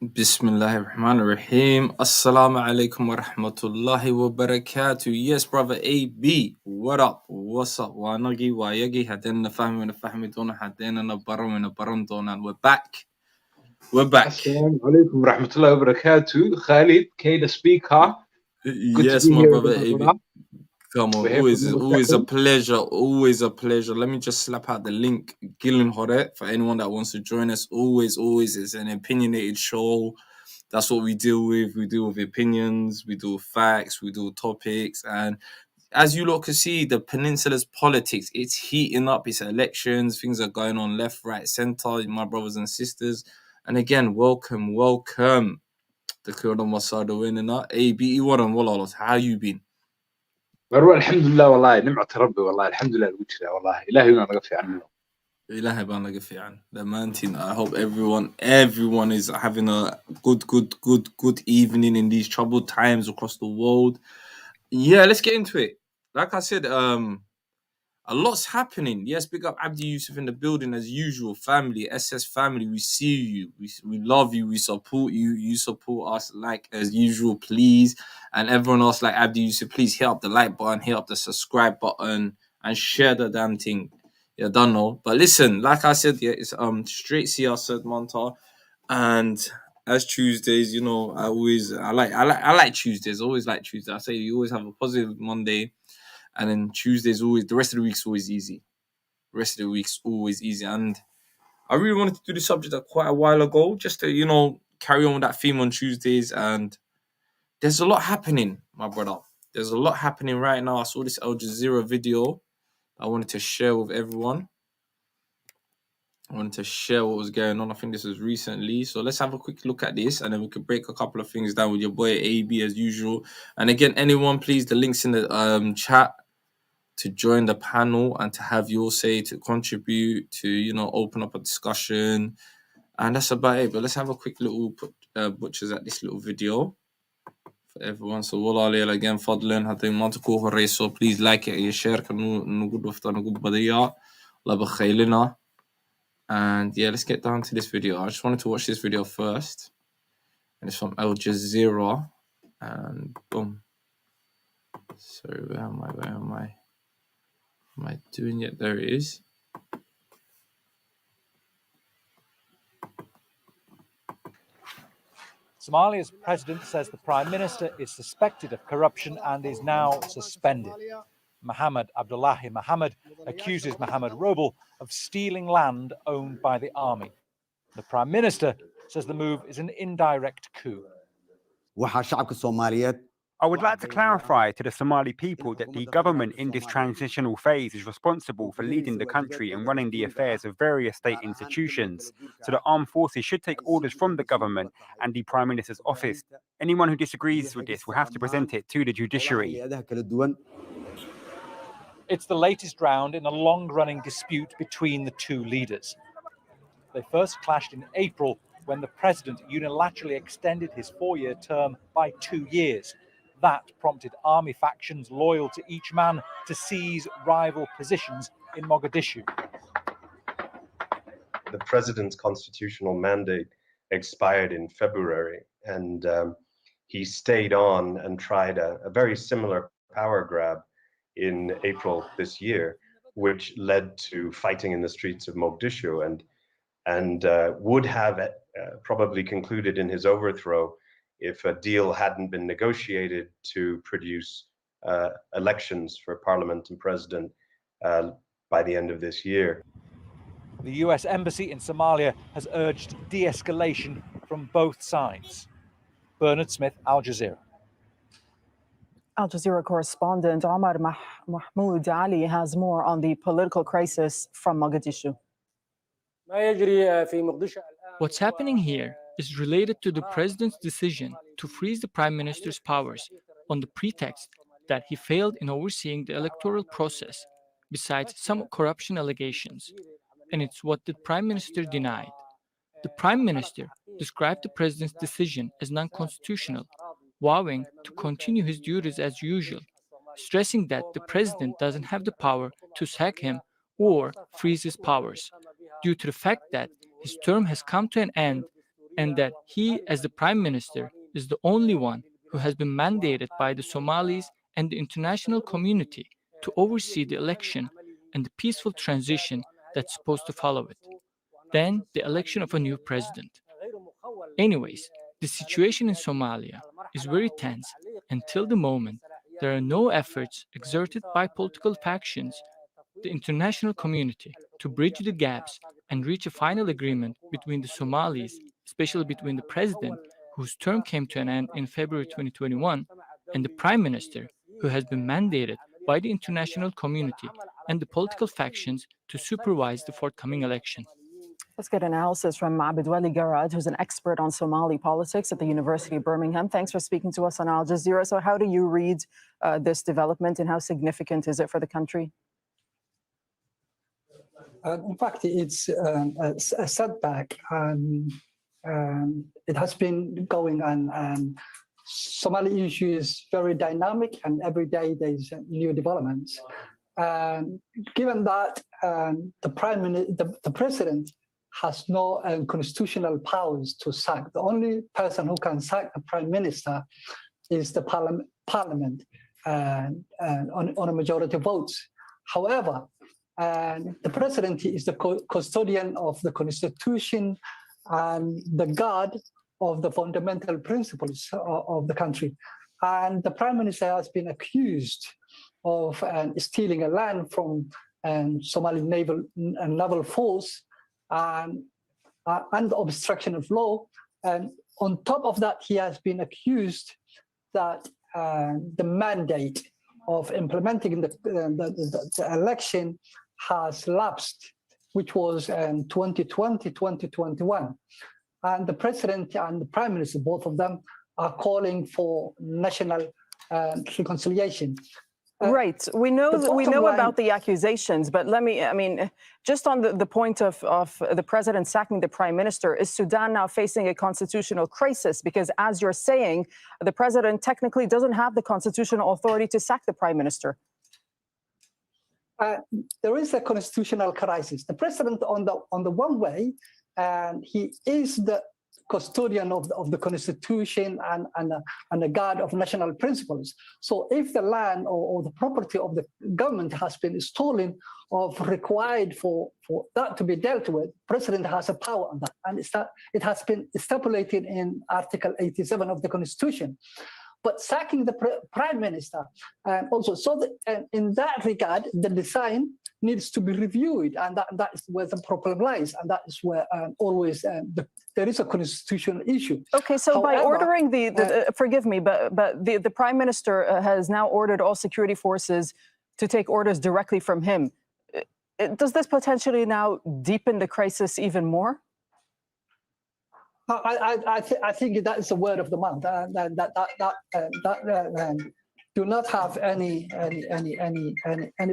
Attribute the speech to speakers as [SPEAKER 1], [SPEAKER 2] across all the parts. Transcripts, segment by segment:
[SPEAKER 1] Bismillahirrahmanirrahim. Assalamu alaikum wa rahmatullahi wa barakatuh. Yes, brother AB. What up? What's up? Wanagi, wayagi, hadena fahmi na fahmi dona, hadena na baram dona. We're back. We're back.
[SPEAKER 2] Assalamu alaikum rahmatullahi wa barakatuh. Khalid, K the speaker. Good
[SPEAKER 1] Yes,
[SPEAKER 2] to be
[SPEAKER 1] my
[SPEAKER 2] here
[SPEAKER 1] brother
[SPEAKER 2] again,
[SPEAKER 1] AB.
[SPEAKER 2] brother.
[SPEAKER 1] Come on,
[SPEAKER 2] We're here for
[SPEAKER 1] always
[SPEAKER 2] another
[SPEAKER 1] a
[SPEAKER 2] session.
[SPEAKER 1] pleasure. Always a pleasure. Let me just slap out the link, Gillen Hore, for anyone that wants to join us. Always, it's an opinionated show. That's what we deal with. We deal with opinions, we deal with facts, we deal with topics. And as you lot can see, the Peninsula's politics, it's heating up. It's elections. Things are going on left, right, center, my brothers and sisters. And again, welcome. The Kurdan Masada winning. AB, how you been?
[SPEAKER 2] Marwa, alhamdulillah, wallahi. Nim'at Rabbi, wallahi. Alhamdulillah, wujra, wallahi. Ilahi na nagafi annu.
[SPEAKER 1] Ilahi ba nagafi an. The man team. I hope everyone is having a good evening in these troubled times across the world. Yeah, let's get into it. Like I said, a lot's happening. Yes, big up Abdi Yusuf in the building as usual. Family, SS family, we see you. We love you. We support you. You support us like as usual, please. And everyone else, like Abdi Yusuf, please hit up the like button, hit up the subscribe button, and share the damn thing. Yeah, don't know. But listen, like I said, yeah, it's straight CR Manta. And as Tuesdays, you know, I like Tuesdays. I always like Tuesdays. I say you always have a positive Monday, and then Tuesdays always the rest of the week's always easy. And I really wanted to do this subject quite a while ago, just to carry on with that theme on Tuesdays. And there's a lot happening, my brother. There's a lot happening right now. I saw this Al Jazeera video I wanted to share with everyone. I wanted to share what was going on. I think this was recently. So let's have a quick look at this and then we could break a couple of things down with your boy AB as usual. And again, anyone, please, the link's in the chat to join the panel and to have your say, to contribute, to, open up a discussion. And that's about it. But let's have a quick little butchers at this little video for everyone. So والله again, فضلا هذا منطقه الرئيس. Please like it, share, نقول وفطر نقول بديع. الله بخيلنا. And yeah, let's get down to this video. I just wanted to watch this video first. And it's from Al Jazeera. And boom. So where am I? Am I doing it? There it is.
[SPEAKER 3] Somalia's president says the prime minister is suspected of corruption and is now suspended. Mohammed Abdullahi Mohammed accuses Mohammed Roble of stealing land owned by the army. The prime minister says the move is an indirect coup.
[SPEAKER 4] I would like to clarify to the Somali people that the government in this transitional phase is responsible for leading the country and running the affairs of various state institutions. So the armed forces should take orders from the government and the Prime Minister's office. Anyone who disagrees with this will have to present it to the judiciary.
[SPEAKER 3] It's the latest round in a long-running dispute between the two leaders. They first clashed in April when the president unilaterally extended his 4-year term by 2 years. That prompted army factions loyal to each man to seize rival positions in Mogadishu.
[SPEAKER 5] The president's constitutional mandate expired in February, and he stayed on and tried a very similar power grab in April this year, which led to fighting in the streets of Mogadishu and would have probably concluded in his overthrow if a deal hadn't been negotiated to produce elections for parliament and president by the end of this year.
[SPEAKER 3] The US embassy in Somalia has urged de-escalation from both sides. Bernard Smith, Al Jazeera.
[SPEAKER 6] Al Jazeera correspondent Omar Mahmoud Ali has more on the political crisis from Mogadishu.
[SPEAKER 7] What's happening here is related to the president's decision to freeze the prime minister's powers on the pretext that he failed in overseeing the electoral process, besides some corruption allegations. And it's what the prime minister denied. The prime minister described the president's decision as non-constitutional, vowing to continue his duties as usual, stressing that the president doesn't have the power to sack him or freeze his powers, due to the fact that his term has come to an end and that he, as the prime minister, is the only one who has been mandated by the Somalis and the international community to oversee the election and the peaceful transition that's supposed to follow it. Then the election of a new president. Anyways, the situation in Somalia is very tense until the moment there are no efforts exerted by political factions, the international community, to bridge the gaps and reach a final agreement between the Somalis, especially between the president, whose term came to an end in February 2021, and the prime minister, who has been mandated by the international community and the political factions to supervise the forthcoming election.
[SPEAKER 6] Let's get analysis from Abdwali Garad, who's an expert on Somali politics at the University of Birmingham. Thanks for speaking to us on Al Jazeera. So how do you read this development, and how significant is it for the country?
[SPEAKER 8] In fact, it's a setback. It has been going on. Somali issue is very dynamic, and every day there's new developments. Given that the president has no constitutional powers to sack. The only person who can sack the prime minister is the parliament on a majority of votes. However, the president is the custodian of the constitution and the guard of the fundamental principles of the country. And the prime minister has been accused of stealing a land from Somali naval force and obstruction of law. And on top of that, he has been accused that the mandate of implementing the election has lapsed, which was 2020, 2021. And the president and the prime minister, both of them, are calling for national reconciliation.
[SPEAKER 6] Right. We know about the accusations, but just on the point of the president sacking the prime minister, is Sudan now facing a constitutional crisis? Because as you're saying, the president technically doesn't have the constitutional authority to sack the prime minister.
[SPEAKER 8] There is a constitutional crisis. The president, on the one way, he is the custodian of the constitution and the guard of national principles. So if the land or the property of the government has been stolen or required for that to be dealt with, president has a power on that. And it has been stipulated in Article 87 of the Constitution. But sacking the prime minister, also, so that, in that regard, the design needs to be reviewed, and that is where the problem lies, and that is where always there is a constitutional issue.
[SPEAKER 6] Okay, so however, by ordering forgive me, but the prime minister has now ordered all security forces to take orders directly from him. Does this potentially now deepen the crisis even more?
[SPEAKER 8] I think that is the word of the month. Do not have any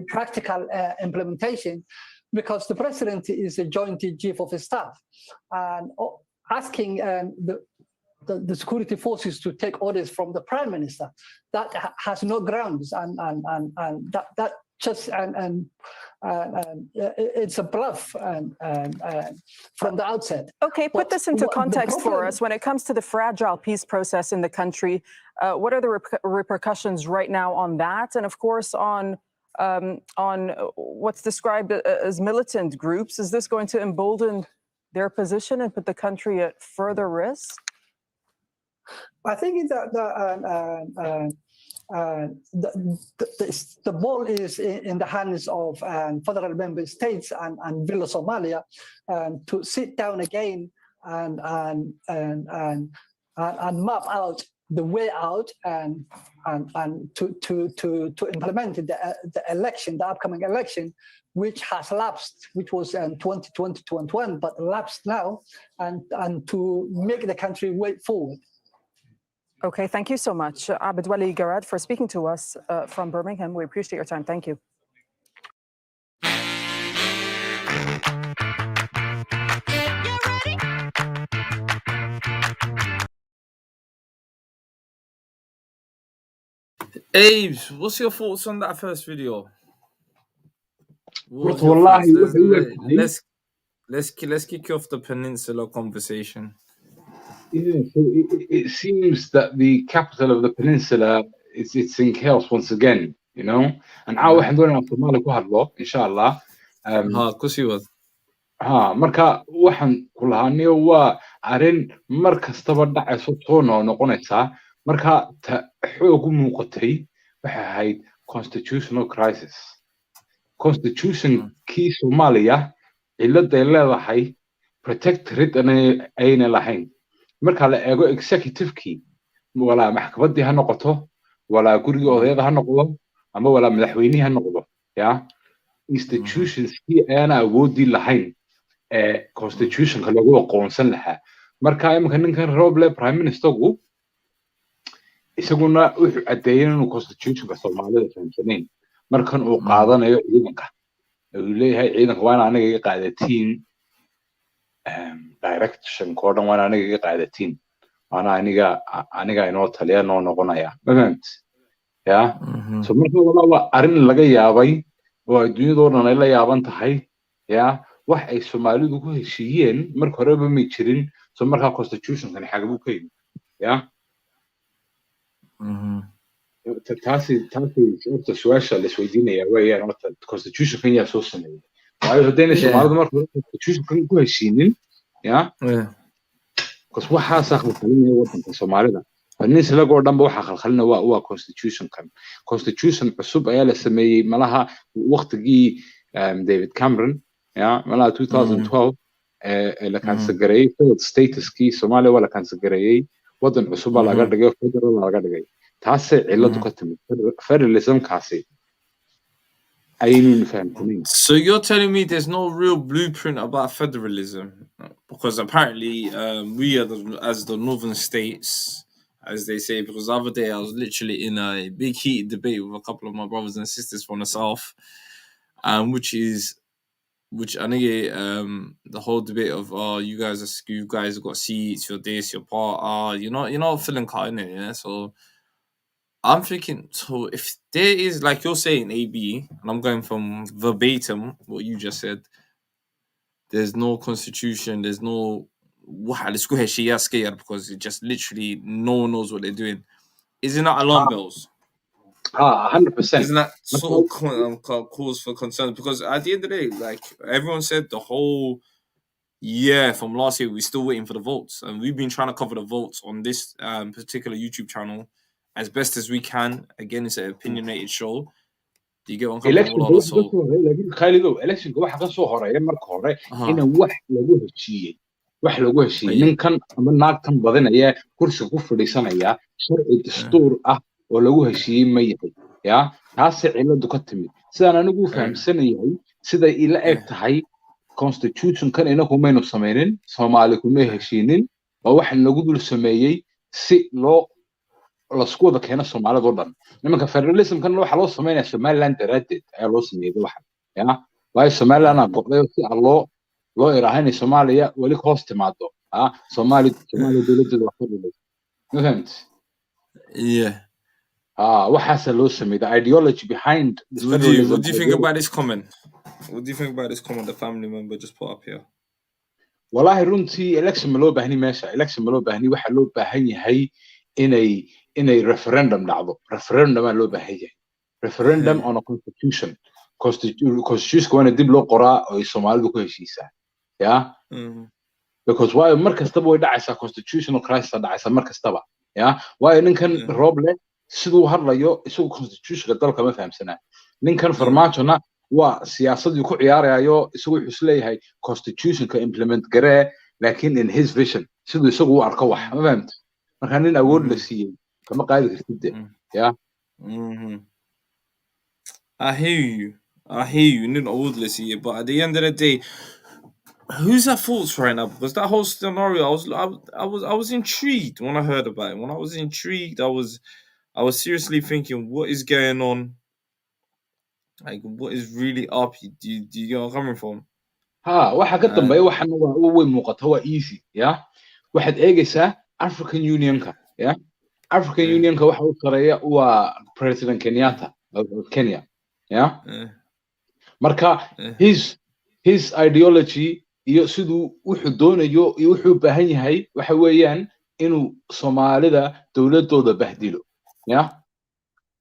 [SPEAKER 8] practical implementation, because the president is a joint chief of staff, and asking the security forces to take orders from the prime minister, that has no grounds, and that just it's a bluff from the outset.
[SPEAKER 6] Okay, put this into context for us. When it comes to the fragile peace process in the country, what are the repercussions right now on that, and of course on what's described as militant groups? Is this going to embolden their position and put the country at further risk?
[SPEAKER 8] I think that the ball is in the hands of federal member states and Villa Somalia to sit down again and map out the way out and to implement the election, the upcoming election, which has lapsed, which was 2020-21, but lapsed now, and to make the country way forward.
[SPEAKER 6] Okay, thank you so much, Abdwali Garad, for speaking to us from Birmingham. We appreciate your time. Thank you.
[SPEAKER 1] Abe, what's your thoughts on that first video?
[SPEAKER 2] Let's
[SPEAKER 1] kick off the Peninsula conversation.
[SPEAKER 2] Yeah, so it seems that the capital of the peninsula it's in chaos once again, you know. And now waxaan doonaynaa Soomaali ku hadlo, insha Allah.
[SPEAKER 1] Kusi was.
[SPEAKER 2] Marka waxaan ku lahaaniyo waa arrin mar kastaba dhacayso soo noqonaysaa. Marka ta xoog u muuqatay waxay ahayd constitutional crisis. Constitution-kii Soomaaliya ciladay leedahay protectorate ayna lahayn. marka la eego executive-kii walaa maxkamaddii ha noqoto walaa guriga odayada ha noqdo ama walaa madaxweynihii ha noqdo ya institutionskii ayaana awoodii lahayn ee constitutionka lagu aqoonsan lahaa marka iminka ninkan Roble prime ministerku isaguna wuxuu cadeeyay inuu constitutionka Soomaalida fahamsanayn markan uu qaadanayo ciidanka uu leeyahay ciidanka waa anaga iga qaadatiin direction koodan waa aniga iga qaadatiin aniga inoo taliya noo noqonaya moment ya so marka waa arrin laga yaabay oo adduunyadoo dhan ay la yaaban tahay ya wax ay Soomaalidu ku heshiiyeen marka horeba ma jirin so marka constitution-kan xagbu ka yimid ya taasi horta su'aasha la isweydiinaya weeyaan horta constitution-kan yaa soo sameeyay waayo haddayna Soomaalidu marka constitution-kan ku heshiinin ya because waxaa khalkhalinaya waddanka Soomaalida Peninsula oo dhanba waxaa khalkhalinaya waa constitution cusub ayaa la sameeyay malaha waqtigii David Cameron ya malaha 2012 la kansagareeyay statuskii Soomaaliya waa la kansagareeyay waddan cusub laga dhigay federal laga dhigay taasay ciladu ka timid federalism-kaasi
[SPEAKER 1] So you're telling me there's no real blueprint about federalism because apparently we are as the northern states, as they say, because the other day I was literally in a big heated debate with a couple of my brothers and sisters from the south, which I think the whole debate of you guys have got seats, you're this, you're part, you're not feeling caught in it, yeah. So I'm thinking, so if there is, like you're saying, AB, and I'm going from verbatim what you just said, there's no constitution, there's no because it just literally no one knows what they're doing. Isn't that alarm bells?
[SPEAKER 2] 100%.
[SPEAKER 1] Isn't that sort of cause for concern? Because at the end of the day, like everyone said, the whole year from last year, we're still waiting for the votes, and we've been trying to cover the votes on this particular YouTube channel as best as we can. Again, it's an opinionated show. Do you get one?
[SPEAKER 2] Election waxa ka soo horeeya marka hore in wax lagu heshiiyay ninkan ama naagtan badanaya kursi ku fadhiisanaya sharci dastuur ah oo lagu heshiiyay ma yahay ya taasi ciladu ka timid sidaan anigu fahamsanahay sida ila eg tahay constitution kan inagu maynu sameeynin Soomaali kuma heshiinin oo wax lagu dul sameeyay si loo la isku wada keena Soomaalida oo dhan nimanka federalism kan waxa loo sameeyaa Somaliland daradeed ayaa loo sameeyay waxa ya waayo Somaliland go'day si loo iraahay Soomaaliya wali hoos timaado Soomaali dawladda wax ka dhigay fahmt
[SPEAKER 1] yeah
[SPEAKER 2] waxaas loo sameeyay the ideology behind this
[SPEAKER 1] federalism. What do you think about this comment? What do you think about this comment the family member just put up here?
[SPEAKER 2] Wallahi runtii election ma loo baahni meesha election ma loo baahni waxa loo baahan yahay inay referendum dhacdo referendum loo baahan yahay referendum on a constitution waana dib loo qoraa oo Soomaalidu ku heshiisaa ya because why mar kastaba way dhacaysaa constitutional crisis dhacaysaa mar kastaba ya why ninkan Roble sidoo hadlayo isagu constitutionka dalka ma fahamsanaa ninkan farmaajona waa siyaasadii ku ciyaarayo isagu wuxuu isleeyahay constitutionka implement garee laakiin in his vision sidoo isagu u arko wax ma fahamta marka nin awood la siiyay kama qaadi kartid ya
[SPEAKER 1] I hear you nin awood la siiyay but at the end of the day who's at fault right now? Because that whole scenario, I was intrigued when I heard about it. When I was intrigued, I was seriously thinking, what is going on? Like, what is really up? Do you get where I'm coming from?
[SPEAKER 2] waxa ka dambeeya waxan waa way muuqato waa easy ya waxaad eegaysaa African Unionka ya African Unionka waxa uu sareeya waa President Kenyatta of Kenya ya marka his ideology iyo siduu wuxuu doonayo iyo wuxuu baahan yahay waxa weeyaan inuu Soomaalida dowladooda bahdilo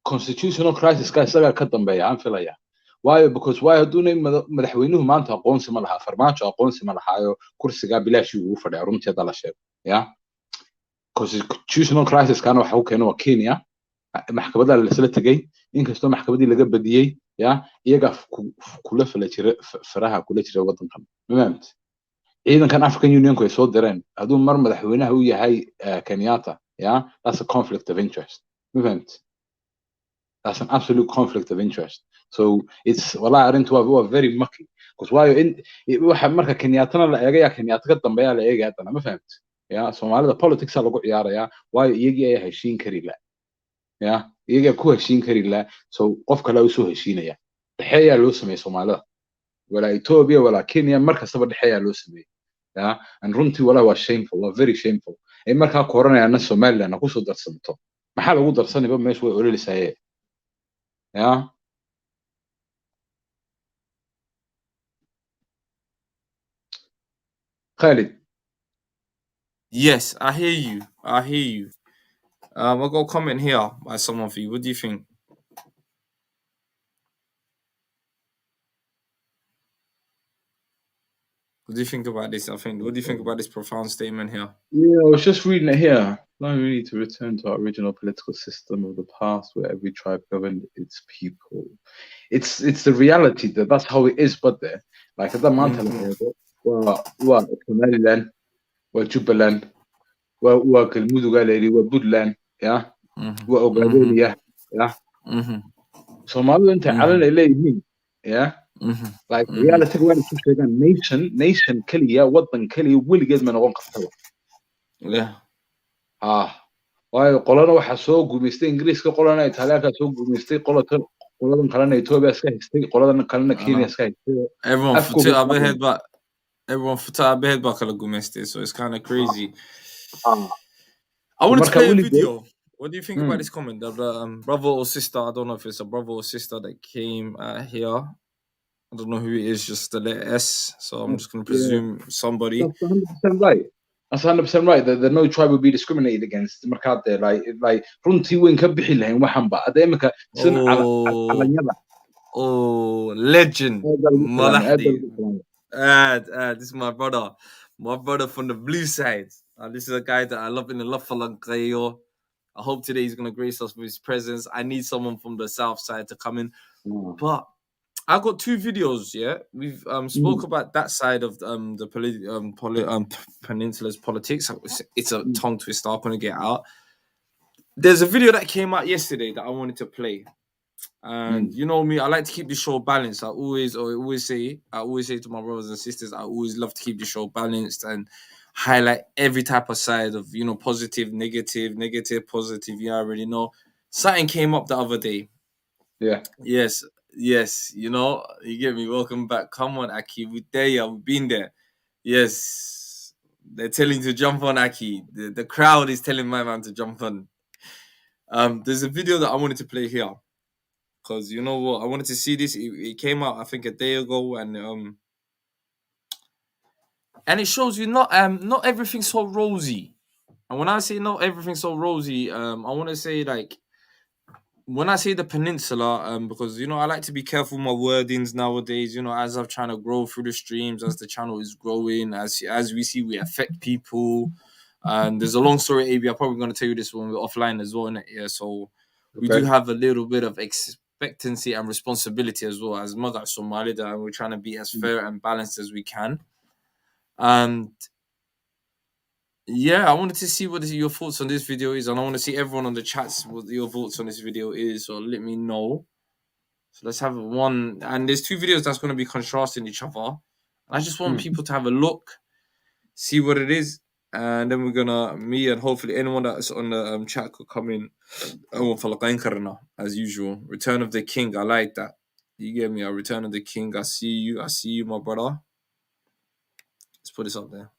[SPEAKER 2] constitutional crisis ka isaga ka dambeeya aan filaya waayo because haduunay madaxweynuhu maanta aqoonsi ma laha farmaajo aqoonsi ma lahaayo kursiga bilaashii ugu fadhiya runtii la sheego constitutional crisis kana waxa uu keenay waa Kenya maxkamadda la isla tagay inkastoo maxkamaddii laga badiyay iyaga kula faraha kula jira wadankan maamulka ciidankan African Union ay soo direen haduu mar madaxweynaha uu yahay Kenyatta that's a conflict of interest maamulka that's an absolute conflict of interest so it's wallahi arintu waa very mucky because waxa marka Kenyattana la eegaya Kenyatta ka dambeeya la eegaya hadana ma fahamti Soomaalida politics lagu ciyaaraya waayo iyagii ay heshiin kari la iyaga ku heshiin kari la so qof kale uu soo heshiinaya dhaxeeya loo sameeyay Soomaalida wala Ethiopia wala Kenya markasta dhaxeeya loo sameeyay and runtii wala waa shameful waa very shameful ay marka koranayana Somaliland ku soo darsanto maxaa lagu darsanayba meesha way ololisaayay Khalid.
[SPEAKER 1] Yes, I hear you. I'll go comment here by someone for you. What do you think? What do you think about this? What do you think about this profound statement here?
[SPEAKER 2] Yeah, I was just reading it here. Now we need to return to our original political system of the past where every tribe governed its people. It's the reality that's how it is, but there. Like at the mountain, well, Somaliland, well, Jubaland, well, Kalmudugaleri, well, Budland, well, Ogadelia, Somaliland, Alan Elaine, like reality when it's a nation kaliya wadan kaliya weligeed ma noqon karto waayo qolana waxa soo guumeystay Ingiriiska qolana Italiyaanka soo guumeystay qoladan kalena Ethiopia iska haystay qoladan kalena Kenya iska haystay
[SPEAKER 1] everyone for ahead ba kala guumeystay so it's kind of crazy. I wanted to play a video. What do you think about this comment? The brother or sister, I don't know if it's a brother or sister that came here. I don't know who it is, just the letter S. So I'm just going to presume somebody.
[SPEAKER 2] That's 100% right. That's 100% right. That no tribe will be discriminated against. Like runtii weyn ka bixi lahayn waxan ba adeemka sin calanyada.
[SPEAKER 1] Oh, legend. This is my brother from the blue side. This is a guy that I love in the love for Lankayo. I hope today he's going to grace us with his presence. I need someone from the south side to come in. But I got two videos. We've spoke about that side of the Peninsula's politics. It's a tongue twister. I'm gonna get out. There's a video that came out yesterday that I wanted to play, and you know me, I like to keep the show balanced. I always say to my brothers and sisters, I always love to keep the show balanced and highlight every type of side of positive, negative, positive. I already know. Something came up the other day. Yes, you get me. Welcome back. Come on, Aki. We're there. We've been there. Yes, they're telling you to jump on, Aki. The crowd is telling my man to jump on. There's a video that I wanted to play here because you know what? I wanted to see this. It came out, I think, a day ago, and it shows you not everything's so rosy. And when I say not everything's so rosy, I want to say like. When I say the peninsula, because I like to be careful with my wordings nowadays. As I'm trying to grow through the streams, as the channel is growing, as we see, we affect people. And there's a long story, AB. I'm probably going to tell you this when we're offline as well, innit? So we do have a little bit of expectancy and responsibility as well as Maga Somali, and we're trying to be as fair and balanced as we can. And I wanted to see what your thoughts on this video is, and I want to see everyone on the chats what your thoughts on this video is, so let me know. So let's have one, and there's two videos that's going to be contrasting each other. I just want people to have a look, see what it is, and then we're gonna, me and hopefully anyone that's on the chat could come in. As usual, Return of the King. I like that. You get me? A Return of the King. I see you, my brother. Let's put this up there.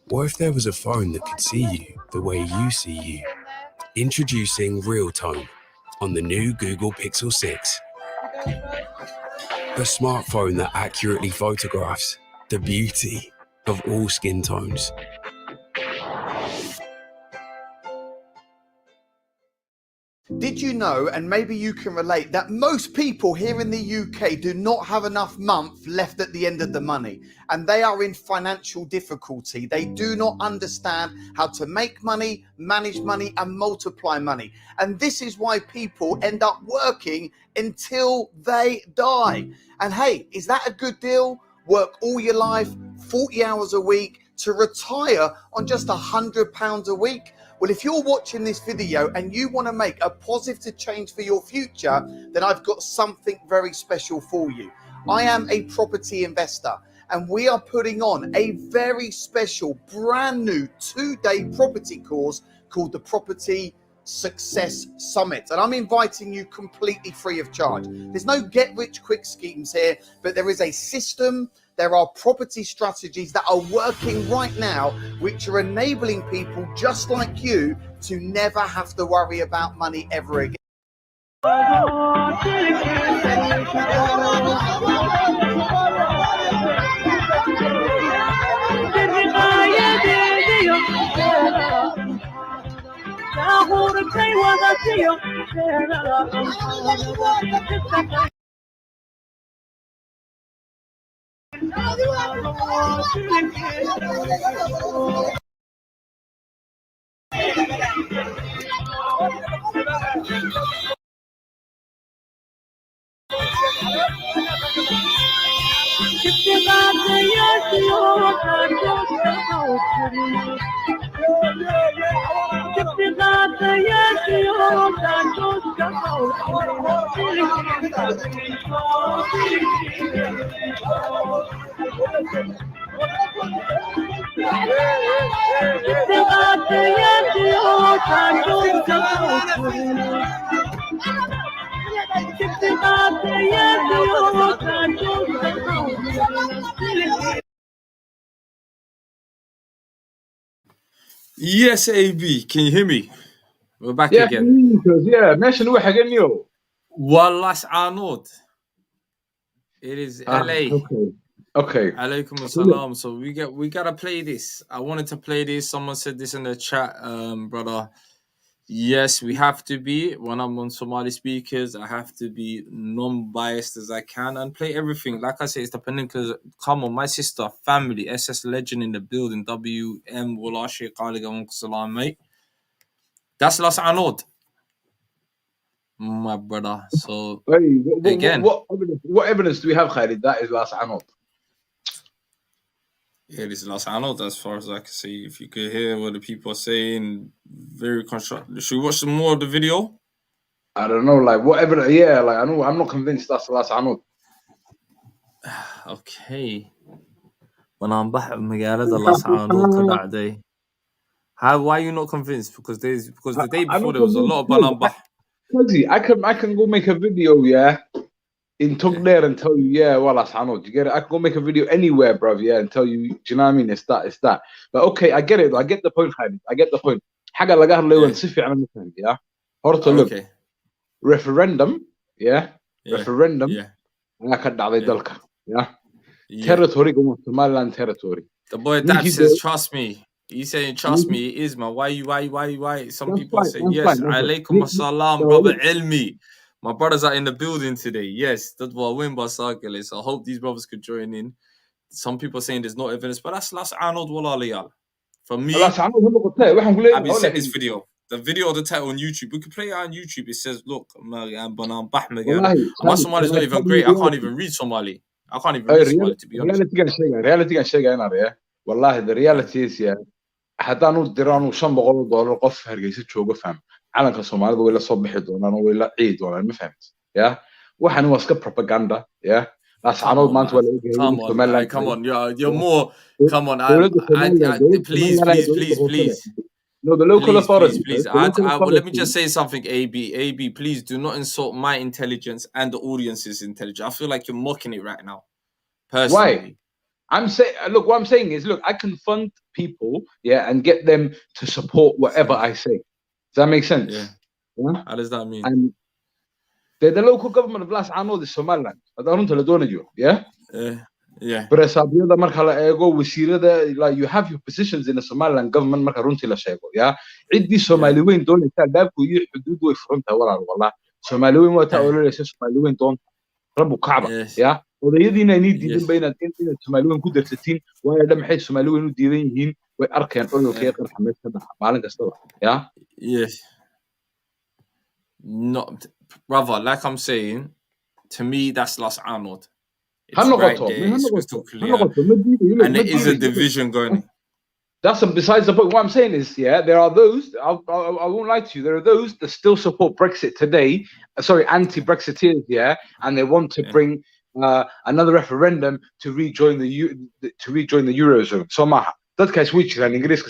[SPEAKER 9] What if there was a phone that could see you the way you see you? Introducing Real Tone on the new Google Pixel 6. A smartphone that accurately photographs the beauty of all skin tones.
[SPEAKER 10] Did you know, and maybe you can relate, that most people here in the UK do not have enough month left at the end of the money, and they are in financial difficulty. They do not understand how to make money, manage money, and multiply money. And this is why people end up working until they die. And hey, is that a good deal? Work all your life, 40 hours a week, to retire on just £100 a week? Well, if you're watching this video and you want to make a positive change for your future, then I've got something very special for you. I am a property investor, and we are putting on a very special, brand new 2-day property course called the Property Success Summit. And I'm inviting you completely free of charge. There's no get-rich-quick schemes here, but there is a system. There are property strategies that are working right now, which are enabling people just like you to never have to worry about money ever again.
[SPEAKER 1] Yes, AB, can you hear me? We're back
[SPEAKER 2] Yeah,
[SPEAKER 1] again.
[SPEAKER 2] yeah, ماشي نروح again yo.
[SPEAKER 1] Wallas Arnold. It is LA.
[SPEAKER 2] Okay.
[SPEAKER 1] Alaikum assalam. So we gotta play this. I wanted to play this. Someone said this in the chat, brother. Yes, we have to be. When I'm on Somali speakers, I have to be non-biased as I can and play everything. Like I say, it's the Peninsulas. Come on, my sister, family, SS Legend in the building. WM Walashi Qaliga Salam, mate. That's Las Anod, my brother. So again,
[SPEAKER 2] what evidence do we have, Khalid? That is Las Anod.
[SPEAKER 1] It is Las Anod, as far as I can see. If you could hear what the people are saying, very constructive. Should we watch some more of the video?
[SPEAKER 2] I don't know, like whatever. Yeah, like I know, I'm not convinced that's Las Anod.
[SPEAKER 1] Okay. When I'm back at Magalada Las Anod day. Why are you not convinced? Because the day before there was a lot of Banamba.
[SPEAKER 2] I can go make a video, yeah, in Tugner and tell you, yeah, well, that's Anod. You get it? I can go make a video anywhere, bruv, yeah, and tell you, do you know what I mean? It's that. But okay, I get it. I get the point, Khalid. I get the point. حاجة لقاها اللي هو نسفي على مثلا, yeah. Horta look. Referendum, yeah. referendum ayaa ka dhacday dalka territory ga Somaliland territory
[SPEAKER 1] the boy Dad says trust me. He's saying trust me, it is man. Why some people say yes. Alaikum assalam, brother Elmi. My brothers are in the building today. Yes, that's what win by Sarkele. So I hope these brothers could join in. Some people saying there's no evidence, but that's last Arnold Walaliyal. For me, I've been sent this video. The video of the title on YouTube. We can play it on YouTube. It says, look, my Somali is not even great. I can't even read Somali. I can't even read Somali, to be honest.
[SPEAKER 2] Reality can shake Wallahi, the reality is, haddaanu diraanu $500 qof Hargeysa jooga faham calanka Soomaalida way la soo bixi doonaan oo way la ciid doonaan ma fahamtid waxaan waa iska propaganda ascaanood maanta waa laga
[SPEAKER 1] Come on, Somaliland come on, you're more come on, please
[SPEAKER 2] no the local authorities
[SPEAKER 1] please let me just say something. AB please do not insult my intelligence and the audience's intelligence. I feel like you're mocking it right now personally.
[SPEAKER 2] Why? I'm saying, look, what I'm saying is, look, I can fund people, and get them to support whatever I say. Does that make sense?
[SPEAKER 1] Yeah. How does that mean?
[SPEAKER 2] And the local government of Las Ano, the Somaliland.
[SPEAKER 1] Yeah.
[SPEAKER 2] But like you have your positions in the Somaliland government, Iddi Somali weyn doonaysa daabku iyo xuduud way furanta walaal Somali weyn waa taawulaysa Somali weyn doon rabu Kaaba odayadiina ay diidan bayna in Somali weyn ku darsatiin waa dhan maxay Somali weyn u diidan yihiin way arkeen ololkay qarxa meesha ka dhaca maalin kasta
[SPEAKER 1] yes not brother, like I'm saying, to me that's Las Arnold. It's right there, it's crystal clear. And there is a division going.
[SPEAKER 2] That's besides the point. What I'm saying is, there are those, I won't lie to you, there are those that still support Brexit today, anti-Brexiteers, and they want to bring another referendum to rejoin the Eurozone. So, that case, which is in English,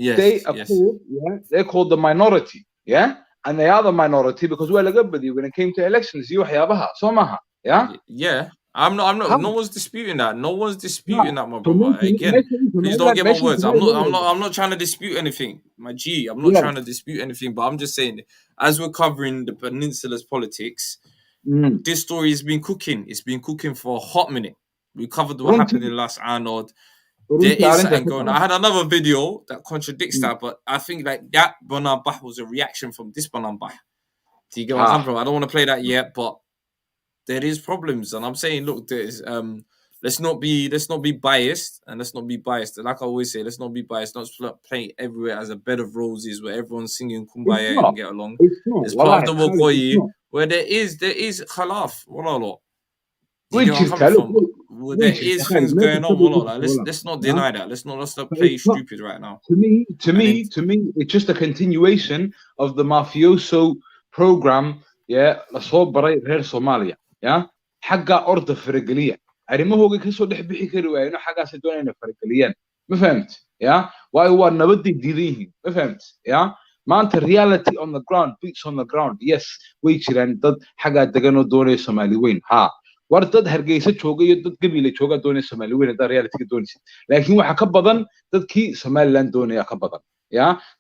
[SPEAKER 1] Yes,
[SPEAKER 2] they are called, they're called the minority, and they are the minority because when it came to elections,
[SPEAKER 1] I'm not. No one's disputing that. No one's disputing that, my brother. Again, please don't get my words. I'm not trying to dispute anything, my G. I'm not trying to dispute anything, but I'm just saying, as we're covering the Peninsulas Politics, this story has been cooking. It's been cooking for a hot minute. We covered what happened in Las Arnold. There is something going on. I had another video that contradicts that, but I think like that Bonambah was a reaction from this Bonambah. Do you get where I come from? I don't want to play that yet, but there is problems, and I'm saying, look, there's let's not be biased, and let's not be biased. Like I always say, let's not be biased. Not play everywhere as a bed of roses where everyone's singing kumbaya and get along. It's part of the Wokoyi where there is khalaf. There is things going on. Let's not deny that. Let's not play stupid right now.
[SPEAKER 2] To me, it's just a continuation of the mafioso program. La soo baray reer Soomaaliya xagga orda faragaliya arimahooga ka soo dhex bixi kari waayeen xaggaas doonayna faragaliyaan ma fahamt waayo waa nabadii diidiin ma fahamt maanta reality on the ground, boots on the ground. Yes, way jiraan dad xagga degan oo doonay Somali weyn war dad Hargeysa jooga iyo dad Gabiley jooga doonay Somali weyn dad reality ka doonaysa laakiin waxa ka badan dadkii Somaliland doonaya ka badan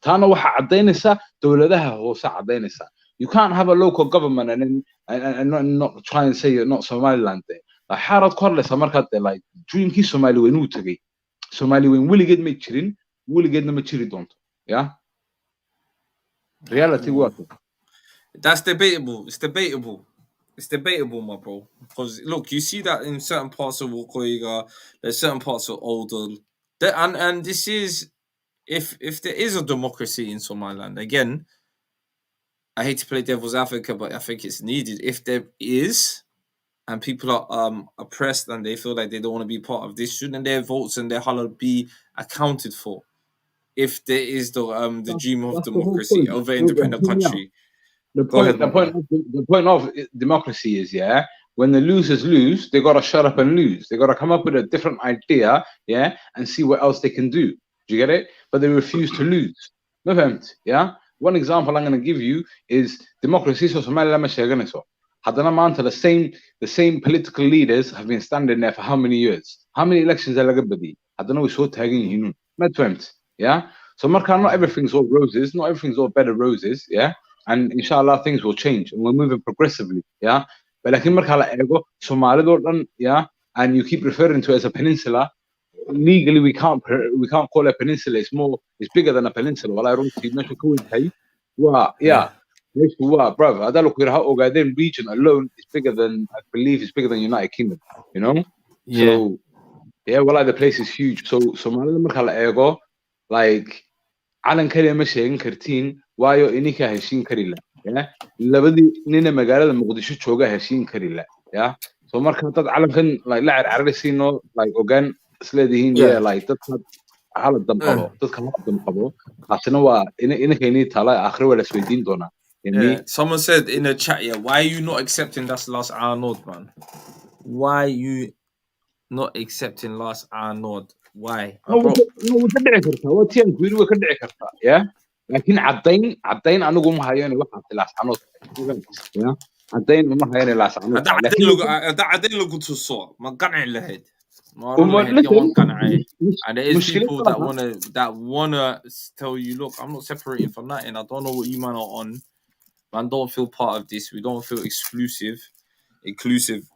[SPEAKER 2] taana waxa cadeynaysa dawladaha hoose cadeynaysa. You can't have a local government and not try and say you're not Somaliland there. Like Harad Korles markaad like dreamkii Somali weyn uu tagay Somali weyn weligeed ma jirin weligeedna ma jiri doonto reality what
[SPEAKER 1] that's debatable. It's debatable, my bro, because look, you see that in certain parts of Wokoyiga, there's certain parts of Oldal, and this is if there is a democracy in Somaliland again. I hate to play devil's advocate, but I think it's needed. If there is, and people are oppressed and they feel like they don't want to be part of this, shouldn't their votes and their halal be accounted for? If there is the dream of democracy over independent country.
[SPEAKER 2] The point of democracy is when the losers lose, they gotta shut up and lose. They gotta come up with a different idea, and see what else they can do. Do you get it? But they refuse to lose. One example I'm going to give you is democracy. So Somaliland the same political leaders have been standing there for how many years? How many elections are there? I don't know. We're so tagging So not everything's all roses. Not everything's all bed of roses. and inshallah things will change, and we're moving progressively. Yeah, but like in marka ego Somali yeah, and you keep referring to it as a peninsula. Legally, we can't call it a peninsula. It's bigger than a peninsula. Well, I don't see much yeah. Brother, I don't look at how Ogaden region alone is bigger than, I believe it's bigger than United Kingdom, you know?
[SPEAKER 1] Yeah.
[SPEAKER 2] So, yeah, well, the place is huge. So, Somali marka ego, like, Alan Kari Mashing Kartin, why you inika Hashin Karilla, yeah? Labadi Nina Magala, Muqdisho Choga Hashin Karilla, yeah? So, marka tad Alan can, like, la Arasino, like, Ogan, Sledihin, yeah, like, that's not. حالة دم قبو تذكر حالة دم قبو عشان هو إن كيني تلا آخر ولا سويدين دونا
[SPEAKER 1] yeah. Someone said in the chat, yeah, why are you not accepting that's Last Arnold, man? Why you not accepting Last Arnold? Why?
[SPEAKER 2] no وكدعي كرتا وتيان كويل وكدعي كرتا يا لكن عدين أنا قوم هاياني واحد Last Arnold يا عدين ما هاياني Last Arnold
[SPEAKER 1] عدين لو قلت الصور ما قنع لهيد and there is people that wanna tell you, look, I'm not separating for nothing. I don't know what you man are on. Man, don't feel part of this. We don't feel inclusive,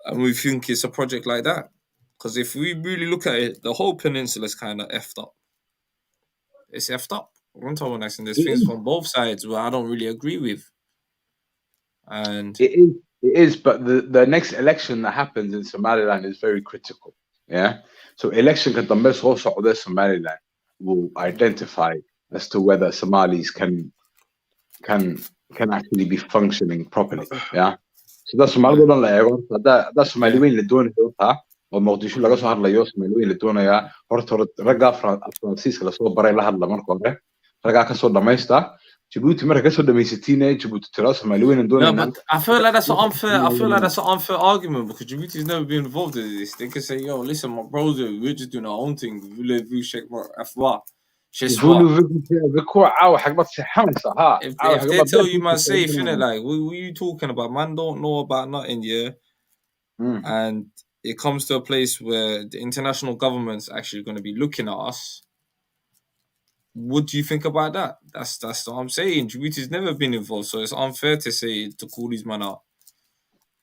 [SPEAKER 1] and we think it's a project like that. Because if we really look at it, the whole peninsula is kind of effed up. It's effed up. There's things from both sides where I don't really agree with. And
[SPEAKER 2] it is, but the next election that happens in Somaliland is very critical. Yeah. So election can also Somaliland will identify as to whether Somalis can actually be functioning properly. Yeah. So that's Somaliland. That's Somaliland اللي دون ومقدشو laga soo hadlayo Somaliland la doonaya horta raga Francis la soo baray la hadla marka hore raga ka soo dhamaysta Djibouti marka ka soo dhamaysatiin Djibouti tira Somaliland doonayna.
[SPEAKER 1] No, but I feel like that's an unfair argument because Djibouti's never been involved in this. They can say, yo, listen, my bros, we're just doing our own thing. Voulez-vous if they tell you, man, safe, innit? Like, what are you talking about? Man don't know about nothing, yeah? And it comes to a place where the international government's actually going to be looking at us. What do you think about that? That's what I'm saying. Djibouti's never been involved, so it's unfair to say to call these men out.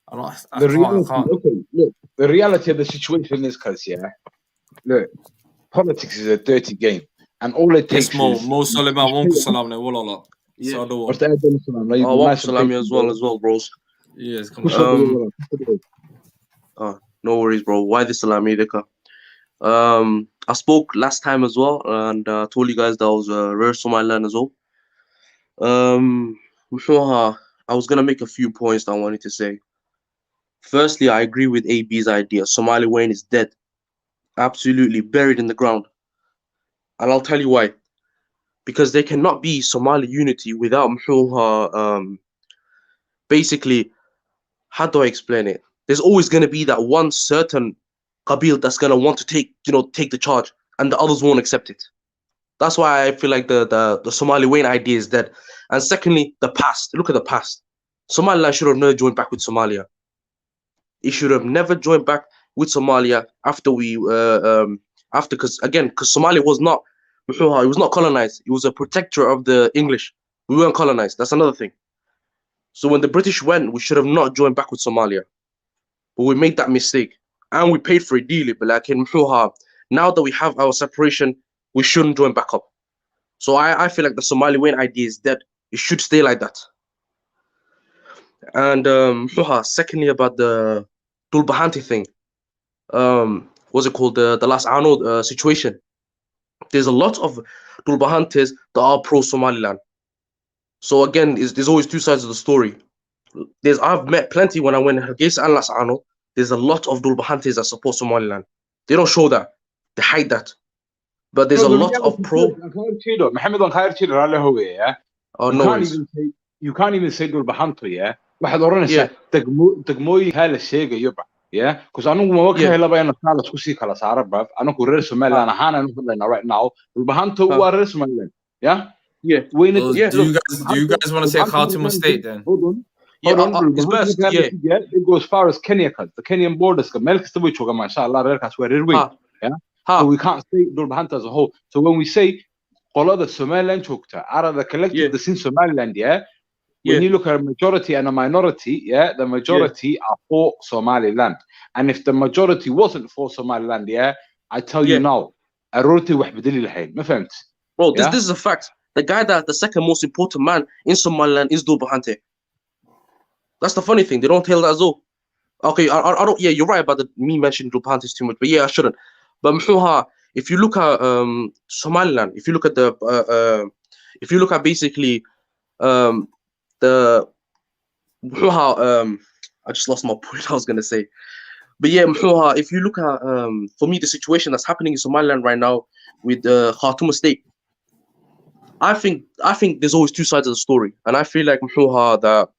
[SPEAKER 1] I can't.
[SPEAKER 2] Okay, look, the reality of the situation is, look, politics is a dirty game, and all it takes is
[SPEAKER 11] Yeah. Salami as well, bros.
[SPEAKER 1] Yes,
[SPEAKER 11] no worries, bro. Why the Salami, Dika? I spoke last time as well, and told you guys that I was rare Somaliland as well. I was gonna make a few points that I wanted to say. Firstly, I agree with AB's idea. Somali Wayne is dead, absolutely buried in the ground, and I'll tell you why. Because there cannot be Somali unity without basically, how do I explain it? There's always gonna be that one certain Qabil that's gonna want to take the charge, and the others won't accept it. That's why I feel like the Somali Wayne idea is dead. And secondly, the past. Look at the past. Somaliland should have never joined back with Somalia. It should have never joined back with Somalia after because Somalia was not colonized. It was a protectorate of the English. We weren't colonized. That's another thing. So when the British went, we should have not joined back with Somalia. But we made that mistake. And we paid for it dearly, but now that we have our separation, we shouldn't join back up. So I feel like the Somali Wayne idea is dead. It should stay like that. And secondly, about the Dulbahanti thing, what's it called? The Last Arnold situation. There's a lot of Dulbahantis that are pro-Somaliland. So again, there's always two sides of the story. I've met plenty when I went against Last Arnold. There's a lot of Dulbahantis that support Somaliland. They don't show that. They hide that. But there's a lot of pro. Oh, no worries.
[SPEAKER 2] You can't even say Dulbahanto, yeah? Yeah, because I know right now. Yeah.
[SPEAKER 1] Yeah. Do you guys want to say Khartoum State then?
[SPEAKER 2] Hold on. It's best. Yeah. It goes as far as Kenya, the Kenyan borders. Yeah. So we can't say Dulbahanta as a whole. So when we say qolada Somaliland joogta are the collective
[SPEAKER 11] Yeah.
[SPEAKER 2] that's in Somaliland, yeah? When
[SPEAKER 11] Yeah.
[SPEAKER 2] you look at a majority and a minority, yeah, the majority are for Somaliland. And if the majority wasn't for Somaliland, yeah, I tell you
[SPEAKER 11] Yeah.
[SPEAKER 2] now, Arorti وحبدلي الحين ما فهمت.
[SPEAKER 11] Bro, this
[SPEAKER 2] Yeah?
[SPEAKER 11] this is a fact. The guy that the second most important man in Somaliland is Dulbahante. That's the funny thing. They don't tell that as well. Okay, I don't. Yeah, you're right about me mentioning Dulbahante too much, but yeah, I shouldn't. But Mhuha, if you look at Somaliland, if you look at basically the Mhuha, I just lost my point. I was gonna say, but yeah, Mhuha, if you look at for me the situation that's happening in Somaliland right now with the Khartoum State. I think there's always two sides of the story, and I feel like Mhuha, that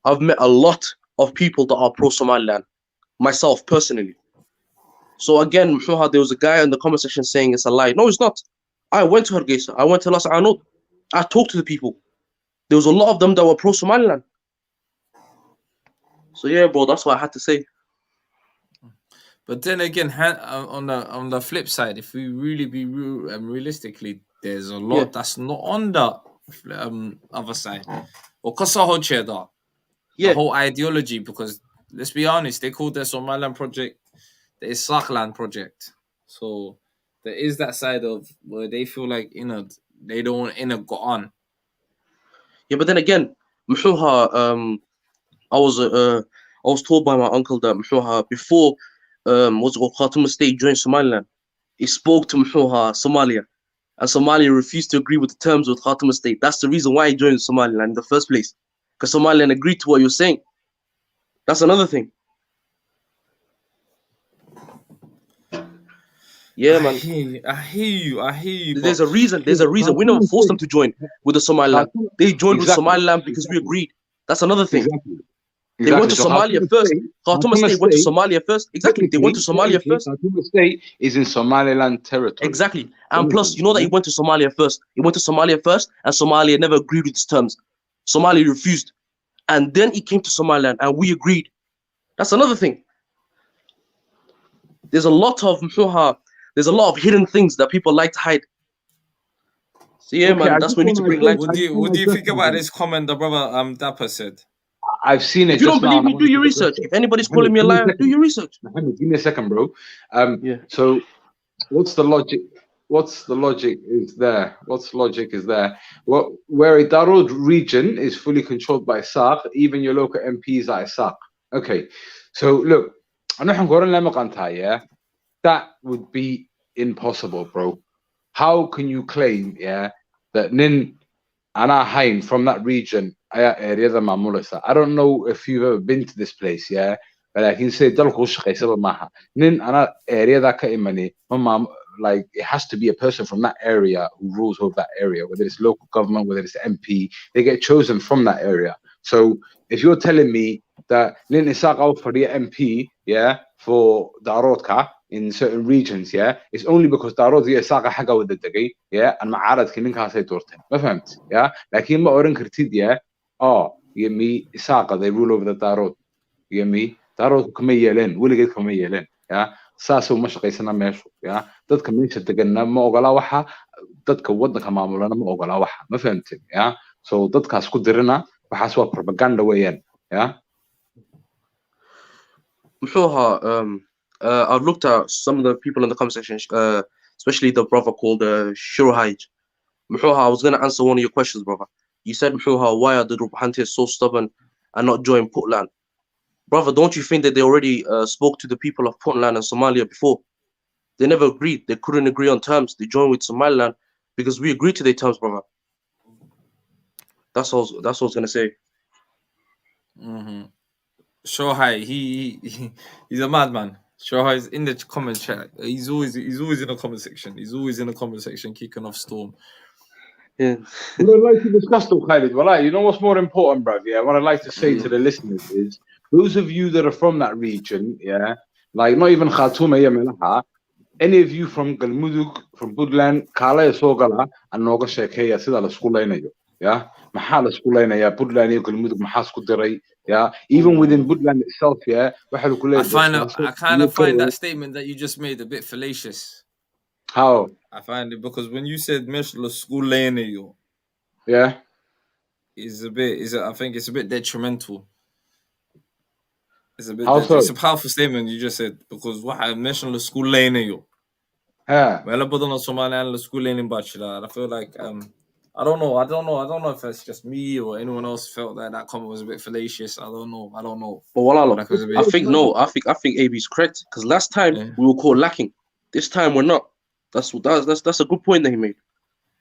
[SPEAKER 11] I've met a lot of people that are pro-Somaliland, myself personally. So again, Mhuha, there was a guy in the comment section saying it's a lie. No, it's not. I went to Hargeisa. I went to Las Anod. I talked to the people. There was a lot of them that were pro-Somaliland. So yeah, bro, that's what I had to say.
[SPEAKER 1] But then again, on the flip side, if we really be real and realistically, there's a lot that's not on the other side. Or the whole ideology, because let's be honest, they called their Somaliland project the Isakland project. So there is that side of where they feel like they don't want go on.
[SPEAKER 11] Yeah, but then again, Mhuha, I was told by my uncle that Mhuha, before what's it called, Khartoum State joined Somaliland, he spoke to Mhuha, Somalia, and Somalia refused to agree with the terms with Khartoum State. That's the reason why he joined Somaliland in the first place, because Somaliland agreed to what you're saying. That's another thing. Yeah, man.
[SPEAKER 1] I hear you.
[SPEAKER 11] There's a reason. We never forced them to join with the Somaliland. They joined with Somaliland because we agreed. That's another thing. They went to Somalia first. Khartoum State went to Somalia first. Exactly. They went to Somalia first.
[SPEAKER 2] Khartoum State is in Somaliland territory.
[SPEAKER 11] Exactly. And plus, you know that he went to Somalia first. He went to Somalia first, and Somalia never agreed with his terms. Somalia refused. And then he came to Somaliland, and we agreed. That's another thing. There's a lot of hidden things that people like to hide. So yeah, man, that's when we need to bring light.
[SPEAKER 1] What do you think about this comment the brother Dapper said?
[SPEAKER 2] I've seen it.
[SPEAKER 11] If you don't believe me, do your research. If anybody's calling me a liar, do your research.
[SPEAKER 2] Mohammed, give me a second, bro. So what's the logic? What's the logic is there? Where a Darod region is fully controlled by SAQ, even your local MPs are SAQ. Okay, so look, that would be impossible, bro. How can you claim, that Nin Ana Hain from that region, area the Mamulasa? I don't know if you've ever been to this place, but I can say Nin Ana area that Kaimani, like it has to be a person from that area who rules over that area, whether it's local government, whether it's MP, they get chosen from that area. So if you're telling me that Nin Isaq for the MP, for Darodka in certain regions, it's only because Darod Isaq حاجة with the degay, and معارض كنين كاسي دورتين. ما فهمت, لكن ما أورن كرتيد, يمي Isaq they rule over the Darod, يمي Darod كمية ولا قد كمية ساسو مش قيسنا ماشو dadka meesha deganna ma ogola waxa dadka wadanka maamulana ma ogola waxa ma fahamtid so dadkaas ku dirina waxaas waa propaganda weeyaan
[SPEAKER 11] Mhuha, I've looked at some of the people in the comment section, especially the brother called Shuruhaj. Mhuha, I was going to answer one of your questions, brother. You said, Mhuha, why are the Rubahantes so stubborn and not join Puntland? Brother, don't you think that they already spoke to the people of Puntland and Somalia before? They never agreed. They couldn't agree on terms. They joined with Somaliland because we agreed to their terms, brother. That's what I was going to say.
[SPEAKER 1] Shohai, he's a madman. Shohai is in the comment chat. He's always in the comment section. He's always in the comment section kicking off storm.
[SPEAKER 11] Yeah.
[SPEAKER 2] What I'd like to discuss though, Khalid, you know what's more important, bruv? What I'd like to say to the listeners is, those of you that are from that region, like not even Khartoum, any of you from Galmudug, from Puntland, Kala Sogala, and Noga Shekeya, Sida la Skulena, Mahala Skulena, Puntland, Galmudug, Mahaskuderay, even within Puntland itself,
[SPEAKER 1] I kind of find that statement that you just made a bit fallacious.
[SPEAKER 2] How?
[SPEAKER 1] I find it because when you said Meshla school lane,
[SPEAKER 2] Yeah.
[SPEAKER 1] I think it's a bit detrimental. It's a bit.
[SPEAKER 2] How so?
[SPEAKER 1] It's a powerful statement you just said because what I mentioned the school lane,
[SPEAKER 2] Yeah.
[SPEAKER 1] Well, بدنا Somali the school lane in bachelor. I feel like I don't know if it's just me or anyone else felt that that comment was a bit fallacious. I don't know.
[SPEAKER 11] But Walalo,
[SPEAKER 1] Like it was a bit,
[SPEAKER 11] I think no. I think AB is correct because last time we were called lacking. This time we're not. That's a good point that he made.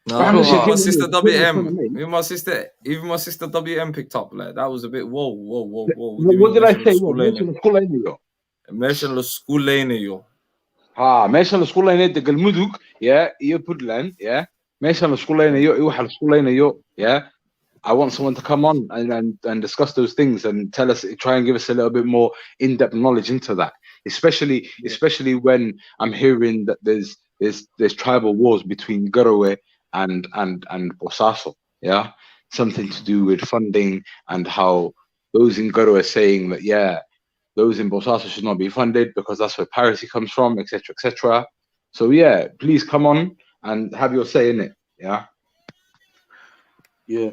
[SPEAKER 1] No, even my sister WM picked up like that was a bit whoa.
[SPEAKER 2] What did I say? Mention the school lane, yo.
[SPEAKER 1] Mention the school lane, yo.
[SPEAKER 2] Mention the school lane. The Galmudug, yeah, you Puntland, yeah. Mention the school lane, yo. You have school lane, yo, yeah. I want someone to come on and discuss those things and tell us, try and give us a little bit more in-depth knowledge into that. Especially when I'm hearing that there's tribal wars between Garowe and Bosaso, yeah, something to do with funding and how those in Garowe are saying that those in Bosaso should not be funded because that's where piracy comes from, etc., etc. So yeah, please come on and have your say in it, yeah.
[SPEAKER 11] Yeah.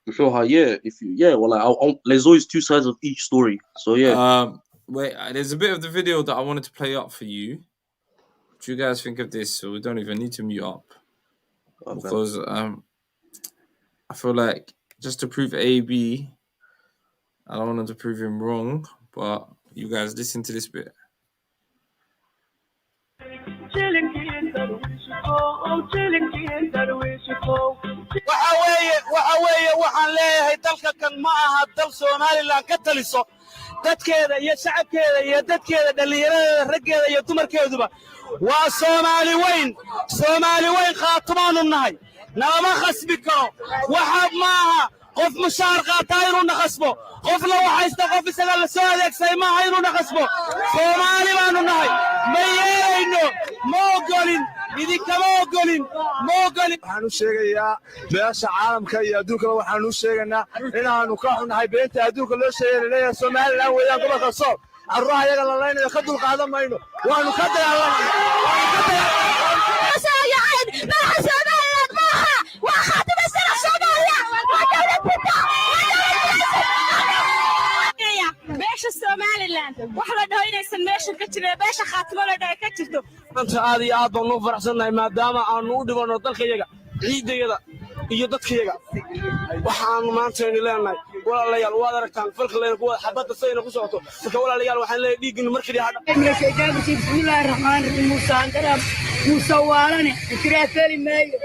[SPEAKER 11] For sure, well, there's always two sides of each story. So yeah.
[SPEAKER 1] Wait, there's a bit of the video that I wanted to play up for you. What do you guys think of this? So we don't even need to mute up because I feel like just to prove AB, I don't want to prove him wrong, but you guys listen to this bit.
[SPEAKER 12] waxaan leeyahay dalka kan ma aha dal Somaliland ka taliso dadkeeda iyo shacabkeeda iyo dadkeeda dhalinyarada raggeeda iyo dumarkeeduba waa Soomaali weyn qaatamaanu nahay nama khasbi karo waxa ma aha qof mushaar qaata inuu naqasbo qofna waxaysta qof isaga la soo adeegsay ma aha inuu naqasbo Soomaali baanu nahay ma yeelayno ma ogolin idinkama ogolin waxaan u sheegayaa beesha caalamka iyo adduunka waxaan u sheegaynaa inaanu ka xunahay beenta adduunka loo sheegaynaa Somaliland weeyaan gobolka Sool arruha iyaga la leynayo ka dul qaadan mayno waanu ka
[SPEAKER 13] beesha Somaliland wax la dhaho inaysan meesha ka jirin beesha khaatimo la dhaho ka jirto
[SPEAKER 12] maanta aad iyo aad baan u faraxsanahay maadaama aanu u dhibano dalkayaga ciidayaga iyo dadkayaga waxaanu maanta leenahay walaalayaal waad aragtaan falka leen kuwa xabada sayna ku socoto marka walaalayaal waxaan leeyahay dhiigin markii hadha
[SPEAKER 13] bismillaahir rahmaanir rahiim musa waalane tirafeli meeyo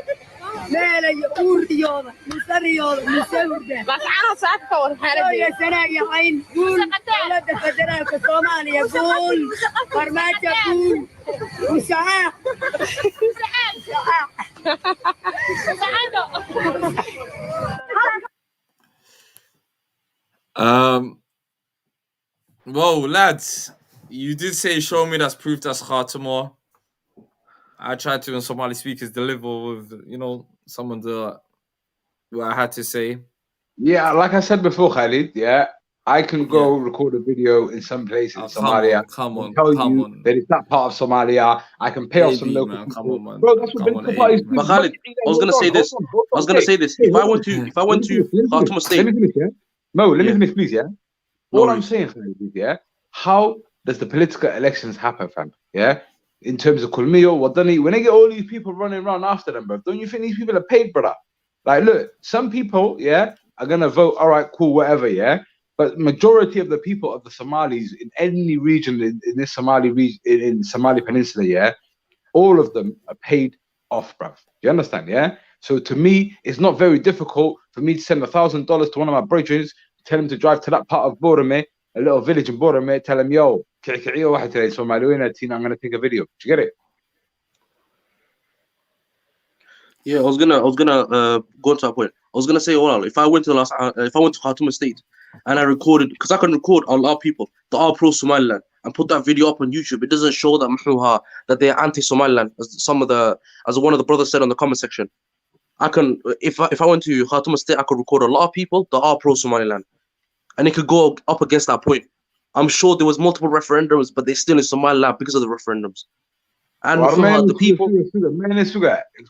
[SPEAKER 13] meelayo uuriyooda musariyooda musawirda bascana saafka war xaaladii sanaya hayn guul dawladda federaalka Soomaaliya guul farmaajo guul musaaq
[SPEAKER 1] Whoa, lads, you did say show me that's proof that's Khatamor. I tried to in Somali speakers deliver with, some of what I had to say.
[SPEAKER 2] Yeah, like I said before, Khalid, I can go record a video in some place in Somalia.
[SPEAKER 1] Come on,
[SPEAKER 2] that it's that part of Somalia. I can pay off some local people.
[SPEAKER 1] Come on, man.
[SPEAKER 2] Bro, that's what political parties do.
[SPEAKER 11] But Khalid, I was gonna say this. If I went to Khartoum State.
[SPEAKER 2] Let me finish, yeah? Mo, let me finish, please, yeah? All I'm saying, Khalid, is, how does the political elections happen, fam? Yeah? In terms of Kulmiyo, Wadani, when they get all these people running around after them, bro, don't you think these people are paid, brother? Like, look, some people, are gonna vote, all right, cool, whatever, but majority of the people of the Somalis in any region in this Somali region, in Somali Peninsula, all of them are paid off, bruv. Do you understand? So to me, it's not very difficult for me to send $1,000 to one of my brothers, tell him to drive to that part of Borome, a little village in Borome, tell him, yo, I'm gonna take a video. Did you get it?
[SPEAKER 11] Yeah, I was gonna go to that point. I was gonna say, well, if I went to Khartoum State and I recorded, because I can record a lot of people that are pro Somaliland and put that video up on YouTube, it doesn't show that they're anti-Somaliland, as one of the brothers said on the comment section. I can, if I went to Khartoum State, I could record a lot of people that are pro Somaliland, and it could go up against that point. I'm sure there was multiple referendums, but they're still in Somaliland because of the referendums. And
[SPEAKER 2] Well, man,
[SPEAKER 11] the people.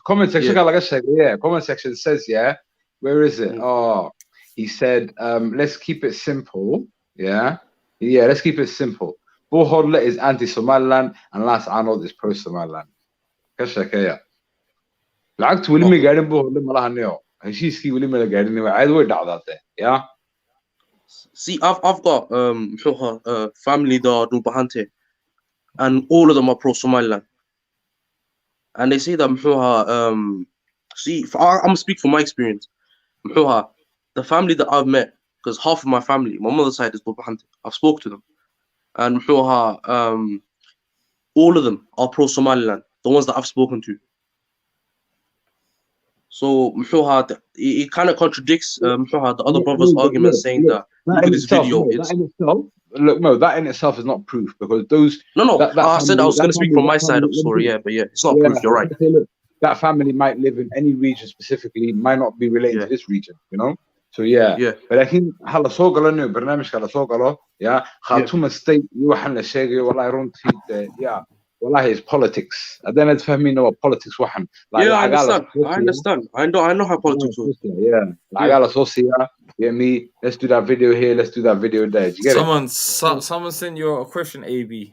[SPEAKER 2] Comment section, yeah. Comment section says, yeah. Where is it?
[SPEAKER 11] Mm.
[SPEAKER 2] Oh, he said, let's keep it simple. Yeah. Yeah, let's keep it simple. Buhodle is anti-Somaliland and Las Arnold is pro-Somaliland. Kashakaya. Lacagtu weli ma gaadhin Buhodle malaha niyo. Heshiiskii weli ma la gaadhin niyo. Caadi way dhacdaatee. Yeah.
[SPEAKER 11] See, I've got family that are Dulbahante, and all of them are pro-Somaliland. And they say that see, I'm gonna speak from my experience. The family that I've met, because half of my family, my mother's side is Dulbahante. I've spoke to them, and all of them are pro-Somaliland. The ones that I've spoken to. So it kind of contradicts the other brother's argument saying that look at this video.
[SPEAKER 2] That in itself is not proof because those.
[SPEAKER 11] No. I said I was going to speak from my side of the story, but it's not proof. You're right.
[SPEAKER 2] That family might live in any region specifically, might not be related to this region, you know. So yeah. But I think hala soo galano barnaamijka la soo galo, Khartoum state waxan la sheegay wallahi runtii wallahi is politics. Hadana fahmina waa politics waxan.
[SPEAKER 11] I understand. I know how politics works.
[SPEAKER 2] Yeah. Lagala soo siiya. Me, let's do that video here, let's do that video there. Do you get
[SPEAKER 1] it? Someone sent you a question, AB.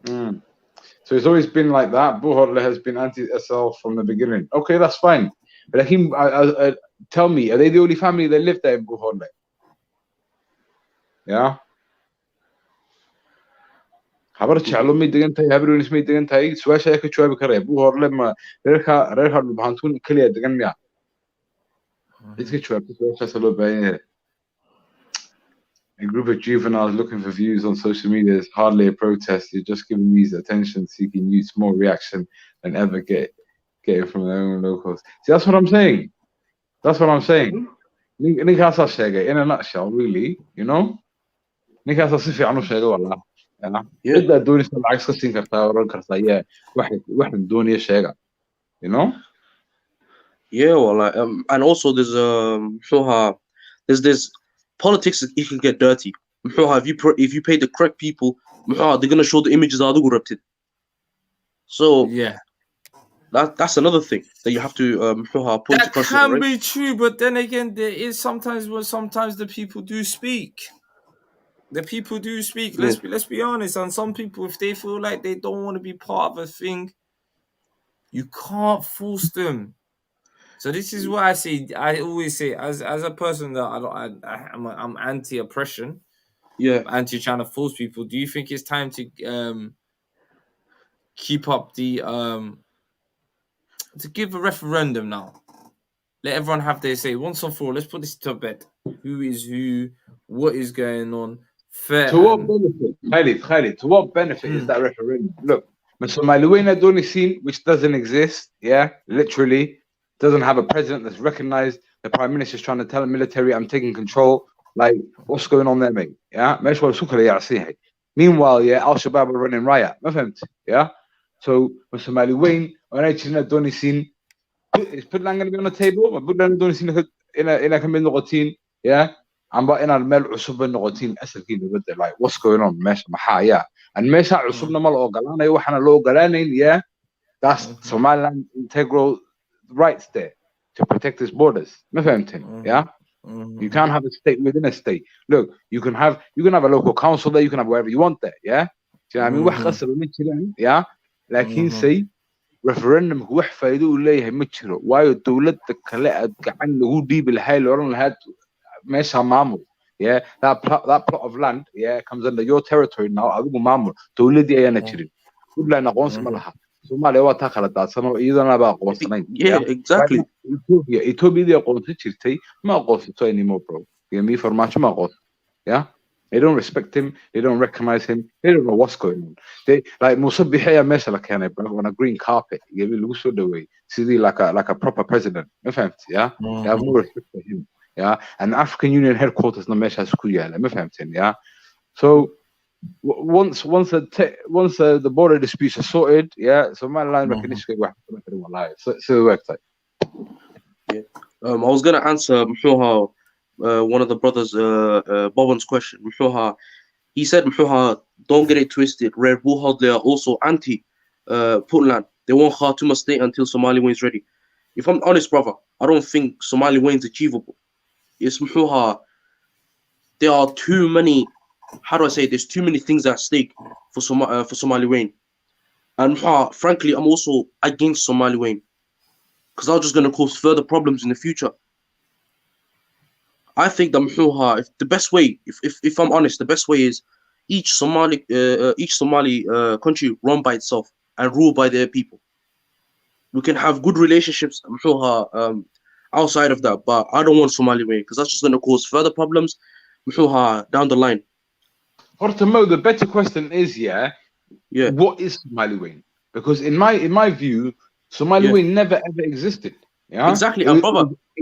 [SPEAKER 2] So it's always been like that. Buhodle has been anti-SL from the beginning. Okay, that's fine. But tell me, are they the only family that live there in Buhodle? Yeah. habar jeclo may degan tahay habar welis may degan tahay su'aasha ay ka jawaabi karaya Buhodle ma reerka Dhulbahantun kaliya degan miya iska jawaabta su'aashaas loo baahan yahay. A group of juveniles looking for views on social media is hardly a protest. You're just giving these attention-seeking youths more reaction than ever getting from their own locals. See, that's what I'm saying. That's what I'm saying. Ninkaasa sheegay in a nutshell, really, you know. Ninkaasa si fiican u sheegay wallah. Cidda doonaysa lacag iska siin kartaa oran kartaa waxaan doonaya sheega, you know.
[SPEAKER 11] Yeah, well, and also there's this. Politics, it can get dirty. If you pay the correct people, they're gonna show the images are corrupted. So
[SPEAKER 1] yeah,
[SPEAKER 11] that's another thing that you have to put
[SPEAKER 1] that
[SPEAKER 11] into consideration.
[SPEAKER 1] Can be true, but then again, there is sometimes the people do speak. The people do speak. Let's be honest. And some people, if they feel like they don't want to be part of a thing, you can't force them. So this is what I say. I always say, as a person that I'm anti-oppression, anti trying to force people. Do you think it's time to keep up the to give a referendum now? Let everyone have their say once and for all. Let's put this to bed. Who is who? What is going on? Fair.
[SPEAKER 2] To what benefit, Khalid? To what benefit is that referendum? Look, Somali scene, which doesn't exist. Yeah, literally. Doesn't have a president that's recognized. The prime minister's trying to tell the military, I'm taking control. Like, what's going on there, mate? Yeah. Meanwhile, Al-Shabaab are running riot. Yeah. So when Somali Wayne, when I don't see, is put going to be on the table? Put don't see in a routine. Yeah. I'm in a mel usub routine. Like, what's going on? Yeah. And Mesha Usubna Mal Ogalana, Yohana Lo Galanin, yeah. That's Somaliland integral rights there to protect its borders. Yeah. You can't have a state within a state. Look, you can have a local council there, you can have wherever you want there, yeah? Do you know what I mean? Yeah. Like he say referendum wax faa'iido u leeyahay ma jiro waayo dawladda kale aad gacan lagu dhiibi lahay looran lahayd meesha maamul. Yeah, that plot of land, comes under your territory now. Adigu maamul dawladii ayana jirin. Puntland aqoonsi ma laha. Somalia waa taa kala daadsan oo iyadana ba aqoonsanayn.
[SPEAKER 11] Yeah, exactly.
[SPEAKER 2] Ethiopia aqoonsi jirtay ma aqoonsato anymore, bro. Me farmaajo ma aqoon. Yeah. They don't respect him. They don't recognize him. They don't know what's going on. They like Musa Biheya Mesha bro, on a green carpet. He looks so the way. See, like a proper president. Yeah. They have no respect for him. Yeah. And African Union headquarters no Mesha Skuya. Yeah. So once the border disputes are sorted, so my line recognition so works like.
[SPEAKER 11] Yeah. I was gonna answer how one of the brothers Boban's question. He said don't get it twisted, Red Bull Hodler are also anti Puntland. They want Khartoum state until Somaliland is ready. If I'm honest, brother, I don't think Somaliland is achievable. It's محوها. There are too many. How do I say? There's too many things at stake for Somaliland. And frankly, I'm also against Somaliland because that's just going to cause further problems in the future. I think that if the best way, if I'm honest, the best way is each Somali country run by itself and ruled by their people. We can have good relationships outside of that, but I don't want Somaliland because that's just going to cause further problems down the line.
[SPEAKER 2] Mo, the better question is, what is Somaliland? Because in my view, Somaliland never ever existed. Yeah,
[SPEAKER 11] exactly.
[SPEAKER 2] It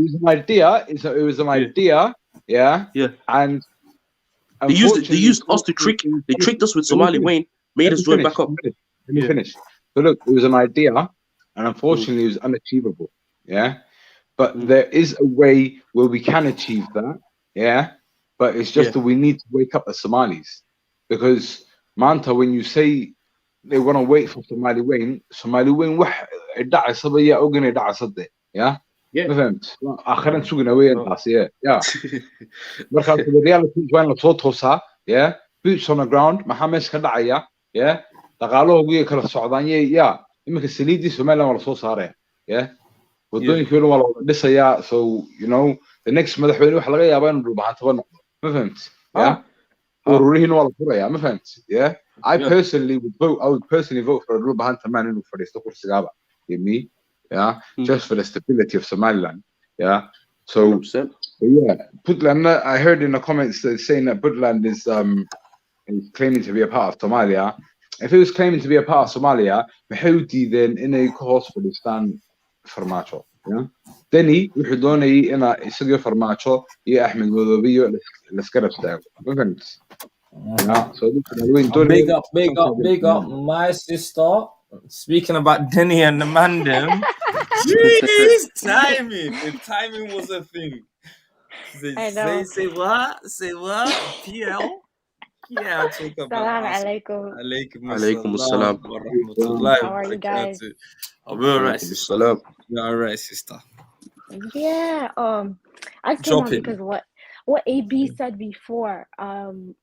[SPEAKER 2] was an idea. It was an idea. Yeah. And
[SPEAKER 11] they used us to trick. They tricked us with Somaliland, made us join back up.
[SPEAKER 2] Let me finish. So look, it was an idea, and unfortunately, it was unachievable. Yeah, but there is a way where we can achieve that. Yeah, but it's just that we need to wake up the Somalis, because Manta, when you say they want to wait for Somaliland wax dhacaysa ya ogan dhacaysa yeah. ما فهمت اخيرا سوقنا وين taas marka the reality is when la soo toosaa boots on the ground maxaa meesha ka dhacaya dhaqaalahoogu kala socdaan iminka saliidii Somaliland waa la soo saaraya wadooyinkeedu waa la wada dhisayaa, so you know the next madaxweyne waxa laga yaabaa inuu dhulbahantaba noqdo, ma fahmt ururihiina waa la furayaa, ma fahmt I personally would personally vote for a dhulbahanta man inuu fadhiisto kursigaaba me. Just for the stability of Somaliland. So Puntland, I heard in the comments saying that Puntland is claiming to be a part of Somalia. If it was claiming to be a part of Somalia, Mahudi then in a course for the stand Farmacho. Denny, wuxuu doonayay ina isaga Farmacho iyo Ahmed Madobiyo la iska rabtaago. So
[SPEAKER 1] big up my sister. Speaking about Denny and the Mandem, jeez, the timing was a thing. Say what? PL? Yeah, talk about
[SPEAKER 11] Alaikum assalam.
[SPEAKER 14] How are you guys?
[SPEAKER 1] I'm alright, sister. You're alright, sister.
[SPEAKER 14] Yeah, I came on because what AB said before,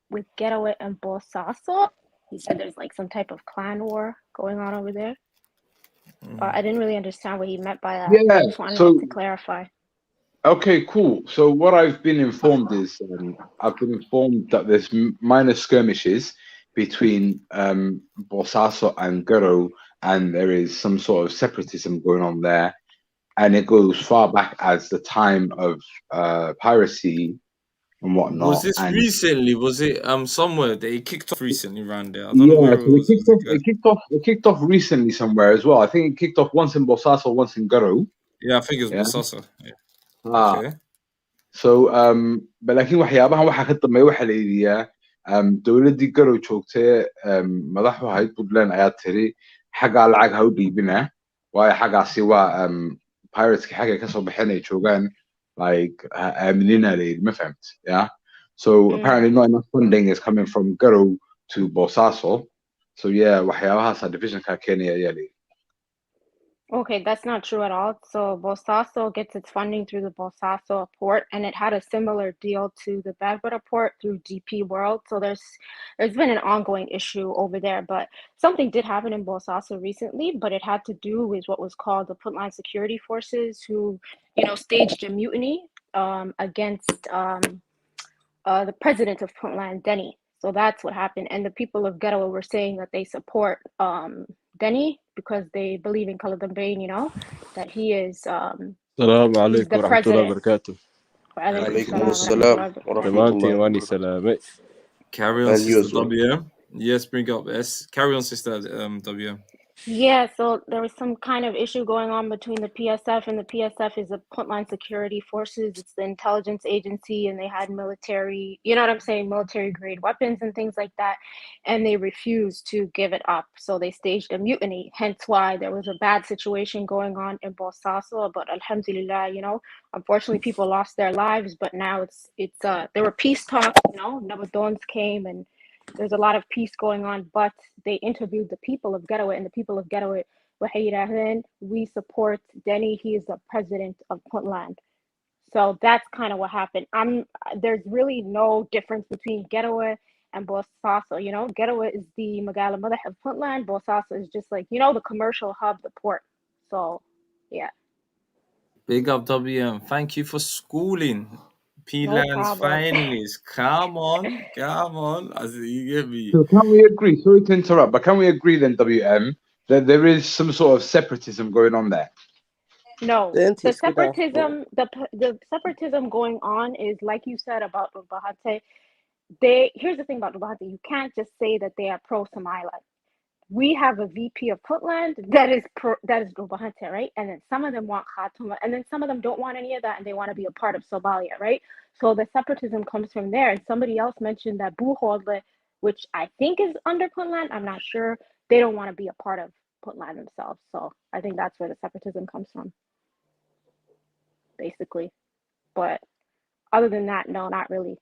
[SPEAKER 14] with Getaway and Bosaso, he said there's like some type of clan war going on over there. I didn't really understand what he meant by that. I just wanted to clarify.
[SPEAKER 2] Okay, cool. So what I've been informed is that there's minor skirmishes between Bosaso and Gero, and there is some sort of separatism going on there, and it goes far back as the time of piracy and whatnot.
[SPEAKER 1] Was this recently? Was it somewhere they kicked off recently around there? I don't know where it was.
[SPEAKER 2] It kicked off recently somewhere as well. I think it kicked off once in Bosaso, once in Gero.
[SPEAKER 1] Yeah, I think it was Bosaso. Yeah. Okay.
[SPEAKER 2] So but laakiin waxyaabahan waxa ka dambeeya waxa la yidhiyaa dowladii Gero joogtay madaxu ahayd Puntland ayaa tiri xagga lacag ha u dhiibina waayo xaggaasi waa pirateska xagga ka soo baxeen ay joogaan like aaminina la yidhi, ma fahamt so apparently not enough funding is coming from Gero to Bosaso, so waxyaabahaas division ka Kenya ayaa la yidhi.
[SPEAKER 14] Okay, that's not true at all. So Bosaso gets its funding through the Bosaso port, and it had a similar deal to the Berbera port through DP World. So there's been an ongoing issue over there, but something did happen in Bosaso recently, but it had to do with what was called the Puntland Security Forces, who, staged a mutiny against the president of Puntland, Denny. So that's what happened, and the people of Gero were saying that they support Denny because they believe in Kaladambain, that he is
[SPEAKER 15] Assalamu alaikum wa rahmatullahi wa barakatuh.
[SPEAKER 11] Alaikum assalam wa rahmatullahi wa barakatuh.
[SPEAKER 1] Carry on, sister WM. Yes, bring up S. Carry on, sister WM.
[SPEAKER 14] Yeah, so there was some kind of issue going on between the PSF, and the PSF is the Puntland Security Forces. It's the intelligence agency, and they had military, military grade weapons and things like that, and they refused to give it up. So they staged a mutiny, hence why there was a bad situation going on in Bosaso. But alhamdulillah, unfortunately people lost their lives, but now it's there were peace talks, Nabadons came and there's a lot of peace going on, but they interviewed the people of Garowe, and the people of Garowe, we support Denny. He is the president of Puntland. So that's kind of what happened. There's really no difference between Garowe and Bosaso. You know, Garowe is the Magala Mother of Puntland. Bosaso is just like, you know, the commercial hub, the port. So, yeah.
[SPEAKER 1] Big up WM. Thank you for schooling. P-Land's finalists. Come on. As you get me.
[SPEAKER 2] So can we agree? Sorry to interrupt, but can we agree then, WM, that there is some sort of separatism going on there?
[SPEAKER 14] No, the separatism, the separatism going on is like you said about Rubahate. Here's the thing about Rubahate: you can't just say that they are pro Somaliland. We have a VP of Puntland that is Rubahate, right? And then some of them want Khatuma, and then some of them don't want any of that, and they want to be a part of Somalia, right? So the separatism comes from there. And somebody else mentioned that Buhodle, which I think is under Puntland, I'm not sure. They don't want to be a part of Puntland themselves. So I think that's where the separatism comes from, basically. But other than that, no, not really.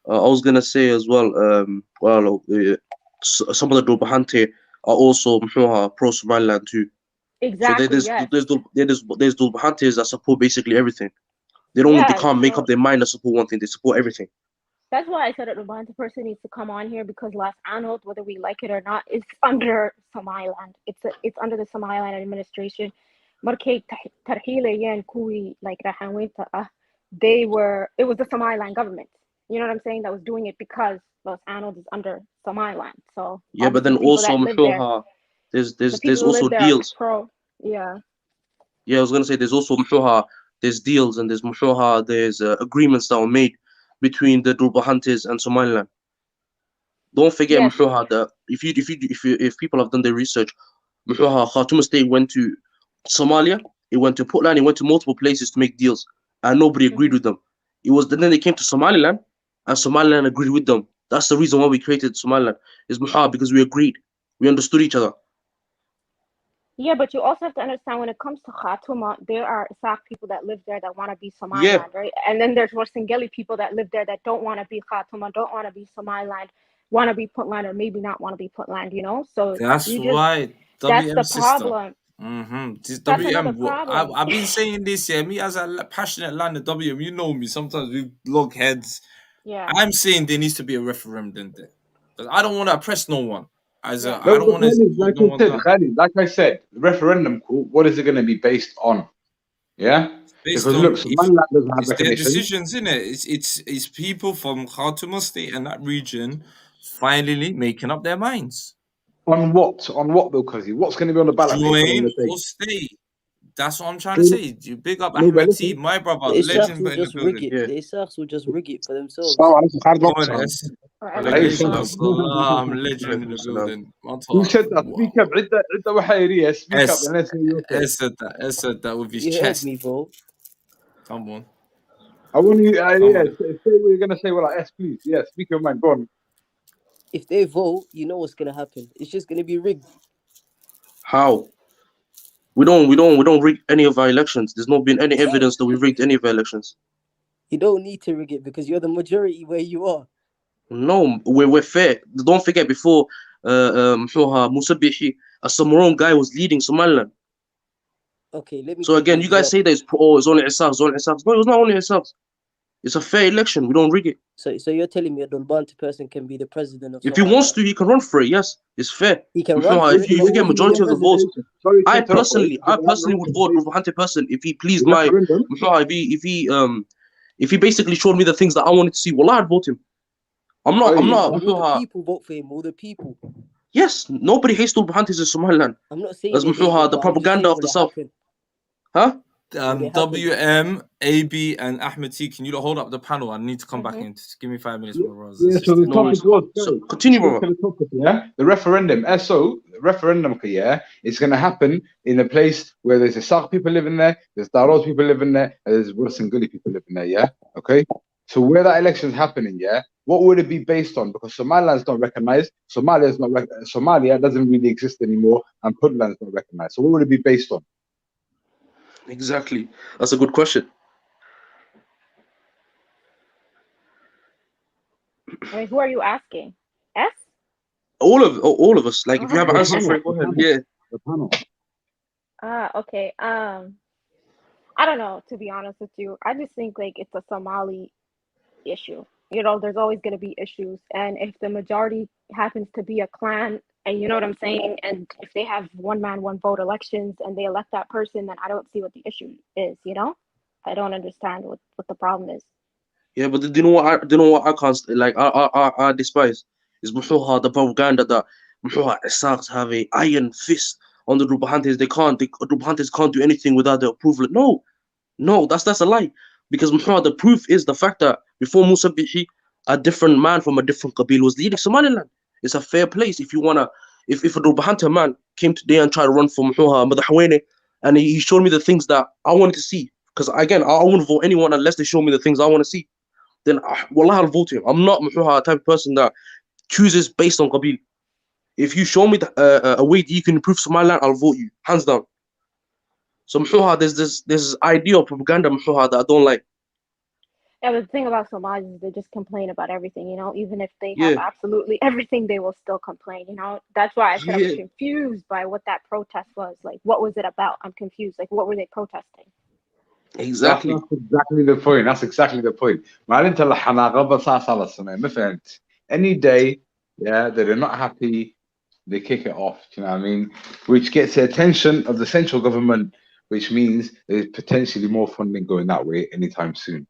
[SPEAKER 11] I was gonna say as well. Some of the Dulbahante are also pro Somaliland too.
[SPEAKER 14] Exactly.
[SPEAKER 11] So there's Dulbahantes that support basically everything. They can't make up their mind to support one thing. They support everything.
[SPEAKER 14] That's why I said that the Dulbahante person needs to come on here, because Las Anod, whether we like it or not, is under Somaliland. It's under the Somaliland administration. Markay Tarhile Yan Kui like Rahanwinta, it was the Somaliland government. You know what I'm saying? That was doing it because Los Anod is under Somaliland. So
[SPEAKER 11] yeah, but then also there's also deals.
[SPEAKER 14] Yeah,
[SPEAKER 11] I was gonna say there's also there's deals, and there's agreements that were made between the Dulbahantes and Somaliland. Don't forget, yes. That if people have done their research, Khartoum State went to Somalia, it went to Puntland, it went to multiple places to make deals, and nobody agreed with them. Then they came to Somaliland, and Somaliland agreed with them. That's the reason why we created Somaliland, is because we agreed, we understood each other.
[SPEAKER 14] Yeah, but you also have to understand, when it comes to Khartoum, there are Isaac people that live there that want to be Somaliland, right? And then there's Warsingeli people that live there that don't want to be Khartoum, don't want to be Somaliland, want to be Puntland, or maybe not want to be Puntland, you know? So
[SPEAKER 1] that's why
[SPEAKER 14] that's the problem.
[SPEAKER 1] That's another problem. I've been saying this, me as a passionate lander, WM, you know me, sometimes we log heads.
[SPEAKER 14] Yeah.
[SPEAKER 1] I'm saying there needs to be a referendum there. Because I don't want to oppress no one. I don't want to.
[SPEAKER 2] Like I said, referendum, what is it going to be based on? Yeah?
[SPEAKER 1] Because
[SPEAKER 2] look, Somaliland doesn't have
[SPEAKER 1] it's their decisions, isn't it? It's people from Khartoum State and that region finally making up their minds.
[SPEAKER 2] On what? On what, Bill Cuzzy? What's going to be on the ballot?
[SPEAKER 1] Join or stay. That's what I'm trying to say. You big up Ahmed T, my brother, legend in the building.
[SPEAKER 16] The Isaacs will just rig it for themselves.
[SPEAKER 1] I'm legend in the building.
[SPEAKER 2] Who said that? Speak up. Ridda Wahayriya. Speak up and let's hear your
[SPEAKER 1] take. S said that with his chest.
[SPEAKER 16] Me, bro.
[SPEAKER 1] Come on.
[SPEAKER 2] I want you, say what you're going to say. Well, S, please. Yeah, speak your mind. Go on.
[SPEAKER 16] If they vote, you know what's going to happen. It's just going to be rigged.
[SPEAKER 11] How? We don't rig any of our elections. There's not been any evidence that we rigged any of our elections.
[SPEAKER 16] You don't need to rig it because you're the majority where you are.
[SPEAKER 11] No, we're fair. Don't forget, before Musabihi, a Samaron guy was leading Somaliland.
[SPEAKER 16] Okay, let me.
[SPEAKER 11] So again, you guys say that it's only Isaacs, No, it was not only Isaacs. It's a fair election. We don't rig it.
[SPEAKER 16] So you're telling me a Dolbante person can be the president of
[SPEAKER 11] If he wants to, he can run for it. Yes, it's fair.
[SPEAKER 16] He can run.
[SPEAKER 11] If you get majority of the votes, I personally would vote for Dolbante person if he pleased my. If he basically showed me the things that I wanted to see, well, I'd vote him. I'm not.
[SPEAKER 16] Will the people vote for him? Will the people?
[SPEAKER 11] Yes, nobody hates Dolbantes in Somaliland.
[SPEAKER 16] I'm not saying
[SPEAKER 11] that's the propaganda of the South. Huh?
[SPEAKER 1] WM, AB, and Ahmed T, can you hold up the panel? I need to come back in. Just give me 5 minutes, bro.
[SPEAKER 2] Yeah, so the topic was.
[SPEAKER 11] So continue, bro.
[SPEAKER 2] Yeah, the referendum. So referendum, yeah, it's going to happen in a place where there's Isaac people living there, there's Daros people living there, and there's Wursanguli people living there. Yeah, okay. So where that election's happening, yeah, what would it be based on? Because Somaliland's not recognized, Somalia doesn't really exist anymore, and Puntland's not recognized. So what would it be based on?
[SPEAKER 11] Exactly. That's a good question.
[SPEAKER 14] Wait, who are you asking? S?
[SPEAKER 11] All of us. Like, if you have an answer for it, go ahead. Yeah.
[SPEAKER 2] The panel.
[SPEAKER 14] Okay. I don't know, to be honest with you. I just think like it's a Somali issue. You know, there's always going to be issues, and if the majority happens to be a clan, and you know what I'm saying, and if they have one man, one vote elections, and they elect that person, then I don't see what the issue is. You know, I don't understand what the problem is.
[SPEAKER 11] Yeah, but do you know what I can't like? I despise is محوها the propaganda that محوها Isaacs have a iron fist on the Rubahantes. The Rubahantes can't do anything without their approval. No, that's a lie. Because محوها, the proof is the fact that before Musa Bihi, a different man from a different Qabil was leading Somaliland. It's a fair place if you wanna. If a Rubahante man came today and tried to run for محوها Madaxweyne, and he showed me the things that I wanted to see. Because again, I won't vote anyone unless they show me the things I want to see. Then wallah, I'll vote him. I'm not محوها type of person that chooses based on Qabil. If you show me a way that you can improve Somaliland, I'll vote you, hands down. So محوها, there's this idea of propaganda محوها that I don't like.
[SPEAKER 14] Yeah, but the thing about Somalis is they just complain about everything, you know, even if they have absolutely everything, they will still complain, you know. That's why I said I was confused by what that protest was. Like, what was it about? I'm confused. Like, what were they protesting?
[SPEAKER 11] Exactly.
[SPEAKER 2] That's exactly the point. That's exactly the point. Any day, yeah, that they're not happy, they kick it off. Do you know what I mean? Which gets the attention of the central government, which means there's potentially more funding going that way anytime soon.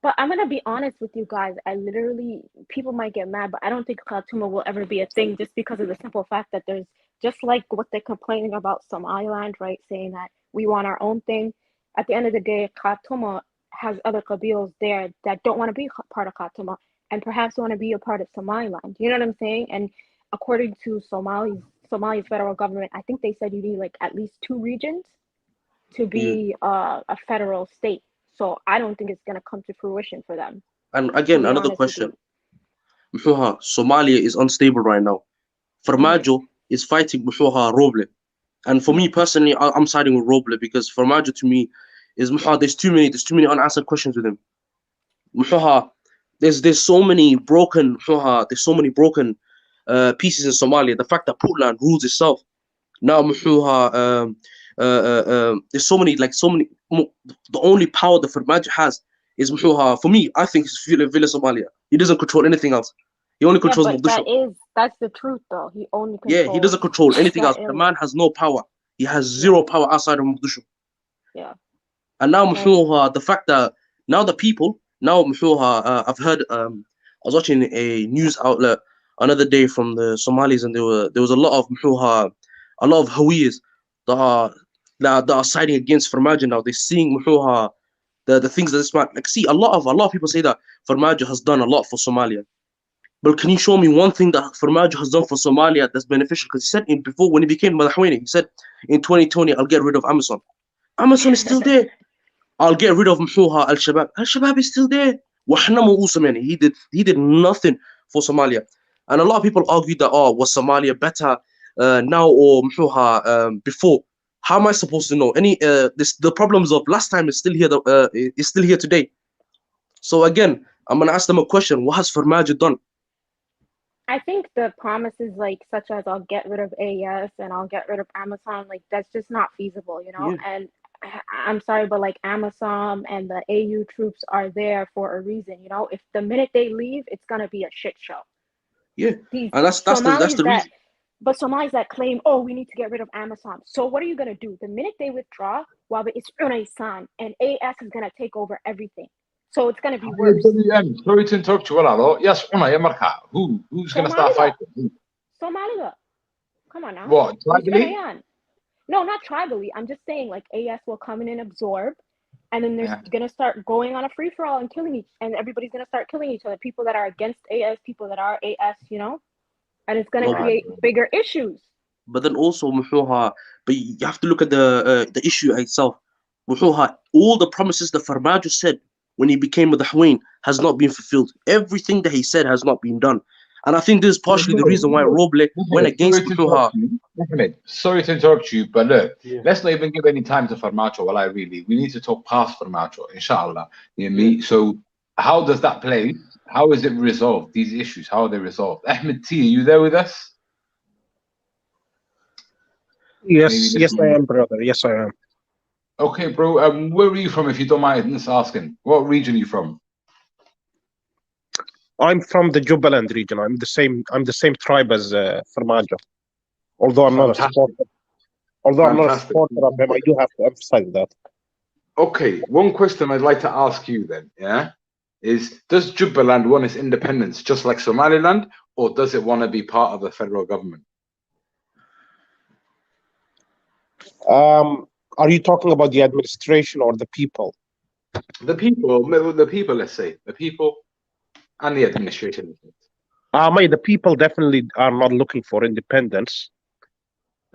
[SPEAKER 14] But I'm gonna be honest with you guys. I literally, people might get mad, but I don't think Khartoum will ever be a thing, just because of the simple fact that there's, just like what they're complaining about Somaliland, right? Saying that we want our own thing. At the end of the day, Khartoum has other Qabils there that don't want to be part of Khartoum and perhaps want to be a part of Somaliland. You know what I'm saying? And according to Somali's federal government, I think they said you need like at least 2 regions to be a federal state. So I don't think it's gonna come to fruition for them.
[SPEAKER 11] And again, another question. Somalia is unstable right now. Farmajo is fighting Roble. And for me personally, I'm siding with Roble, because Farmajo to me is there's too many unanswered questions with him. There's so many broken pieces in Somalia. The fact that Puntland rules itself now, there's so many. The only power that Farmajo has is for me, I think it's Villa Somalia. He doesn't control anything else. He only controls Mogadishu.
[SPEAKER 14] That's the truth though. He only controls.
[SPEAKER 11] Yeah, he doesn't control anything else. The man has no power. He has zero power outside of Mogadishu.
[SPEAKER 14] Yeah.
[SPEAKER 11] And now the fact that now the people I've heard I was watching a news outlet another day from the Somalis, and there was a lot of Hawiyas that are siding against Farmajo now. They're seeing the things that this man, like, see, a lot of people say that Farmajo has done a lot for Somalia. But can you show me one thing that Farmajo has done for Somalia that's beneficial? Because he said before, when he became Madaxweyne, he said in 2020, I'll get rid of Amazon. Amazon is still there. I'll get rid of Al-Shabaab. Al-Shabaab is still there. He did nothing for Somalia. And a lot of people argue that, was Somalia better now or before? How am I supposed to know? The problems of last time is still here today. So again, I'm gonna ask them a question. What has Farmajo done?
[SPEAKER 14] I think the promises like such as I'll get rid of AES and I'll get rid of Amazon, like that's just not feasible, you know.
[SPEAKER 11] Yeah.
[SPEAKER 14] And I'm sorry, but like Amazon and the AU troops are there for a reason, you know. If the minute they leave, it's gonna be a shit show.
[SPEAKER 11] Yeah, and that's the reason.
[SPEAKER 14] But Somalis that claim, oh, we need to get rid of Amazon. So what are you gonna do? The minute they withdraw, it's Unaisan and AES is gonna take over everything. So it's gonna be worse.
[SPEAKER 2] Sorry to interrupt you, Walalo. Yes, who's gonna start fighting?
[SPEAKER 14] Somalia. Come on now.
[SPEAKER 2] What? Tribally?
[SPEAKER 14] No, not tribally. I'm just saying, like, AS will come in and absorb, and then they're gonna start going on a free for all and and everybody's gonna start killing each other. People that are against AS, people that are AS, you know, and it's gonna create bigger issues.
[SPEAKER 11] But then also, but you have to look at the issue itself. All the promises that Farmajo said when he became Madaxweyne has not been fulfilled. Everything that he said has not been done. And I think this is partially the reason why Roble went against
[SPEAKER 2] Sorry to interrupt you, but look, let's not even give any time to Farmajo. We need to talk past Farmajo, inshallah. You know me? So how does that play How is it resolved? These issues, how are they resolved? Ahmed T, are you there with us?
[SPEAKER 17] Yes, yes, I am, brother. Yes, I am.
[SPEAKER 2] Okay, bro. Where are you from, if you don't mind us asking? What region are you from?
[SPEAKER 17] I'm from the Jubaland region. I'm the same tribe as Farmajo. Although I'm not a supporter. Although I'm not a supporter of him, I do have to emphasize that.
[SPEAKER 2] Okay, one question I'd like to ask you then, yeah, is does Jubaland want its independence just like Somaliland, or does it want to be part of the federal government?
[SPEAKER 17] Are you talking about the administration or the people?
[SPEAKER 2] The people, let's say. The people and the administration.
[SPEAKER 17] The people definitely are not looking for independence.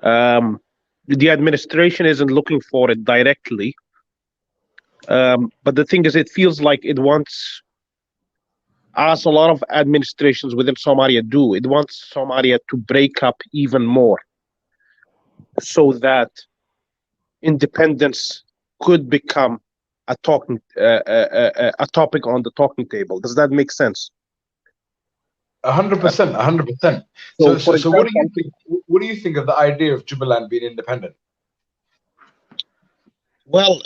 [SPEAKER 17] The administration isn't looking for it directly. But the thing is, it feels like it wants, as a lot of administrations within Somalia do, it wants Somalia to break up even more so that independence could become a topic on the talking table. Does that make sense?
[SPEAKER 2] 100%, 100%. So what do you think? What do you think of the idea of Jubaland being independent?
[SPEAKER 17] Well,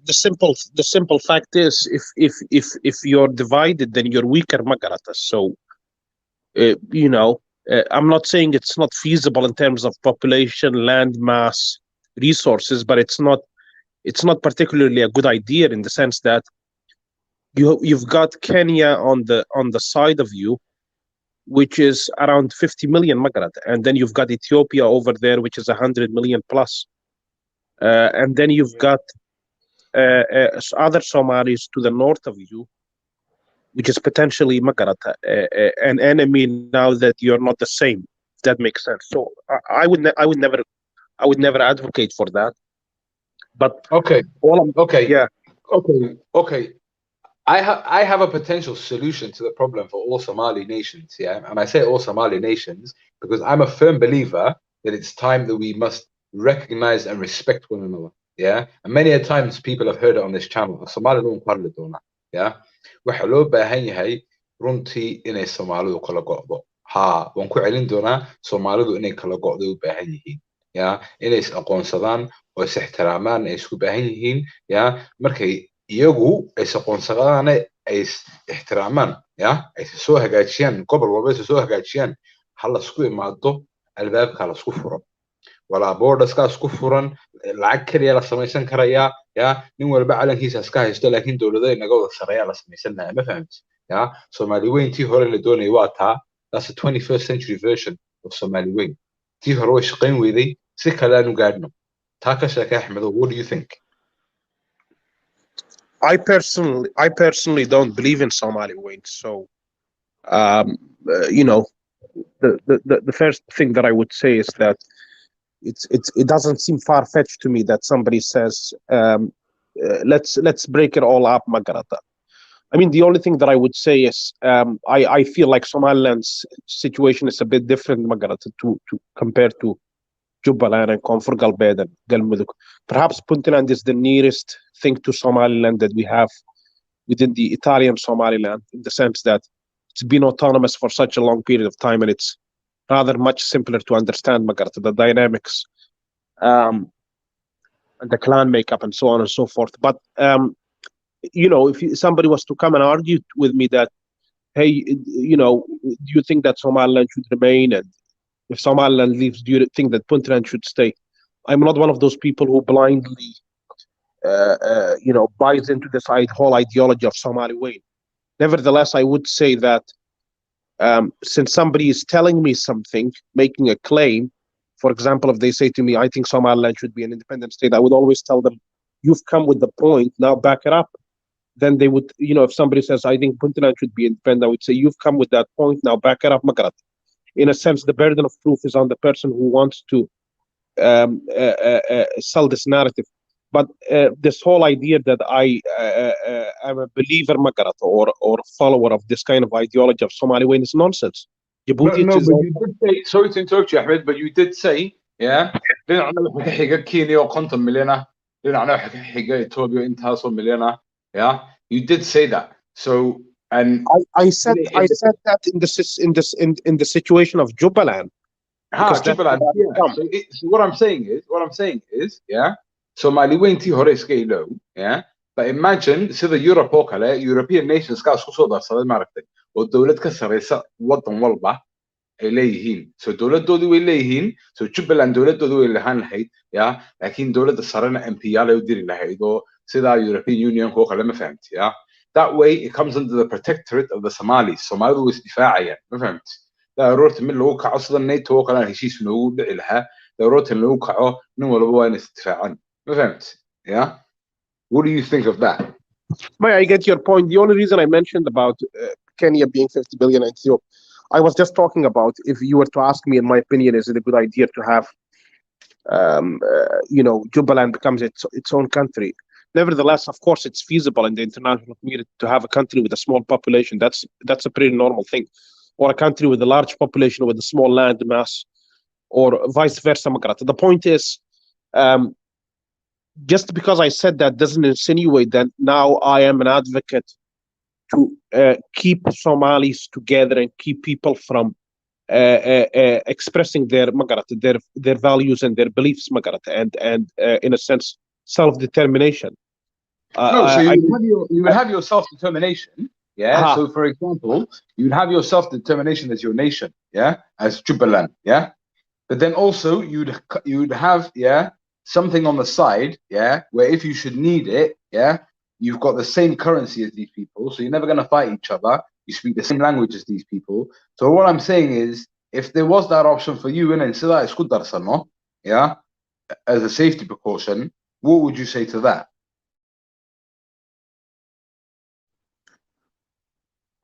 [SPEAKER 17] the simple fact is, if you're divided, then you're weaker, Magarata. So, I'm not saying it's not feasible in terms of population, land mass, resources, but it's not particularly a good idea in the sense that you've got Kenya on the side of you, which is around 50 million Magarata, and then you've got Ethiopia over there, which is 100 million plus. And then you've got other Somalis to the north of you, which is potentially Magarata, an enemy now that you're not the same. If that makes sense. So I would never advocate for that. But
[SPEAKER 2] okay,
[SPEAKER 17] yeah,
[SPEAKER 2] okay. I have a potential solution to the problem for all Somali nations. Yeah, and I say all Somali nations because I'm a firm believer that it's time that we must recognize and respect one another. Yeah, and many a times people have heard it on this channel. Somalidu parli doona. Yeah, waxa loo baahan yahay runtii inay Soomaalidu kala go'do. Ha, waan ku celin doonaa Soomaalidu inay kala go'do u baahan yihiin. Yeah, inay is aqoonsadaan oo is ixtiraamaan ay isku baahan yihiin. Yeah, markay iyagu ay aqoonsadaan ay is ixtiraamaan. Yeah, ay soo hagaajiyaan gobol walba ay soo hagaajiyaan. Hal la isku imaado albaabka la isku furo. ولا بوردس كاس كفران lacag kaliya la samaysan karaya ya nin walba calankiisa iska haysto laakiin dawladda inaga wada sareeya la samaysanaya ma fahamti ya Somali weyn tii hore la doonay waa taa that's the 21st century version of Somali weyn tii hore way shaqayn weyday si kale aanu gaadhno taa ka sheekay Axmedo, what do you think?
[SPEAKER 17] I personally don't believe in Somali weyn, so the first thing that I would say is that it doesn't seem far-fetched to me that somebody says let's break it all up, Magarata. I mean, the only thing that I would say is I feel like Somaliland's situation is a bit different, Magarata, to compared to Jubaland and Koonfur Galbeed and Galmudug. Perhaps Puntland is the nearest thing to Somaliland that we have within the Italian Somaliland, in the sense that it's been autonomous for such a long period of time, and it's rather much simpler to understand, Magarata, the dynamics, and the clan makeup and so on and so forth. But, if somebody was to come and argue with me that, hey, do you think that Somaliland should remain? And if Somaliland leaves, do you think that Puntland should stay? I'm not one of those people who blindly, buys into this whole ideology of Somali way. Nevertheless, I would say that since somebody is telling me something, making a claim, for example, if they say to me, I think Somaliland should be an independent state, I would always tell them, you've come with the point, now back it up. Then they would, if somebody says, I think Puntland should be independent, I would say, you've come with that point, now back it up, Magarat. In a sense, the burden of proof is on the person who wants to sell this narrative. But this whole idea that I am a believer, Magarata, or follower of this kind of ideology of Somali way is nonsense.
[SPEAKER 2] No, but you did say, sorry to interrupt you, Ahmed, but you did say, yeah, yeah, you did say that. So And
[SPEAKER 17] I said that in the situation of Jubaland.
[SPEAKER 2] Jubaland, yeah. So what I'm saying is, yeah. Somali weyntii hore iska ilow, yeah. But imagine sida Europe oo kale, European nations ka isku soo darsaday maaragtay oo dawlad ka sareysa wadan walba ay leeyihiin. So dawladoodii way leeyihiin. So Jubaland dawladoodii way lahaan lahayd, yeah. Laakiin dawladda sarena MP-yaal ay u diri lahayd oo sida European Union oo kale ma fahamti, yeah. That way it comes under the protectorate of the Somalis. Somaalidu way isdifaacayaan, ma fahamti. ضرورة من لو كعو صدر نيتو كلام هشيس نو لها ضرورة لو كعو نو ولا بوين استدفاعا ما فهمت yeah what do you think of that?
[SPEAKER 17] I get your point. The only reason I mentioned about Kenya being 50 billion and Ethiopia, I was just talking about if you were to ask me, in my opinion, is it a good idea to have Jubaland becomes its own country? Nevertheless, of course, it's feasible in the international community to have a country with a small population. That's a pretty normal thing. Or a country with a large population with a small land mass, or vice versa. The point is, just because I said that doesn't insinuate that now I am an advocate to keep Somalis together and keep people from expressing their values and their beliefs, and in a sense, self-determination.
[SPEAKER 2] No, so you would have your self-determination. Yeah. So, for example, you'd have your self-determination as your nation, yeah, as Jubaland, yeah. But then also you'd have, yeah, something on the side, yeah, where if you should need it, yeah, you've got the same currency as these people, so you're never gonna fight each other. You speak the same language as these people. So what I'm saying is, if there was that option for you, and yeah, as a safety precaution, what would you say to that?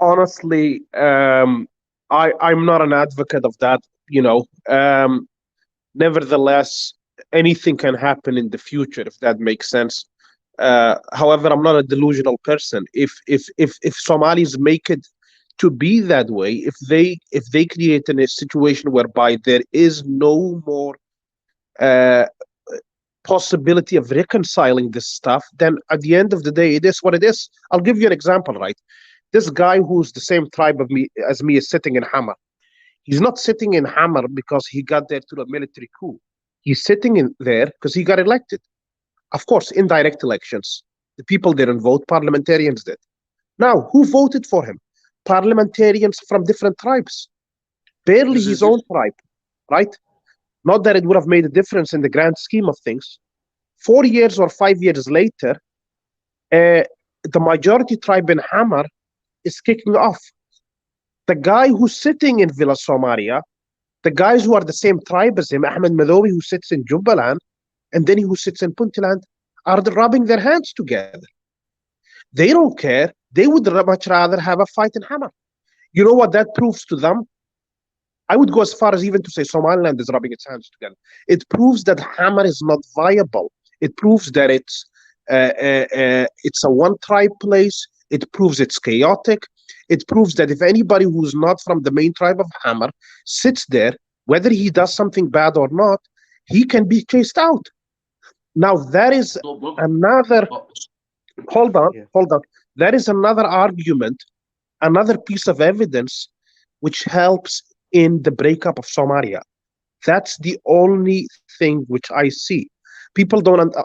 [SPEAKER 17] Honestly, I'm not an advocate of that. Nevertheless, anything can happen in the future, if that makes sense. However, I'm not a delusional person. If Somalis make it to be that way, if they create a situation whereby there is no more possibility of reconciling this stuff, then at the end of the day, it is what it is. I'll give you an example, right? This guy who's the same tribe as me is sitting in Hammer. He's not sitting in Hammer because he got there through a military coup. He's sitting in there because he got elected. Of course, indirect elections. The people didn't vote, parliamentarians did. Now, who voted for him? Parliamentarians from different tribes. Barely his own tribe, right? Not that it would have made a difference in the grand scheme of things. 4 years or 5 years later, the majority tribe in Hammer is kicking off. The guy who's sitting in Villa Somalia, the guys who are the same tribe as him, Ahmed Madowi, who sits in Jubaland, and then who sits in Puntland, are rubbing their hands together. They don't care. They would much rather have a fight in Hammer. You know what that proves to them? I would go as far as even to say Somaliland is rubbing its hands together. It proves that Hammer is not viable. It proves that it's a one-tribe place. It proves it's chaotic. It proves that if anybody who's not from the main tribe of Hammer sits there, whether he does something bad or not, he can be chased out. Now, that is another... Hold on. That is another argument, another piece of evidence which helps in the breakup of Somalia. That's the only thing which I see.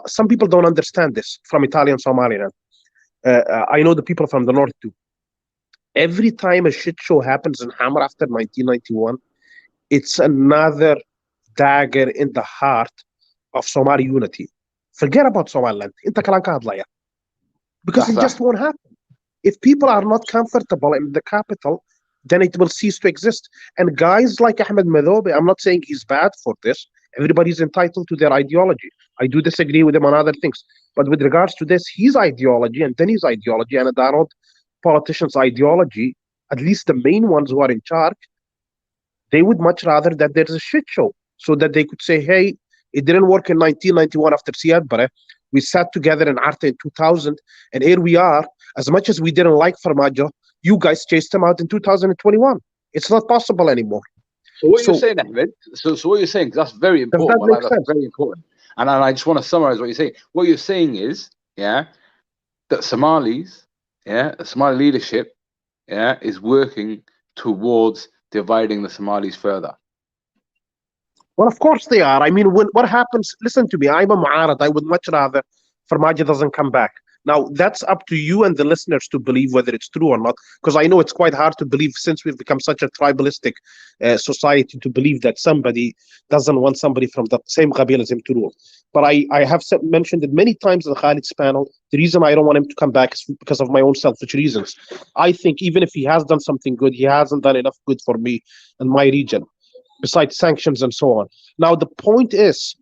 [SPEAKER 17] Some people don't understand this from Italian Somaliland. I know the people from the north too. Every time a shit show happens in Hammer after 1991, it's another dagger in the heart of Somali unity. Forget about Somaliland. Because it just won't happen. If people are not comfortable in the capital, then it will cease to exist. And guys like Ahmed Madowi, I'm not saying he's bad for this. Everybody's entitled to their ideology. I do disagree with him on other things. But with regards to this, his ideology and Denny's ideology and the Arnold politicians' ideology, at least the main ones who are in charge, they would much rather that there's a shit show so that they could say, hey, it didn't work in 1991 after Siad Barre. We sat together in Arta in 2000, and here we are. As much as we didn't like Farmajo, you guys chased him out in 2021. It's not possible anymore.
[SPEAKER 2] So what you're saying, Ahmed, so what you're saying, that's very important. That's very important. And I just want to summarize what you're saying. What you're saying is, yeah, that Somalis, yeah, the Somali leadership is working towards dividing the Somalis further.
[SPEAKER 17] Well, of course they are. I mean, what happens? Listen to me. I'm a Mu'arad. I would much rather Farmajo doesn't come back. Now, that's up to you and the listeners to believe whether it's true or not, because I know it's quite hard to believe, since we've become such a tribalistic society, to believe that somebody doesn't want somebody from the same Qabila as him to rule. But I have mentioned it many times in Khalid's panel. The reason I don't want him to come back is because of my own selfish reasons. I think even if he has done something good, he hasn't done enough good for me and my region, besides sanctions and so on. Now, the point is,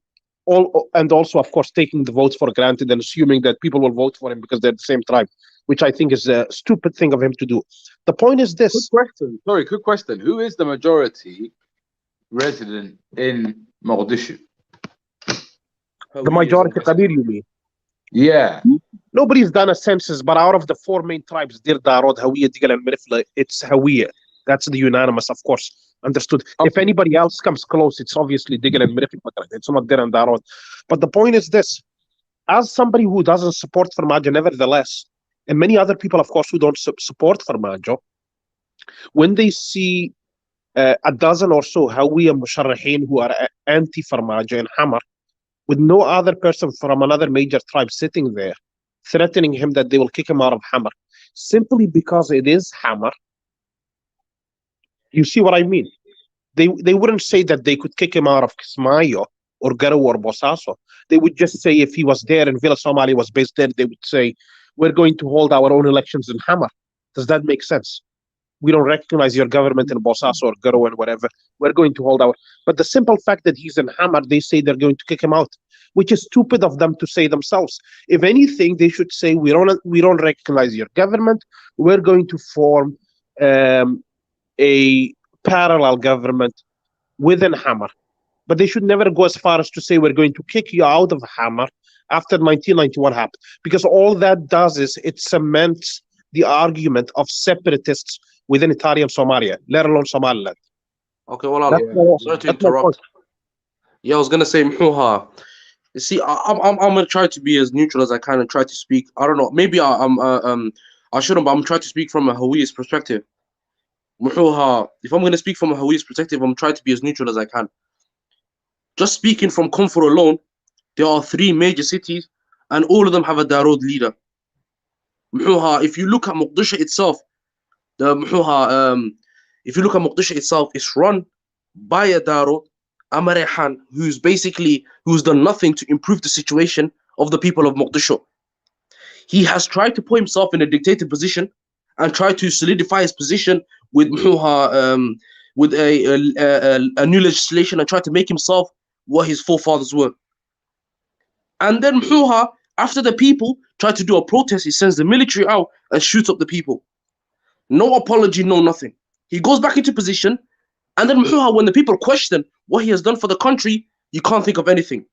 [SPEAKER 17] and also, of course, taking the votes for granted and assuming that people will vote for him because they're the same tribe, which I think is a stupid thing of him to do. The point is this.
[SPEAKER 2] Quick question. Who is the majority resident in Mogadishu?
[SPEAKER 17] The majority Kabir, you mean?
[SPEAKER 2] Yeah.
[SPEAKER 17] Nobody's done a census, but out of the four main tribes, Dir, Darod, Hawiya, Digal, and Mirifla, it's Hawiya. That's the unanimous, of course. Understood. Okay. If anybody else comes close, it's obviously Digal and Mirifla. It's not Dir and Darod. But the point is this. As somebody who doesn't support Farmajo, nevertheless, and many other people, of course, who don't support Farmajo, when they see a dozen or so Hawiya Musharrahin who are anti-Farmajo in Hamar, with no other person from another major tribe sitting there, threatening him that they will kick him out of Hamar, simply because it is Hamar. You see what I mean? They wouldn't say that they could kick him out of Kismayo or Garo or Bosaso. They would just say, if he was there and Villa Somali was based there, they would say, we're going to hold our own elections in Hamar. Does that make sense? We don't recognize your government in Bosaso or Garo and whatever. We're going to hold our... But the simple fact that he's in Hamar, they say they're going to kick him out, which is stupid of them to say themselves. If anything, they should say, we don't recognize your government. We're going to form a parallel government within Hamar. But they should never go as far as to say, we're going to kick you out of Hamar after 1991 happened. Because all that does is it cements the argument of separatists within Italian Somalia, let alone Somaliland.
[SPEAKER 11] Okay, well, sorry to interrupt. Yeah, I was gonna say, Muha. You see, I'm gonna try to be as neutral as I can and try to speak. I don't know, maybe I shouldn't, but I'm trying to speak from a Hawiya's perspective. Muha, if I'm gonna speak from a Hawiya's perspective, I'm trying to be as neutral as I can. Just speaking from comfort alone, there are 3 major cities, and all of them have a Darod leader. Muha, if you look at Mogadishu itself, if you look at Mogadishu itself, it's run by a Darod, Amarehan, who's done nothing to improve the situation of the people of Mogadishu. He has tried to put himself in a dictator position and tried to solidify his position with with a new legislation and tried to make himself what his forefathers were. And then Muha, after the people try to do a protest, he sends the military out and shoots up the people. No apology, no nothing. He goes back into position, and then Muha, when the people question what he has done for the country, you can't think of anything.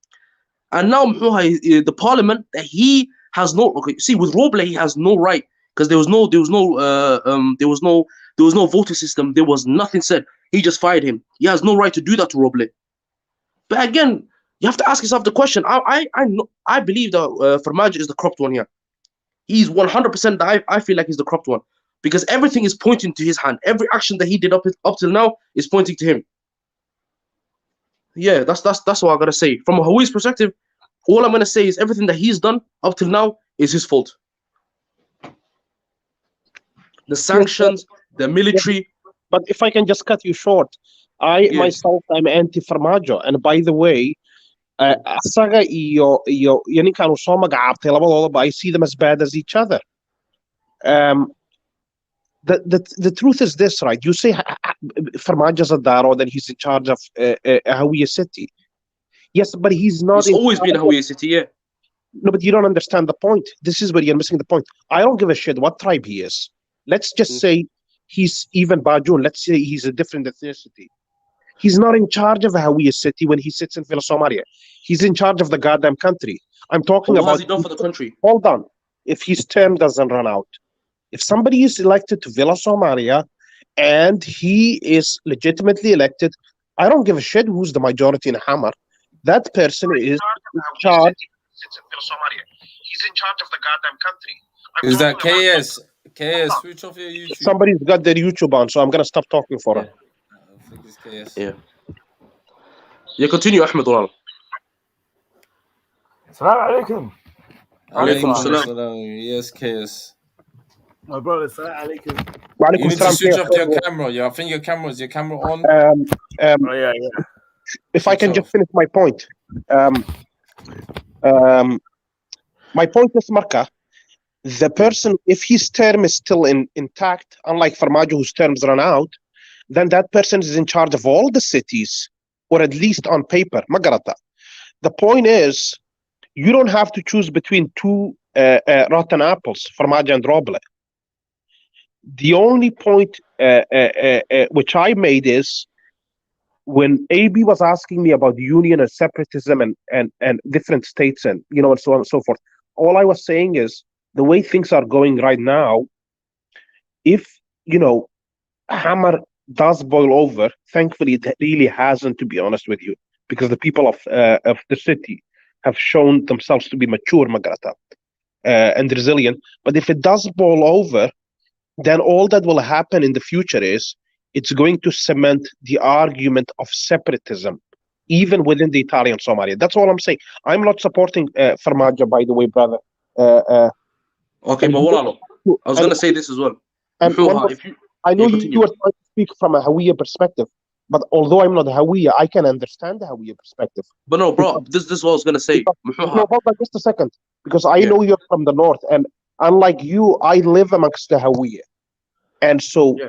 [SPEAKER 11] And now Muha, the parliament, that he has no. Okay, see, with Roble, he has no right because there was no voting system. There was nothing said. He just fired him. He has no right to do that to Roble. But again, you have to ask yourself the question. I believe that Farmajo is the corrupt one here. He's 100%. I feel like he's the corrupt one because everything is pointing to his hand. Every action that he did up till now is pointing to him. Yeah, that's what I gotta say. From a Hawi's perspective, all I'm gonna say is everything that he's done up till now is his fault. The sanctions, the military.
[SPEAKER 17] But if I can just cut you short, myself, I'm anti-Farmajo. And by the way, asaga iyo ninkan uu soo magacaabtay labadoodaba, I see them as bad as each other. The truth is this, right? You say Farmajo's a Daro, then he's in charge of Hawiya city. Yes, but he's not.
[SPEAKER 11] He's always been a Hawiya city, yeah.
[SPEAKER 17] No, but you don't understand the point. This is where you're missing the point. I don't give a shit what tribe he is. Let's just say he's even Bajun. Let's say he's a different ethnicity. He's not in charge of a Hawiya city when he sits in Villa Somalia. He's in charge of the goddamn country. I'm talking about.
[SPEAKER 11] What has he done for the country?
[SPEAKER 17] Hold on. If his term doesn't run out, if somebody is elected to Villa Somalia and he is legitimately elected, I don't give a shit who's the majority in Hamar. That person is in charge.
[SPEAKER 11] He's in charge of the goddamn country.
[SPEAKER 1] Is that KS, switch off your YouTube.
[SPEAKER 17] Somebody's got their YouTube on, so I'm gonna stop talking for her.
[SPEAKER 1] I think it's KS.
[SPEAKER 11] Yeah. Yeah, continue, Ahmed. Wallah.
[SPEAKER 18] Assalamu alaikum.
[SPEAKER 11] Alaikum salam.
[SPEAKER 1] Yes, KS.
[SPEAKER 18] My brother, assalamu alaikum.
[SPEAKER 1] You need to switch off your camera. Yeah, I think your camera on.
[SPEAKER 18] Oh yeah.
[SPEAKER 17] If I can just finish my point. My point is, Marka, the person, if his term is still intact, unlike Farmajo whose terms run out, then that person is in charge of all the cities, or at least on paper. Magarata. The point is, you don't have to choose between two rotten apples, Farmajo and Roble. The only point which I made is, when AB was asking me about union and separatism and different states and and so on and so forth, all I was saying is, the way things are going right now, if hammer does boil over, thankfully it really hasn't, to be honest with you, because the people of the city have shown themselves to be mature, Magrata, and resilient. But if it does boil over, then all that will happen in the future is it's going to cement the argument of separatism, even within the Italian Somalia. That's all I'm saying. I'm not supporting Farmajo, by the way, brother.
[SPEAKER 11] Okay, but Walalo, I was going to say this as well.
[SPEAKER 17] And I know you were trying to speak from a Hawiya perspective, but although I'm not a Hawiya, I can understand the Hawiya perspective.
[SPEAKER 11] But no, bro, this is what I was going to say.
[SPEAKER 17] No, hold on just a second, because I know you're from the north, and unlike you, I live amongst the Hawiya. And so,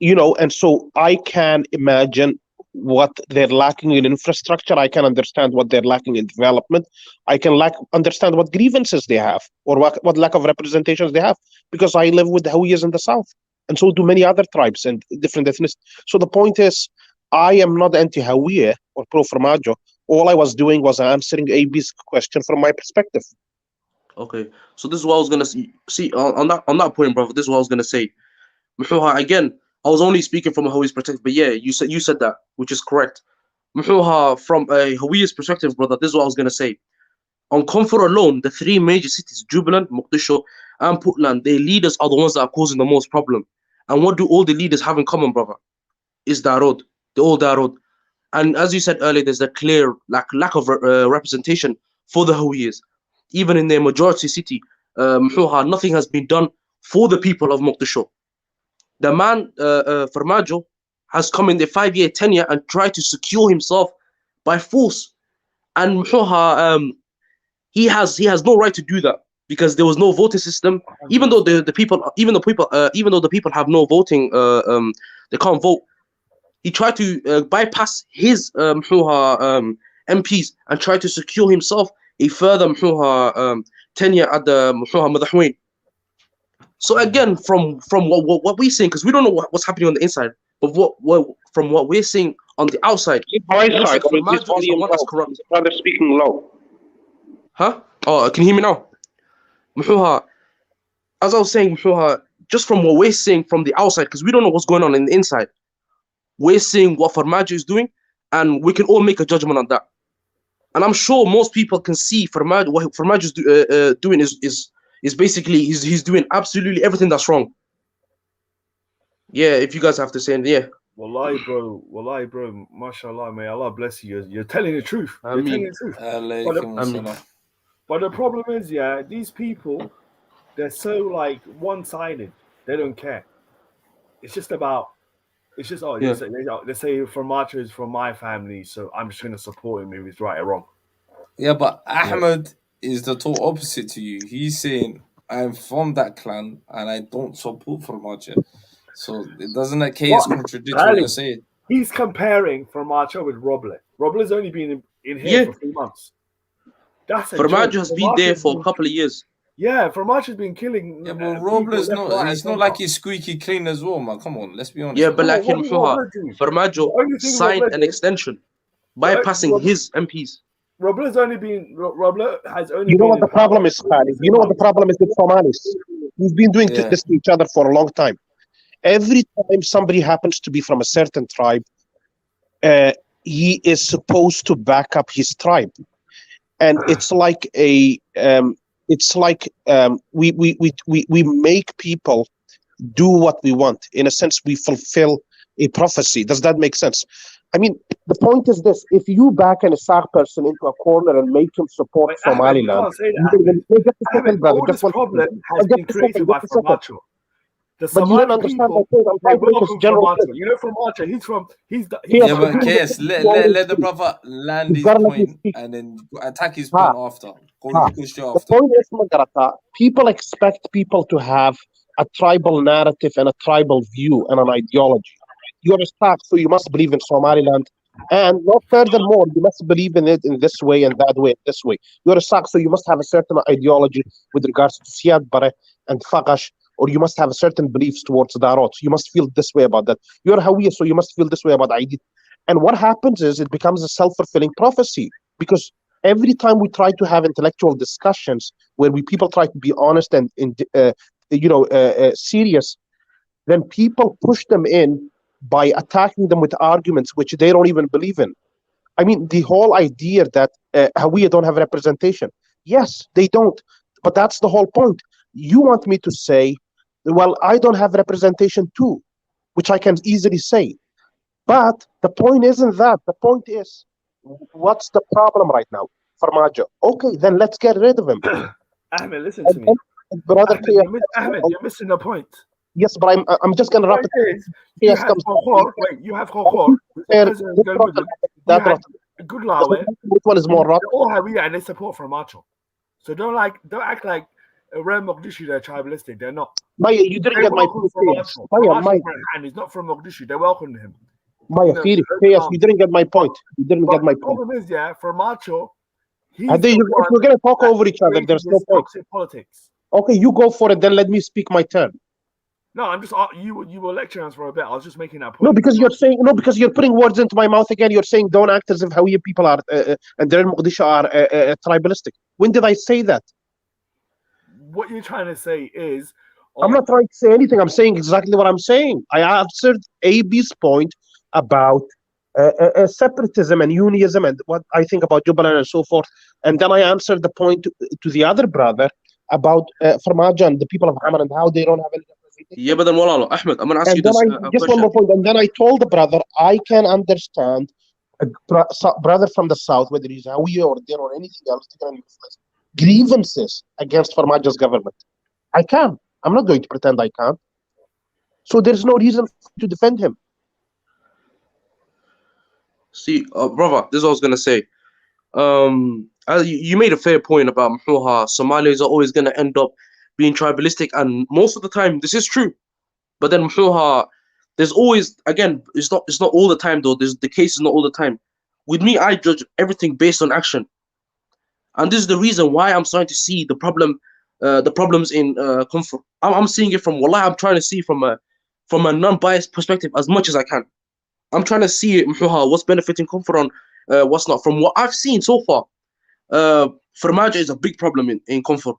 [SPEAKER 17] and so I can imagine what they're lacking in infrastructure. I can understand what they're lacking in development. I can understand what grievances they have, or what lack of representations they have, because I live with the Hawiyas in the south, and so do many other tribes and different ethnicities. So the point is, I am not anti-Hawiya or pro-Farmajo. All I was doing was answering AB's question from my perspective.
[SPEAKER 11] Okay, so this is what I was gonna see on that point, brother. This is what I was gonna say. Again, I was only speaking from a Hawiya's perspective, but yeah, you said that, which is correct. From a Hawiya's perspective, brother, this is what I was gonna say. On Comfort alone, the three major cities, Jubaland, Mogadishu, and Puntland, their leaders are the ones that are causing the most problem. And what do all the leaders have in common, brother? Is Darod. They're all Darod. And as you said earlier, there's a clear lack of representation for the Hawiyas. Even in their majority city, nothing has been done for the people of Mogadishu. The man, Farmajo, has come in the 5-year tenure and tried to secure himself by force. And he has no right to do that, because there was no voting system. Even though the people have no voting, they can't vote. He tried to bypass his MPs and tried to secure himself a further tenure at the Madaxweyne. So again, from what we're seeing, because we don't know what's happening on the inside, but from what we're seeing on the outside,
[SPEAKER 17] brother speaking low.
[SPEAKER 11] Huh? Oh, can you hear me now? As I was saying, just from what we're seeing from the outside, because we don't know what's going on in the inside, we're seeing what Farmajo is doing, and we can all make a judgment on that. And I'm sure most people can see Farmajo, what Farmajo is doing is basically he's doing absolutely everything that's wrong. Yeah, if you guys have to say anything, yeah.
[SPEAKER 18] Wallahi, bro, mashallah, may Allah bless you. You're telling the truth. You're telling the truth. But the problem is, these people, they're so like one-sided. They don't care. They say Farmajo is from my family, so I'm just going to support him if he's right or wrong.
[SPEAKER 1] Yeah, but Ahmed is the total opposite to you. He's saying, I'm from that clan and I don't support Farmajo. So it doesn't that case contradict what you're saying?
[SPEAKER 18] He's comparing Farmajo with Roble. Roble's only been in here for 3 months.
[SPEAKER 11] Farmajo has been there for a couple of years.
[SPEAKER 18] Yeah, Farmajo's been killing.
[SPEAKER 1] Yeah, but Roble's he's not like he's squeaky clean as well, man. Come on, let's be honest.
[SPEAKER 11] Yeah, but like him, Farmajo signed an extension bypassing his MPs.
[SPEAKER 18] Roble has only been.
[SPEAKER 17] You know what the problem is, Khalid? You know what the problem is with Somalis? We've been doing this to each other for a long time. Every time somebody happens to be from a certain tribe, he is supposed to back up his tribe, and it's like a it's like we make people do what we want. In a sense, we fulfill a prophecy. Does that make sense? I mean, the point is this: if you back an Isaac person into a corner and make him support Somaliland,
[SPEAKER 18] you can't say that, Ahmed. All this problem has been created by Formaggio. The Somali people, they welcome Formaggio. You know Formaggio,
[SPEAKER 1] yeah, but KS, let the brother land his point and then attack his point after.
[SPEAKER 17] The point is, Magarata, people expect people to have a tribal narrative and a tribal view and an ideology. You're a Stark, so you must believe in Somaliland. And not furthermore, you must believe in it in this way and that way and this way. You're a Stark, so you must have a certain ideology with regards to Siad Barre and Fagash, or you must have certain beliefs towards Darot. You must feel this way about that. You're a Hawiya, so you must feel this way about Aidid. And what happens is it becomes a self-fulfilling prophecy, because every time we try to have intellectual discussions where people try to be honest and serious, then people push them in by attacking them with arguments which they don't even believe in. I mean, the whole idea that Hawiya don't have representation. Yes, they don't. But that's the whole point. You want me to say, well, I don't have representation too, which I can easily say. But the point isn't that. The point is, what's the problem right now? Formaggio. Okay, then let's get rid of him.
[SPEAKER 18] Ahmed, listen to me.
[SPEAKER 17] Brother
[SPEAKER 18] Ahmed, you're missing the point.
[SPEAKER 17] Yes, but I'm just going to wrap it.
[SPEAKER 18] You have Khokhor. Good Lawe.
[SPEAKER 17] Which one is more rough?
[SPEAKER 18] They're all Hawiya and they support Formaggio. So don't act like around Mogadishu they're tribalistic. They're not.
[SPEAKER 17] Maya, you didn't get my point.
[SPEAKER 18] And he's not from Mogadishu. They welcomed him.
[SPEAKER 17] Maya, you didn't get my point. You didn't get my point.
[SPEAKER 18] The problem is, Formaggio.
[SPEAKER 17] If we're going to talk over each other, there's no point.
[SPEAKER 18] Politics.
[SPEAKER 17] Okay, you go for it. Then let me speak my turn.
[SPEAKER 18] No, I'm just you were lecturing us for a bit. I was just making that point.
[SPEAKER 17] No, because you're putting words into my mouth again. You're saying don't act as if Hawiya people are and they're in Mogadishu are tribalistic. When did I say that?
[SPEAKER 18] What you're trying to say is
[SPEAKER 17] I'm not trying to say anything. I'm saying exactly what I'm saying. I answered AB's point about separatism and unionism and what I think about Jubaland and so forth. And then I answered the point to the other brother about Formaggio and the people of Haman and how they don't have any representation.
[SPEAKER 11] Yeah, but then Walalo, Ahmed, I'm going to ask you this
[SPEAKER 17] just one more point. And then I told the brother, I can understand a brother from the south, whether he's Hawiya or there or anything else, grievances against Formaggio's government. I can. I'm not going to pretend I can't. So there's no reason to defend him.
[SPEAKER 11] See, brother, this is what I was going to say. You made a fair point about how Somalis are always going to end up being tribalistic, and most of the time this is true. But then there's always, again, it's not all the time though. The case is not all the time. With me, I judge everything based on action, and this is the reason why I'm starting to see the problems in comfort. I'm seeing it from Wallah. I'm trying to see from a non-biased perspective as much as I can. I'm trying to see what's benefiting comfort on what's not. From what I've seen so far, Formaggio is a big problem in comfort.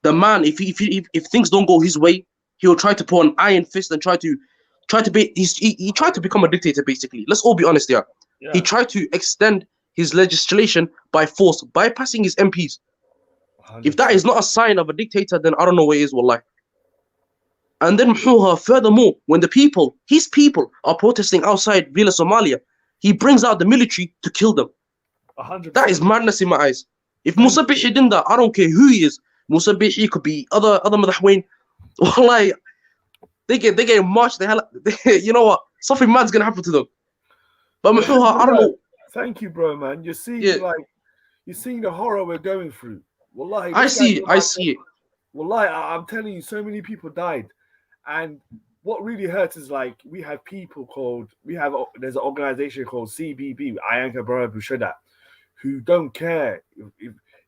[SPEAKER 11] The man, if things don't go his way, he'll try to put an iron fist and try to be. He tried to become a dictator, basically. Let's all be honest here. Yeah. He tried to extend his legislation by force, bypassing his MPs. 100%. If that is not a sign of a dictator, then I don't know what is, wallahi. And then furthermore, when his people are protesting outside Villa Somalia, he brings out the military to kill them.
[SPEAKER 18] 100%.
[SPEAKER 11] That is madness in my eyes. If Musa Bihi did that, I don't care who he is. Musa Bihi could be other Madahween. Wallahi, they get marched. You know what? Something mad's gonna happen to them. But I don't know.
[SPEAKER 18] Thank you, bro, man. You're seeing you're seeing the horror we're going through. Wallahi,
[SPEAKER 11] I see it.
[SPEAKER 18] Wallahi, I'm telling you, so many people died. And what really hurts is we have people there's an organization called CBB, Ayanka Bara Bushada, who don't care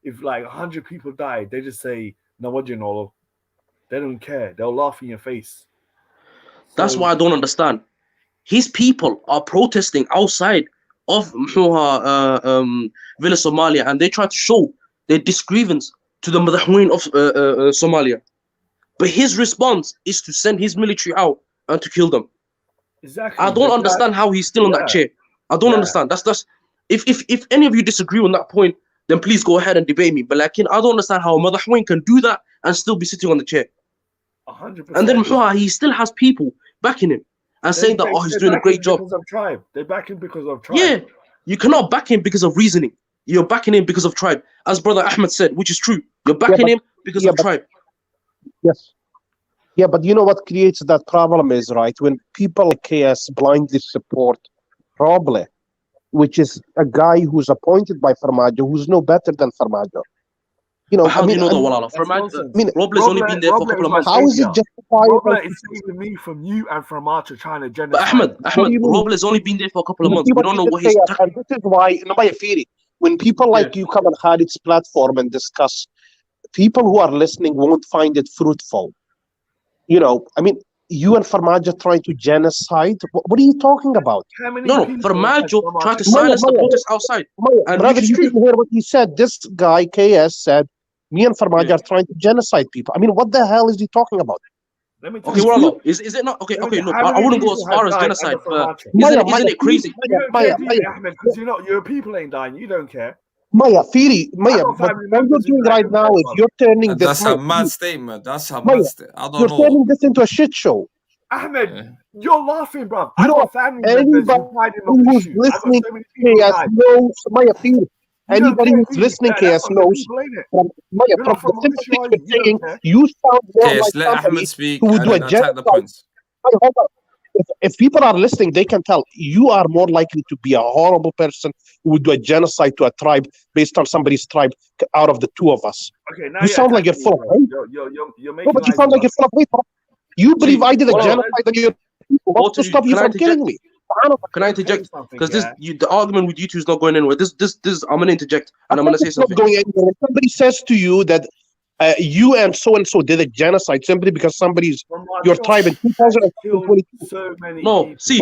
[SPEAKER 18] if 100 people died. They just say Nawajinolo. They don't care. They'll laugh in your face.
[SPEAKER 11] That's why I don't understand. His people are protesting outside of Villa Somalia, and they try to show their disgrievance to the Madahween of Somalia. But his response is to send his military out and to kill them.
[SPEAKER 18] Exactly.
[SPEAKER 11] I don't understand how he's still on that chair. I don't understand. That's if any of you disagree on that point, then please go ahead and debate me. But like, I don't understand how a madaxweyne can do that and still be sitting on the chair.
[SPEAKER 18] 100%.
[SPEAKER 11] And then he still has people backing him and saying that, he's doing a great job.
[SPEAKER 18] Because of tribe. They back him because of tribe.
[SPEAKER 11] Yeah, you cannot back him because of reasoning. You're backing him because of tribe. As Brother Ahmed said, which is true. You're backing him because of tribe.
[SPEAKER 17] Yes. Yeah, but you know what creates that problem is, right? When people like KS blindly support Roble, which is a guy who's appointed by Farmajo, who's no better than Farmajo. You know,
[SPEAKER 11] But how do you know that, Walala? Roble's only been there for a couple of months.
[SPEAKER 17] How is it justifiable?
[SPEAKER 18] Roble is saving me from you and from Archer trying to genocide.
[SPEAKER 11] But Ahmed, Roble's only been there for a couple of months. We don't know what he's...
[SPEAKER 17] And this is why, when people like you come on Khalid's platform and discuss, people who are listening won't find it fruitful. You know, I mean, you and Farmajo trying to genocide? What are you talking about?
[SPEAKER 11] No, Farmajo tried to silence the protest outside.
[SPEAKER 17] Brother, you didn't hear what he said. This guy, KS, said, me and Farmajo are trying to genocide people. I mean, what the hell is he talking about?
[SPEAKER 11] Okay, well, is it not? Okay, look, I wouldn't go as far as genocide, but isn't it crazy?
[SPEAKER 18] Ahmed, because your people ain't dying. You don't care.
[SPEAKER 17] Maya, what you're doing right now is you're turning this...
[SPEAKER 1] That's a mad statement. That's a mad statement. I don't know.
[SPEAKER 17] You're turning this into a shit show.
[SPEAKER 18] Ahmed, you're laughing, bro. I got family members
[SPEAKER 17] who's listening to KS knows, Maya, Firi. Anybody who's listening to KS knows from the simple thing you're saying, you sound more like somebody who would do a genocide. If people are listening, they can tell you are more likely to be a horrible person who would do a genocide to a tribe based on somebody's tribe out of the two of us.
[SPEAKER 18] Okay, now
[SPEAKER 17] you sound like you're full of hate.
[SPEAKER 18] No,
[SPEAKER 17] but you sound like you're full of hate. You believe I did a genocide on your people. What's to stop you from killing me?
[SPEAKER 11] Can I interject? Because the argument with you two is not going anywhere. This I'm gonna interject and I'm gonna say something.
[SPEAKER 17] Not going anywhere. When somebody says to you that you and so did a genocide simply because somebody's your tribe in 2022.
[SPEAKER 11] No, see,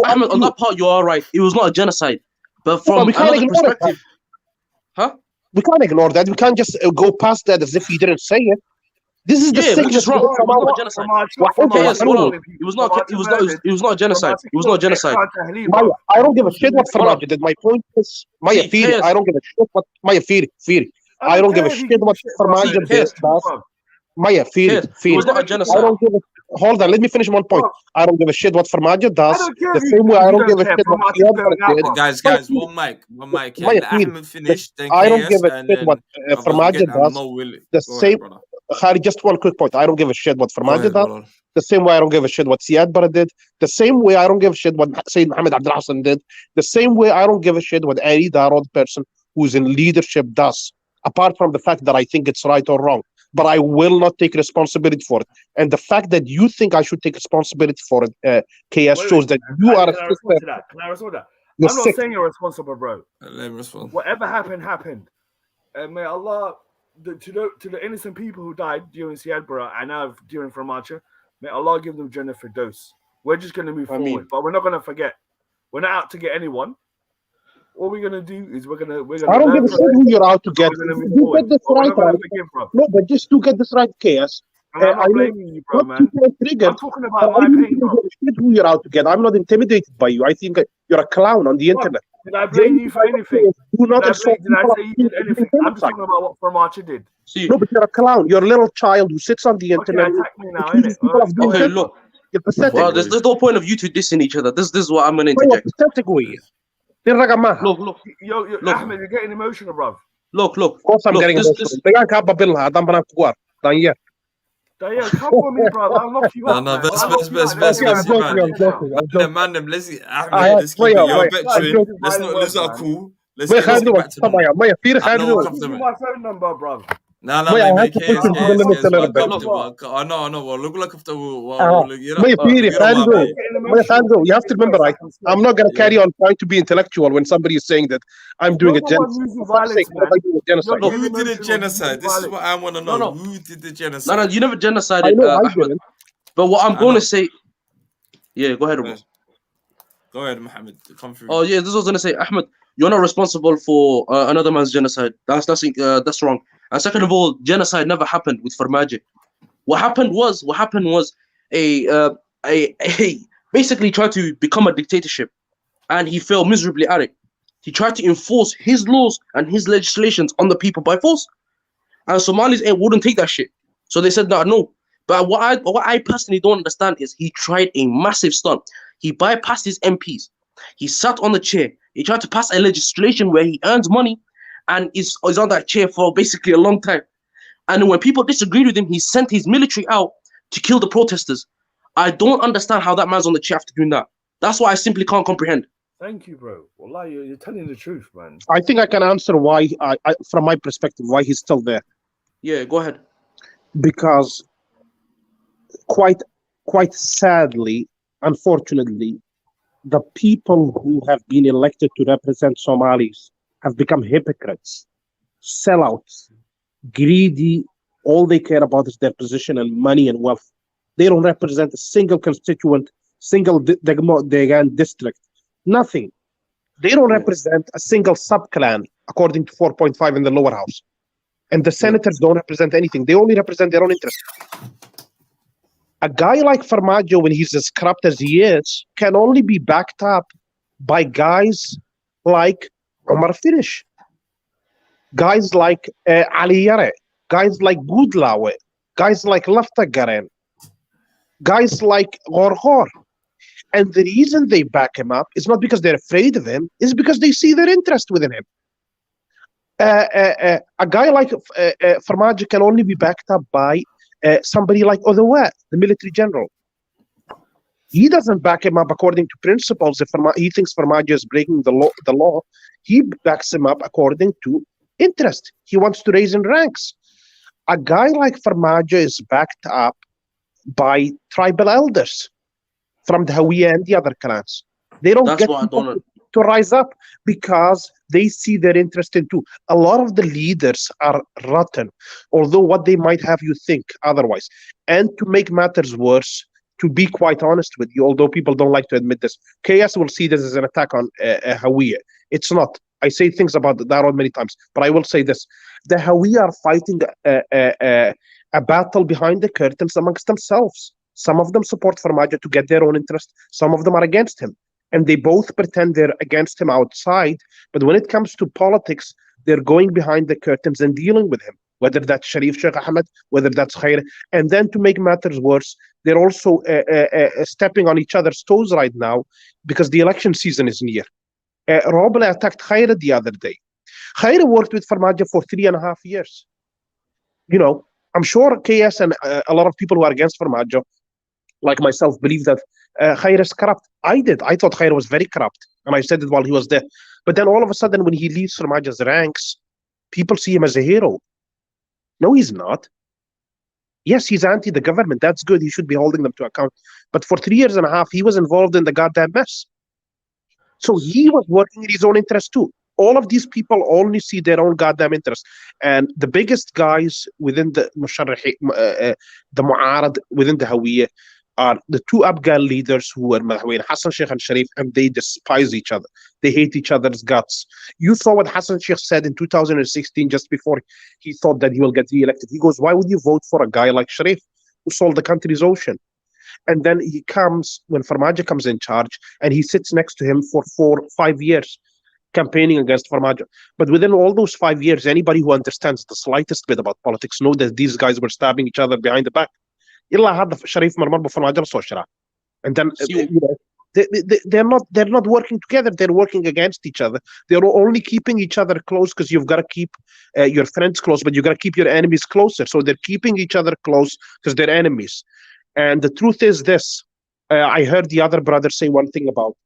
[SPEAKER 11] Ahmed, on that part you are right. It was not a genocide, but from another perspective,
[SPEAKER 17] we can't ignore that. We can't just go past that as if he didn't say it. This is the
[SPEAKER 11] which is wrong. It was not a genocide. It was not. It was not a genocide. It was not a genocide.
[SPEAKER 17] Maya, I don't give a shit what Farmajo did. My point is, Maya Firi, I don't give a shit what Maya Firi. I don't give a shit what Farmajo did. Maya Firi.
[SPEAKER 11] It was not a genocide.
[SPEAKER 17] I don't give a... Hold on, let me finish one point. I don't give a shit what Farmajo does. The same way I don't give a shit what Siad did.
[SPEAKER 1] Guys, one mic. Let Ahmed finish.
[SPEAKER 17] I don't give a shit what Farmajo does. The same... Khalid, just one quick point. I don't give a shit what Farmajo does. The same way I don't give a shit what Siad Barre did. The same way I don't give a shit what Sayyid Mohammed Abdul Hassan did. The same way I don't give a shit what any Darod person who's in leadership does. Apart from the fact that I think it's right or wrong. But I will not take responsibility for it. And the fact that you think I should take responsibility for it, KS, shows that you are a sister.
[SPEAKER 18] Can I respond to that? I'm not saying you're responsible, bro.
[SPEAKER 1] Let me respond.
[SPEAKER 18] Whatever happened. May Allah... To the innocent people who died during Siad Barre and now during Farmajo, may Allah give them Jannah Firdaus. We're just going to move forward, but we're not going to forget. We're not out to get anyone. All we're going to do is we're going to.
[SPEAKER 17] I don't give a shit who you're out to get. You get this right. No, but just to get this right, KS.
[SPEAKER 18] I'm not blaming you, bro, man. I'm talking about my pain, bro.
[SPEAKER 17] Shit who you're out to get. I'm not intimidated by you. I think you're a clown on the internet.
[SPEAKER 18] Did I blame you for anything?
[SPEAKER 17] Did I
[SPEAKER 18] say you did anything? I'm just talking about what Farmajo did.
[SPEAKER 17] No, but you're a clown. You're a little child who sits on the internet.
[SPEAKER 18] Attack me now, innit?
[SPEAKER 11] Okay, look.
[SPEAKER 17] You're pathetic.
[SPEAKER 11] Well, there's no point of you two dissing each other. This is what I'm going to interject.
[SPEAKER 17] Pathetic way.
[SPEAKER 11] Look.
[SPEAKER 18] Ahmed, you're getting emotional, bro.
[SPEAKER 11] Look.
[SPEAKER 17] Of course I'm getting emotional.
[SPEAKER 18] Daya, come on me, bro. I'll knock you out.
[SPEAKER 1] No, best. Man, let's keep your veteran. Let's not cool. Let's get back to
[SPEAKER 18] my phone number, bro.
[SPEAKER 1] No, make it. I know. Look like after
[SPEAKER 17] you have to remember, right? I'm not going to carry on trying to be intellectual when somebody is saying that I'm doing a genocide.
[SPEAKER 1] Who did a genocide? This is what I want to know. Who did the genocide?
[SPEAKER 11] No, you never genocided. But what I'm going to say, yeah, go ahead.
[SPEAKER 1] Go ahead, Mohammed. Come through.
[SPEAKER 11] Oh yeah, this was going to say, Ahmed, you're not responsible for another man's genocide. That's wrong. And second of all, genocide never happened with Farmajo. What happened was a basically tried to become a dictatorship, and he failed miserably at it. He tried to enforce his laws and his legislations on the people by force. And Somalis wouldn't take that shit. So they said, no. But what I personally don't understand is he tried a massive stunt. He bypassed his MPs. He sat on the chair. He tried to pass a legislation where he earns money and is on that chair for basically a long time. And when people disagreed with him, he sent his military out to kill the protesters. I don't understand how that man's on the chair after doing that. That's what I simply can't comprehend.
[SPEAKER 18] Thank you, bro. Wallah, you're telling the truth, man.
[SPEAKER 17] I think I can answer why, from my perspective, why he's still there.
[SPEAKER 11] Yeah, go ahead.
[SPEAKER 17] Because quite sadly, unfortunately, the people who have been elected to represent Somalis have become hypocrites, sellouts, greedy. All they care about is their position and money and wealth. They don't represent a single constituent, single district, nothing. They don't represent a single sub-clan, according to 4.5 in the lower house. And the senators don't represent anything. They only represent their own interests. A guy like Farmajo, when he's as corrupt as he is, can only be backed up by guys like Omar Finish, guys like Ali Yare, guys like Goodlawe, guys like Laftagaren, guys like Gorgor. And the reason they back him up is not because they're afraid of him, is because they see their interest within him. A guy like Farmajo can only be backed up by somebody like Odowa, the military general. He doesn't back him up according to principles. If he thinks Farmajo is breaking the law, he backs him up according to interest. He wants to raise in ranks. A guy like Farmajo is backed up by tribal elders from the Hawiye and the other clans. They don't get to rise up because they see their interest in too. A lot of the leaders are rotten, although what they might have you think otherwise. And to make matters worse, to be quite honest with you, although people don't like to admit this, KS will see this as an attack on Hawiye. It's not. I say things about Darod many times, but I will say this. The Hawiye are fighting a battle behind the curtains amongst themselves. Some of them support Farmajo to get their own interest. Some of them are against him. And they both pretend they're against him outside. But when it comes to politics, they're going behind the curtains and dealing with him, whether that's Sharif Sheikh Ahmed, whether that's Khair. And then to make matters worse, they're also stepping on each other's toes right now because the election season is near. Roble attacked Khair the other day. Khair worked with Farmajo for 3.5 years. You know, I'm sure KS and a lot of people who are against Farmajo, like myself, believe that Khair is corrupt. I did. I thought Khair was very corrupt. And I said it while he was there. But then all of a sudden, when he leaves Farmajo's ranks, people see him as a hero. No, he's not. Yes, he's anti the government. That's good. He should be holding them to account. But for 3.5 years, he was involved in the goddamn mess. So he was working in his own interest too. All of these people only see their own goddamn interest. And the biggest guys within the Mu'arad, within the Hawiye, are the two Abgal leaders who were Madhawain, Hassan Sheikh and Sharif, and they despise each other. They hate each other's guts. You saw what Hassan Sheikh said in 2016, just before he thought that he will get re-elected. He goes, why would you vote for a guy like Sharif, who sold the country's ocean? And then he comes, when Farmajo comes in charge, and he sits next to him for 4-5 years, campaigning against Farmajo. But within all those 5 years, anybody who understands the slightest bit about politics know that these guys were stabbing each other behind the back. And then they're not working together. They're working against each other. They're only keeping each other close because you've got to keep your friends close, but you've got to keep your enemies closer. So they're keeping each other close because they're enemies. And the truth is this. I heard the other brother say one thing about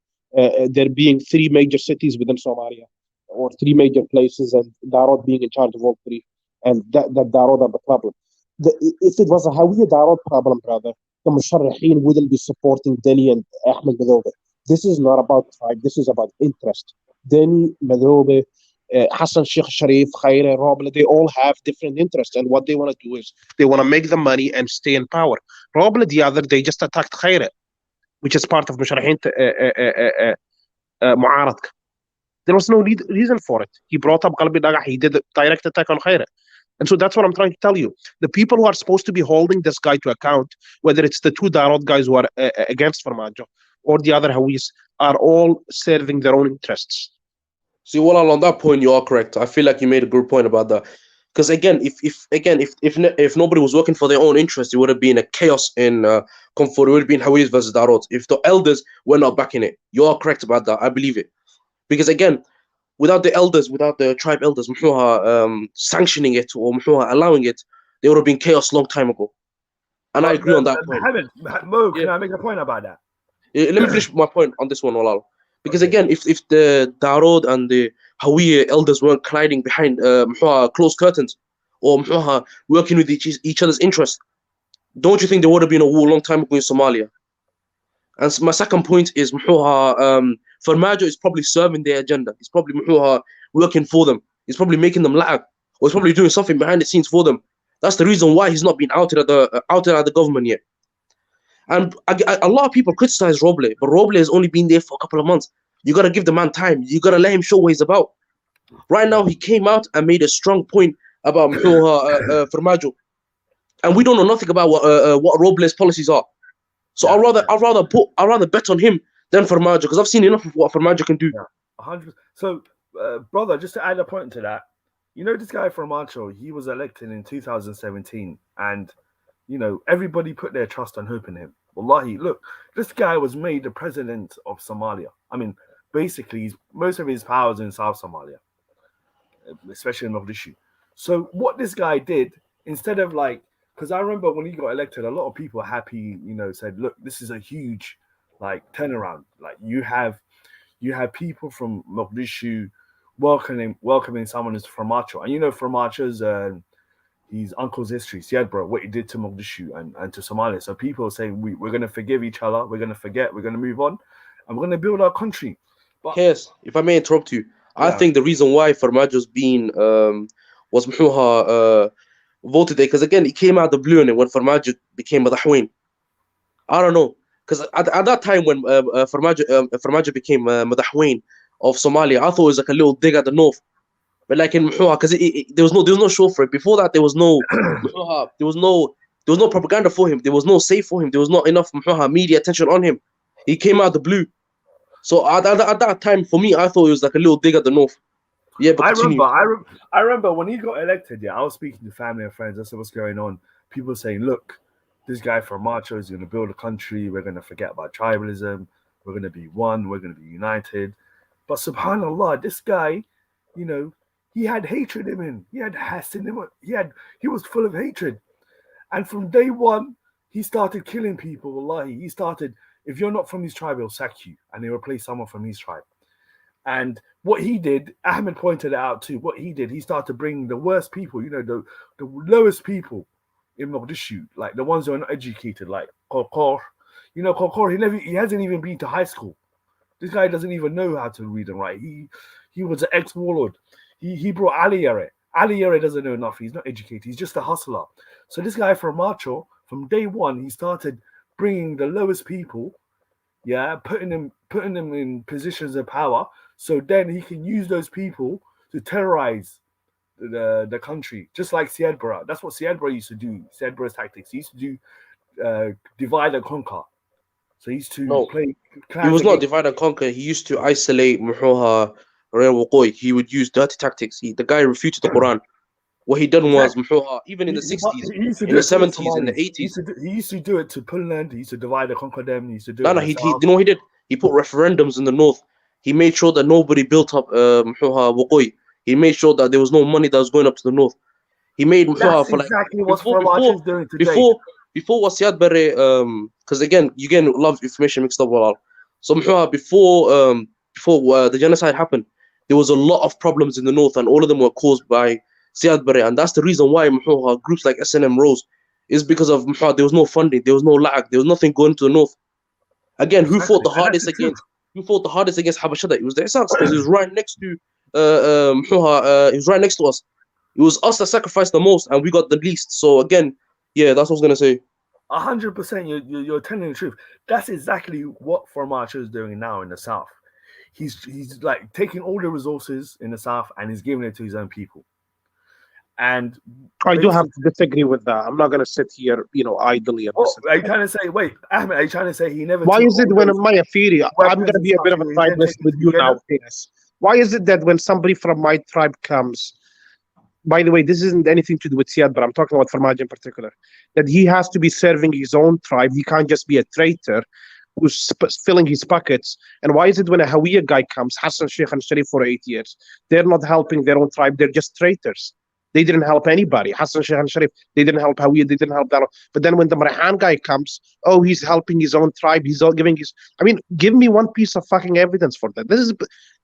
[SPEAKER 17] there being 3 major cities within Somalia, or 3 major places, and Darod being in charge of all 3, and that Darod are the problem. If it was a Hawiye Darod problem, brother, the Musharrahin wouldn't be supporting Deni and Ahmed Madobe. This is not about tribe. This is about interest. Deni, Madobe, Hassan Sheikh Sharif, Khair, Roble, they all have different interests. And what they want to do is they want to make the money and stay in power. Roble the other day just attacked Khair, which is part of Musharrahin Mu'arad. There was no reason for it. He brought up Qalbi Daga. He did a direct attack on Khair. And so that's what I'm trying to tell you. The people who are supposed to be holding this guy to account, whether it's the 2 Darod guys who are against Farmajo or the other Hawis, are all serving their own interests.
[SPEAKER 11] See, well, on that point, you are correct. I feel like you made a good point about that. Because again, if nobody was working for their own interest, it would have been a chaos in Comfort. It would have been Hawis versus Darod. If the elders were not backing it, you are correct about that. I believe it. Because again, without the elders, without the tribe elders, sanctioning it or allowing it, there would have been chaos long time ago. And I agree on that point.
[SPEAKER 18] Mo, can I make a point about that?
[SPEAKER 11] Let me finish my point on this one, Walal. Because again, if the Darod and the Hawiye elders weren't colliding behind closed curtains or working with each other's interests, don't you think there would have been a war a long time ago in Somalia? And my second point is Farmajo is probably serving their agenda. He's probably working for them. He's probably making them lag, or he's probably doing something behind the scenes for them. That's the reason why he's not been outed at the government yet. And a lot of people criticize Roble, but Roble has only been there for a couple of months. You got to give the man time. You got to let him show what he's about. Right now, he came out and made a strong point about Farmajo. And we don't know nothing about what Roble's policies are. So I'd rather bet on him than Farmajo, because I've seen enough of what Farmajo can do.
[SPEAKER 18] 100%. So, brother, just to add a point to that, you know, this guy Farmajo, he was elected in 2017, and you know, everybody put their trust and hope in him. Wallahi, look, this guy was made the president of Somalia. I mean, basically, most of his powers in South Somalia, especially in Mogadishu. So what this guy did, instead of like, because I remember when he got elected, a lot of people happy, you know, said, look, this is a huge like turnaround. Like you have people from Mogadishu welcoming someone who's Farmajo. And you know, Farmajo's his uncle's history, Siad, what he did to Mogadishu and to Somalia. So people are saying we're going to forgive each other, we're going to forget, we're going to move on, and we're going to build our country. But
[SPEAKER 11] yes, if I may interrupt you, I think the reason why Farmajo's been was voted there, because again, he came out of the blue, and when Farmajo became Madahwin, I don't know, because at that time when Farmajo became Madahwin of Somalia, I thought it was like a little dig at the north. But like in because there was no show for it. Before that, there was no propaganda for him. There was no say for him. There was not enough media attention on him. He came out of the blue. So at that time, for me, I thought it was like a little dig at the north. Yeah, but
[SPEAKER 18] I remember when he got elected. Yeah, I was speaking to family and friends. I said, "What's going on?" People saying, "Look, this guy Farmajo is going to build a country. We're going to forget about tribalism. We're going to be one. We're going to be united." But subhanallah, this guy, you know, he had hatred in him. He had has in him. He was full of hatred. And from day one, he started killing people. Wallahi, he started, if you're not from his tribe, he'll sack you. And he'll replace someone from his tribe. And what he did, Ahmed pointed it out too, what he did, he started bringing the worst people, you know, the lowest people in Mogadishu, like the ones who are not educated, like Kokor. You know, Kokor, he hasn't even been to high school. This guy doesn't even know how to read and write. He was an ex-warlord. He brought Ali Yare. Ali Yare doesn't know enough. He's not educated. He's just a hustler. So this guy Farmajo, from day one, he started bringing the lowest people, putting them in positions of power. So then he can use those people to terrorize the country, just like Siad Barre. That's what Siad Barre used to do. Siad Barre's tactics. He used to do divide and conquer. So he used to play.
[SPEAKER 11] He was not divide and conquer. He used to isolate Muhuha. He would use dirty tactics. The guy refuted the Quran. What he done was, even in the 60s, in the 70s, in the 80s.
[SPEAKER 18] He used to do it to Puntland. He used to divide and conquer them. He used to do
[SPEAKER 11] it. You know what he did? He put referendums in the north. He made sure that nobody built up Wuqoy. He made sure that there was no money that was going up to the north. He made
[SPEAKER 18] That's
[SPEAKER 11] for
[SPEAKER 18] exactly what Farmajo is doing today.
[SPEAKER 11] Before was Siad Barre, because again, you get a lot of information mixed up. So before the genocide happened, there was a lot of problems in the north, and all of them were caused by Siad Barre, and that's the reason why groups like SNM rose, is because of there was no funding, there was no lag, there was nothing going to the north. Again, who fought the hardest against Habashada? It was the Isaks, because he was right next to he was right next to us. It was us that sacrificed the most, and we got the least. So again, yeah, that's what I was gonna say.
[SPEAKER 18] 100%, you're telling the truth. That's exactly what Farmajo is doing now in the south. He's like taking all the resources in the south and he's giving it to his own people. And
[SPEAKER 17] I do have to disagree with that. I'm not going to sit here, idly.
[SPEAKER 18] Are you trying to say, wait, Ahmed, are you trying to say he never...
[SPEAKER 17] Why is it when my theory, I'm going to be a bit of a tribalist with you now, yes. Why is it that when somebody from my tribe comes, by the way, this isn't anything to do with Siad, but I'm talking about Farmaj in particular, that he has to be serving his own tribe. He can't just be a traitor who's filling his pockets. And why is it when a Hawiya guy comes, Hassan Sheikh and Sharif for 8 years, they're not helping their own tribe, they're just traitors. They didn't help anybody. Hassan Sheikh and Sharif, they didn't help Hawiya, they didn't help that. But then when the Marhan guy comes, oh, he's helping his own tribe, he's all giving his... I mean, give me one piece of fucking evidence for that. This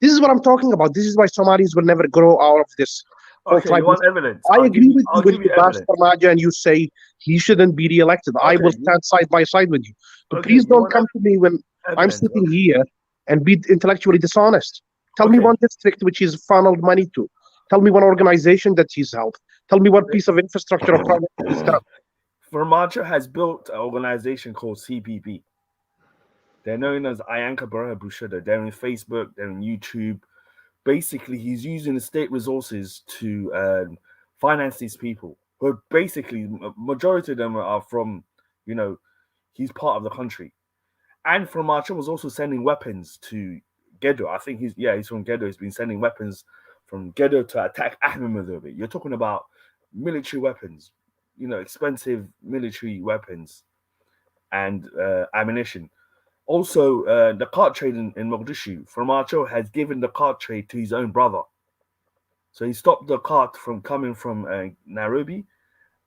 [SPEAKER 17] is what I'm talking about. This is why Somalis will never grow out of this.
[SPEAKER 18] Okay, you want evidence?
[SPEAKER 17] I agree with you when you bash
[SPEAKER 18] evidence.
[SPEAKER 17] Farmaja and you say he shouldn't be re-elected. Okay, I will stand side by side with you. But please don't come to me when I'm sitting here and be intellectually dishonest. Tell me one district which he's funneled money to. Tell me one organization that he's helped. Tell me what piece of infrastructure or project he's done.
[SPEAKER 18] Farmaja has built an organization called CPB. They're known as Ayanka Baraha Bushada. They're on Facebook, they're on YouTube. Basically, he's using the state resources to finance these people. But basically, majority of them are from, he's part of the country. And Farmaja was also sending weapons to Gedo. I think he's from Gedo. He's been sending weapons from Gedo to attack Ahmed Madobe. You're talking about military weapons, expensive military weapons and ammunition. Also, the cart trade in Mogadishu, Farmajo has given the cart trade to his own brother. So he stopped the cart from coming from Nairobi,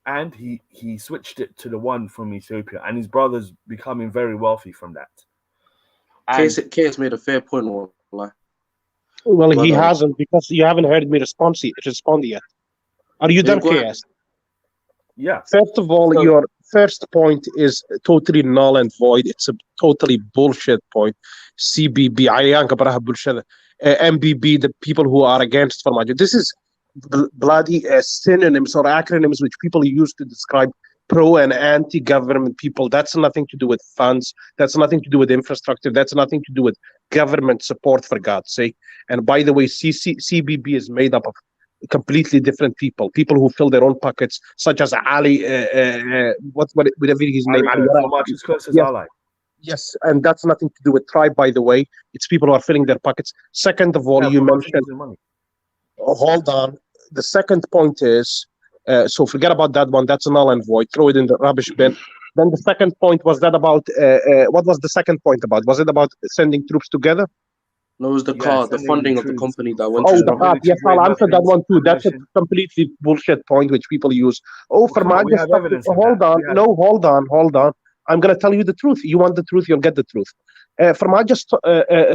[SPEAKER 18] and he switched it to the one from Ethiopia. And his brother's becoming very wealthy from that.
[SPEAKER 11] Case made a fair point.
[SPEAKER 17] Well, he hasn't, because you haven't heard me respond yet. Are you done, KS?
[SPEAKER 18] Yeah.
[SPEAKER 17] First of all, your first point is totally null and void. It's a totally bullshit point. CBB, Ayanka Baraha Bullshit, MBB, the people who are against Farmajo. This is bloody synonyms or acronyms which people use to describe pro and anti-government people. That's nothing to do with funds. That's nothing to do with infrastructure. That's nothing to do with government support, for God's sake. And by the way, CBB is made up of completely different people who fill their own pockets, such as Ali, whatever his name,
[SPEAKER 18] Farmajo's closest ally.
[SPEAKER 17] Yes, and that's nothing to do with tribe, by the way. It's people who are filling their pockets. Second of all, you mentioned... hold on. The second point is, so forget about that one. That's null and void. Throw it in the rubbish bin. Then the second point, was that about... what was the second point about? Was it about sending troops together?
[SPEAKER 11] No, it was the funding of the company that went
[SPEAKER 17] the card. Yes, I'll answer that one too. That's a completely bullshit point which people use. Farmajo, hold on. I'm going to tell you the truth. You want the truth, you'll get the truth. Farmajo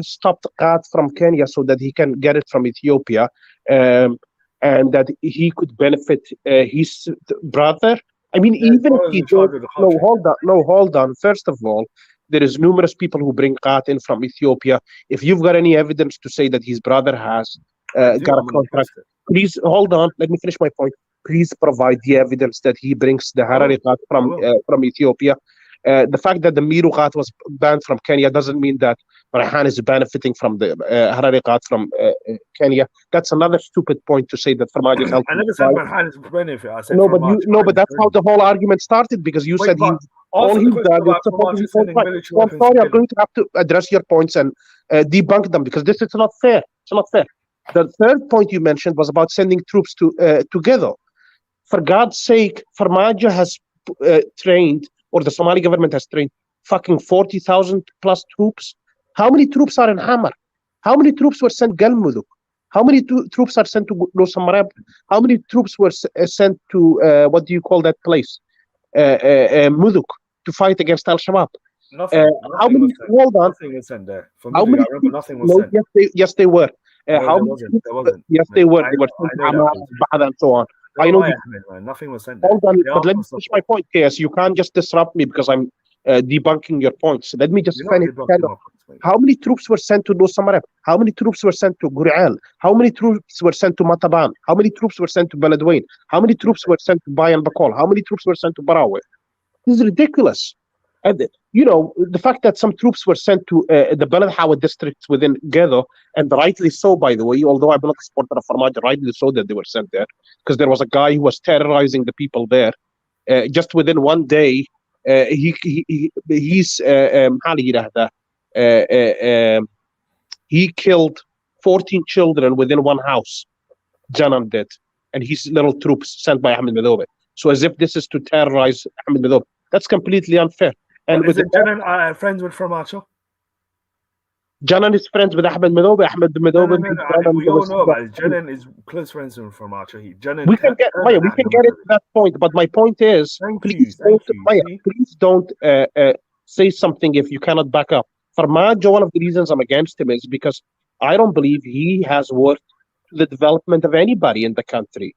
[SPEAKER 17] stopped card from Kenya so that he can get it from Ethiopia, and that he could benefit his brother. I mean, even if he don't... hold on. First of all, there is numerous people who bring Qat in from Ethiopia. If you've got any evidence to say that his brother has got a contract, please hold on. Let me finish my point. Please provide the evidence that he brings the Harari Qat from Ethiopia. The fact that the Miru Qat was banned from Kenya doesn't mean that Farhan is benefiting from the Harari Qat from Kenya. That's another stupid point to say that Farmajo is helping.
[SPEAKER 18] I never said Farhan is benefit. I said
[SPEAKER 17] but that's how the whole argument started, because you said all he's done is supposedly... I'm sorry, I'm going to have to address your points and debunk them, because this is not fair. It's not fair. The third point you mentioned was about sending troops together. For God's sake, Farmajo has trained, or the Somali government has trained, fucking 40,000 plus troops. How many troops are in Hamar? How many troops were sent Galmudug? How many troops are sent to Losamareb? How many troops were sent to, what do you call that place? Mudug, to fight against Al-Shabaab?
[SPEAKER 18] Nothing
[SPEAKER 17] hold on.
[SPEAKER 18] Nothing was sent there. For
[SPEAKER 17] how
[SPEAKER 18] me,
[SPEAKER 17] many,
[SPEAKER 18] I remember nothing was sent.
[SPEAKER 17] Yes, they were.
[SPEAKER 18] No, there wasn't.
[SPEAKER 17] Yes, they were. They were sent to Hamar, Bahad, and so on. I know.
[SPEAKER 18] Nothing was sent there.
[SPEAKER 17] Hold on, but let me finish my point, KS. You can't just disrupt me because I'm debunking your points. Let me just finish. How many troops were sent to Losamareb? How many troops were sent to Gur'al? How many troops were sent to Mataban? How many troops were sent to Beledweyne? How many troops were sent to Bayan Bakol? How many troops were sent to Barawe? This is ridiculous. And, the fact that some troops were sent to the Balad Hawa districts within Gedo, and rightly so, by the way, although I'm not a supporter of Farmajo, rightly so that they were sent there, because there was a guy who was terrorizing the people there. Just within one day, he killed 14 children within one house. Janan did, and his little troops sent by Ahmed Madobe. So as if this is to terrorize Ahmed Madobe. That's completely unfair. And
[SPEAKER 18] is it Janan friends with Formaggio?
[SPEAKER 17] Janan is friends with Ahmed Madobe. Ahmed Madobe.
[SPEAKER 18] No. We all know about it. Janan is close friends with Formaggio.
[SPEAKER 17] We can get it to that point, but my point is, please don't say something if you cannot back up. Formaggio, one of the reasons I'm against him is because I don't believe he has worked to the development of anybody in the country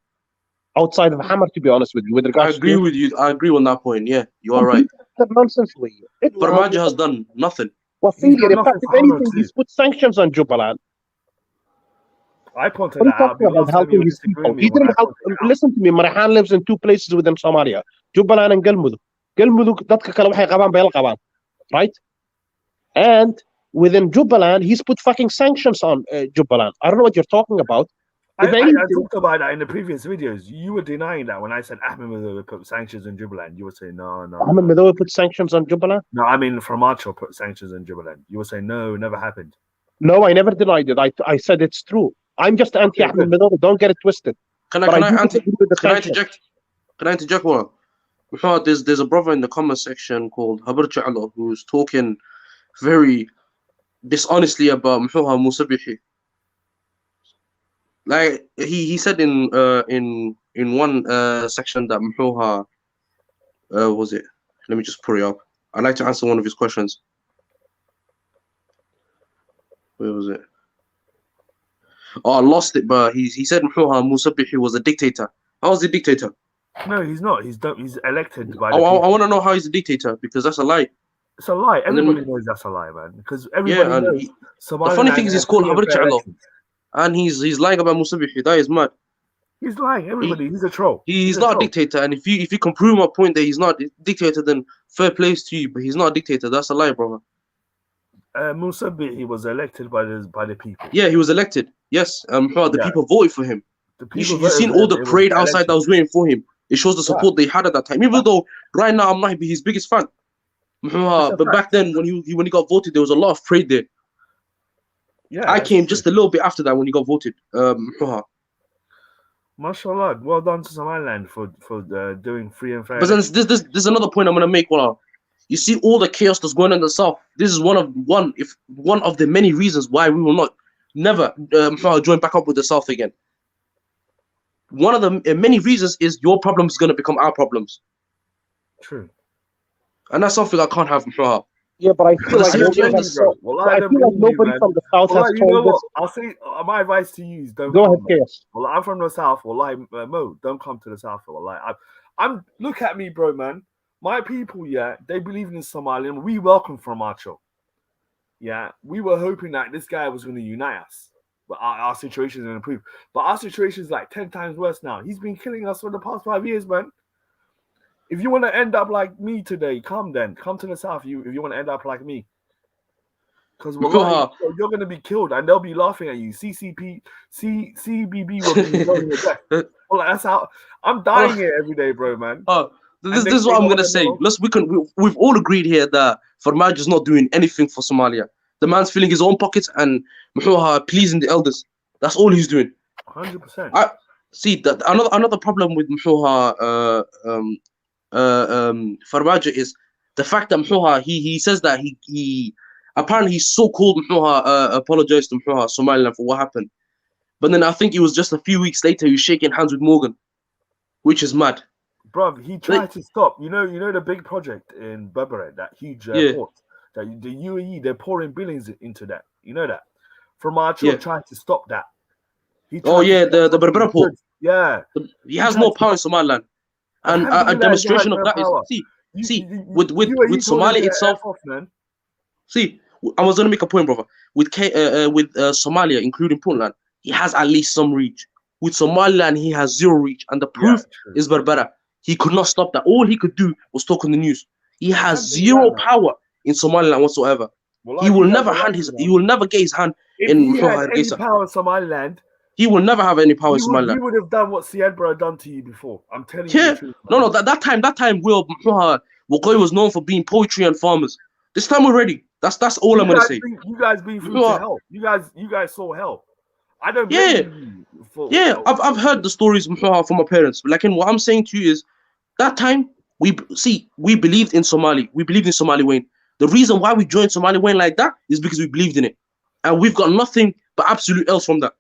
[SPEAKER 17] outside of Hammer, to be honest with you. With regards
[SPEAKER 11] I agree with you. I agree on that point. Yeah, you are right.
[SPEAKER 17] Nonsense.
[SPEAKER 11] Formaggio has done nothing.
[SPEAKER 17] Well, failure. In fact, if anything, he's put sanctions on Jubaland.
[SPEAKER 18] I pointed that out.
[SPEAKER 17] About helping his people. He didn't help. Listen to me. Marhan lives in 2 places within Somalia, Jubaland and Galmudug. Galmudug, dadka kale waxay qabaan bay la qabaan, right? And within Jubaland, he's put fucking sanctions on Jubaland. I don't know what you're talking about.
[SPEAKER 18] I talked about that in the previous videos. You were denying that when I said Ahmed Madobe put sanctions on Jubaland. You were saying no.
[SPEAKER 17] Ahmed Madobe put sanctions on Jubaland?
[SPEAKER 18] No, I mean Formaggio put sanctions on Jubaland. You were saying no, it never happened.
[SPEAKER 17] No, I never denied it. I said it's true. I'm just anti-Ahmed Madobe. Don't get it twisted.
[SPEAKER 11] Can I interject? Can I interject one? There's a brother in the comment section called Habar Cha'lo who's talking very dishonestly about Musabihi. Like he said in one section that Mhuha was it? Let me just pull it up. I'd like to answer one of his questions. Where was it? Oh, I lost it, but he said Mhuha Musabihi was a dictator. How was he a dictator?
[SPEAKER 18] No, he's not. He's elected by.
[SPEAKER 11] I want to know how he's a dictator because that's a lie.
[SPEAKER 18] It's a lie. Everybody knows that's a lie, man. Because everybody knows.
[SPEAKER 11] The funny thing is, he's called Habar Cha'lo. And he's lying about Musabihi. That is mad.
[SPEAKER 18] He's lying. Everybody, he's a troll.
[SPEAKER 11] He's not a dictator. And if you can prove my point that he's not a dictator, then fair place to you. But he's not a dictator. That's a lie, brother.
[SPEAKER 18] Musabihi was elected by the people.
[SPEAKER 11] Yeah, he was elected. Yes. The people voted for him. You've seen all the parade outside that was waiting for him. It shows the support they had at that time. Even though right now I'm not his biggest fan. But back then when he got voted, there was a lot of parade there. Yeah, I came just a little bit after that when he got voted.
[SPEAKER 18] Mashallah, well done to Somaliland for doing free and fair.
[SPEAKER 11] But then there's another point I'm gonna make. Well, you see all the chaos that's going on in the south. This is one of the many reasons why we will never join back up with the south again. One of the many reasons is your problems is gonna become our problems.
[SPEAKER 18] True.
[SPEAKER 11] And that's something I can't have.
[SPEAKER 17] Yeah, but I feel like nobody from the south has told us.
[SPEAKER 18] I'll say my advice to you is don't
[SPEAKER 17] go ahead, Chaos.
[SPEAKER 18] Well, I'm from the south. Well, Mo, don't come to the south. Well, I'm look at me, bro, man. My people, they believe in Somali, and we welcome Formaggio. Yeah, we were hoping that this guy was going to unite us, but our situation is going to improve. But our situation is like 10 times worse now. He's been killing us for the past 5 years, man. If you want to end up like me today, come to the south. If you want to end up like me, because you're going to be killed and they'll be laughing at you. CBB will be going to death. Well, that's how I'm dying here every day, bro, man.
[SPEAKER 11] This is what I'm gonna say. We've all agreed here that Formaggio is not doing anything for Somalia. The man's filling his own pockets and pleasing the elders. That's all he's doing.
[SPEAKER 18] 100%.
[SPEAKER 11] I see that another problem with Formaggio is the fact that he says that he apparently he's so-called apologized to Somaliland for what happened, but then I think it was just a few weeks later he was shaking hands with Morgan, which is mad.
[SPEAKER 18] Bro, he tried to stop. You know the big project in Berberet, that huge port, that the UAE they're pouring billions into that. You know that. Formaggio tried to stop that.
[SPEAKER 11] The Berberet port.
[SPEAKER 18] Yeah,
[SPEAKER 11] he has no power in Somaliland. And a demonstration of that is with Somalia itself. See, I was gonna make a point, brother. With Somalia, including Puntland, he has at least some reach. With Somaliland, he has zero reach, and the proof is Berbera. He could not stop that. All he could do was talk on the news. He has zero power in Somaliland whatsoever. He will never get his hand in.
[SPEAKER 18] If he had any power in Somaliland,
[SPEAKER 11] he will never have any power in Somaliland.
[SPEAKER 18] He would have done what Siadbro had done to you before. I'm telling you the truth.
[SPEAKER 11] No, that time, Wakoy was known for being poetry and farmers. This time we're ready. That's all I'm gonna say.
[SPEAKER 18] You guys been through hell. You guys saw hell. I don't blame you for.
[SPEAKER 11] I've heard the stories from my parents. Like, and what I'm saying to you is, that time we believed in Somali. We believed in Somali Wayne. The reason why we joined Somali Wayne like that is because we believed in it, and we've got nothing but absolute else from that.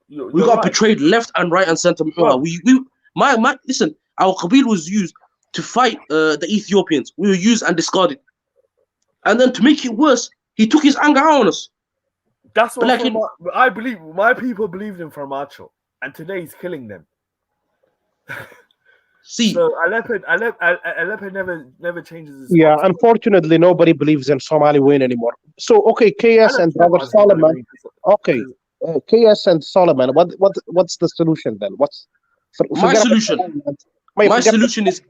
[SPEAKER 11] We got betrayed left and right and center. Listen, our Qabil was used to fight the Ethiopians. We were used and discarded, and then to make it worse, he took his anger out on us.
[SPEAKER 18] That's what I believe. My people believed in Farmacho, and today he's killing them.
[SPEAKER 11] See,
[SPEAKER 18] so Aleppo never changes his.
[SPEAKER 17] Yeah, unfortunately, nobody believes in Somali Wayne anymore. So, okay, KS and Brother Solomon. Okay, KS and Solomon. What's the solution then?
[SPEAKER 11] My solution? My solution is.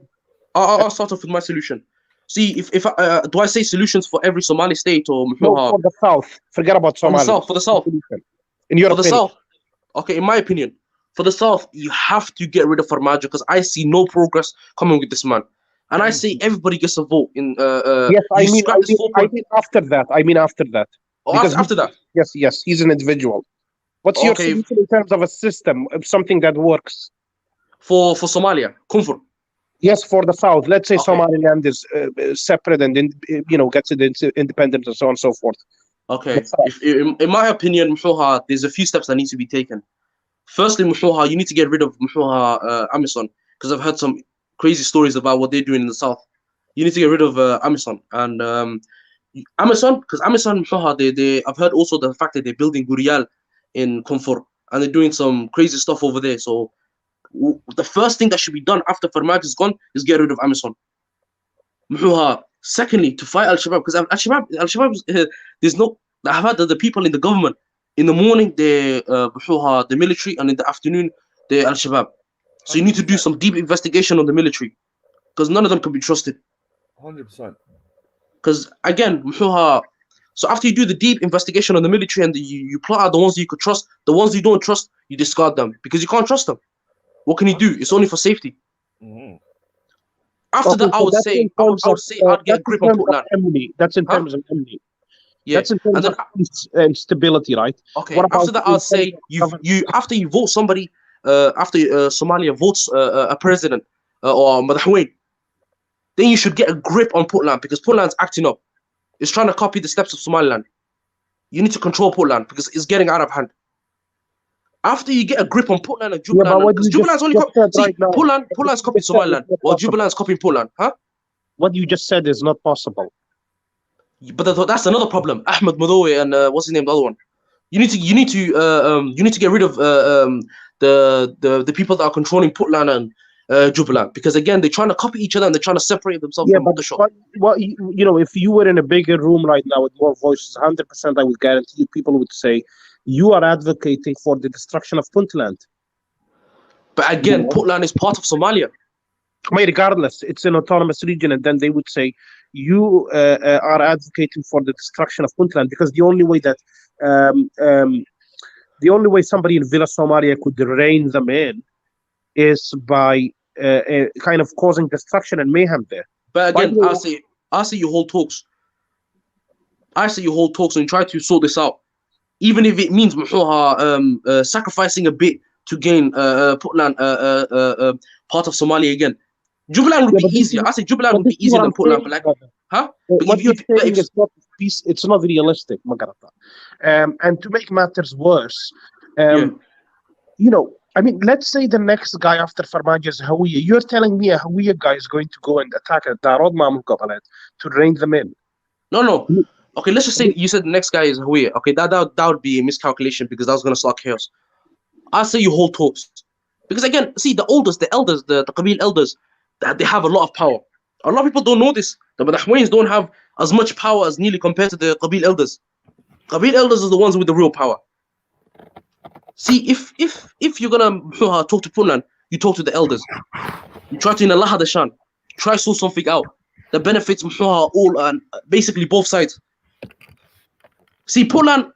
[SPEAKER 11] I'll start off with my solution. See, if do I say solutions for every Somali state or
[SPEAKER 17] no, for the South? Forget about Somali.
[SPEAKER 11] For the South.
[SPEAKER 17] In your opinion.
[SPEAKER 11] The South. Okay, in my opinion, for the South, you have to get rid of Farmajo because I see no progress coming with this man, and I say everybody gets a vote in.
[SPEAKER 17] Yes, I mean after that.
[SPEAKER 11] Oh, after that.
[SPEAKER 17] Yes, he's an individual. What's your solution in terms of a system, something that works?
[SPEAKER 11] For Somalia, comfort.
[SPEAKER 17] Yes, for the South. Let's say Somaliland is separate and gets its independence and so on and so forth.
[SPEAKER 11] Okay. In my opinion, there's a few steps that need to be taken. Firstly, you need to get rid of Amazon because I've heard some crazy stories about what they're doing in the South. You need to get rid of Amazon and Amazon because Amazon, I've heard also the fact that they're building Gurial in Comfort and they're doing some crazy stuff over there. So the first thing that should be done after Farmaj is gone is get rid of Amazon. Secondly, to fight Al-Shabaab, because Al-Shabaab, there's no. I've heard that the people in the government, in the morning they're the military, and in the afternoon they're Al-Shabaab. So you need to do some deep investigation on the military, because none of them can be trusted.
[SPEAKER 18] 100%.
[SPEAKER 11] Because again, so after you do the deep investigation on the military and you plot out the ones you could trust, the ones you don't trust, you discard them because you can't trust them. What can you do? It's only for safety.
[SPEAKER 18] Mm-hmm.
[SPEAKER 11] After that, I would say I'd get a grip on Portland.
[SPEAKER 17] That's in terms of enemy.
[SPEAKER 11] Yeah.
[SPEAKER 17] That's in terms of peace and stability, right?
[SPEAKER 11] Okay. After that, I'd say after you vote somebody, after Somalia votes a president or Madahwain, then you should get a grip on Portland because Portland's acting up. It's trying to copy the steps of Somaliland. You need to control Portland because it's getting out of hand. After you get a grip on Portland and Jubaland, because Jubaland's only Portland's copying Somaliland, while Jubaland's copying Portland, huh?
[SPEAKER 17] What you just said is not possible.
[SPEAKER 11] But that's another problem. Ahmed Madowe and what's his name, the other one. You need to get rid of the people that are controlling Portland and Jubaland because again they're trying to copy each other and they're trying to separate themselves from the shop.
[SPEAKER 17] But if you were in a bigger room right now with more voices, 100% I would guarantee you people would say you are advocating for the destruction of Puntland.
[SPEAKER 11] But again, Puntland is part of Somalia.
[SPEAKER 17] Regardless, it's an autonomous region, and then they would say you are advocating for the destruction of Puntland because the only way that somebody in Villa Somalia could rein them in is by kind of causing destruction and mayhem there.
[SPEAKER 11] But again, I say you hold talks. And try to sort this out. Even if it means sacrificing a bit to gain Puntland part of Somalia again. Jubaland would be easier. I say Jubaland would be easier than Puntland. But
[SPEAKER 17] what you're saying is not peace. It's not realistic, Magarata. And to make matters worse, I mean, let's say the next guy after Farmaj is Hawiya. You're telling me a Hawiya guy is going to go and attack a Darod Mamul Gobalet to rein them in?
[SPEAKER 11] No. Okay, let's just say you said the next guy is Hawiya. Okay, that would be a miscalculation because that was going to start chaos. I say you hold talks. Because again, see, the elders, the Qabil elders, they have a lot of power. A lot of people don't know this. The Madahwains don't have as much power as nearly compared to the Qabil elders. Qabil elders are the ones with the real power. See, if you're gonna talk to Puntland, you talk to the elders. You try to in Allah the Shan. Try to sort something out that benefits all and basically both sides. See, Puntland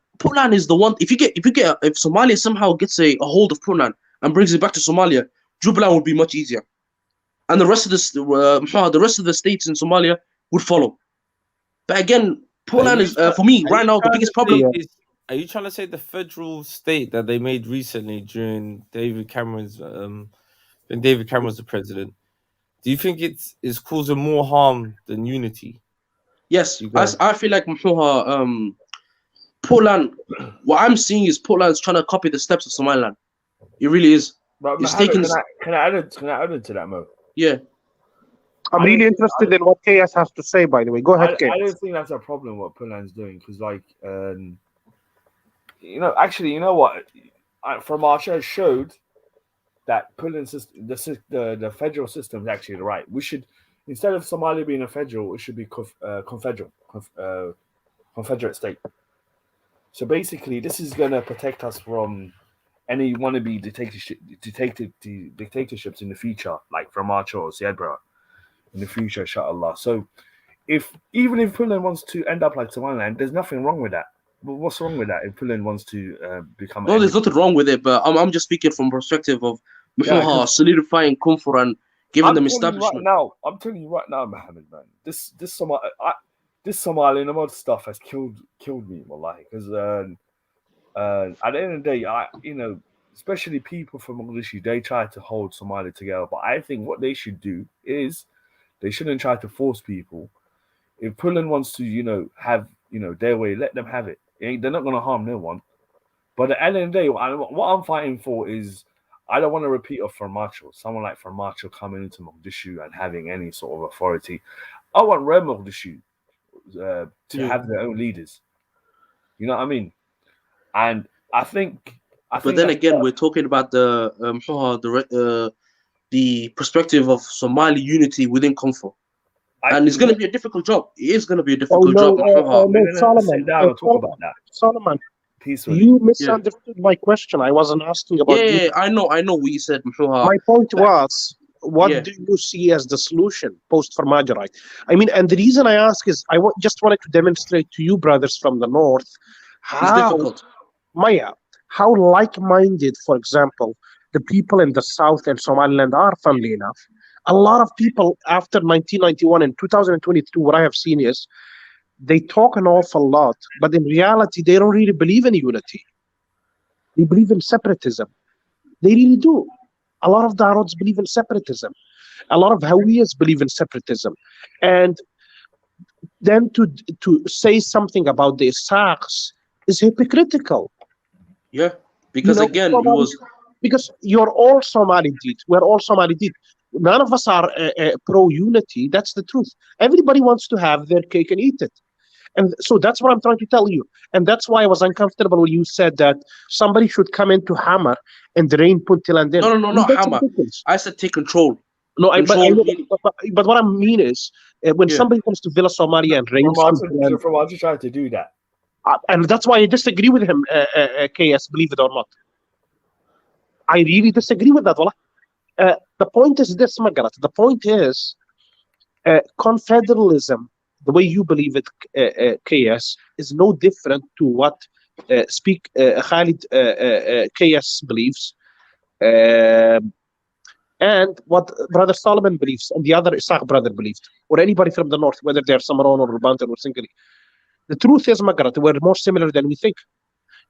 [SPEAKER 11] is the one. If Somalia somehow gets a hold of Puntland and brings it back to Somalia, Jubaland would be much easier, and the rest of the states in Somalia would follow. But again, Puntland is for me right now the biggest problem.
[SPEAKER 1] Are you trying to say the federal state that they made recently during David Cameron's when David Cameron's the president? Do you think it's causing more harm than unity?
[SPEAKER 11] Yes, I feel like Portland. What I'm seeing is Portland's trying to copy the steps of Somaliland. It really is.
[SPEAKER 18] But
[SPEAKER 11] It's
[SPEAKER 18] Mohammed,
[SPEAKER 11] taking.
[SPEAKER 18] can I add into that, Mo?
[SPEAKER 11] Yeah.
[SPEAKER 17] I'm really interested in what KS has to say, by the way. Go ahead, KS.
[SPEAKER 18] I don't think that's a problem what Portland's doing, because like actually, you know what? From our show showed that Pulin's system, the federal system is actually right. We should, instead of Somalia being a federal, it should be confederate state. So basically, this is going to protect us from any wannabe dictatorships in the future, like from Archer or Siedbra in the future, inshallah. So even if Pulan wants to end up like Somaliland, there's nothing wrong with that. But what's wrong with that if Pulan wants to become?
[SPEAKER 11] No, there's nothing wrong with it, but I'm just speaking from perspective of solidifying Kufr and giving them establishment.
[SPEAKER 18] I'm telling you right now, Mohammed, man, this Somali Nomad stuff has killed me, wallahi, because at the end of the day, especially people from Mogadishu, they try to hold Somalia together. But I think what they should do is they shouldn't try to force people. If Pulan wants to, have, their way, let them have it. They're not going to harm no one. But at the end of the day, what I'm fighting for is I don't want to repeat of Farmacho. Someone like Farmacho coming into Mogadishu and having any sort of authority. I want Red Mogadishu to have their own leaders. You know what I mean? And I think.
[SPEAKER 11] But then again, we're talking about the perspective of Somali unity within Comfort. And it's going to be a difficult job. It is going to be a difficult job.
[SPEAKER 17] Solomon, Solomon, you misunderstood my question. I wasn't asking about.
[SPEAKER 11] Yeah, I know what you said.
[SPEAKER 17] My point was, what do you see as the solution post Farmajo? I mean, and the reason I ask is just wanted to demonstrate to you, brothers from the north, how like-minded, for example, the people in the south and Somaliland are, funnily enough. A lot of people after 1991 and 2022, what I have seen is they talk an awful lot, but in reality, they don't really believe in unity. They believe in separatism. They really do. A lot of Darods believe in separatism. A lot of Hawiyas believe in separatism. And then to say something about the Isaaqs is hypocritical.
[SPEAKER 11] Yeah, because again, it was...
[SPEAKER 17] Because you're all Somali deed. We're all Somali deed. None of us are pro-unity. That's the truth. Everybody wants to have their cake and eat it. And so that's what I'm trying to tell you. And that's why I was uncomfortable when you said that somebody should come into Hammer and drain Puntland.
[SPEAKER 11] No, not Hammer. I said take control.
[SPEAKER 17] No, but what I mean is, when somebody comes to Villa Somalia and rains Puntland...
[SPEAKER 18] From what you trying to do that.
[SPEAKER 17] And that's why I disagree with him, KS, believe it or not. I really disagree with that. The point is this, Magarat. The point is confederalism, the way you believe it, KS, is no different to what Khalid KS believes, and what Brother Solomon believes, and the other Isaaq brother believed, or anybody from the north, whether they're Samaron or Rubantan or Singali. The truth is, Magarat, we're more similar than we think.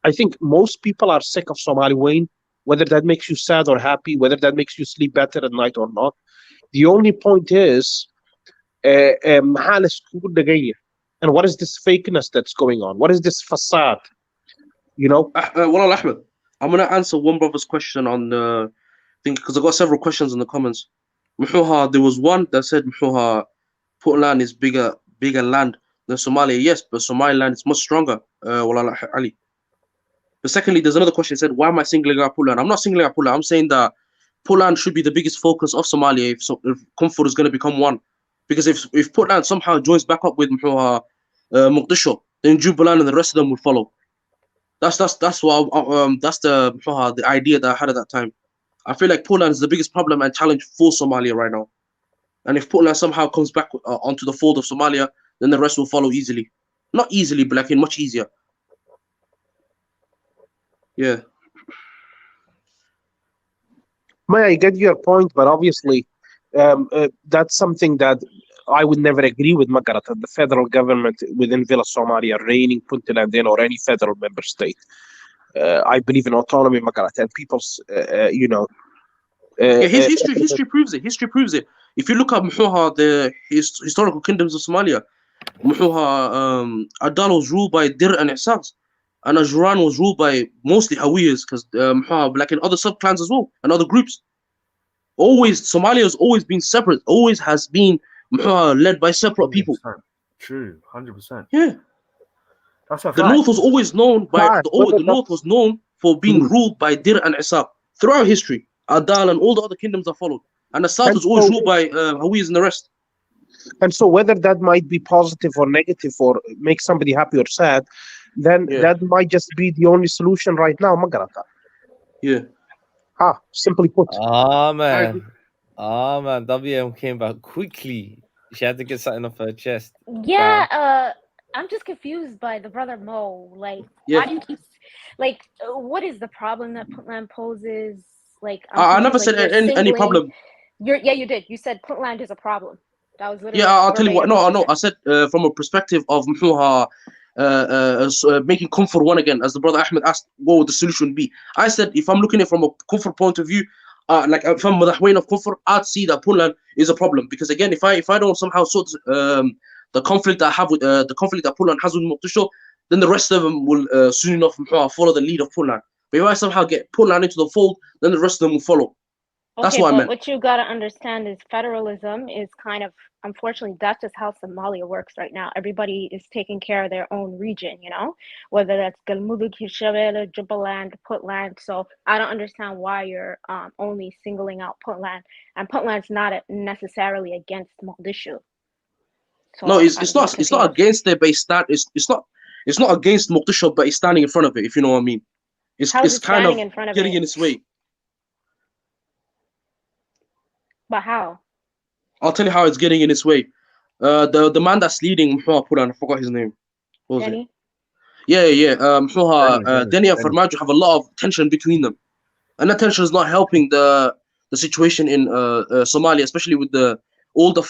[SPEAKER 17] I think most people are sick of Somali Wayne, whether that makes you sad or happy, whether that makes you sleep better at night or not. The only point is, and what is this fakeness that's going on? What is this facade?
[SPEAKER 11] Well, Ahmed, I'm going to answer one brother's question on the thing, because I got several questions in the comments. There was one that said Puntland is bigger land than Somalia. Yes, but Somaliland is much stronger. Ali. But secondly, there's another question that said, why am I singling out Puntland? I'm not singling out Puntland. I'm saying that Puntland should be the biggest focus of Somalia if Comfort is going to become one. Because if Puntland somehow joins back up with Mogadishu, then Jubaland and the rest of them will follow. That's what that's the idea that I had at that time. I feel like Puntland is the biggest problem and challenge for Somalia right now. And if Puntland somehow comes back onto the fold of Somalia, then the rest will follow easily. Not easily, but much easier. Yeah.
[SPEAKER 17] May I get your point, but obviously that's something that I would never agree with Magarata. The federal government within Villa Somalia reigning Puntland or any federal member state. I believe in autonomy, Magarata, and people's,
[SPEAKER 11] history proves it. History proves it. If you look at the historical kingdoms of Somalia, Adal was ruled by Dir and Ihsas, and Ajuran was ruled by mostly Hawiyas, because like in other sub-clans as well, and other groups. Always, Somalia has always been separate, always has been led by separate people.
[SPEAKER 18] True, 100%.
[SPEAKER 11] Yeah.
[SPEAKER 18] That's a fact.
[SPEAKER 11] The North was always known by the North was known for being ruled by Dir and Ihsas throughout history. Adal and all the other kingdoms that followed, and the South was always ruled by Hawiyas and the rest.
[SPEAKER 17] And so, whether that might be positive or negative, or make somebody happy or sad, then that might just be the only solution right now, Magarata.
[SPEAKER 11] Yeah.
[SPEAKER 17] Simply put.
[SPEAKER 19] Man. WM came back quickly. She had to get something off her chest.
[SPEAKER 14] Yeah, I'm just confused by the brother Mo. Like, why do you keep, like, what is the problem that Puntland poses? Like,
[SPEAKER 11] I never said any problem.
[SPEAKER 14] You did. You said Puntland is a problem. That was literally.
[SPEAKER 11] Yeah, I'll tell you what. No. I said from a perspective of making comfort one again, as the brother Ahmed asked, what would the solution be? I said, if I'm looking at it from a comfort point of view, like if I'm Madahwain of comfort, I'd see that Puntland is a problem, because again, if I don't somehow sort the conflict I have with the conflict that Puntland has with Mogadishu, then the rest of them will soon enough follow the lead of Puntland. But if I somehow get Puntland into the fold, then the rest of them will follow. That's what I meant.
[SPEAKER 14] What you gotta understand is federalism is kind of, unfortunately, that's just how Somalia works right now. Everybody is taking care of their own region, whether that's Galmudug, Hirshabelle, Jubaland, Puntland. So I don't understand why you're only singling out Puntland, and Puntland's not necessarily against Mogadishu. So
[SPEAKER 11] no, it's not against it, but it's not against Mogadishu, but it's standing in front of it, if you know what I mean. It's kind of getting in its way.
[SPEAKER 14] But how?
[SPEAKER 11] I'll tell you how it's getting in its way. The man that's leading Puntland, I forgot his name. What was
[SPEAKER 14] Denny?
[SPEAKER 11] it? Yeah. Denny and Farmajo have a lot of tension between them, and that tension is not helping the situation in Somalia, especially with all the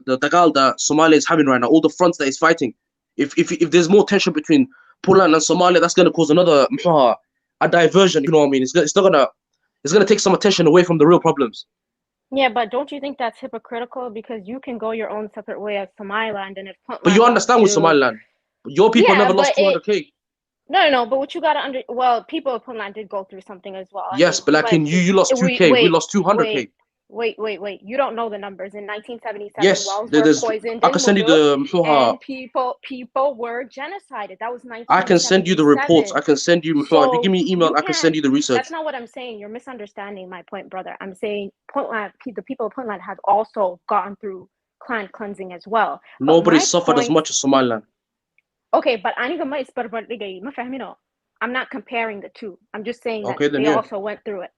[SPEAKER 11] Dagal that Somalia is having right now, all the fronts that it's fighting. If there's more tension between Puntland and Somalia, that's gonna cause another a diversion. You know what I mean? It's gonna take some attention away from the real problems.
[SPEAKER 14] Yeah, but don't you think that's hypocritical? Because you can go your own separate way as Somaliland, and if Puntland
[SPEAKER 11] but you understand with Somaliland, your people never lost 200K.
[SPEAKER 14] No. But what you gotta people of Puntland did go through something as well.
[SPEAKER 11] Yes, but like in you lost 2K. We lost 200K.
[SPEAKER 14] Wait. You don't know the numbers. In 1977,
[SPEAKER 11] yes,
[SPEAKER 14] wells were poisoned.
[SPEAKER 11] I can send you
[SPEAKER 14] and people were genocided. That was 1977.
[SPEAKER 11] I can send you the reports. I can send you. If you give me an email, I can send you the research.
[SPEAKER 14] That's not what I'm saying. You're misunderstanding my point, brother. I'm saying Puntland, the people of Puntland have also gone through clan cleansing as well.
[SPEAKER 11] Nobody suffered as much as Somaliland.
[SPEAKER 14] Okay, but I'm not comparing the two. I'm just saying that they also went through it.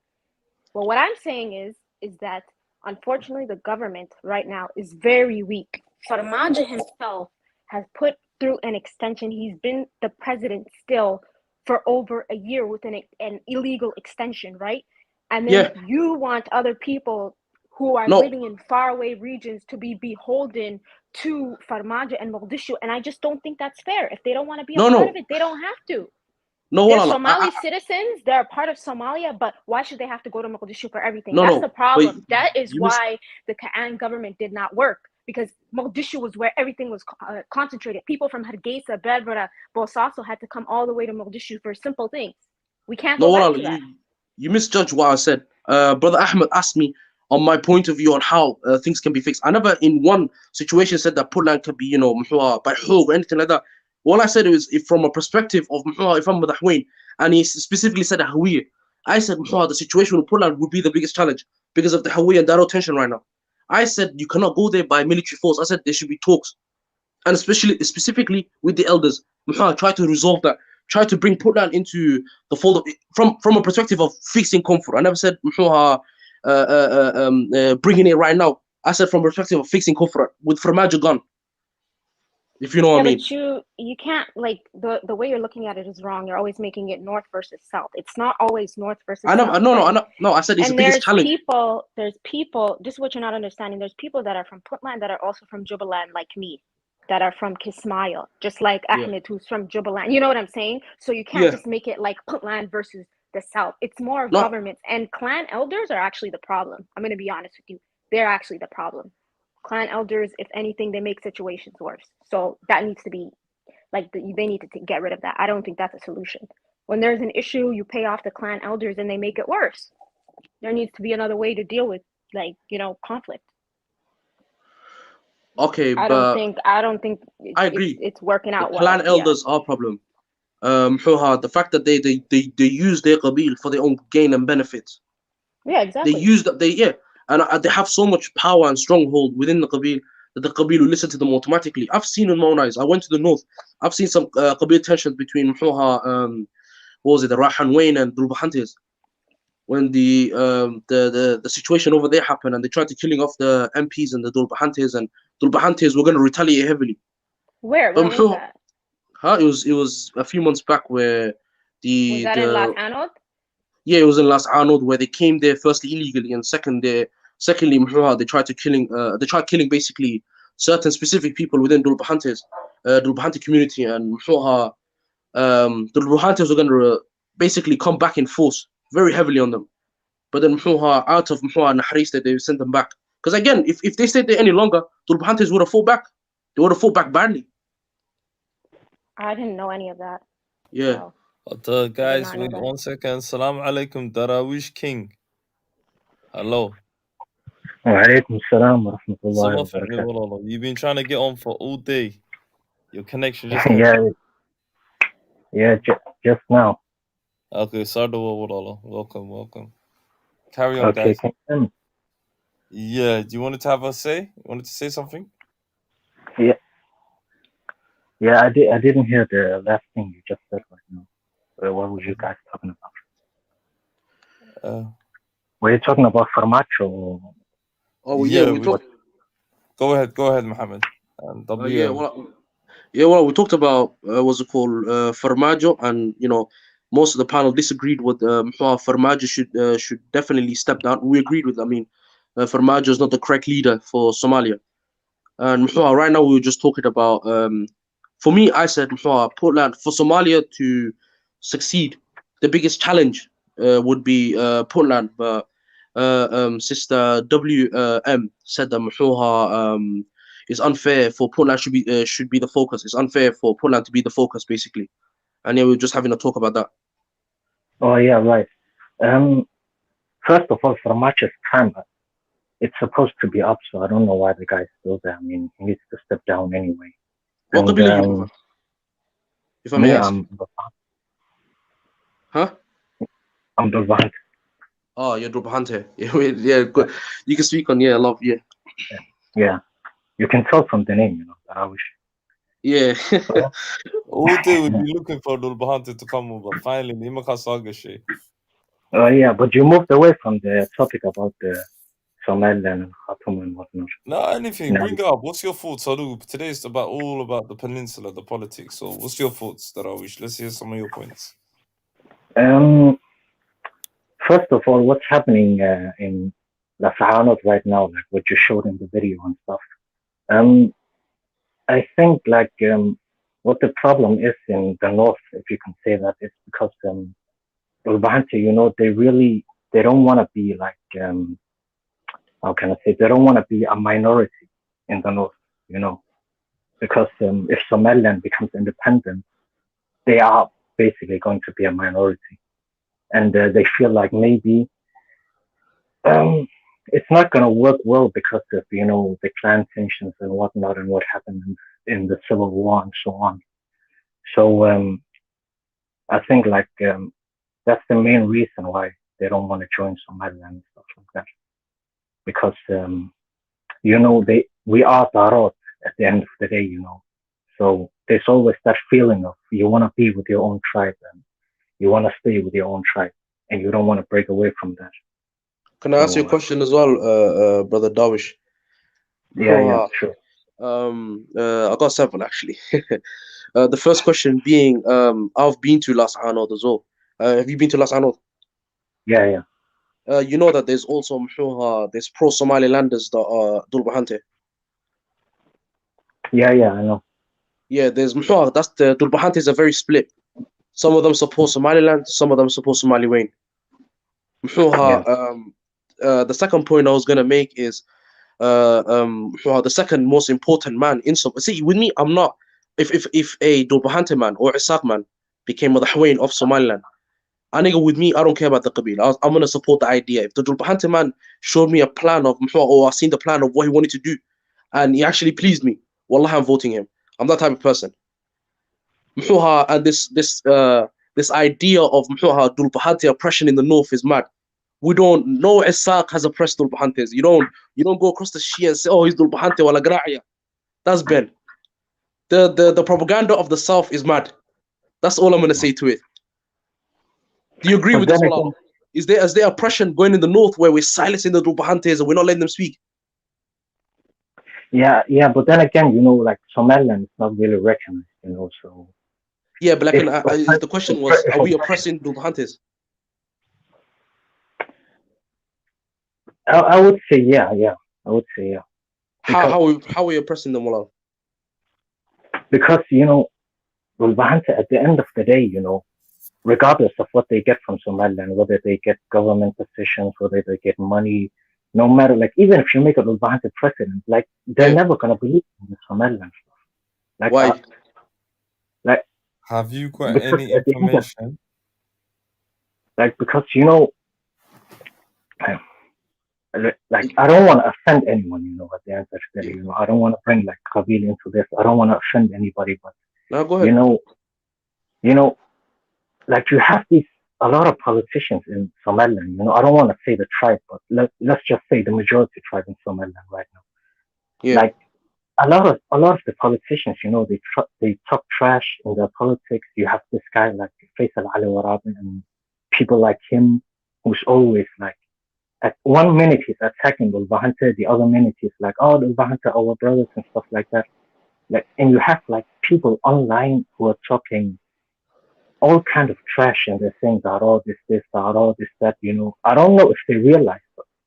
[SPEAKER 14] Well, what I'm saying is that unfortunately the government right now is very weak. Farmajo himself has put through an extension. He's been the president still for over a year with an illegal extension, right? And then you want other people who are living in faraway regions to be beholden to Farmajo and Mogadishu, and I just don't think that's fair. If they don't want to be a part of it, they don't have to. They're Somali citizens. They're a part of Somalia, but why should they have to go to Mogadishu for everything? That's the problem. That is why the Kaan government did not work, because Mogadishu was where everything was concentrated. People from Hargeisa, Berbera, Bosaso had to come all the way to Mogadishu for simple things. We can't go back to that.
[SPEAKER 11] You misjudged what I said. Brother Ahmed asked me on my point of view on how things can be fixed. I never in one situation said that Puntland can be, by Hog or anything like that. All I said was, if from a perspective of if I'm Madahwain, and he specifically said Hawiye, I said the situation with Puntland would be the biggest challenge because of the Hawiye and Daro tension right now. I said you cannot go there by military force. I said there should be talks, and specifically with the elders. Try to resolve that. Try to bring Puntland into the fold of, from a perspective of fixing comfort. I never said bringing it right now. I said from a perspective of fixing comfort with Farmajo gone. If you know what I mean.
[SPEAKER 14] But you can't, like, the way you're looking at it is wrong. You're always making it north versus south. It's not always north versus
[SPEAKER 11] I know,
[SPEAKER 14] south.
[SPEAKER 11] no, I said it's the biggest challenge.
[SPEAKER 14] There's people, this is what you're not understanding. There's people that are from Puntland that are also from Jubaland, like me, that are from Kismayo, just like Ahmed, who's from Jubaland. You know what I'm saying? So you can't just make it like Puntland versus the south. It's more of governments, and clan elders are actually the problem. I'm going to be honest with you. They're actually the problem. Clan elders, if anything, they make situations worse. So that needs to be, like, they need to get rid of that. I don't think that's a solution. When there's an issue, you pay off the clan elders and they make it worse. There needs to be another way to deal with, like, conflict.
[SPEAKER 11] Okay,
[SPEAKER 14] I don't think
[SPEAKER 11] I agree.
[SPEAKER 14] It's working out
[SPEAKER 11] well. Clan elders are a problem. The fact that they use their qabil for their own gain and benefits.
[SPEAKER 14] Yeah, exactly.
[SPEAKER 11] And they have so much power and stronghold within the qabil that the qabil will listen to them automatically. I've seen in my own eyes. I went to the north. I've seen some qabil tensions between the Rahan Wayne and Dulbahantes. When the situation over there happened and they tried to killing off the MPs and the Dulbahantes, and Dulbahantes were going to retaliate heavily.
[SPEAKER 14] Where was that?
[SPEAKER 11] It was a few months back where
[SPEAKER 14] was that in Las Anod?
[SPEAKER 11] Yeah, it was in Las Anod, where they came there firstly illegally, and secondly, they tried killing basically certain specific people within Dulbahantes, Dulbahante community, and the Dulbahantes were going to basically come back in force very heavily on them. But then out of Naharis, they sent them back. Because again, if they stayed there any longer, Dulbahantes would have fought back. They would have fought back badly.
[SPEAKER 14] I didn't know any of that.
[SPEAKER 11] Yeah.
[SPEAKER 14] So.
[SPEAKER 19] But guys, wait 1 second. Salam alaikum, Darawish King. Hello.
[SPEAKER 20] Walaikum salam wa rahmatullahi wa barakatuh.
[SPEAKER 19] You've been trying to get on for all day. Your connection just
[SPEAKER 20] just now.
[SPEAKER 19] Okay, welcome. Carry on,
[SPEAKER 20] okay,
[SPEAKER 19] guys. Yeah, do you want to have a say? You wanted to say something?
[SPEAKER 20] Yeah, I didn't hear the last thing you just said right now. What were you guys talking about? Were you talking about Farmacho?
[SPEAKER 11] Oh yeah,
[SPEAKER 19] Go ahead, Mohammed.
[SPEAKER 11] We talked about what's it called, Farmajo, and most of the panel disagreed with Farmajo should definitely step down. We agreed with. I mean, Farmajo is not the correct leader for Somalia. And right now we were just talking about. For me, I said Portland, for Somalia to succeed, the biggest challenge would be Portland. But Sister WM said that it's unfair for Portland should be the focus. It's unfair for Portland to be the focus, basically. And yeah, we were just having a talk about that.
[SPEAKER 20] Oh yeah, right. First of all, for March's time, it's supposed to be up, so I don't know why the guy's still there. I mean, he needs to step down anyway.
[SPEAKER 11] What Kabila you from? If I may ask.
[SPEAKER 20] I'm Dulbahante.
[SPEAKER 11] Oh, you're Dulbahante. Yeah, good. You can speak on love.
[SPEAKER 20] Yeah. You can tell from the name, Darawish.
[SPEAKER 11] Yeah.
[SPEAKER 19] All day we've been looking for Dulbahante to come over. Finally,
[SPEAKER 20] yeah, but you moved away from the topic about the Somali and Khartoum and whatnot.
[SPEAKER 19] No, anything. Bring it up. What's your thoughts, Haru? Today is all about the peninsula, the politics. So what's your thoughts, Darawish? Let's hear some of your points.
[SPEAKER 20] First of all, what's happening in Las Anod right now, like what you showed in the video and stuff. I think what the problem is in the north, if you can say that, is because Dulbahante, they don't want to be like, how can I say, they don't want to be a minority in the north, because if Somaliland becomes independent, they are basically going to be a minority. And they feel like maybe it's not going to work well because of, the clan tensions and whatnot and what happened in the Civil War and so on. So I think that's the main reason why they don't want to join Somaliland and stuff like that. Because, we are Darot at the end of the day, So there's always that feeling of you want to be with your own tribe and you want to stay with your own tribe and you don't want to break away from that.
[SPEAKER 11] Can I ask you a question as well, Brother Darwish?
[SPEAKER 20] Yeah, sure.
[SPEAKER 11] I got several actually. The first question being, I've been to Las Anod as well. Have you been to Las Anod?
[SPEAKER 20] Yeah.
[SPEAKER 11] You know that there's also there's pro-Somalilanders that are Dulbahante.
[SPEAKER 20] Yeah, I know.
[SPEAKER 11] Yeah, there's that's the Dulbahantes are very split. Some of them support Somaliland, some of them support Somali Wayne. The second point I was gonna make is the second most important man in see with me, I'm not if a Dulbahante man or a Isaac man became the Hwain of Somaliland, with me, I don't care about the Qabila. I'm gonna support the idea. If the Dulbahante man showed me a plan of or I've seen the plan of what he wanted to do and he actually pleased me, wallah, I'm voting him. I'm that type of person. And this idea of Dulbahante oppression in the north is mad. We don't know Isaac has oppressed Dulbahantes. You don't go across the Shia and say, oh, he's Dulbahante wala Gra'ia. That's Ben. The propaganda of the south is mad. That's all I'm gonna say to it. Do you agree with this, Wallah? Is there oppression going in the north where we're silencing the Dulbahantes and we're not letting them speak?
[SPEAKER 20] Yeah, but then again, like Somaliland is not really recognized, so.
[SPEAKER 11] Yeah, but the question was, are we oppressing Dulbahantes?
[SPEAKER 20] I would say yeah. I would say yeah.
[SPEAKER 11] How are we oppressing them, Wallah?
[SPEAKER 20] Because Dulbahante at the end of the day, regardless of what they get from Somaliland, whether they get government positions, whether they get money, no matter, even if you make a Dulbahante president, they're never gonna believe in the Somaliland stuff.
[SPEAKER 11] Why?
[SPEAKER 19] Have you got any information?
[SPEAKER 20] Because I don't want to offend anyone, at the end of the day, I don't want to bring Qabil into this. I don't want to offend anybody, but
[SPEAKER 11] no, go ahead.
[SPEAKER 20] You have a lot of politicians in Somaliland. I don't want to say the tribe, but let's just say the majority tribe in Somaliland right now.
[SPEAKER 11] Yeah.
[SPEAKER 20] A lot of the politicians, they talk trash in their politics. You have this guy like Faisal Ali Warabi and people like him, who's always at 1 minute he's attacking Dulbahante, the other minute he's like, oh, Dulbahante, our brothers and stuff like that. And you have people online who are talking all kind of trash and they're saying Darod is this, Darod is that, I don't know if they realize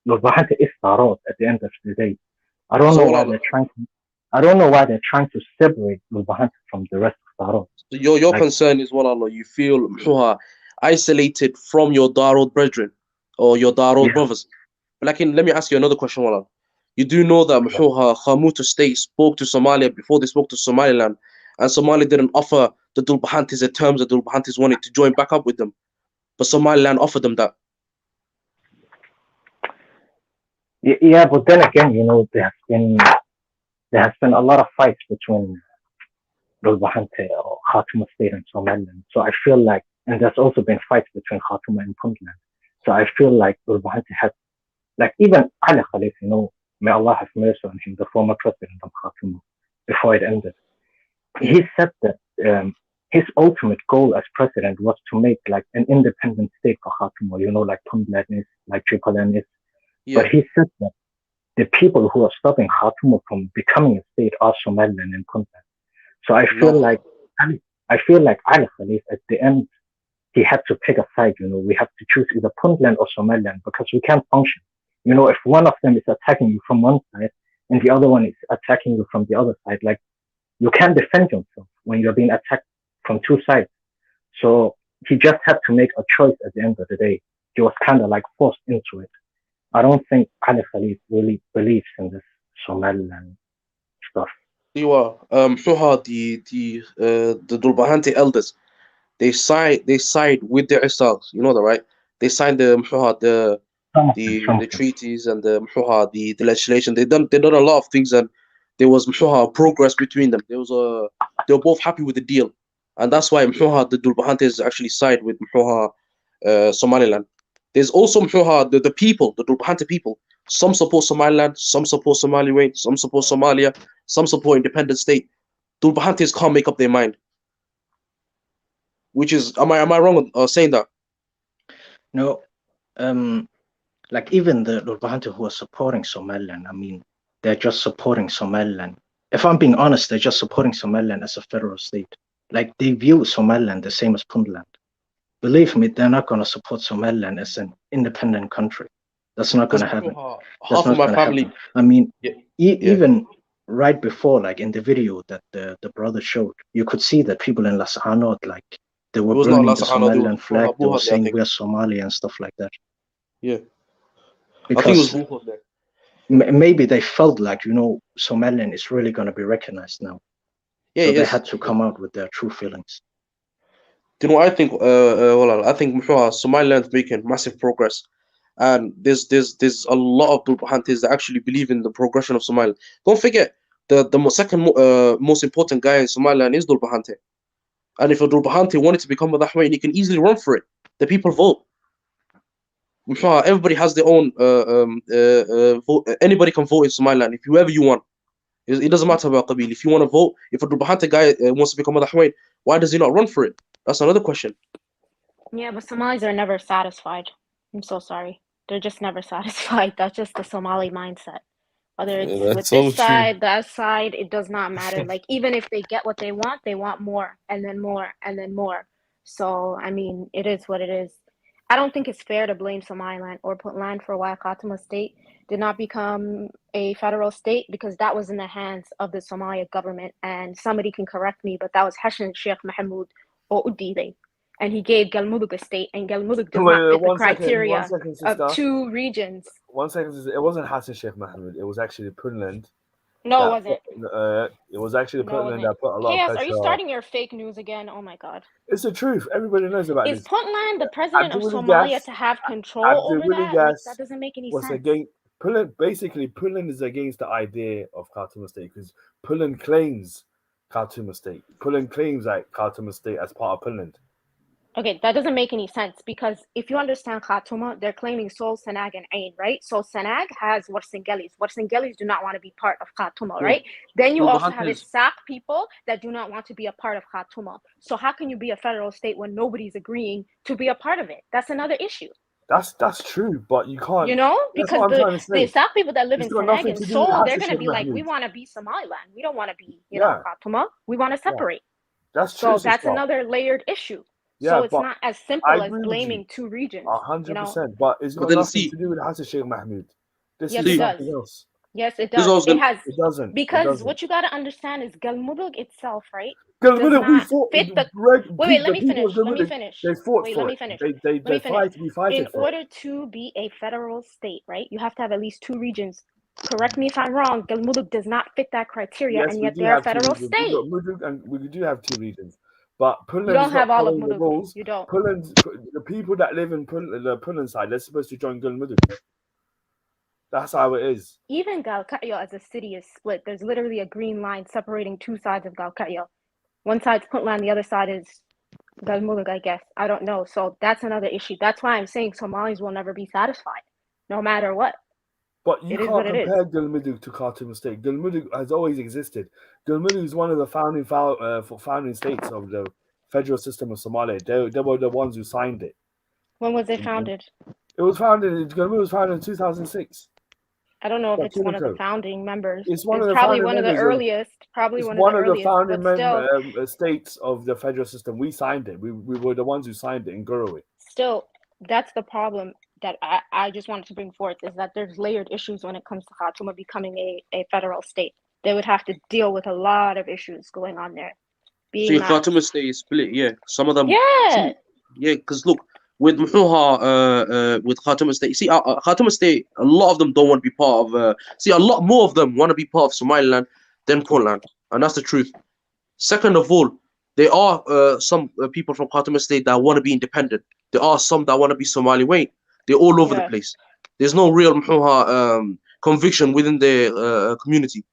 [SPEAKER 20] Dulbahante is Darod at the end of the day. I don't know why they're trying to separate Dulbahante from the rest of Darod.
[SPEAKER 11] So your concern is, Wallah, you feel isolated from your Darod brethren or your Darod brothers. But let me ask you another question, Wallah. You do know that Khamuta state spoke to Somalia before they spoke to Somaliland, and Somalia didn't offer the Dulbahantes the terms that Dulbahantes wanted to join back up with them, but Somaliland offered them that.
[SPEAKER 20] Yeah, but then again, there has been a lot of fights between Dulbahante or Khartoum state and Somaliland. So I feel and there's also been fights between Khartoum and Puntland. So I feel Dulbahante has, even Ali Khalif, may Allah have mercy on him, the former president of Khartoum, before it ended. He said that his ultimate goal as president was to make an independent state for Khartoum, like Puntland is, like Tripolis is. Yeah. But he said that the people who are stopping Khartoum from becoming a state are Somaliland and Puntland. So I feel Ali Khalif at the end, he had to pick a side. We have to choose either Puntland or Somaliland because we can't function. If one of them is attacking you from one side and the other one is attacking you from the other side, you can't defend yourself when you're being attacked from two sides. So he just had to make a choice at the end of the day. He was kind of forced into it. I don't think Ali Khalif really believes in this Somaliland stuff.
[SPEAKER 11] You are the Dulbahante elders. They side with the Isaacs. You know that, right? They signed the treaties and the legislation. They done a lot of things, and there was progress between them. They were both happy with the deal, and that's why the Dulbahantes actually side with Somaliland. There's also the people, the Dulbahante people. Some support Somaliland, some support Somaliland, some support Somalia, some support independent state. Dulbahantes can't make up their mind. Which is, am I wrong saying that?
[SPEAKER 21] No, even the Dulbahante who are supporting Somaliland, they're just supporting Somaliland
[SPEAKER 20] if I'm being honest, they're just supporting Somaliland as a federal state. Like they view Somaliland the same as Puntland. Believe me, they're not going to support Somaliland as an independent country. That's not going to happen.
[SPEAKER 11] Half of my family.
[SPEAKER 20] I mean,
[SPEAKER 11] Yeah.
[SPEAKER 20] Even right before, like in the video that the brother showed, you could see that people in Las Anod, like they were burning the Somaliland flag. They were saying we're Somali and stuff like that.
[SPEAKER 11] Yeah.
[SPEAKER 20] Because
[SPEAKER 11] I think it was there.
[SPEAKER 20] Maybe they felt like, Somaliland is really going to be recognized now.
[SPEAKER 11] Yeah,
[SPEAKER 20] so they had to come out with their true feelings.
[SPEAKER 11] Do you know what I think? I think Somaliland's making massive progress, and there's a lot of Dulbahantes that actually believe in the progression of Somaliland. Don't forget the second most important guy in Somaliland is Dulbahante, and if a Dulbahante wanted to become a Dahwain, he can easily run for it. The people vote. Everybody has their own vote. Anybody can vote in Somaliland if whoever you want. It doesn't matter about Qabil. If you want to vote, if a Dulbahante guy wants to become a Dahwain, why does he not run for it? That's another question.
[SPEAKER 14] Yeah, but Somalis are never satisfied. I'm so sorry. They're just never satisfied. That's just the Somali mindset. Whether it's with this side, that side, it does not matter. Like, even if they get what they want more, and then more, and then more. So, I mean, it is what it is. I don't think it's fair to blame Somaliland or Puntland for why Khatuma state did not become a federal state, because that was in the hands of the Somalia government. And somebody can correct me, but that was Hassan Sheikh Mahmoud O'Udile. And he gave Galmudug a state, and Galmudug does not fit the criteria of 2 regions.
[SPEAKER 18] 1 second, it wasn't Hassan Sheikh Mahmoud. It was actually Puntland.
[SPEAKER 14] No, it wasn't.
[SPEAKER 18] It was actually Puntland that put a lot of pressure.
[SPEAKER 14] Are you starting your fake news again? Oh my God.
[SPEAKER 18] It's the truth. Everybody knows about this.
[SPEAKER 14] Is Puntland the president of Somalia to have control over that? Like, that doesn't make any sense.
[SPEAKER 18] Puntland is against the idea of Khartoum state, because Puntland claims Khartoum state. Puntland claims like Khartoum state as part of Puntland.
[SPEAKER 14] Okay, that doesn't make any sense, because if you understand Khartoum, they're claiming Sol, Sanag, and Ain, right? So Sanag has Warsingelis. Warsingelis do not want to be part of Khartoum, right? Then you also have Isak people that do not want to be a part of Khartoum. So how can you be a federal state when nobody's agreeing to be a part of it? That's another issue.
[SPEAKER 18] That's true, but you can't.
[SPEAKER 14] Because the Isak people that live in Sanag and Sol, they're going to be like, we want to be Somaliland. We don't want to be, Khartoum. We want to separate.
[SPEAKER 18] That's true.
[SPEAKER 14] So that's another layered issue. So it's not as simple as blaming 2 regions.
[SPEAKER 18] 100%, but it's got nothing to do with Hassan Sheikh Mahmoud.
[SPEAKER 14] Yes, it does.
[SPEAKER 18] Else.
[SPEAKER 14] Yes, it does. It
[SPEAKER 18] doesn't.
[SPEAKER 14] Because what you got to understand is Galmudug itself, right?
[SPEAKER 18] Galmudug, we fought.
[SPEAKER 14] Wait, let me finish.
[SPEAKER 18] They fought for it. They fight for
[SPEAKER 14] In order to be a federal state, right, you have to have at least 2 regions. Correct me if I'm wrong. Galmudug does not fit that criteria, and yet they're a federal state.
[SPEAKER 18] We do have 2 regions. But Puntland
[SPEAKER 14] you don't have all of Mudug. You don't.
[SPEAKER 18] The people that live in the Puntland side, they're supposed to join Galmudug. That's how it is.
[SPEAKER 14] Even Galkayo as a city is split. There's literally a green line separating 2 sides of Galkayo. One side's Puntland, the other side is Galmudug, I guess. I don't know. So that's another issue. That's why I'm saying Somalis will never be satisfied, no matter what.
[SPEAKER 18] But you can't compare Galmudug to Khartoum state. Galmudug has always existed. Galmudug is one of the founding states of the federal system of Somalia. They were the ones who signed it.
[SPEAKER 14] When was it founded?
[SPEAKER 18] Galmudug was founded in 2006.
[SPEAKER 14] I don't know if it's one of the founding members.
[SPEAKER 18] It's
[SPEAKER 14] probably one of the earliest. Probably one of the
[SPEAKER 18] founding states of the federal system. We signed it. We were the ones who signed it in Garowe.
[SPEAKER 14] Still, that's the problem that I just wanted to bring forth, is that there's layered issues when it comes to Khartoum becoming a federal state. They would have to deal with a lot of issues going on there.
[SPEAKER 11] Khartoum state is split, yeah. Some of them,
[SPEAKER 14] yeah,
[SPEAKER 11] because look, with with Khartoum state, Khartoum state, a lot of them don't want to be part of. A lot more of them want to be part of Somaliland than Puntland, and that's the truth. Second of all, there are some people from Khartoum state that want to be independent. There are some that want to be Somali. Wait, they're all over the place. There's no real conviction within the community.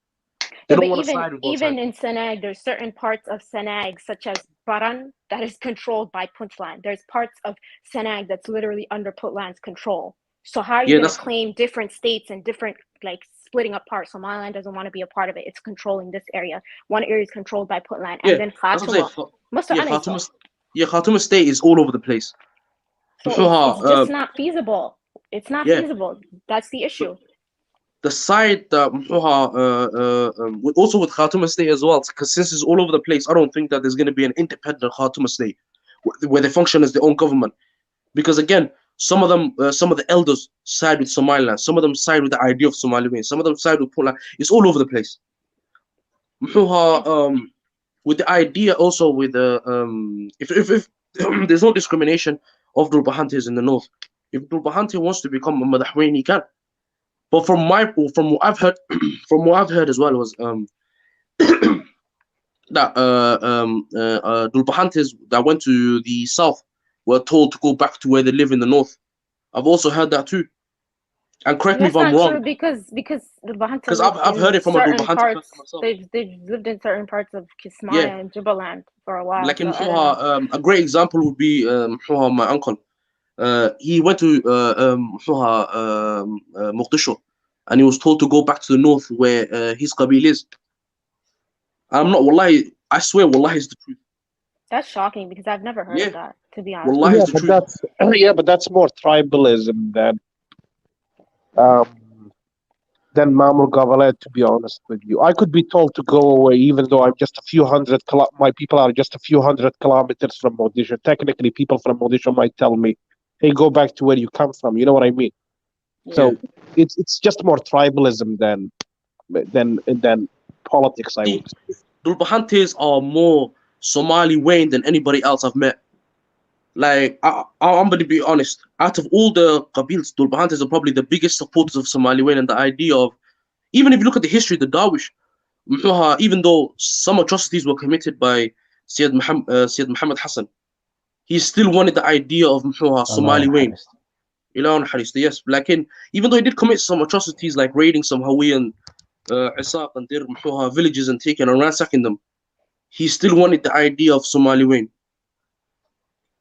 [SPEAKER 11] They don't want to side with
[SPEAKER 14] even in Sanag, there's certain parts of Sanag, such as Baran, that is controlled by Puntland. There's parts of Sanag that's literally under Puntland's control. So how are you going to claim different states and different, like, splitting apart? Somaliland doesn't want to be a part of it. It's controlling this area. One area is controlled by Puntland, and then Khartoum.
[SPEAKER 11] Khartoum state is all over the place.
[SPEAKER 14] So it's just not feasible. It's not feasible. That's the issue.
[SPEAKER 11] the side that also with Khartoum State as well, because since it's all over the place, I don't think that there's going to be an independent Khartoum State where they function as their own government. Because again, some of the elders side with Somaliland, some of them side with the idea of Somaliland, some of them side with Puntland. It's all over the place. With the idea also with if there's no discrimination of Dhulbahantes in the north. If Dhulbahante wants to become a Madaxweyne, he can. But from what I've heard, as well was that Dhulbahantes that went to the south were told to go back to where they live in the north. I've also heard that too. And correct me if I'm wrong.
[SPEAKER 14] Because Dhulbahante
[SPEAKER 11] I've heard it from a Dhulbahante person myself.
[SPEAKER 14] They've lived in certain parts of Kismaya and Jubaland for a while.
[SPEAKER 11] Like in a great example would be my uncle. He went to Mogadishu, and he was told to go back to the north where his qabil is. I'm not, wallahi, I swear, wallahi is the truth.
[SPEAKER 14] That's shocking because I've never heard of that, to be honest.
[SPEAKER 11] Wallahi is the truth.
[SPEAKER 17] But that's more tribalism than Mamul Gavalet, to be honest with you. I could be told to go away even though I'm just my people are just a few hundred kilometers from Mogadishu. Technically, people from Mogadishu might tell me, hey, go back to where you come from. You know what I mean? Yeah. So it's just more tribalism than politics, I would say.
[SPEAKER 11] Dhulbahantes are more Somali Wayne than anybody else I've met. Like, I'm going to be honest. Out of all the Qabils, Dhulbahantes are probably the biggest supporters of Somali Wayne, and the idea of, even if you look at the history of the Darwish, even though some atrocities were committed by Syed Muhammad Hassan, he still wanted the idea of Somali Wayne. Yes, like even though he did commit some atrocities like raiding some Hawaiian Isaac and their villages and taking and ransacking them, he still wanted the idea of Somali Wayne.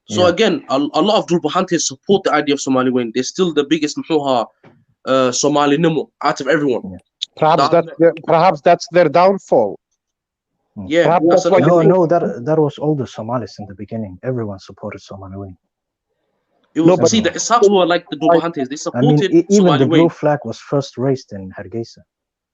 [SPEAKER 11] So again, a lot of Dhulbahantes support the idea of Somali Wayne. They're still the biggest Somali Nimo out of everyone.
[SPEAKER 17] Perhaps that's their downfall.
[SPEAKER 11] Yeah,
[SPEAKER 20] that was all the Somalis in the beginning. Everyone supported Somali Wayne.
[SPEAKER 11] It was, the Isaacs were like the Dhulbahantes. They supported
[SPEAKER 20] even
[SPEAKER 11] Somali
[SPEAKER 20] the blue
[SPEAKER 11] Wayne.
[SPEAKER 20] flag was first raised in Hargeisa.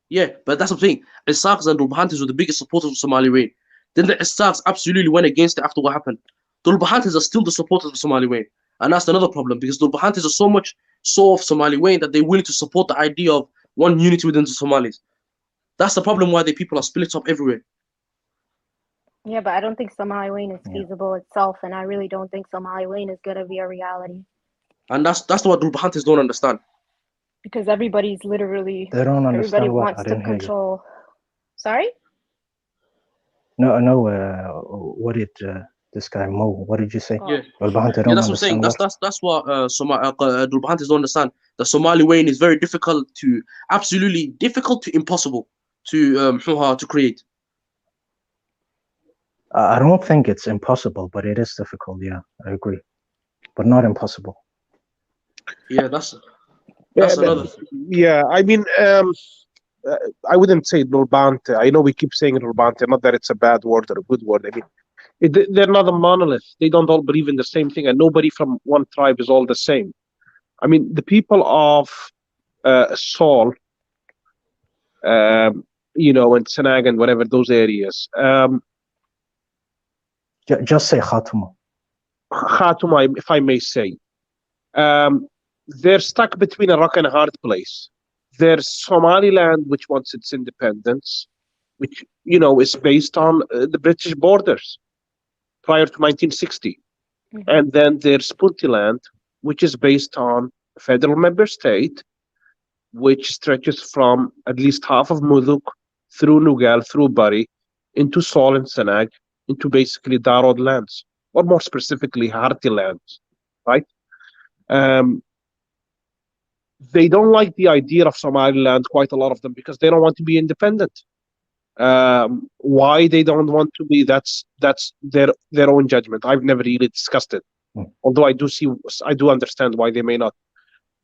[SPEAKER 11] Yeah, but that's what I'm saying. Isaacs and Dhulbahantes were the biggest supporters of Somali Wayne. Then the Isaacs absolutely went against it after what happened. Dhulbahantes are still the supporters of Somali Wayne. And that's another problem because Dhulbahantes are so much of Somali Wayne that they're willing to support the idea of one unity within the Somalis. That's the problem why the people are split up everywhere.
[SPEAKER 14] Yeah, but I don't think Somali Wayne is feasible itself, and I really don't think Somali Wayne is going to be a reality.
[SPEAKER 11] And that's what Dhulbahantes don't understand.
[SPEAKER 14] Because everybody's literally...
[SPEAKER 20] They don't understand
[SPEAKER 14] everybody
[SPEAKER 20] what?
[SPEAKER 14] wants
[SPEAKER 20] I
[SPEAKER 14] to
[SPEAKER 20] didn't hear you.
[SPEAKER 14] control... Sorry?
[SPEAKER 20] No, what did this guy Mo, what did you say?
[SPEAKER 11] Yeah,
[SPEAKER 20] Dhulbahante
[SPEAKER 11] that's what I'm saying. That's what Dhulbahantes don't understand. The Somali Wayne is very difficult to impossible to create.
[SPEAKER 20] I don't think it's impossible, but it is difficult. Yeah, I agree, but not impossible.
[SPEAKER 11] Yeah, that's another thing.
[SPEAKER 17] Yeah, I mean, I wouldn't say Dhulbahante. I know we keep saying Dhulbahante, not that it's a bad word or a good word. I mean, they're not a monolith. They don't all believe in the same thing, and nobody from one tribe is all the same. I mean, the people of Saul, and Senag and whatever those areas.
[SPEAKER 20] Just say Khatuma.
[SPEAKER 17] Khatuma, if I may say. They're stuck between a rock and a hard place. There's Somaliland, which wants its independence, which, is based on the British borders prior to 1960. Mm-hmm. And then there's Puntland, which is based on a federal member state, which stretches from at least half of Muduk through Nugal, through Bari, into Sol and Senag, into basically Darod lands, or more specifically, Harti lands, right? They don't like the idea of Somaliland, quite a lot of them, because they don't want to be independent. Why they don't want to be, that's their own judgment. I've never really discussed it, although I do understand why they may not.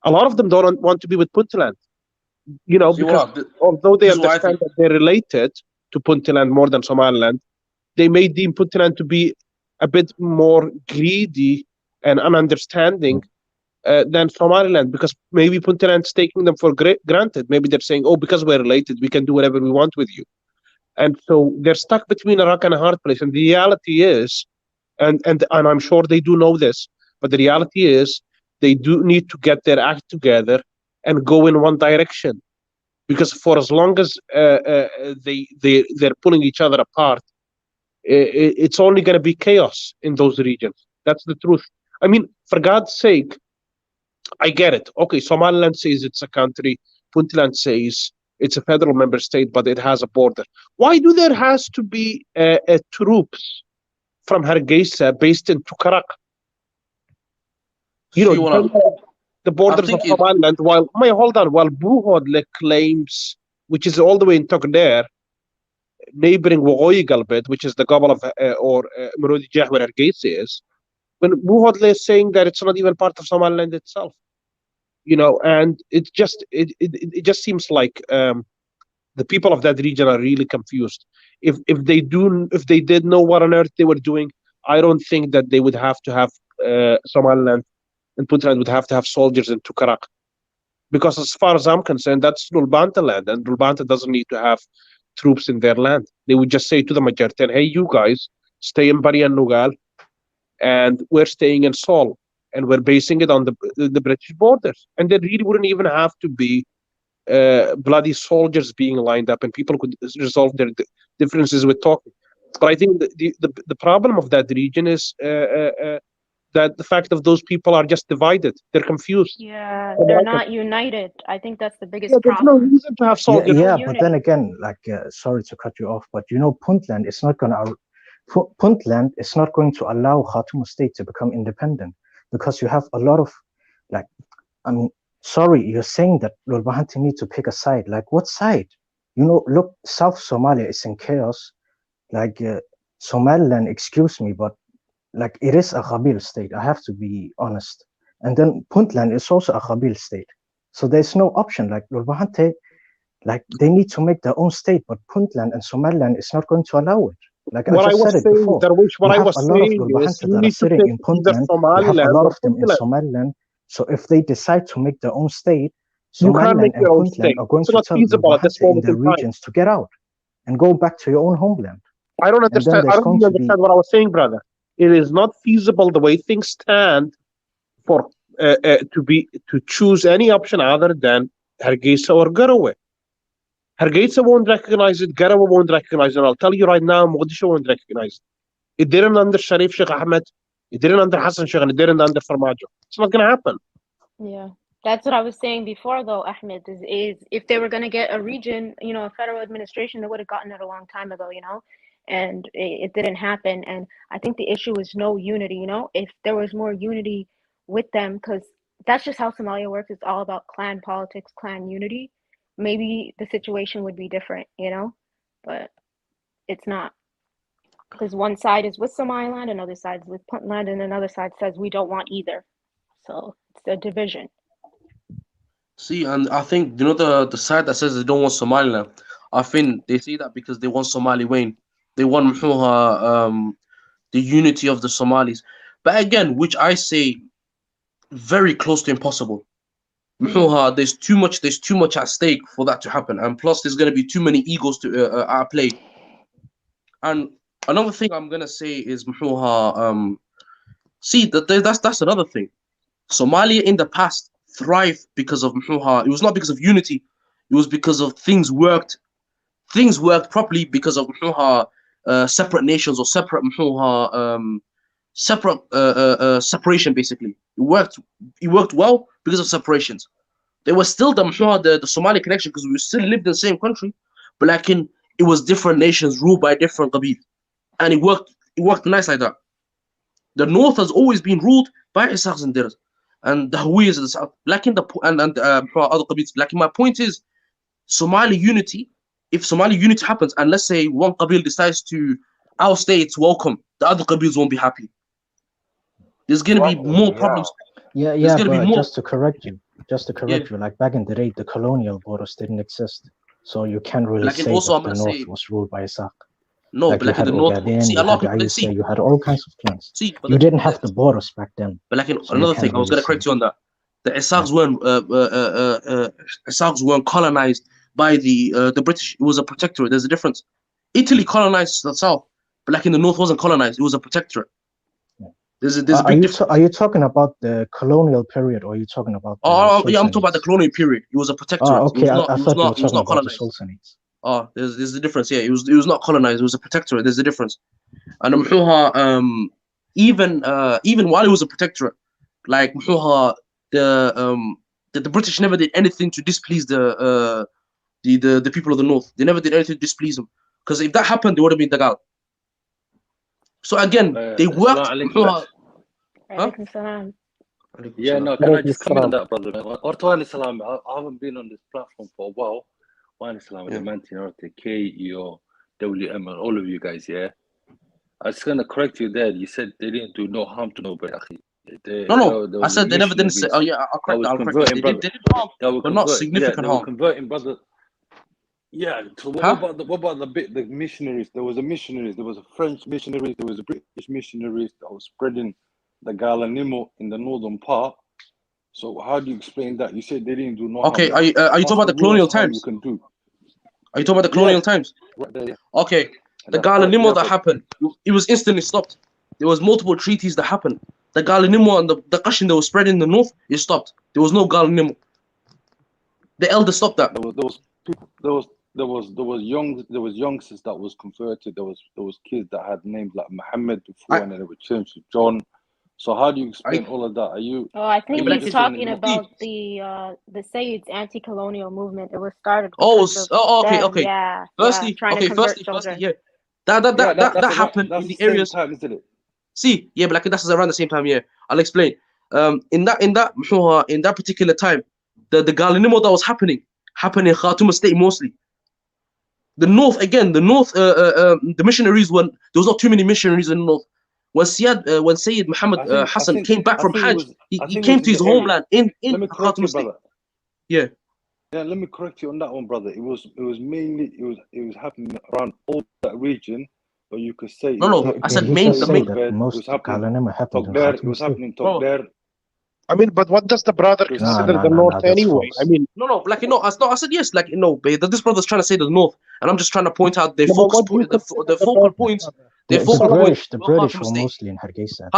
[SPEAKER 17] A lot of them don't want to be with Puntland, because although they understand that they're related to Puntland more than Somaliland, they may deem Puntland to be a bit more greedy and ununderstanding than Somaliland, because maybe Puntland's taking them for granted. Maybe they're saying, oh, because we're related, we can do whatever we want with you. And so they're stuck between a rock and a hard place. And the reality is, and I'm sure they do know this, but the reality is they do need to get their act together and go in one direction. Because for as long as they're pulling each other apart, it's only going to be chaos in those regions. That's the truth. I mean, for God's sake, I get it. Okay, Somaliland says it's a country. Puntland says it's a federal member state, but it has a border. Why do there has to be troops from Hargeisa based in Tukarak? You know, the borders of Somaliland. While Buhodle claims, which is all the way in Togner, neighboring Waqooyi Galbeed, which is the Gobble of or Marodi Jah, where Hargeisa is, when Buhodle is saying that it's not even part of Somaliland itself. You know, and it just seems like the people of that region are really confused. If they did know what on earth they were doing, I don't think that they would have to have Somaliland and Puntland would have to have soldiers in Tukarak, because as far as I'm concerned, that's Lulbanta land, and Lulbanta doesn't need to have troops in their land. They would just say to the Majarten, hey, you guys stay in Bari and Nugal, and we're staying in Sol, and we're basing it on the British borders. And there really wouldn't even have to be bloody soldiers being lined up, and people could resolve their differences with talking. But I think the problem of that region is that the fact of those people are just divided. They're confused.
[SPEAKER 14] Yeah, they're not united. I think that's the biggest
[SPEAKER 17] there's
[SPEAKER 14] problem.
[SPEAKER 17] no reason to have soldiers.
[SPEAKER 20] Yeah, but then again, like, sorry to cut you off, but you know, Puntland is not going to allow Khartoum state to become independent, because you have a lot of, like, I mean, sorry, you're saying that Lulbahanti need to pick a side. Like, what side? You know, look, South Somalia is in chaos. Like, Somaliland, excuse me, but like, it is a Qabil state. I have to be honest. And then Puntland is also a Qabil state. So there's no option. Like, Lulbahante, like, they need to make their own state, but Puntland and Somaliland is not going to allow it. Like, I just said it before.
[SPEAKER 17] What I was saying is, you need to take
[SPEAKER 20] in Puntland. You have a lot of them in Somaliland. So if they decide to make their own state, Somaliland and Puntland are going to tell Lulbahante in their regions to get out and go back to your own homeland.
[SPEAKER 17] I don't understand. I don't understand what I was saying, brother. It is not feasible the way things stand for to choose any option other than Hargeisa or Garowe. Hargeisa won't recognize it. Garowe won't recognize it. I'll tell you right now, Mogadishu won't recognize it. It didn't under Sharif Sheikh Ahmed. It didn't under Hassan Sheikh, and it didn't under Farmajo. It's not going to happen.
[SPEAKER 14] Yeah, that's what I was saying before, though, Ahmed, is if they were going to get a region, you know, a federal administration, they would have gotten it a long time ago, you know, and it didn't happen. And I think the issue is no unity, you know, if there was more unity with them, because that's just how Somalia works. It's all about clan politics, clan unity. Maybe the situation would be different, you know, but it's not. Because one side is with Somaliland, another side is with Puntland, and another side says we don't want either. So it's a division.
[SPEAKER 11] See, and I think, you know, the side that says they don't want Somaliland, I think they say that because they want Somali Wayne. They want the unity of the Somalis. But again, which I say very close to impossible. There's too much at stake for that to happen. And plus there's gonna be too many egos to at play. And another thing I'm gonna say is see that's another thing. Somalia in the past thrived because of it was not because of unity, it was because of things worked properly because of separate nations or separate separation. Basically, it worked well because of separations. There was still the Somali connection because we still lived in the same country, but like it was different nations ruled by different qabil, and it worked nice like that. The north has always been ruled by Isaks and Dirs, and the Hawiyas of the south. Like in the other qabils. Like my point is, Somali unity. If Somali unity happens, and let's say one qabil decides to outstay its welcome, the other qabils won't be happy. There's gonna be more problems.
[SPEAKER 20] Yeah, but just to correct you, like back in the day, the colonial borders didn't exist, so you can't really say that the north was ruled by Isak.
[SPEAKER 11] No,
[SPEAKER 20] like
[SPEAKER 11] but like in the north,
[SPEAKER 20] you had all kinds of clans. You didn't have the borders back then.
[SPEAKER 11] But like another thing, I was gonna correct you on that. The Isaaqs weren't colonized by the British. It was a protectorate. There's a difference. Italy colonized the south, but like in the north wasn't colonized. It was a protectorate. There's a big difference.
[SPEAKER 20] Are you talking about the colonial period, or are you talking about?
[SPEAKER 11] Yeah, I'm talking about the colonial period. It was a protectorate.
[SPEAKER 20] Okay, I thought you were talking about
[SPEAKER 11] colonized.
[SPEAKER 20] the Sultanates.
[SPEAKER 11] There's a difference. Yeah, it was not colonized. It was a protectorate. There's a difference. And even while it was a protectorate, like the British never did anything to displease the people of the north. They never did anything to displease them, because if that happened, they would have been Dagal. So again, they worked.
[SPEAKER 4] Yeah, no, can I just comment on that, brother? Ortwani Salam, I haven't been on this platform for a while. Wani Salam, the KEO, WM, and all of you guys, yeah. I was going to correct you there. You said they didn't do no harm to nobody.
[SPEAKER 11] No. I said they never didn't say. Oh yeah, I'll correct that. They did harm, but not significant harm.
[SPEAKER 4] Converting, brother. Yeah. So what about the missionaries? There was missionaries. There was a French missionaries. There was a British missionaries that was spreading the Galanimo in the northern part. So how do you explain that? You said they didn't do no harm.
[SPEAKER 11] Okay, are you talking about the colonial times?
[SPEAKER 4] You can do.
[SPEAKER 11] Are you talking about the colonial times?
[SPEAKER 4] Right there, yeah.
[SPEAKER 11] Okay, the Galanimo that happened, it was instantly stopped. There was multiple treaties that happened. The Galanimo and the Qashin that was spread in the north, it stopped. There was no Galanimo. The elders stopped that.
[SPEAKER 4] There was youngsters that was converted. There was kids that had names like Muhammad before, and then they were changed to John. So how do you explain all of that? Are you?
[SPEAKER 14] Oh, I think he's talking about the Sayyid's anti-colonial movement. It was started.
[SPEAKER 11] Okay.
[SPEAKER 14] Yeah.
[SPEAKER 11] Firstly,
[SPEAKER 14] trying to convert children.
[SPEAKER 11] yeah. That happened in the areas.
[SPEAKER 4] Time, isn't it?
[SPEAKER 11] See, yeah, but like that's around the same time. Yeah, I'll explain. In that particular time, the Galanimo that was happening in Khartoum State mostly. The north, the missionaries there was not too many missionaries in the north. When Sayyid Muhammad Hassan came back from Hajj, he came to his homeland in Khartoum State. Yeah.
[SPEAKER 4] Yeah, let me correct you on that one, brother. It was mainly it was happening around all that region, but you could say
[SPEAKER 11] I said mainly.
[SPEAKER 20] It was happening in
[SPEAKER 4] Togder.
[SPEAKER 17] I mean, but what does the brother consider the north anyway? I mean,
[SPEAKER 11] I said yes, this brother's trying to say the north, and I'm just trying to point out the focal points.
[SPEAKER 20] The British were mostly in Hargeisa.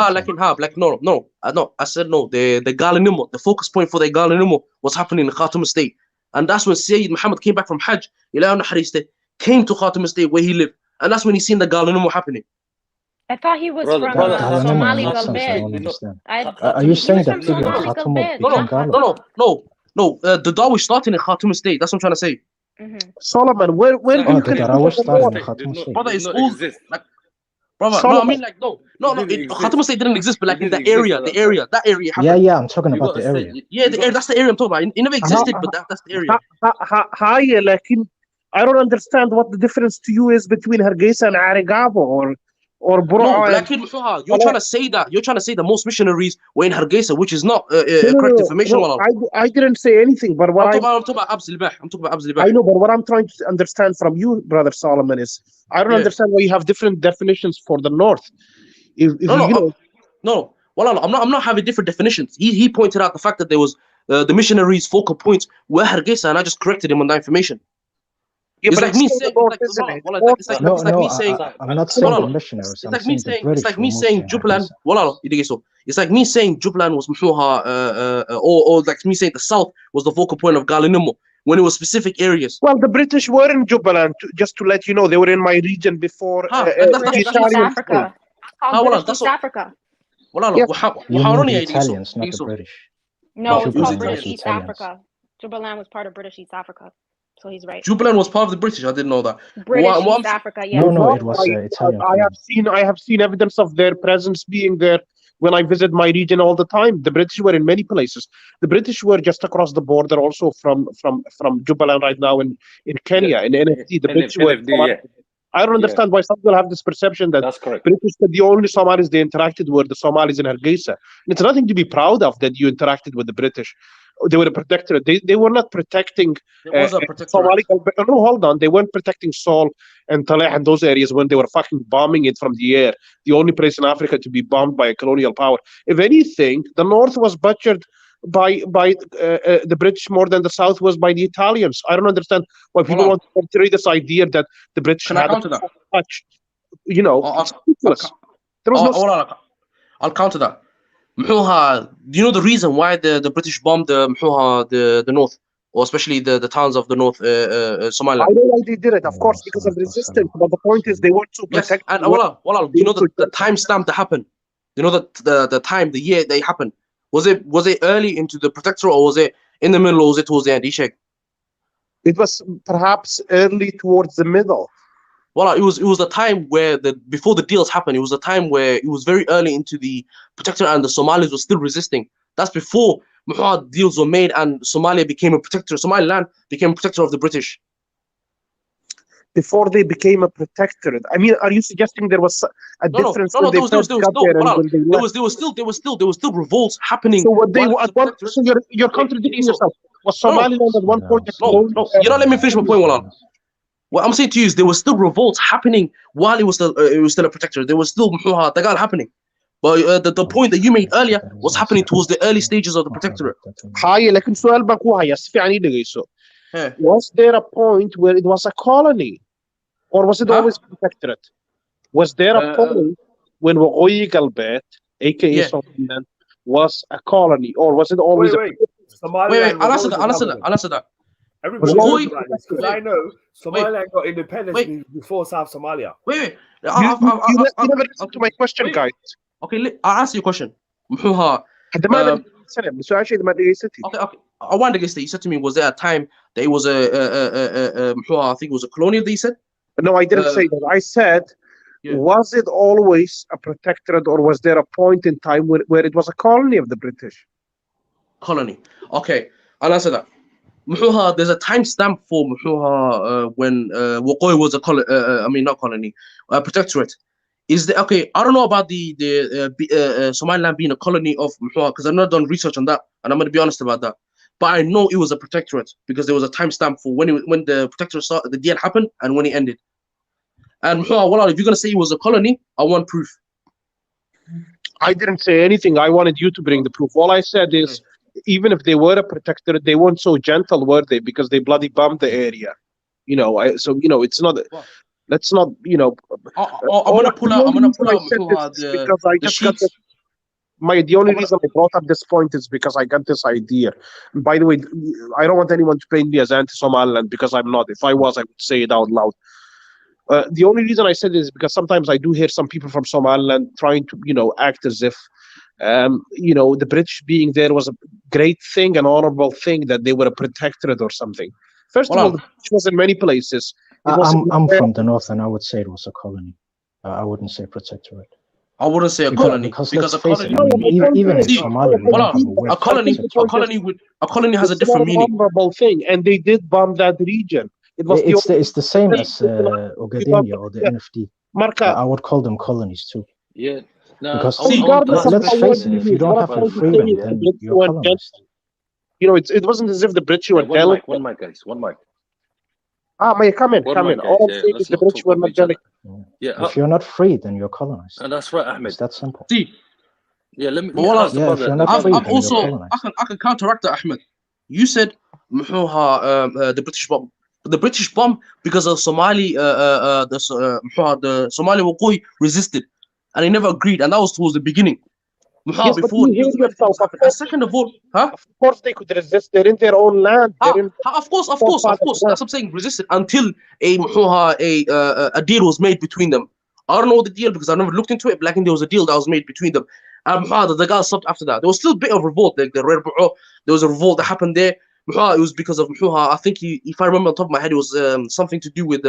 [SPEAKER 11] No. I said no. The Galanimo, the focus point for the Galanimo was happening in Khartoum State, and that's when Sayyid Muhammad came back from Hajj. Came to Khartoum State where he lived, and that's when he seen the Galanimo happening.
[SPEAKER 14] I thought he was from Somali Galbed.
[SPEAKER 20] Are you saying that people in Khartoum became Galbed?
[SPEAKER 11] No. The Darwish started in Khartoum State. That's what I'm trying to say.
[SPEAKER 17] Solomon, where do you
[SPEAKER 20] the Darwish started in Khartoum State?
[SPEAKER 11] Brother, it's all like. Brother, no, I mean like no. Khartoum State didn't exist, but like in that area happened.
[SPEAKER 20] Yeah, I'm talking about the area.
[SPEAKER 11] Yeah, that's the area I'm talking about. It never existed, but that's the area.
[SPEAKER 17] I don't understand what the difference to you is between Hargeisa and Arigabo or Bura.
[SPEAKER 11] No, you're trying to say that most missionaries were in Hargeisa, which is not correct information.
[SPEAKER 17] I didn't say anything, but what
[SPEAKER 11] I'm talking about Abz al-Bah.
[SPEAKER 17] I know, but what I'm trying to understand from you, Brother Solomon, is I don't understand why you have different definitions for the north.
[SPEAKER 11] No. Well, I'm not having different definitions. He pointed out the fact that there was the missionaries' focal points were Hargeisa, and I just corrected him on that information.
[SPEAKER 17] Yeah,
[SPEAKER 11] it's like me saying,
[SPEAKER 20] I'm not saying the missionaries.
[SPEAKER 11] It's like me saying Jubaland. It's like me saying Jubaland was or like me saying the south was the focal point of Galanimo when it was specific areas.
[SPEAKER 17] Well, the British were in Jubaland, just to let you know. They were in my region before.
[SPEAKER 14] East Africa. East Africa.
[SPEAKER 20] You mean the Italians, not the British.
[SPEAKER 14] No, it was called British East Africa. Jubaland was part of British East Africa. So he's right.
[SPEAKER 11] Jubaland was part of the British. I didn't know that.
[SPEAKER 14] British East Africa, yeah.
[SPEAKER 20] No, it was Italian.
[SPEAKER 17] I have seen evidence of their presence being there when I visit my region all the time. The British were in many places. The British were just across the border, also from Jubaland right now in Kenya, in NFT. The British were. I don't understand why some people have this perception that British were the only Somalis they interacted with, the Somalis in Hargeisa. And it's nothing to be proud of that you interacted with the British. They were a protectorate. They were not protecting Somali. No, hold on. They weren't protecting Sol and Taleh and those areas when they were fucking bombing it from the air. The only place in Africa to be bombed by a colonial power. If anything, the North was butchered by the British more than the South was by the Italians. I don't understand why people want to portray this idea that the British had a touch. You know, there was no.
[SPEAKER 11] I'll counter that. Do you know the reason why the British bombed the north, or especially the towns of the north Somaliland?
[SPEAKER 17] I know why they did it, of course, because of resistance. But the point is, they weren't so protected.
[SPEAKER 11] Yes, and you know the time stamp that happened. You know the time, the year they happened. Was it early into the protectorate, or was it in the middle, or was it towards the end?
[SPEAKER 17] It was perhaps early towards the middle.
[SPEAKER 11] Well, it was the time where before the deals happened. It was a time where it was very early into the protectorate, and the Somalis were still resisting. That's before deals were made, and Somalia became a protectorate. Somaliland became a protectorate of the British.
[SPEAKER 17] Before they became a protectorate. I mean, are you suggesting there was a difference?
[SPEAKER 11] No, there was still revolts happening.
[SPEAKER 17] So so you're contradicting yourself. Was Somaliland at one point?
[SPEAKER 11] No, you don't let me finish my point, Walal. What I'm saying to you is there were still revolts happening while it was still a protectorate. There was still dagal happening. But the point that you made earlier was happening towards the early stages of the protectorate.
[SPEAKER 17] Was there a point where it was a colony? Or was it always a protectorate? Was there a point when Waqooyi Galbeed, aka Somaliland, was a colony? Or was it always a
[SPEAKER 11] Wait, I'll answer that.
[SPEAKER 18] Everybody knows about this, because I know Somaliland got independence before South Somalia.
[SPEAKER 11] Wait.
[SPEAKER 17] You never listened to my question, guys.
[SPEAKER 11] Okay, I'll answer your question. Okay. I wanted to guess that you said to me, was there a time that it was I think it was a colonial that you said?
[SPEAKER 17] No, I didn't say that. I said, was it always a protectorate, or was there a point in time where it was a colony of the British?
[SPEAKER 11] Colony. Okay, I'll answer that. There's a timestamp for when Waqooyi was not colony, protectorate. Is there okay? I don't know about the Somaliland being a colony of because I've not done research on that, and I'm going to be honest about that. But I know it was a protectorate because there was a timestamp for when the protectorate started, the deal happened, and when it ended. And if you're going to say it was a colony, I want proof.
[SPEAKER 17] I didn't say anything. I wanted you to bring the proof. All I said is, even if they were a protectorate, they weren't so gentle, were they? Because they bloody bombed the area. It's not. Let's not.
[SPEAKER 11] I'm gonna pull out
[SPEAKER 17] because I just got this. The only reason I brought up this point is because I got this idea. And by the way, I don't want anyone to paint me as anti-Somaliland, because I'm not. If I was, I would say it out loud. The only reason I said it is because sometimes I do hear some people from Somaliland trying to, act as if, the British being there was a great thing, an honorable thing, that they were a protectorate or something. First of all, the British was in many places.
[SPEAKER 20] I'm from the north, and I would say it was a colony. I wouldn't say protectorate.
[SPEAKER 11] I wouldn't say a colony because a colony,
[SPEAKER 20] even in Somalia,
[SPEAKER 11] a colony has a different meaning.
[SPEAKER 17] Honorable thing, and they did bomb that region.
[SPEAKER 20] It's the same as Ogaden or the NFD. I would call them colonies too.
[SPEAKER 4] Yeah. No,
[SPEAKER 20] because let's face it, if you don't have your freedom, then you're colonized.
[SPEAKER 17] It wasn't as if the British were delicate.
[SPEAKER 4] One mic, guys. One mic.
[SPEAKER 17] May come in. All I'm saying is the British were not delicate.
[SPEAKER 20] Yeah. If you're not free, then you're colonized.
[SPEAKER 4] And that's right, Ahmed.
[SPEAKER 20] It's that simple.
[SPEAKER 11] See.
[SPEAKER 4] Yeah, let me.
[SPEAKER 20] If you're not free, then
[SPEAKER 11] also,
[SPEAKER 20] you're colonized.
[SPEAKER 11] I can counteract that, Ahmed. You said the British bomb. The British bomb because of Somali, the Somali Waqooyi resisted, and they never agreed, and that was towards the beginning.
[SPEAKER 17] Yes, before
[SPEAKER 11] second of all,
[SPEAKER 17] Of course they could resist. They're in their own land.
[SPEAKER 11] Of course. That's what I'm saying. Resisted until a deal was made between them. I don't know the deal because I never looked into it. But there was a deal that was made between them. And the guys stopped after that. There was still a bit of revolt. Like the Red Bull, there was a revolt that happened there. It was because of I think if I remember on top of my head, it was something to do with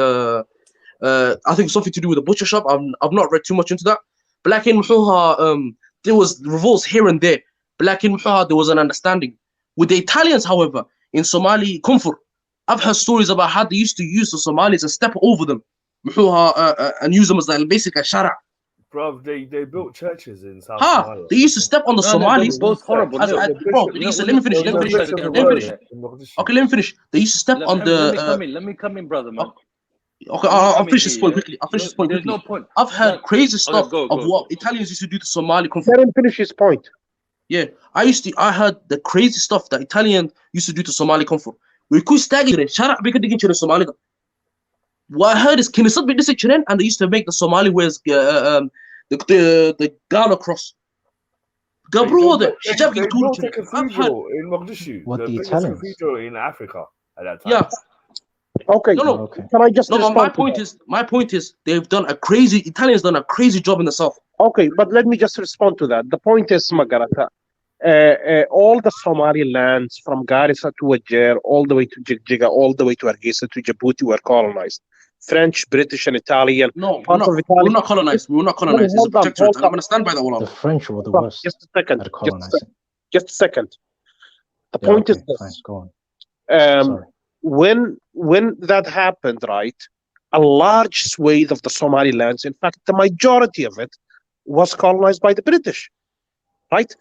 [SPEAKER 11] I think something to do with the butcher shop. I've not read too much into that. But there was revolts here and there. But there was an understanding. With the Italians, however, in Somali Kufr, I've heard stories about how they used to use the Somalis and step over them and use them as basically a shara.
[SPEAKER 18] Bro, they built churches in South Somalia.
[SPEAKER 11] They used to step on the Somalis.
[SPEAKER 4] Both horrible.
[SPEAKER 11] Let me finish. Okay, let me finish. They used to step on the.
[SPEAKER 4] Let me come in, brother, man.
[SPEAKER 11] Okay, I'll finish this point quickly.
[SPEAKER 4] There's no point.
[SPEAKER 11] I've heard crazy stuff of what Italians used to do to Somali.
[SPEAKER 17] Let him finish his point.
[SPEAKER 11] Yeah, I heard the crazy stuff that Italian used to do to Somali comfort. We could stagger it. Shut up, we could dig into the Somali. What I heard is Kinisat bit this and they used to make the Somali wears the Gala cross.
[SPEAKER 18] They
[SPEAKER 11] Gabro,
[SPEAKER 18] built
[SPEAKER 11] the
[SPEAKER 18] a cathedral in Mogadishu,
[SPEAKER 5] What,
[SPEAKER 18] the
[SPEAKER 5] the
[SPEAKER 18] biggest
[SPEAKER 5] Italians?
[SPEAKER 18] cathedral in Africa at that time.
[SPEAKER 11] Yeah.
[SPEAKER 17] Okay.
[SPEAKER 11] No.
[SPEAKER 17] Okay. Can I just respond?
[SPEAKER 11] My point is they've done Italians done a crazy job in the south.
[SPEAKER 17] Okay, but let me just respond to that. The point is, Magarata, all the Somali lands from Garissa to Wajir, all the way to Jigjiga, all the way to Hargeisa to Djibouti were colonized. French, British, and Italian.
[SPEAKER 11] No, we're not colonized. We were not colonized. It's a protectorate. I'm going to stand by that one.
[SPEAKER 5] The French were the worst.
[SPEAKER 17] Just a second.
[SPEAKER 5] At colonizing.
[SPEAKER 17] Just a second. The
[SPEAKER 5] Yeah,
[SPEAKER 17] point
[SPEAKER 5] okay,
[SPEAKER 17] is this.
[SPEAKER 5] fine, go
[SPEAKER 17] on.
[SPEAKER 5] Sorry.
[SPEAKER 17] When that happened, right, a large swathe of the Somali lands, in fact, the majority of it, was colonized by the British, right?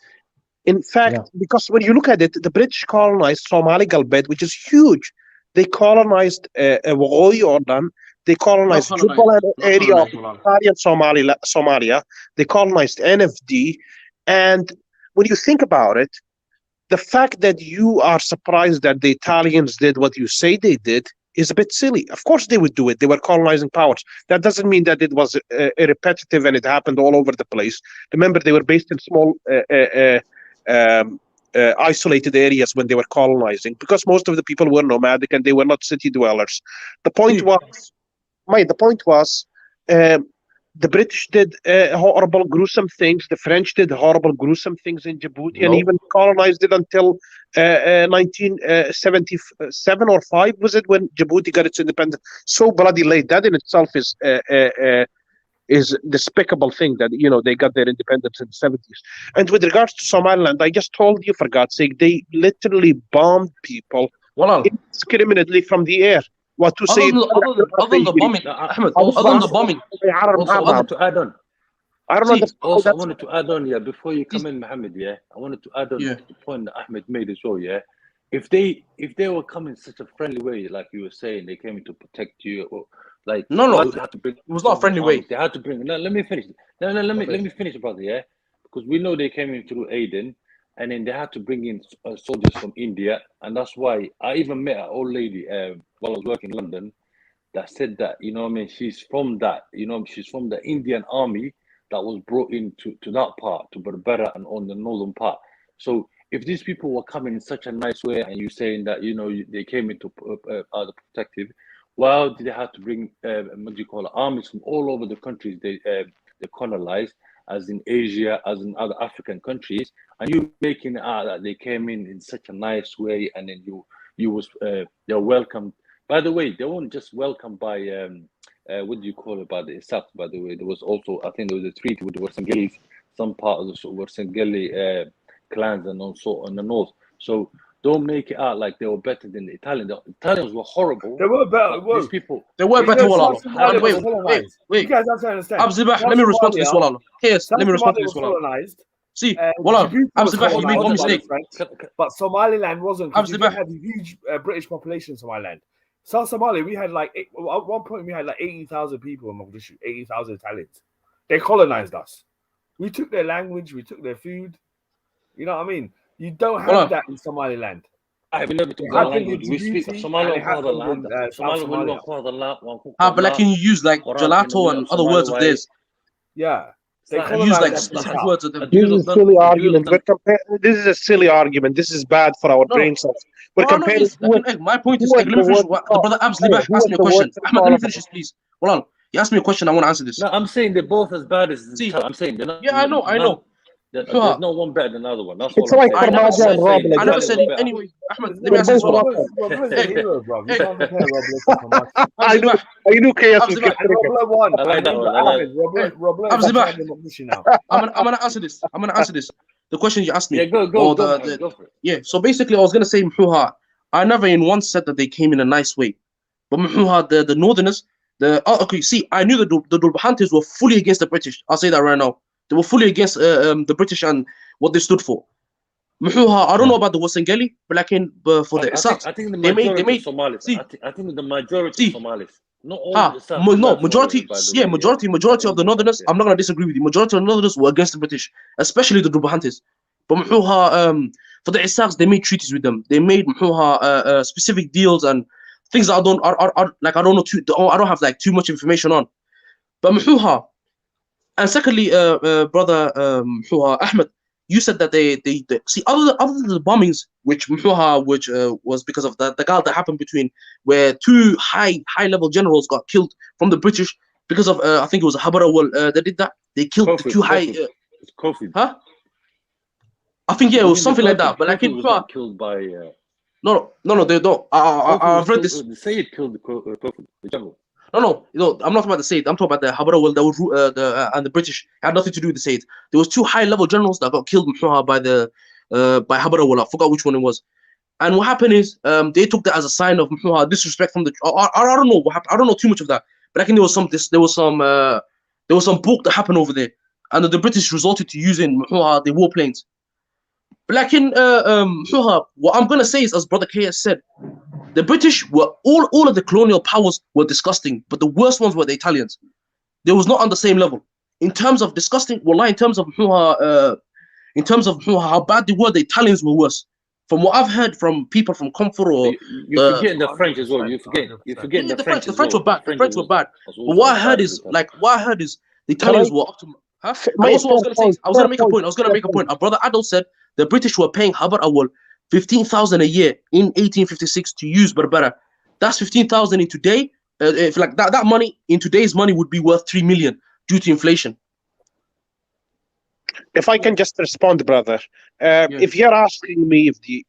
[SPEAKER 17] In fact, because when you look at it, the British colonized Somali Galbed, which is huge. They colonized Waqooyi Ordan. They colonized Jubaland area of Italian Somalia. They colonized NFD. And when you think about it, the fact that you are surprised that the Italians did what you say they did is a bit silly. Of course they would do it. They were colonizing powers. That doesn't mean that it was repetitive and it happened all over the place. Remember, they were based in small, isolated areas when they were colonizing because most of the people were nomadic and they were not city dwellers. The point was, the British did horrible, gruesome things. The French did horrible, gruesome things in Djibouti, and even colonized it until 1977 or 5 was it when Djibouti got its independence. So bloody late. That in itself is despicable thing that they got their independence in the 70s. And with regards to Somaliland, I just told you, for God's sake, they literally bombed people indiscriminately from the air. What to say?
[SPEAKER 11] Other than the bombing, Ahmed. Other than the bombing.
[SPEAKER 4] I wanted to add on, before you come in, Mohammed, I wanted to add on the point that Ahmed made as well, If they were coming such a friendly way, like you were saying, they came to protect you, or like
[SPEAKER 11] it was not a friendly way.
[SPEAKER 4] They had to bring. No, let me finish. Let me finish, brother. Because we know they came in through Aden, and then they had to bring in soldiers from India, and that's why I even met an old lady while I was working in London that said that she's from that she's from the Indian army that was brought into that part to Berbera and on the northern part. So if these people were coming in such a nice way, and you saying that they came into the protective, well, did they have to bring armies from all over the countries they colonized, as in Asia, as in other African countries, and you making it out that they came in such a nice way, and then they're welcomed. By the way, they weren't just welcomed by what do you call it, by the South. By the way, there was also, I think there was a treaty with the Warsangeli, some part of the Warsangeli clans, and also on the north. So don't make it out like they were better than the Italians. The Italians were horrible.
[SPEAKER 18] They were better.
[SPEAKER 4] These people.
[SPEAKER 11] They were better.
[SPEAKER 18] Wait.
[SPEAKER 11] You
[SPEAKER 18] guys have to understand.
[SPEAKER 11] Abzibah, let me respond to this, Wallah. Yes, let me respond to this, Wallah. See, Wallah, Abzibah, you make one mistake.
[SPEAKER 18] But Somaliland wasn't, because you had a huge British population in Somaliland. South Somalia, we had at one point we had 80,000 people in Mogadishu, 80,000 Italians. They colonized us. We took their language, we took their food. You know what I mean? You don't have that in Somaliland.
[SPEAKER 4] I never took that language. We speak Somali fatherland.
[SPEAKER 11] But can you use gelato and other words of theirs?
[SPEAKER 18] Yeah.
[SPEAKER 11] They use words of them.
[SPEAKER 17] This is a silly argument. This is a silly argument. This is bad for our brain cells. We're comparing.
[SPEAKER 11] My point is, let me finish. The brother Abs Libah asked me a question. Ahmed, let me finish this, please. Hold on. He asked me a question. I want to answer this.
[SPEAKER 4] No, I'm saying they're both as bad as. I'm saying they're not.
[SPEAKER 11] Yeah, I know.
[SPEAKER 4] There's no one better than the other one. That's
[SPEAKER 17] it's like
[SPEAKER 11] I never said it. Anyway, Ahmed, let me ask this one.
[SPEAKER 17] I knew chaos was
[SPEAKER 18] getting
[SPEAKER 11] I'm gonna answer this. The question you asked me.
[SPEAKER 4] Yeah, go for it.
[SPEAKER 11] Yeah, so basically I was gonna say, Mhuha, I never in once said that they came in a nice way. But Mhuha, the northerners, I knew the Dulbahantes were fully against the British. I'll say that right now. They were fully against the British and what they stood for. Muhuha, I don't know about the Wasangeli, but for the Isaks,
[SPEAKER 4] I think the majority of Somalis. I think the majority of Somalis. Not all the Isaks.
[SPEAKER 11] No, majority of the northerners, I'm not going to disagree with you. Majority of the northerners were against the British, especially the Dulbahantes. But for the Isaks, they made treaties with them. They made specific deals and things that I don't have like too much information on. But and secondly, brother Ahmed, you said that they see other than the bombings, which was because of the gal that happened between where two high level generals got killed from the British because of I think it was Habarawal that did that. They killed the two high. Huh? I think it was something like that. But like
[SPEAKER 4] was not killed by.
[SPEAKER 11] No, they don't. I've read this.
[SPEAKER 4] The Sayyid killed the general.
[SPEAKER 11] No, I'm not talking about the Sayyid. I'm talking about the Habarawal that was and the British. It had nothing to do with the Sayyid. There was two high-level generals that got killed by Habarawal. I forgot which one it was. And what happened is they took that as a sign of disrespect from the. I don't know what happened. I don't know too much of that. But I think there was some book that happened over there, and the British resorted to using the warplanes. But like what I'm gonna say is, as Brother K has said, the British were all of the colonial powers were disgusting, but the worst ones were the Italians. They was not on the same level in terms of disgusting. Wallah, in terms of how bad they were, the Italians were worse. From what I've heard from people from Comfort or
[SPEAKER 4] you're forgetting the French as well. You're forgetting the French.
[SPEAKER 11] The French were bad. The French were bad. But what I heard is the Italians were up to. Huh? I was gonna make a point. Our brother Adol said the British were paying Habar Awal 15,000 a year in 1856 to use Berbera. That's 15,000 in today. If like that money in today's money would be worth 3 million due to inflation.
[SPEAKER 17] If I can just respond, brother, if you're asking me if the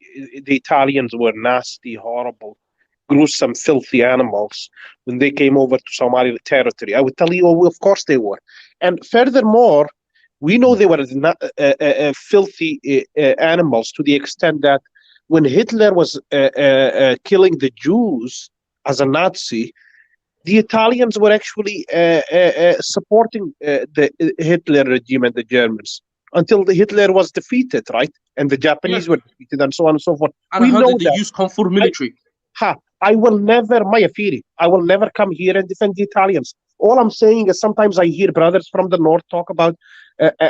[SPEAKER 17] Italians were nasty, horrible, gruesome, filthy animals when they came over to Somali territory, I would tell you, oh, of course they were. And furthermore, we know they were filthy animals to the extent that when Hitler was killing the Jews as a Nazi, the Italians were actually supporting the Hitler regime and the Germans until the Hitler was defeated, right? And the Japanese were defeated and so on and so forth.
[SPEAKER 11] And we know they use Comfort military.
[SPEAKER 17] I will never, I will never come here and defend the Italians. All I'm saying is sometimes I hear brothers from the north talk about,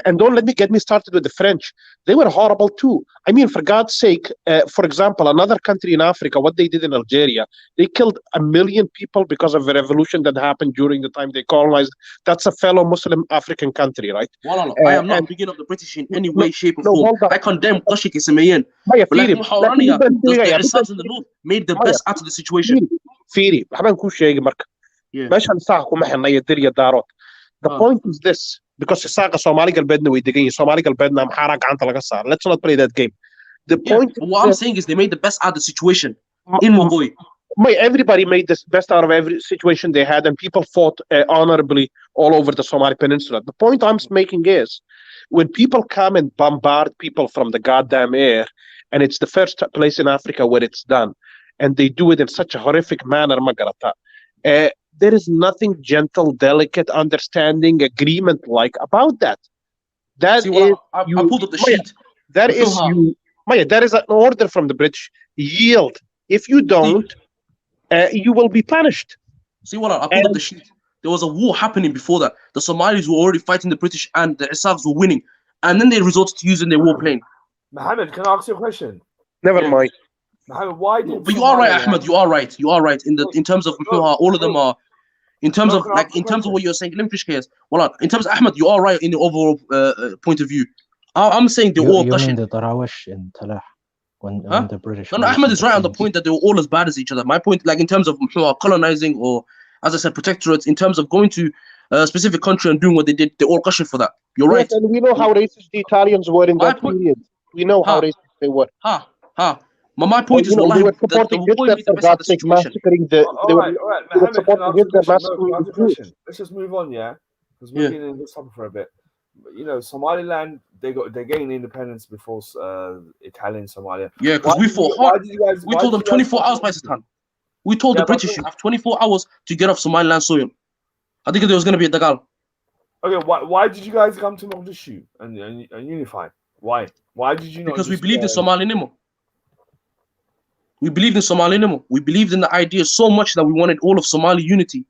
[SPEAKER 17] and don't get me started with the French. They were horrible too. I mean, for God's sake, for example, another country in Africa, what they did in Algeria, they killed 1 million people because of a revolution that happened during the time they colonized. That's a fellow Muslim African country, right?
[SPEAKER 11] Well, I am not beginning of the British in any way, shape, or form. I condemn Qashik Ismail. But like the Arabs in the north made the best out of the situation.
[SPEAKER 17] The point is this, because Somali galbeedna way degan yihiin, Somali galbeedna maxaa gacanta laga saar. Let's not play that game. The point
[SPEAKER 11] what I'm saying is they made the best out of the situation in Mogoi.
[SPEAKER 17] Everybody made the best out of every situation they had, and people fought honorably all over the Somali Peninsula. The point I'm making is, when people come and bombard people from the goddamn air, and it's the first place in Africa where it's done, and they do it in such a horrific manner, Magarata, there is nothing gentle, delicate, understanding, agreement-like about that. That is,
[SPEAKER 11] I pulled up the sheet.
[SPEAKER 17] That is you, Maya. That is an order from the British. Yield. If you don't, you will be punished.
[SPEAKER 11] See what I pulled up the sheet. There was a war happening before that. The Somalis were already fighting the British, and the Isaks were winning. And then they resorted to using their warplane.
[SPEAKER 18] Mohammed, can I ask you a question?
[SPEAKER 17] Never mind.
[SPEAKER 18] Mohammed, why did?
[SPEAKER 11] But you are right, Ahmed. You are right. You are right. In terms of all of them are. In terms of what you're saying, well, in terms of Ahmed, you are right in the overall point of view. I'm saying they're all
[SPEAKER 5] you mean the Tarawish in Talah when the British.
[SPEAKER 11] No, Ahmed is right on the point that they were all as bad as each other. My point, like in terms of colonizing or, as I said, protectorates, in terms of going to a specific country and doing what they did, they're all cautioned for that. You're right.
[SPEAKER 17] And we know how racist the Italians were in that period. We know how racist they were.
[SPEAKER 11] My point is,
[SPEAKER 17] they were supporting Hitler for God's sake, massacring the. They were supporting Hitler massacring the Jews.
[SPEAKER 18] Let's just move on, yeah, because we're getting in this topic for a bit. But, you know, Somaliland, they gained independence before Italian Somalia.
[SPEAKER 11] Yeah, because we fought hard. We told them 24 hours, Pakistan. We told the British you have 24 hours to get off Somaliland soil. I think there was going to be a Dagal.
[SPEAKER 18] Okay, why did you guys come to Mogadishu and unify? Why did you not?
[SPEAKER 11] Because we believed in Somali Nimo. We believed in Somali Nimo. We believed in the idea so much that we wanted all of Somali unity.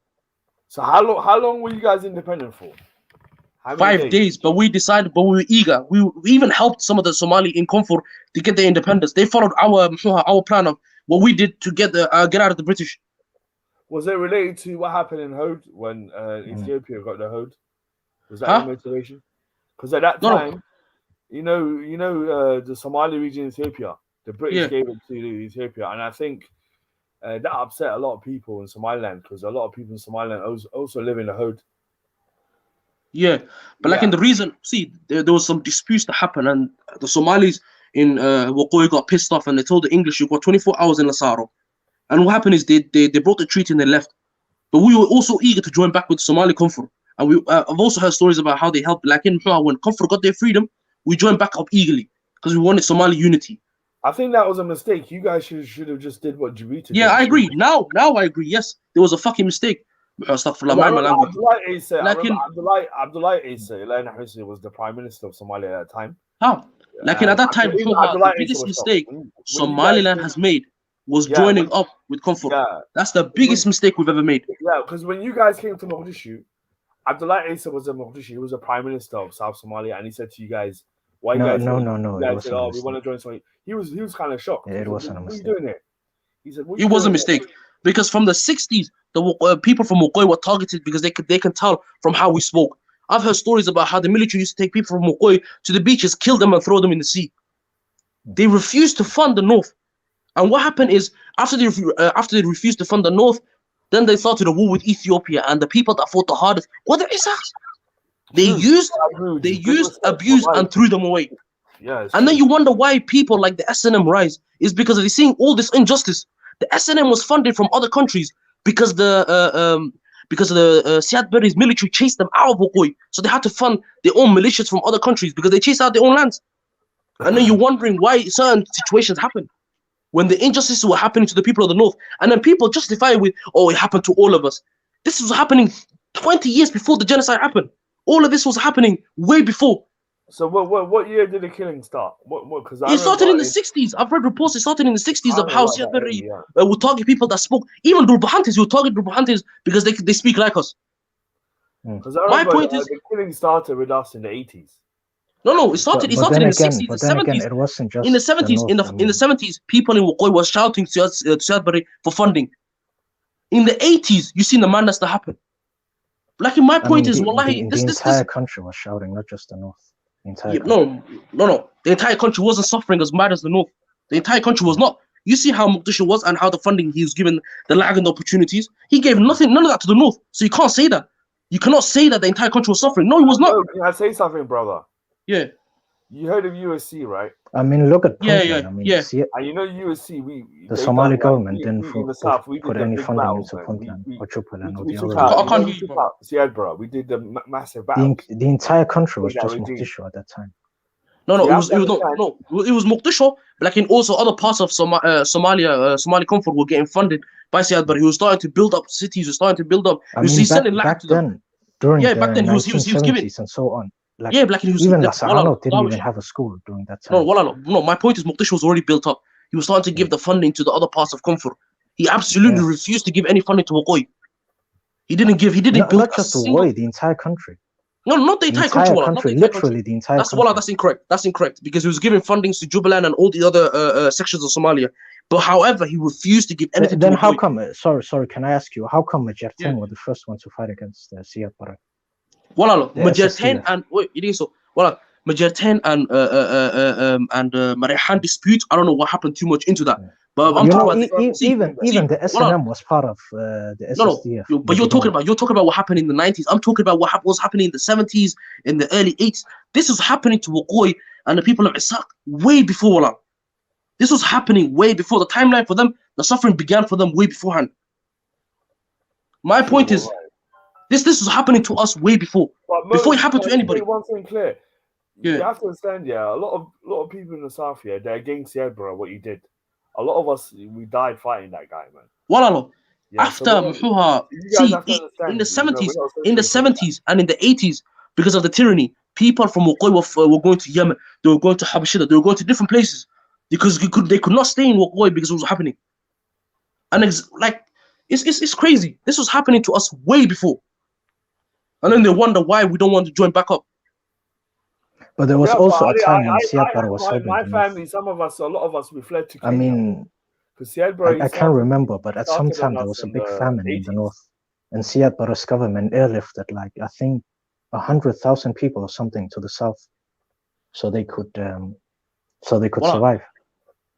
[SPEAKER 18] So how long were you guys independent for?
[SPEAKER 11] 5 days, but we decided, but we were eager. We even helped some of the Somali in Comfort to get their independence. They followed our plan of what we did to get out of the British.
[SPEAKER 18] Was it related to what happened in Hode when Ethiopia got the Hode? Was that your motivation? Because at that time, you know, the Somali region in Ethiopia, the British gave it to Ethiopia, and I think that upset a lot of people in Somaliland because a lot of people in Somaliland also live in the Hode.
[SPEAKER 11] Yeah, but like in the reason, see, there was some disputes that happened, and the Somalis in Waqooyi got pissed off, and they told the English, "You've got 24 hours in Lasaro." And what happened is they brought the treaty and they left. But we were also eager to join back with Somali Comfort, and we I've also heard stories about how they helped. Like in when Comfort got their freedom, we joined back up eagerly because we wanted Somali unity.
[SPEAKER 18] I think that was a mistake. You guys should have just did what Djibouti did.
[SPEAKER 11] Yeah, I agree. Now I agree. Yes, there was a fucking mistake.
[SPEAKER 18] Abdullah Issa was the Prime Minister of Somalia at that time.
[SPEAKER 11] How? Like at that time, the biggest mistake Somaliland has made was joining up with Comfort. Yeah. That's the biggest mistake we've ever made.
[SPEAKER 18] Yeah, because when you guys came to Mogadishu, Abdullah Issa was in Mogadishu. He was the Prime Minister of South Somalia, and he said to you guys, "Why you guys?"
[SPEAKER 5] No.
[SPEAKER 18] You guys said, "Oh, we want to join Somalia." He was kind of shocked.
[SPEAKER 5] Yeah, it wasn't a mistake.
[SPEAKER 18] What are you doing it? He said,
[SPEAKER 11] "It was a mistake because from the 60s, the people from Waqooyi were targeted because they can tell from how we spoke. I've heard stories about how the military used to take people from Waqooyi to the beaches, kill them, and throw them in the sea. They refused to fund the North. And what happened is, after they refused to fund the North, then they started a war with Ethiopia, and the people that fought the hardest were the Isaks. They used, abused, and threw them away.
[SPEAKER 18] Yeah,
[SPEAKER 11] and then you wonder why people like the SNM rise is because they're seeing all this injustice. The SNM was funded from other countries because the Siad Barre's military chased them out of Waqooyi, so they had to fund their own militias from other countries because they chased out their own lands. And then you're wondering why certain situations happen. When the injustices were happening to the people of the North, and then people justify it with, "Oh, it happened to all of us." This was happening 20 years before the genocide happened. All of this was happening way before.
[SPEAKER 18] So what year did the killing start? Because
[SPEAKER 11] it started in the 60s. I've read reports. It started in the 60s of how Siad Barre would target people that spoke. Even Durbahantes would target Durbahantes because they speak like us.
[SPEAKER 18] My point is, the killing started with us in the 80s.
[SPEAKER 11] No, it started in the 60s, the 70s.
[SPEAKER 5] It wasn't just
[SPEAKER 11] in the 70s. In the 70s, people in Waqooyi were shouting to Siad Barre for funding. In the 80s, you seen the madness that happened. Like, my point is, wallahi,
[SPEAKER 5] the entire country was shouting, not just the North. The entire
[SPEAKER 11] no. The entire country wasn't suffering as mad as the North. The entire country was not. You see how Mogadishu was and how the funding he was given, the lag and the opportunities. He gave none of that to the North. So you can't say that. You cannot say that the entire country was suffering. No, he was not.
[SPEAKER 18] Can I say something, brother?
[SPEAKER 11] Yeah.
[SPEAKER 18] You heard of USC, right?
[SPEAKER 5] I mean, look at
[SPEAKER 11] Puntland.
[SPEAKER 18] And you know USC,
[SPEAKER 5] the Somali government didn't put any funding into Puntland or Jubaland or the other.
[SPEAKER 11] I can't hear you,
[SPEAKER 18] Siad Barre. We did the massive battle.
[SPEAKER 5] The entire country was just Mogadishu at that time.
[SPEAKER 11] No, it was Mogadishu, but like in also other parts of Somalia, Somali Comfort were getting funded by Siad Barre. He was starting to build up cities. He was starting to build up.
[SPEAKER 5] Back then, during the 1970s and so on. Like, even Lasarano didn't even have a school during that time.
[SPEAKER 11] No, my point is Mogadishu was already built up. He was starting to give the funding to the other parts of Comfort. He absolutely refused to give any funding to Waqooyi. He didn't build
[SPEAKER 5] not just Waqooyi, the entire country.
[SPEAKER 11] No, not the entire country.
[SPEAKER 5] Literally the entire country.
[SPEAKER 11] That's incorrect. That's incorrect because he was giving fundings to Jubaland and all the other sections of Somalia. But however, he refused to give anything.
[SPEAKER 5] Then how come? Sorry. Can I ask you how come Majerten were the first one to fight against Siad Barre?
[SPEAKER 11] Majerten and Majerten and Marehan dispute. I don't know what happened too much into that. But I'm talking about
[SPEAKER 5] even the SNM was part of the SSDF.
[SPEAKER 11] But you're talking about what happened in the 90s. I'm talking about what was happening in the 70s, in the early 80s. This was happening to Waqooyi and the people of Isaac way before Wallah. This was happening way before. The timeline for them, the suffering began for them way beforehand. My point is, this was happening to us way before. Before it happened to anybody.
[SPEAKER 18] One thing clear. You have to understand, a lot of people in the South here, they're against Siad Barre, what he did. A lot of us, we died fighting that guy, man.
[SPEAKER 11] Wallah. After in the 70s and in the 80s, because of the tyranny, people from Waqooyi were going to Yemen, they were going to Habashida, they were going to different places because they could not stay in Waqooyi because it was happening. And it's crazy. This was happening to us way before. And then they wonder why we don't want to join back up.
[SPEAKER 5] But there was also a time when Siad Barre was helping
[SPEAKER 18] my
[SPEAKER 5] the
[SPEAKER 18] family,
[SPEAKER 5] North.
[SPEAKER 18] a lot of us, we fled to Kenya.
[SPEAKER 5] I mean, I can't remember, but at some time there was a big famine in the North. And Siad Barre's government airlifted, like, I think, 100,000 people or something to the south, so they could survive.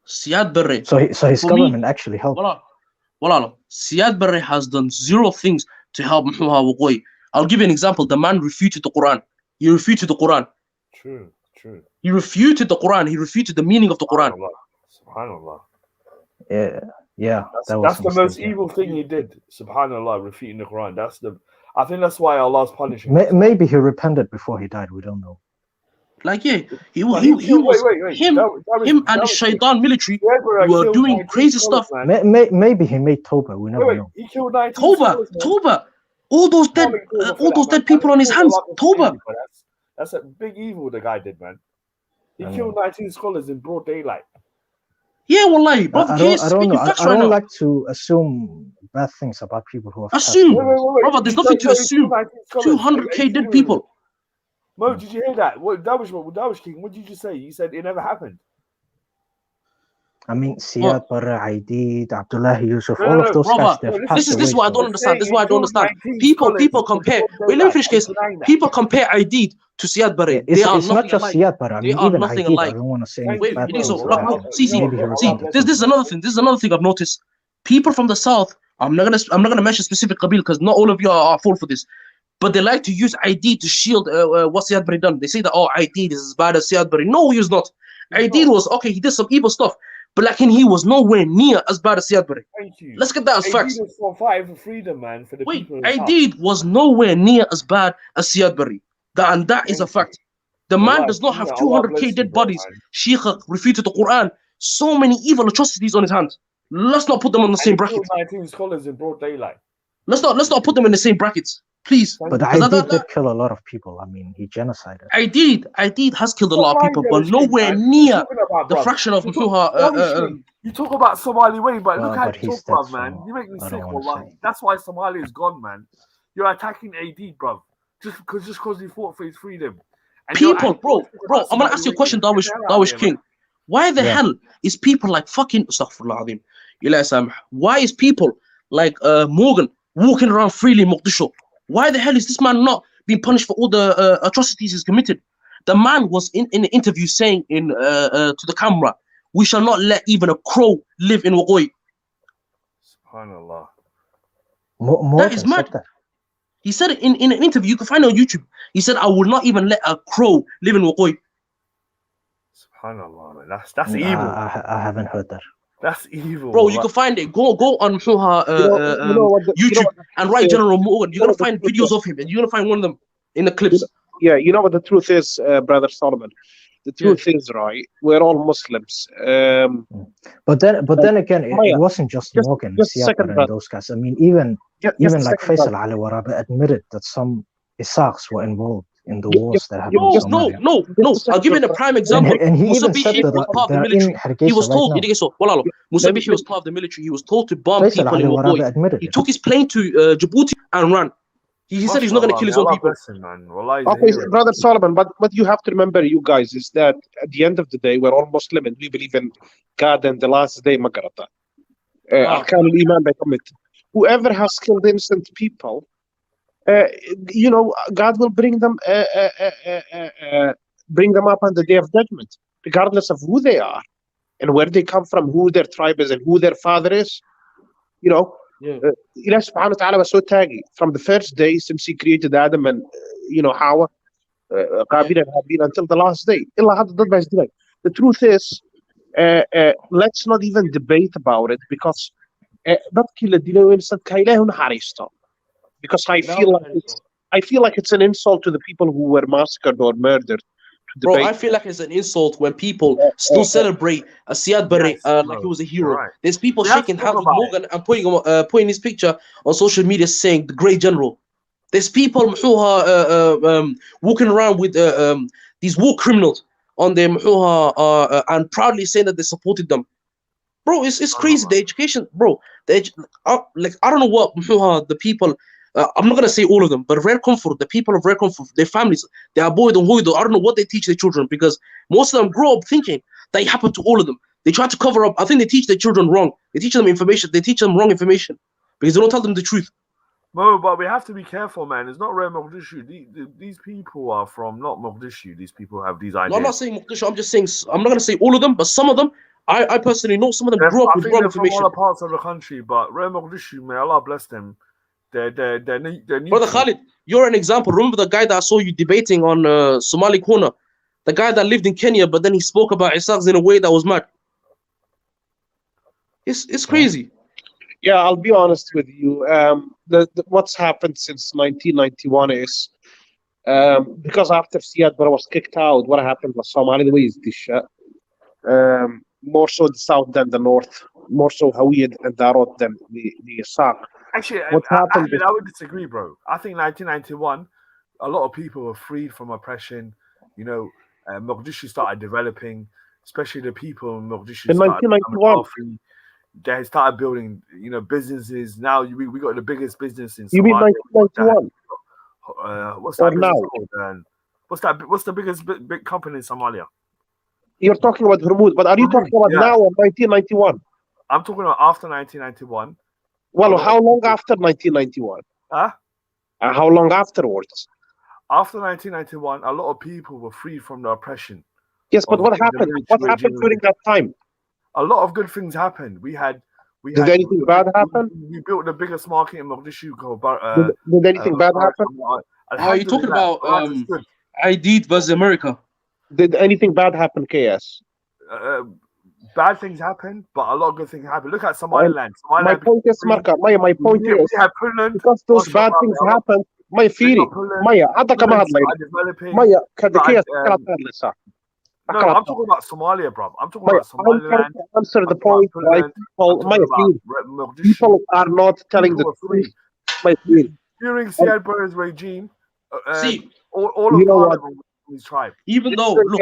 [SPEAKER 11] Siad Barre.
[SPEAKER 5] So his government actually helped.
[SPEAKER 11] Siad Barre has done zero things to help Waqooyi. I'll give you an example. The man refuted the Quran. He refuted the Quran.
[SPEAKER 18] True.
[SPEAKER 11] He refuted the Quran. He refuted the meaning of the Quran.
[SPEAKER 18] Subhanallah.
[SPEAKER 5] Yeah.
[SPEAKER 18] That's the most evil thing he did. Subhanallah, refuting the Quran. I think that's why Allah's punishing him.
[SPEAKER 5] Maybe he repented before he died. We don't know.
[SPEAKER 11] Like, yeah, he was him and the Shaitan military were doing crazy stuff.
[SPEAKER 5] Maybe he made Toba. We never know.
[SPEAKER 18] He killed 19
[SPEAKER 11] Toba. All those dead people on his hands. Toba.
[SPEAKER 18] That's a big evil the guy did, man. He killed 19 scholars in broad daylight.
[SPEAKER 11] Yeah, wallahi, brother.
[SPEAKER 5] I don't know. I don't like to assume bad things about people who have
[SPEAKER 11] assume. Brother, there's nothing to assume. 200k dead people.
[SPEAKER 18] Mo, did you hear that? Dawish King, what did you say? You said it never happened.
[SPEAKER 5] I mean, Siad Barre, Aidid, Abdullah Yusuf, all of those guys, they've passed away.
[SPEAKER 11] This is what I don't understand. This is why I don't understand. People compare. Wait, let me finish, case. People compare Aidid to Siad Barre.
[SPEAKER 5] It's not just Siad Barre. I mean, even Aidid, I don't want to say
[SPEAKER 11] wait,
[SPEAKER 5] bad things.
[SPEAKER 11] See, this is another thing. This is another thing I've noticed. People from the south, I'm not gonna mention specific Qabil because not all of you are full for this. But they like to use Aidid to shield what Siad Barre done. They say that, Aidid is as bad as Siad Barre. No, he was not. Aidid was, okay, he did some evil stuff, but like he was nowhere near as bad as Siad Barre.
[SPEAKER 18] Thank you.
[SPEAKER 11] Let's get that as facts.
[SPEAKER 18] Aidid was fighting for freedom, man, for the people.
[SPEAKER 11] Aidid was nowhere near as bad as Siad Barre. And that is a fact. The man does not have 200k dead bodies. Sheikh refuted the Quran. So many evil atrocities on his hands. Let's not put them on the same bracket.
[SPEAKER 18] 19 scholars in broad daylight.
[SPEAKER 11] Let's not put them in the same brackets. Please.
[SPEAKER 5] But Aidid did kill a lot of people. I mean, he genocided.
[SPEAKER 11] Aidid has killed a lot of people, but nowhere near the fraction of
[SPEAKER 18] you talk about Somali way, but look how you talk about, man. You make me sick, wallah. That's why Somalia is gone, man. You're attacking Aidid, bro. Just because he fought for his freedom. And
[SPEAKER 11] people, bro, I'm gonna ask you a question, Dawish King. Why the hell is people like fucking Astaghfirullah Azim? Why is people like Morgan walking around freely in Mogadishu? Why the hell is this man not being punished for all the atrocities he's committed? The man was in an interview saying to the camera, "We shall not let even a crow live in Waqooyi."
[SPEAKER 18] Subhanallah.
[SPEAKER 11] That is mad. He said it in an interview. You can find it on YouTube. He said, "I will not even let a crow live in Waqooyi."
[SPEAKER 18] Subhanallah, man. That's evil.
[SPEAKER 5] I haven't heard that.
[SPEAKER 18] That's evil,
[SPEAKER 11] bro. You can find it. Go on YouTube and write General Morgan. You're gonna find videos of him, and you're gonna find one of them in the clips.
[SPEAKER 17] Yeah, you know what the truth is, Brother Solomon. The truth is, right? We're all Muslims.
[SPEAKER 5] But then again, it wasn't just Morgan, Siad Barre, and those guys. I mean, even like Faisal Ali Warabi admitted that some Isaacs were involved in the wars that happened in Somalia.
[SPEAKER 11] No. I'll give you a prime example.
[SPEAKER 5] And he even said that they're in Hargeisa.
[SPEAKER 11] He was told, Musabihi was part of the military. He was told to bomb people in Waqooyi. He took his plane to Djibouti and ran. He said he's not going to kill his own people.
[SPEAKER 17] Okay, Brother Solomon, but what you have to remember, you guys, is that at the end of the day, we're all Muslim and we believe in God and the last day, Magarata. Whoever has killed innocent people, God will bring them up on the day of judgment, regardless of who they are and where they come from, who their tribe is and who their father is. Allah subhanahu wa ta'ala was so taggy from the first day since he created Adam and Hawa, Qabil and Habil until the last day. The truth is, let's not even debate about it because because I feel like it's an insult to the people who were massacred or murdered.
[SPEAKER 11] Bro, I feel like it's an insult when people still celebrate a Siad Barre like he was a hero. Right. There's people shaking hands with Morgan and putting his picture on social media saying the great general. There's people walking around with these war criminals on them and proudly saying that they supported them. Bro, it's crazy. The education, bro. I don't know what the people I'm not gonna say all of them, but Rare Comfort, the people of Rare Comfort, their families, they are boy and hoido. I don't know what they teach their children, because most of them grow up thinking that it happened to all of them. They try to cover up. I think they teach their children wrong. They teach them information. They teach them wrong information because they don't tell them the truth.
[SPEAKER 18] No, but we have to be careful, man. It's not Rare Mogadishu. These people are from not Mogadishu. These people have these ideas.
[SPEAKER 11] No, I'm not saying Mogadishu. I'm just saying, I'm not going to say all of them, but some of them, I personally know some of them grew up with wrong information.
[SPEAKER 18] From other parts of the country, but Rare Mogadishu, may Allah bless them. They're
[SPEAKER 11] Brother Khalid, you're an example. Remember the guy that I saw you debating on Somali Corner? The guy that lived in Kenya, but then he spoke about Isaacs in a way that was mad. It's crazy.
[SPEAKER 17] Yeah, I'll be honest with you. What's happened since 1991 is because after Siad Barre was kicked out, what happened was Somali the way is this more so the south than the north, more so Hawiyad and Darod than the Isaac.
[SPEAKER 18] Actually,
[SPEAKER 17] what happened?
[SPEAKER 18] I would disagree, bro. I think 1991, a lot of people were freed from oppression. You know, Mogadishu started developing, especially the people in Mogadishu.
[SPEAKER 17] In 1991.
[SPEAKER 18] They started building, you know, businesses. Now we got the biggest business in Somalia.
[SPEAKER 17] You mean 1991?
[SPEAKER 18] What's that
[SPEAKER 17] now?
[SPEAKER 18] Called? What's the biggest big company in Somalia?
[SPEAKER 17] You're talking about Hormuz, but are you talking about now or 1991?
[SPEAKER 18] I'm talking about after 1991.
[SPEAKER 17] Well, how long after 1991?
[SPEAKER 18] Huh?
[SPEAKER 17] How long afterwards?
[SPEAKER 18] After 1991, a lot of people were freed from the oppression.
[SPEAKER 17] Yes, but what happened? What happened during that time?
[SPEAKER 18] A lot of good things happened.
[SPEAKER 17] Did anything bad happen?
[SPEAKER 18] We built the biggest market in Mogadishu called.
[SPEAKER 17] Did anything bad happen?
[SPEAKER 11] Are you talking about Aidid versus America?
[SPEAKER 17] Did anything bad happen, KS?
[SPEAKER 18] Bad things happened, but a lot of good things happened. Look at Somaliland.
[SPEAKER 17] My point is, Marka, my point is, because those bad things happened, my theory, Maya,
[SPEAKER 18] no, I'm talking about Somalia, bro. I'm talking about Somaliland.
[SPEAKER 17] Answer the point, right? People are not telling the truth. My theory.
[SPEAKER 18] During Siad Barre's regime, all
[SPEAKER 17] you know
[SPEAKER 18] of his tribe.
[SPEAKER 11] Even though, look,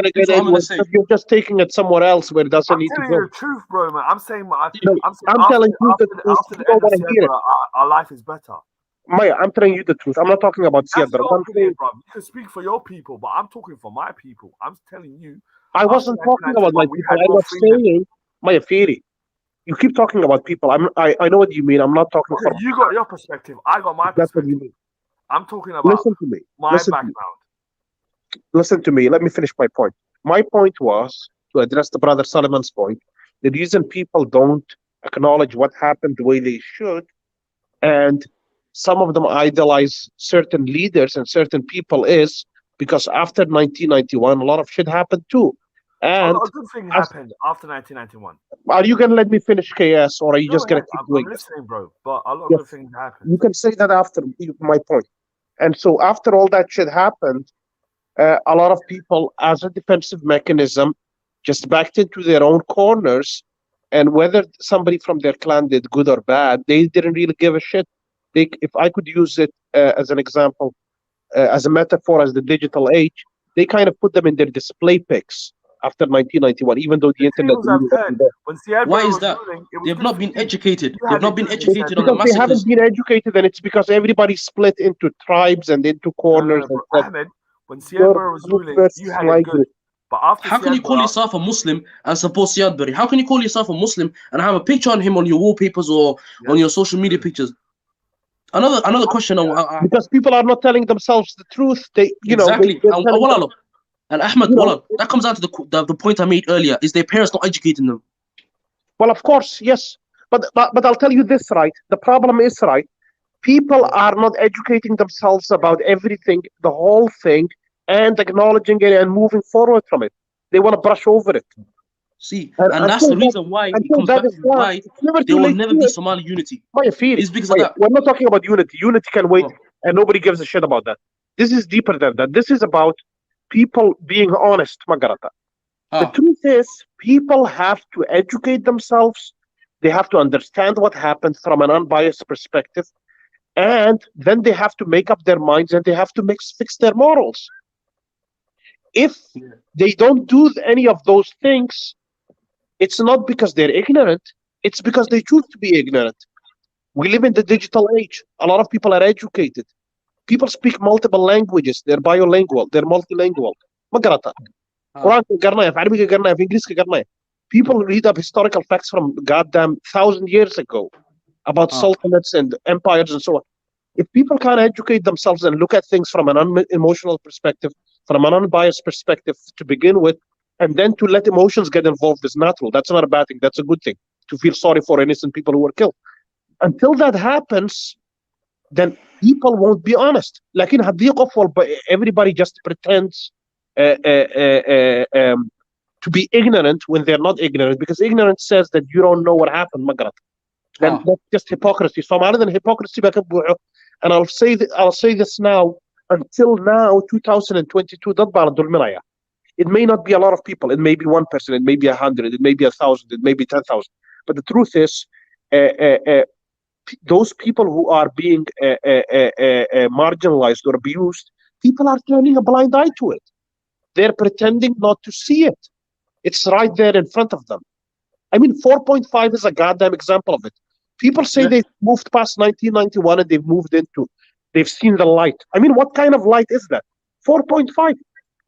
[SPEAKER 17] you're just taking it somewhere else where it doesn't need to go.
[SPEAKER 18] I'm telling you the truth, bro, man. I'm saying, I'm
[SPEAKER 17] telling you the truth.
[SPEAKER 18] After the end of Siad Barre, our life is better.
[SPEAKER 17] Maya, I'm telling you the truth. I'm not talking about Siad Barre.
[SPEAKER 18] You can speak for your people, but I'm talking for my people. I'm telling you.
[SPEAKER 17] I wasn't talking about my people. I was saying my theory. You keep talking about people. I know what you mean. I'm not talking
[SPEAKER 18] for you. Got your perspective. I got my perspective.
[SPEAKER 17] That's what you mean.
[SPEAKER 18] I'm talking about
[SPEAKER 17] Listen to me.
[SPEAKER 18] My background.
[SPEAKER 17] Listen to me. Let me finish my point. My point was to address the brother Solomon's point. The reason people don't acknowledge what happened the way they should, and some of them idolize certain leaders and certain people, is because after 1991, a lot of shit happened too. And
[SPEAKER 18] a good thing happened after 1991.
[SPEAKER 17] Are you going to let me finish, KS, or are you just going to keep doing
[SPEAKER 18] I'm listening, bro, but a lot of good things happened.
[SPEAKER 17] You can say that after my point. And so after all that shit happened, a lot of people, as a defensive mechanism, just backed into their own corners. And whether somebody from their clan did good or bad, they didn't really give a shit. If I could use it as an example, as a metaphor, as the digital age, they kind of put them in their display pics after 1991, even though the internet.
[SPEAKER 11] Why is that? They've not been educated. They've not been educated on the massacres.
[SPEAKER 17] They haven't been educated, and it's because everybody split into tribes and into corners.
[SPEAKER 18] Ahmed, when Siad Barre was ruling, you had it good. But after
[SPEAKER 11] how can you call yourself a Muslim and support Siad Barre? How can you call yourself a Muslim and have a picture on him on your wallpapers or on your social media pictures? Another question.
[SPEAKER 17] Because people are not telling themselves the truth. They,
[SPEAKER 11] exactly. And Ahmed, that comes down to the point I made earlier: is their parents not educating them?
[SPEAKER 17] Well, of course, yes, but I'll tell you this, right? The problem is, right, people are not educating themselves about everything, the whole thing, and acknowledging it and moving forward from it. They want to brush over it.
[SPEAKER 11] See, and that's the reason why it comes back to why there will never be Somali unity.
[SPEAKER 17] It's
[SPEAKER 11] because of that.
[SPEAKER 17] We're not talking about unity. Unity can wait, and nobody gives a shit about that. This is deeper than that. This is about people being honest, Magarata. The truth is, people have to educate themselves. They have to understand what happened from an unbiased perspective. And then they have to make up their minds and they have to fix their morals. If they don't do any of those things, it's not because they're ignorant. It's because they choose to be ignorant. We live in the digital age. A lot of people are educated. People speak multiple languages. They're bilingual. They're multilingual. Ma garata. Quraanka garanaya, Arabiga garanaya, Englishka garanaya. People read up historical facts from goddamn 1,000 years ago about sultanates and empires and so on. If people can't educate themselves and look at things from an emotional perspective, from an unbiased perspective to begin with, and then to let emotions get involved is natural. That's not a bad thing. That's a good thing. To feel sorry for innocent people who were killed. Until that happens, then people won't be honest. Like in everybody just pretends to be ignorant when they're not ignorant, because ignorance says that you don't know what happened. Then that's just hypocrisy. So rather than hypocrisy, and I'll say this now. Until now, 2022, it may not be a lot of people. It may be 1%. It may be 100. It may be 1,000. It may be 10,000. But the truth is, those people who are being marginalized or abused, people are turning a blind eye to it. They're pretending not to see it. It's right there in front of them. I mean, 4.5 is a goddamn example of it. People say they've moved past 1991 and they've seen the light. I mean, what kind of light is that? 4.5.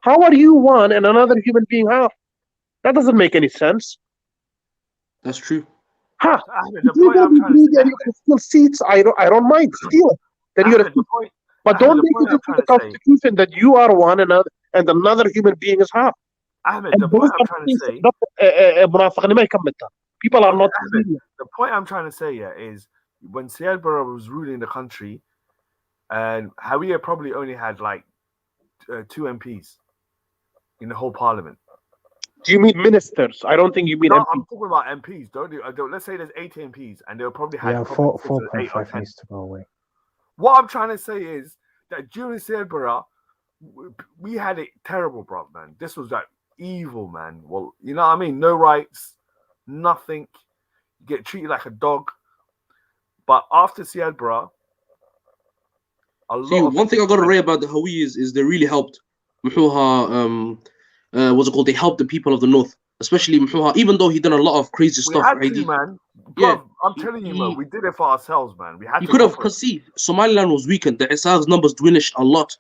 [SPEAKER 17] How are you one and another human being half? That doesn't make any sense.
[SPEAKER 11] That's true.
[SPEAKER 17] Ha! If you don't agree and you can steal seats, I don't mind. Steal it. Then you're but don't make it into the Constitution that you are one and another human being is half.
[SPEAKER 18] Ahmed, the point I'm trying to say.
[SPEAKER 17] People are not.
[SPEAKER 18] The point I'm trying to say is when Siad Barre was ruling the country, and Hawiye probably only had like 2 MPs in the whole parliament.
[SPEAKER 17] Do you mean ministers? I don't think you mean
[SPEAKER 18] no,
[SPEAKER 17] MPs.
[SPEAKER 18] I'm talking about MPs. Don't let's say there's 8 MPs and they'll probably have
[SPEAKER 5] 4.5 needs to go away.
[SPEAKER 18] What I'm trying to say is that during Siad Barre, we had it terrible, bro, man. This was like evil, man. Well, you know what I mean? No rights, nothing. You get treated like a dog. But after Siad Barre,
[SPEAKER 11] one thing I got to rate about the Hawiyis is they really helped. What's it called? They helped the people of the north, especially Muhuha, even though he done a lot of crazy stuff.
[SPEAKER 18] Had to, man. Bro, I'm telling you, man, we did it for ourselves, man. We had.
[SPEAKER 11] You could have, because see, Somaliland was weakened. The SR's numbers diminished a lot.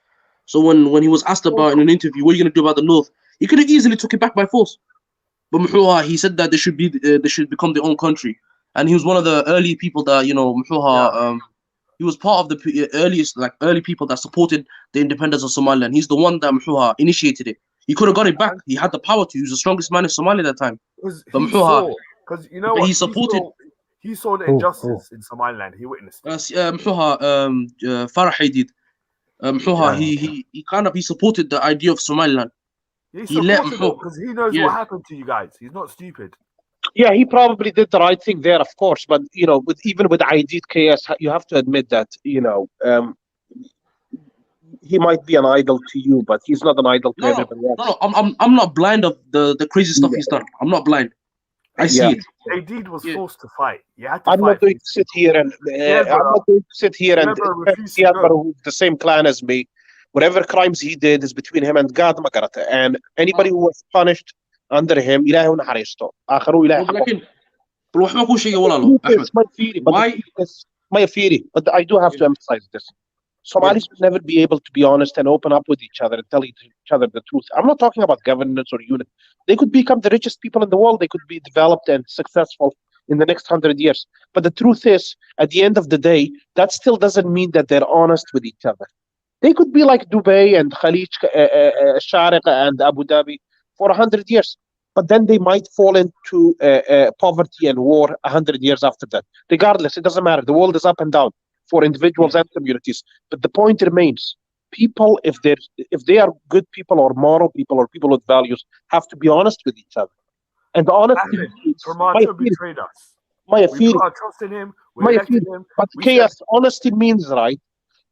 [SPEAKER 11] So when he was asked about in an interview, what are you going to do about the north? He could have easily took it back by force. But Muhuha, he said that they should become their own country, and he was one of the early people that Muhuha. He was part of the early people that supported the independence of Somaliland. He's the one that Muhuha initiated it. He could have got it back. He had the power to. He was the strongest man in Somalia at that time.
[SPEAKER 18] Because you know what? He supported. He saw the injustice in Somaliland. He witnessed it.
[SPEAKER 11] Farah Haidid. He supported the idea of Somaliland.
[SPEAKER 18] He supported it because he knows what happened to you guys. He's not stupid.
[SPEAKER 17] Yeah, he probably did the right thing there, of course. But even with Aidid KS, you have to admit that he might be an idol to you, but he's not an idol to everybody else.
[SPEAKER 11] No, I'm not blind of the crazy stuff he's done. I'm not blind. I see it.
[SPEAKER 18] Aidid was forced to fight.
[SPEAKER 17] I'm not going to sit here and defend Siad Barre, who's the same clan as me. Whatever crimes he did is between him and God, and anybody who was punished under him, إلهي ونحرسته. آخره إلهي حقه. But I do have to emphasize this. Somalis will never be able to be honest and open up with each other and tell each other the truth. I'm not talking about governance or unit. They could become the richest people in the world. They could be developed and successful in the next 100 years. But the truth is, at the end of the day, that still doesn't mean that they're honest with each other. They could be like Dubai and Khalij, Sharqa and Abu Dhabi for 100 years. But then they might fall into poverty and war 100 years after that. Regardless, it doesn't matter. The world is up and down for individuals and communities. But the point remains, people, if they are good people or moral people or people with values, have to be honest with each other. And the honesty
[SPEAKER 18] betrayed us.
[SPEAKER 17] We
[SPEAKER 18] put our trust in him. We elected him.
[SPEAKER 17] But chaos, honesty means, right,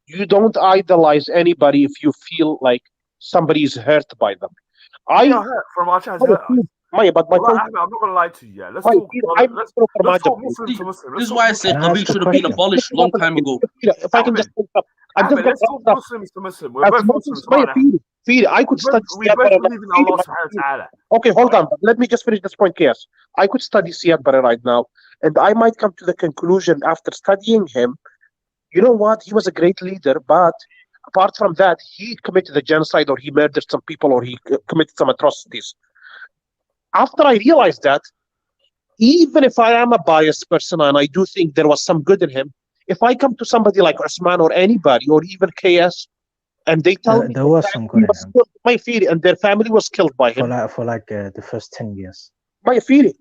[SPEAKER 17] you don't idolize anybody if you feel like somebody is hurt by them.
[SPEAKER 18] But my point, I'm not going to lie to you. Let's talk Muslim to Muslim.
[SPEAKER 11] This is why I said Qabil should have been abolished long time ago.
[SPEAKER 17] If I can just
[SPEAKER 18] let's talk Muslims to Muslim. We're both Muslims.
[SPEAKER 17] I could study. Okay, hold on. Let me just finish this point, Chaos. I could study Siad Barre right now, And I might come to the conclusion after studying him, you know what? He was a great leader, but apart from that, he committed a genocide or he murdered some people or he committed some atrocities. After I realized that, even if I am a biased person and I do think there was some good in him, if I come to somebody like Osman or anybody or even KS and they tell me
[SPEAKER 5] there was some good in him.
[SPEAKER 17] My theory, and their family was killed by him
[SPEAKER 5] for the first 10 years.
[SPEAKER 17] My theory.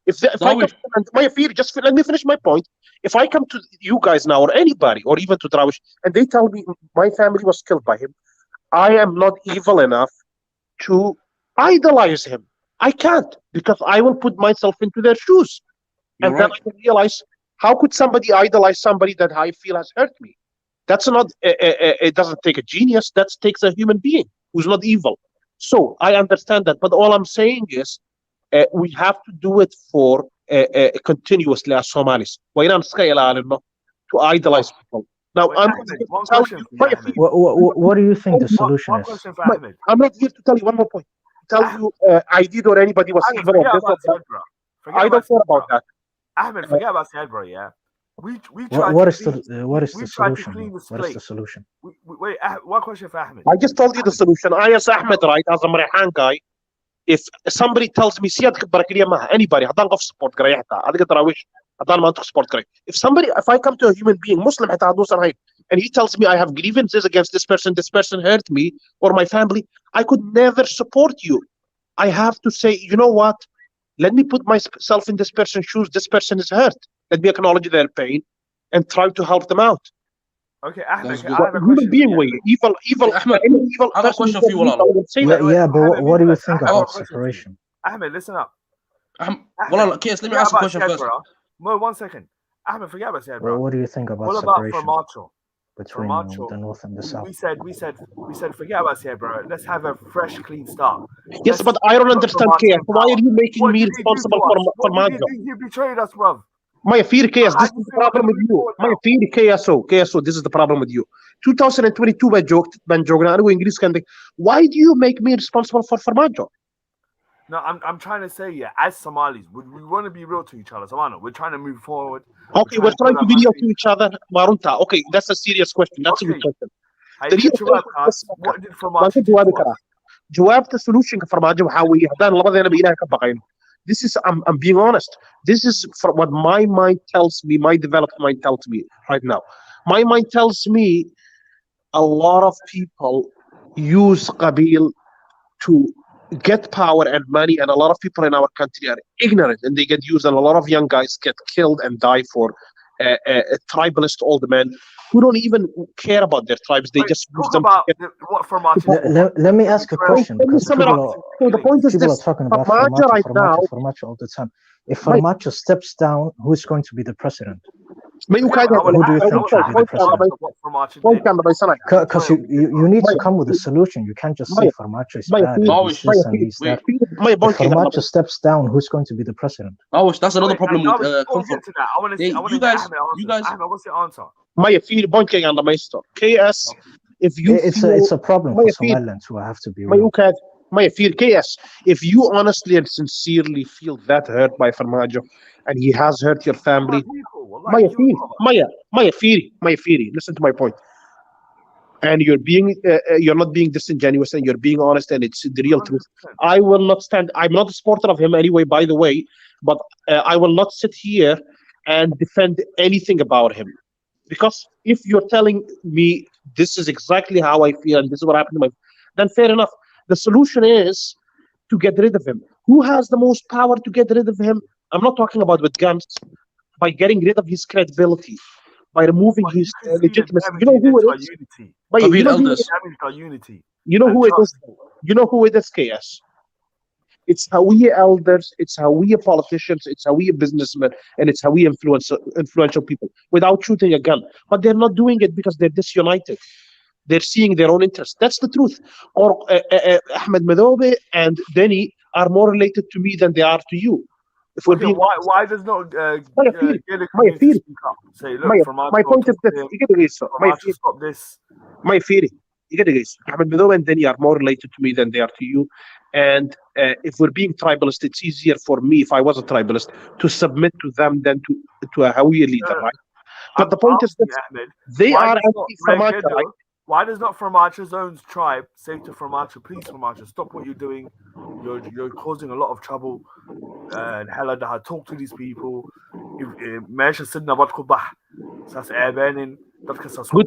[SPEAKER 17] If I come and my theory, let me finish my point. If I come to you guys now or anybody or even to Drawish and they tell me my family was killed by him, I am not evil enough to idolize him. I can't, because I will put myself into their shoes. And then I can realize, how could somebody idolize somebody that I feel has hurt me? That's not, it doesn't take a genius, that takes a human being who's not evil. So I understand that, but all I'm saying is, we have to do it for continuously as Somalis. To idolize people. Now,
[SPEAKER 18] Wait, Ahmed, one question for you, Ahmed.
[SPEAKER 5] What do you think the solution is?
[SPEAKER 18] Question for Ahmed.
[SPEAKER 17] I'm not here to tell you one more point. Tell you I did or anybody was evil or this or that. I don't care about that.
[SPEAKER 18] Ahmed, forget about Syed, bro. Yeah. We
[SPEAKER 5] what is the solution? What is the solution?
[SPEAKER 18] Wait, one question for Ahmed.
[SPEAKER 17] I just told you the solution. I, as Ahmed, right, as a Marihan guy, if somebody tells me, anybody, support if I come to a human being, Muslim, and he tells me I have grievances against this person hurt me or my family, I could never support you. I have to say, you know what? Let me put myself in this person's shoes. This person is hurt. Let me acknowledge their pain and try to help them out.
[SPEAKER 18] Okay, Ahmed,
[SPEAKER 17] human being way. Evil,
[SPEAKER 11] Ahmed,
[SPEAKER 17] evil
[SPEAKER 11] I have a question for you, Walala.
[SPEAKER 5] Yeah, but what do you think about separation?
[SPEAKER 18] Ahmed, listen up.
[SPEAKER 11] Walala, Kies, let me ask a question first.
[SPEAKER 18] Mo, 1 second. Ahmed, forget about Syed, bro.
[SPEAKER 5] What do you think about separation between the north and the south?
[SPEAKER 18] We said, forget about Syed, bro. Let's have a fresh, clean start.
[SPEAKER 17] Yes, but I don't understand, Kies. Why are you making me responsible for Majo?
[SPEAKER 18] You betrayed us, bro.
[SPEAKER 17] My fear, KS, this is the problem with you. My fear, KSO, this is the problem with you. 2022, why do you make me responsible for Farmajo?
[SPEAKER 18] No, I'm trying to say, yeah, as Somalis, we want to be real to each other. Samano, we're trying to move forward.
[SPEAKER 17] Okay, we're trying to be real to each other. Marunta, okay, that's a serious question. That's a good question.
[SPEAKER 18] What did Farmajo do?
[SPEAKER 17] جواب solution Farmajo how we hadaan labadeena ba Ilaahay ka baqayno. This is, I'm being honest. This is for what my mind tells me, my developed mind tells me right now. My mind tells me a lot of people use Qabil to get power and money, and a lot of people in our country are ignorant and they get used, and a lot of young guys get killed and die for tribalist old men who don't even care about their tribes. They just use them
[SPEAKER 18] about what Farmajo.
[SPEAKER 5] Let me ask a question, because
[SPEAKER 17] the point is
[SPEAKER 5] people are talking about Farmajo right now. Farmajo all the time. If Farmajo steps down, who's going to be the president? Who do you think should be the president? Because you need to come with a solution. You can't just say Farmajo is bad. He's this and he's that. If Farmajo steps down, who's going to be the president?
[SPEAKER 11] That's another problem with comfort.
[SPEAKER 18] You guys, what's your answer?
[SPEAKER 17] KS, if you
[SPEAKER 5] it's a problem for Somalians who have to be real.
[SPEAKER 17] KS, if you honestly and sincerely feel that hurt by Farmajo and he has hurt your family, listen to my point. And you're not being disingenuous and you're being honest and it's the real truth. I will not stand. I'm not a supporter of him anyway, by the way, but I will not sit here and defend anything about him. Because if you're telling me this is exactly how I feel and this is what happened to me, then fair enough. The solution is to get rid of him. Who has the most power to get rid of him? I'm not talking about with guns. By getting rid of his credibility, by removing his legitimacy. You know who it is? You know who it is? You know who it is, KS? It's Hawiya elders, it's Hawiya politicians, it's Hawiya businessmen, and it's Hawiya influential people without shooting a gun. But they're not doing it because they're disunited. They're seeing their own interests. That's the truth. Or Ahmed Madobe and Denny are more related to me than they are to you. If we're being
[SPEAKER 18] why does not
[SPEAKER 17] my point is this.
[SPEAKER 18] stop this.
[SPEAKER 17] My theory. You get it, Ahmed Madobe and Deni are more related to me than they are to you. And if we're being tribalist, it's easier for me, if I was a tribalist, to submit to them than to a Hawiya leader, right? But the point is that they are anti-Farmacha, right?
[SPEAKER 18] Why does not Farmacha's own tribe say to Farmacha, please Farmacha, stop what you're doing. You're causing a lot of trouble. And hella talk to these people. Good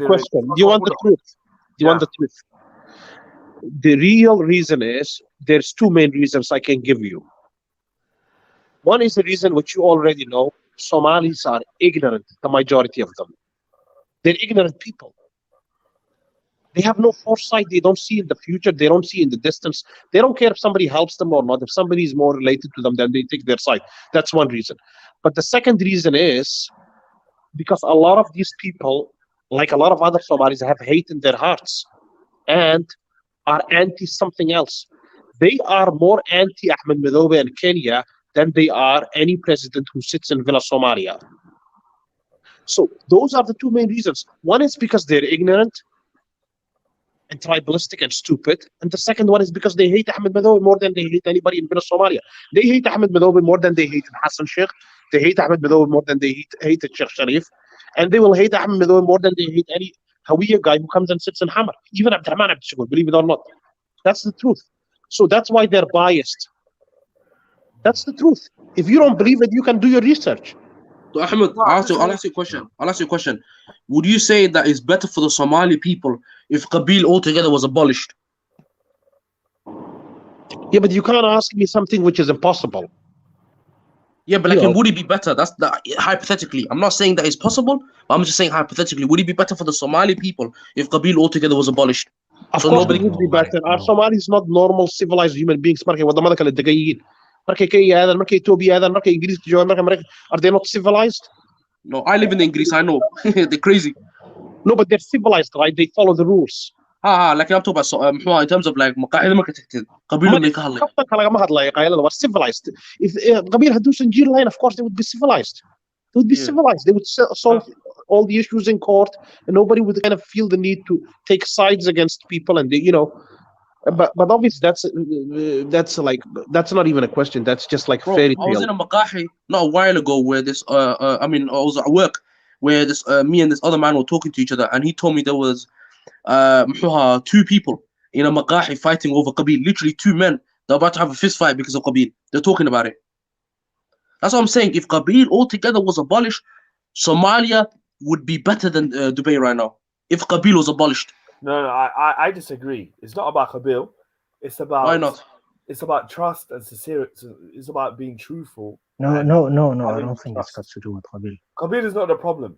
[SPEAKER 17] question. Do you want the truth? Do you want the truth? The real reason is there's two main reasons I can give you. One is the reason which you already know. Somalis are ignorant, the majority of them. They're ignorant people. They have no foresight. They don't see in the future. They don't see in the distance. They don't care if somebody helps them or not. If somebody is more related to them, then they take their side. That's one reason. But the second reason is because a lot of these people, like a lot of other Somalis, have hate in their hearts and are anti something else. They are more anti Ahmed Madobe and Kenya than they are any president who sits in Villa Somalia. So those are the two main reasons. One is because they're ignorant and tribalistic and stupid, and the second one is because they hate Ahmed Madobe more than they hate anybody in Villa Somalia. They hate Ahmed Madobe more than they hate Hassan Sheikh. They hate Ahmed Madobe more than they hate Sheikh Sharif, and they will hate Ahmed Madobe more than they hate any Hawiya guy who comes and sits in Hamar, even Abdurrahman Abd Shakur, believe it or not. That's the truth. So that's why they're biased. That's the truth. If you don't believe it, you can do your research.
[SPEAKER 11] So Ahmed, I'll ask you a question. Would you say that it's better for the Somali people if Qabil altogether was abolished?
[SPEAKER 17] Yeah, but you can't ask me something which is impossible.
[SPEAKER 11] Yeah, but like, would it be better? That's hypothetically. I'm not saying that it's possible, but I'm just saying hypothetically. Would it be better for the Somali people if Qabil altogether was abolished?
[SPEAKER 17] Of course, it would be better. Are Somalis not normal, civilized human beings? Are they not civilized?
[SPEAKER 11] No, I live in Greece. I know. They're crazy.
[SPEAKER 17] No, but they're civilized, right? They follow the rules.
[SPEAKER 11] Like I'm talking about in terms of like
[SPEAKER 17] were civilized. If Qabil had Sanjir line, of course they would be civilized. They would be civilized. They would solve all the issues in court, and nobody would kind of feel the need to take sides against people. And they, but obviously that's not even a question. That's just like fairy tale.
[SPEAKER 11] I was in a maqahi not a while ago where this I was at work where this me and this other man were talking to each other, and he told me there was two people in a maqahi fighting over Qabil. Literally two men. They're about to have a fist fight because of Qabil. They're talking about it. That's what I'm saying. If Qabil altogether was abolished, Somalia would be better than Dubai right now. If Qabil was abolished.
[SPEAKER 18] No, I disagree. It's not about Qabil. It's about
[SPEAKER 11] why not?
[SPEAKER 18] It's about trust and sincerity. It's about being truthful.
[SPEAKER 5] No. I don't think it's got to do with Qabil.
[SPEAKER 18] Qabil is not the problem.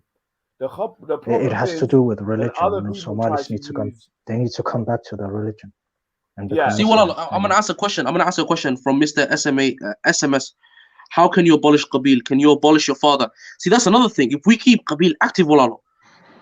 [SPEAKER 18] The problem
[SPEAKER 5] it has to do with religion. Somalis need to come. They need to come back to their religion. And
[SPEAKER 11] See, I'm gonna ask a question. I'm gonna ask a question from Mr. SMS. How can you abolish Qabil? Can you abolish your father? See, that's another thing. If we keep Qabil active,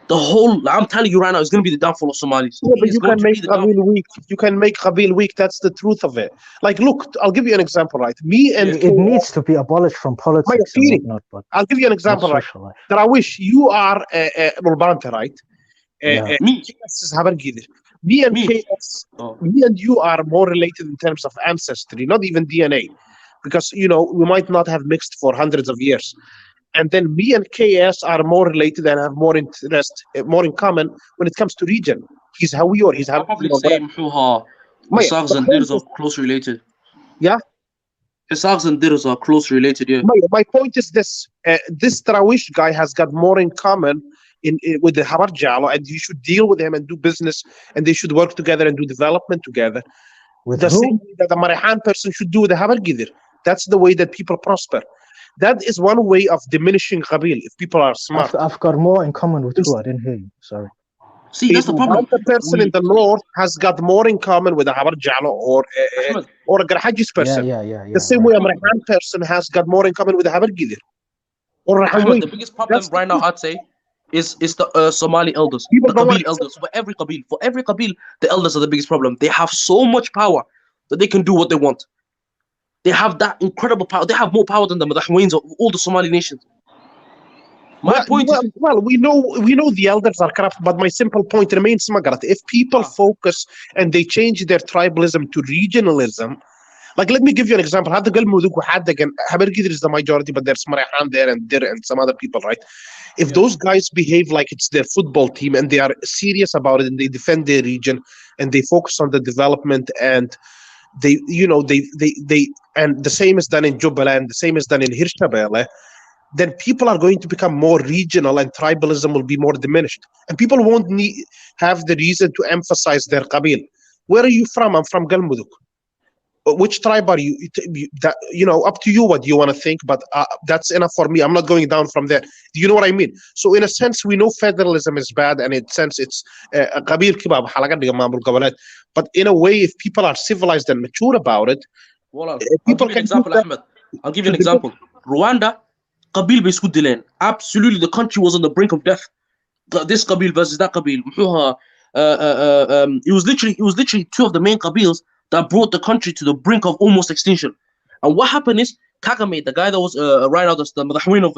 [SPEAKER 11] the whole, I'm telling you right now, it's going to be the downfall of Somalis.
[SPEAKER 17] Yeah, but you can make Qabil weak. You can make Qabil weak. That's the truth of it. Like, look, I'll give you an example, right?
[SPEAKER 5] It needs to be abolished from politics and whatnot, but
[SPEAKER 17] I'll give you an example, right? That I wish you are Rulbanta, right? Me and KS, me and you are more related in terms of ancestry, not even DNA, because we might not have mixed for hundreds of years. And then me and KS are more related and have more interest, more in common when it comes to region. He's Hawi or he's Hawi.
[SPEAKER 11] I'll probably say Isaaqs and Dirs are close related.
[SPEAKER 17] Yeah?
[SPEAKER 11] Isaaqs and Dirs are close related, yeah.
[SPEAKER 17] My point is this. This Tarawish guy has got more in common with the Habar Jalo, and you should deal with him and do business, and they should work together and do development together.
[SPEAKER 5] With
[SPEAKER 17] the same way that the Marihan person should do with the Habar Gidir. That's the way that people prosper. That is one way of diminishing Qabil if people are smart.
[SPEAKER 5] I've got more in common with who? I didn't hear you. Sorry.
[SPEAKER 11] See, that's the problem.
[SPEAKER 17] The person in the north has got more in common with a Habar Jalo or a Garhajis person.
[SPEAKER 5] Yeah.
[SPEAKER 17] The same way a Marihan person has got more in common with a Habar Gidir.
[SPEAKER 11] The biggest problem right now, I'd say, is the Somali elders. The Qabil elders. For every Qabil, the elders are the biggest problem. They have so much power that they can do what they want. They have that incredible power. They have more power than the Madahwains of all the Somali nations. My point is,
[SPEAKER 17] well, we know the elders are corrupt, but my simple point remains, Magarat. If people focus and they change their tribalism to regionalism, like let me give you an example. Had the Galmudug had again, Habergidr is the majority, but there's Marayhan there and Dir and some other people, right? If those guys behave like it's their football team and they are serious about it and they defend their region and they focus on the development and they and the same is done in Jubaland, the same is done in Hirshabelle, then people are going to become more regional and tribalism will be more diminished. And people won't have the reason to emphasize their qabil. Where are you from? I'm from Galmudug. Which tribe are you? Up to you what you want to think, but that's enough for me. I'm not going down from there. Do you know what I mean? So in a sense, we know federalism is bad, and in a sense, it's but in a way, if people are civilized and mature about it,
[SPEAKER 11] people can example, Ahmed. I'll give you an example. Rwanda, Qabil basically dileen. Absolutely, the country was on the brink of death. This Qabil versus that Qabil. It was literally two of the main Qabils that brought the country to the brink of almost extinction. And what happened is Kagame, the guy that was right out the Madahwin of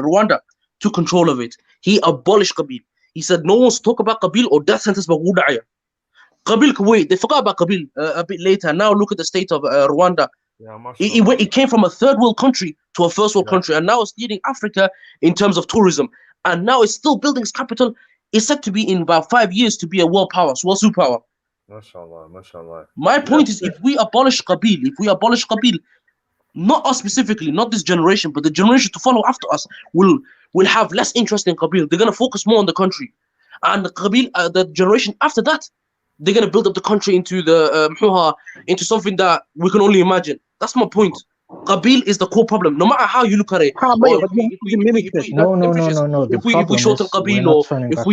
[SPEAKER 11] Rwanda, took control of it. He abolished Qabil. He said no one's talk about Qabil or death sentence. Qabil Kuwait, they forgot about Qabil a bit later. Now look at the state of Rwanda. It came from a third world country to a first world country, and now it's leading Africa in terms of tourism. And now it's still building its capital. It's set to be in about 5 years to be a world power, world superpower.
[SPEAKER 18] MashaAllah.
[SPEAKER 11] My point is, if we abolish Qabil, not us specifically, not this generation, but the generation to follow after us will have less interest in Qabil. They're gonna focus more on the country, and the Qabil, the generation after that, they're gonna build up the country into into something that we can only imagine. That's my point. Qabil is the core problem, no matter how you look at it.
[SPEAKER 17] No.
[SPEAKER 11] If we shorten Qabil, or if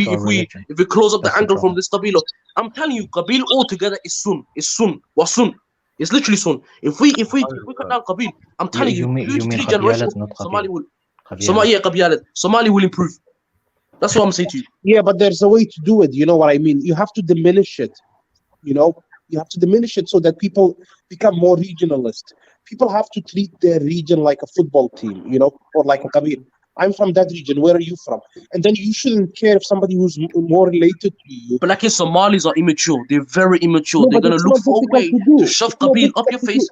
[SPEAKER 11] we close up the angle from this Qabil, I'm telling you, Qabil altogether is Sun. It's Sun. What's Sun? It's literally Sun. If we cut down Qabil, I'm telling you, 2-3 generations, Somali will improve. That's what I'm saying to you.
[SPEAKER 17] Yeah, but there's a way to do it. You know what I mean? You have to diminish it. You have to diminish it so that people become more regionalist. People have to treat their region like a football team, or like a Qabil. I'm from that region. Where are you from? And then you shouldn't care if somebody who's more related to you.
[SPEAKER 11] But like Somalis are immature. They're very immature. They're going to look for a way to shove Qabil up your face.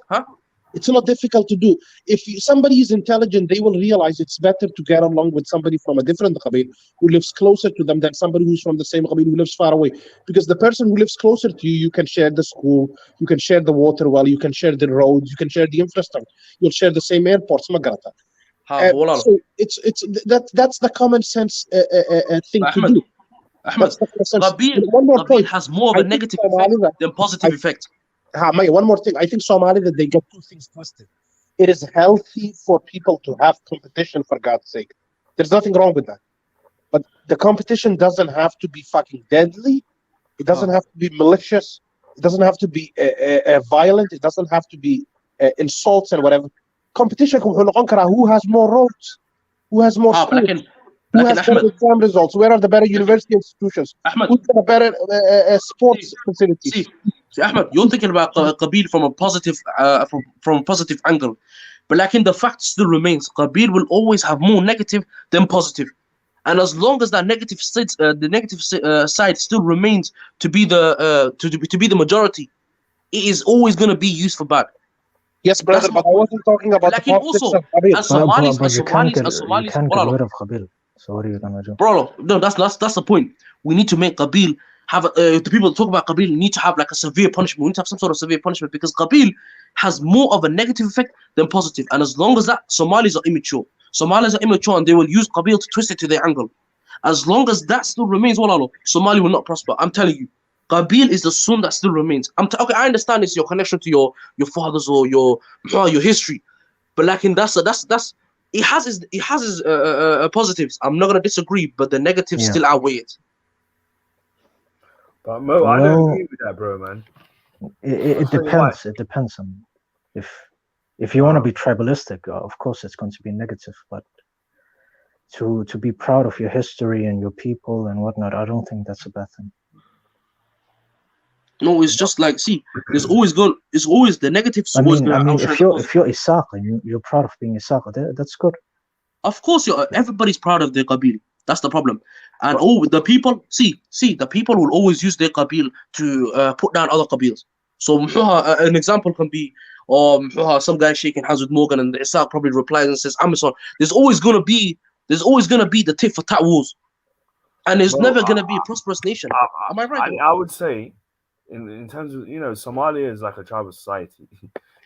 [SPEAKER 17] It's not difficult to do. If somebody is intelligent, they will realize it's better to get along with somebody from a different Qabil who lives closer to them than somebody who's from the same Qabil who lives far away. Because the person who lives closer to you can share the school, you can share the water well, you can share the roads, you can share the infrastructure, you'll share the same airports. So that's the common sense thing to do.
[SPEAKER 11] Ahmed, Qabil has more of a negative effect than positive effect.
[SPEAKER 17] One more thing. I think Somali that they get two things twisted. It is healthy for people to have competition, for God's sake. There's nothing wrong with that. But the competition doesn't have to be fucking deadly. It doesn't have to be malicious. It doesn't have to be violent. It doesn't have to be insults and whatever. Competition who has more roads, who has more schools, who has better exam results, where are the better university institutions, who's got a better sports facilities.
[SPEAKER 11] See, Ahmed, you're thinking about Qabil from a positive angle, but the fact still remains, Qabil will always have more negative than positive, and as long as that negative side, side still remains to be the majority, it is always going to be used for bad.
[SPEAKER 17] Yes, brother, but I wasn't talking about the politics of Qabil.
[SPEAKER 5] But you can't get rid of Qabil. So what are you gonna do?
[SPEAKER 11] Bro, no, that's the point. We need to make Qabil have the people that talk about Qabil need to have like a severe punishment. We need to have some sort of severe punishment because Qabil has more of a negative effect than positive. And as long as that, Somalis are immature. And they will use Qabil to twist it to their angle. As long as that still remains, Somali will not prosper. I'm telling you, Qabil is the sun that still remains. Okay, I understand it's your connection to your fathers or your history, but that's it has its positives. I'm not gonna disagree, but the negatives still outweigh it.
[SPEAKER 18] But Mo, I don't agree with that, bro, man.
[SPEAKER 5] It depends. It depends on if you want to be tribalistic. Of course, it's going to be negative, but to be proud of your history and your people and whatnot, I don't think that's a bad thing.
[SPEAKER 11] No, it's just like, see, it's always the negatives.
[SPEAKER 5] I mean, if you're Isaac and you're proud of being Isaac, that's good.
[SPEAKER 11] Of course, everybody's proud of their qabil. That's the problem. And the people, the people will always use their qabil to put down other qabils. So an example can be, some guy shaking hands with Morgan, and the Isaac probably replies and says, Amazon. There's always gonna be the tit for tat wars, and there's never gonna be a prosperous nation. Am I right?
[SPEAKER 18] I would say, in terms of Somalia is like a tribal society.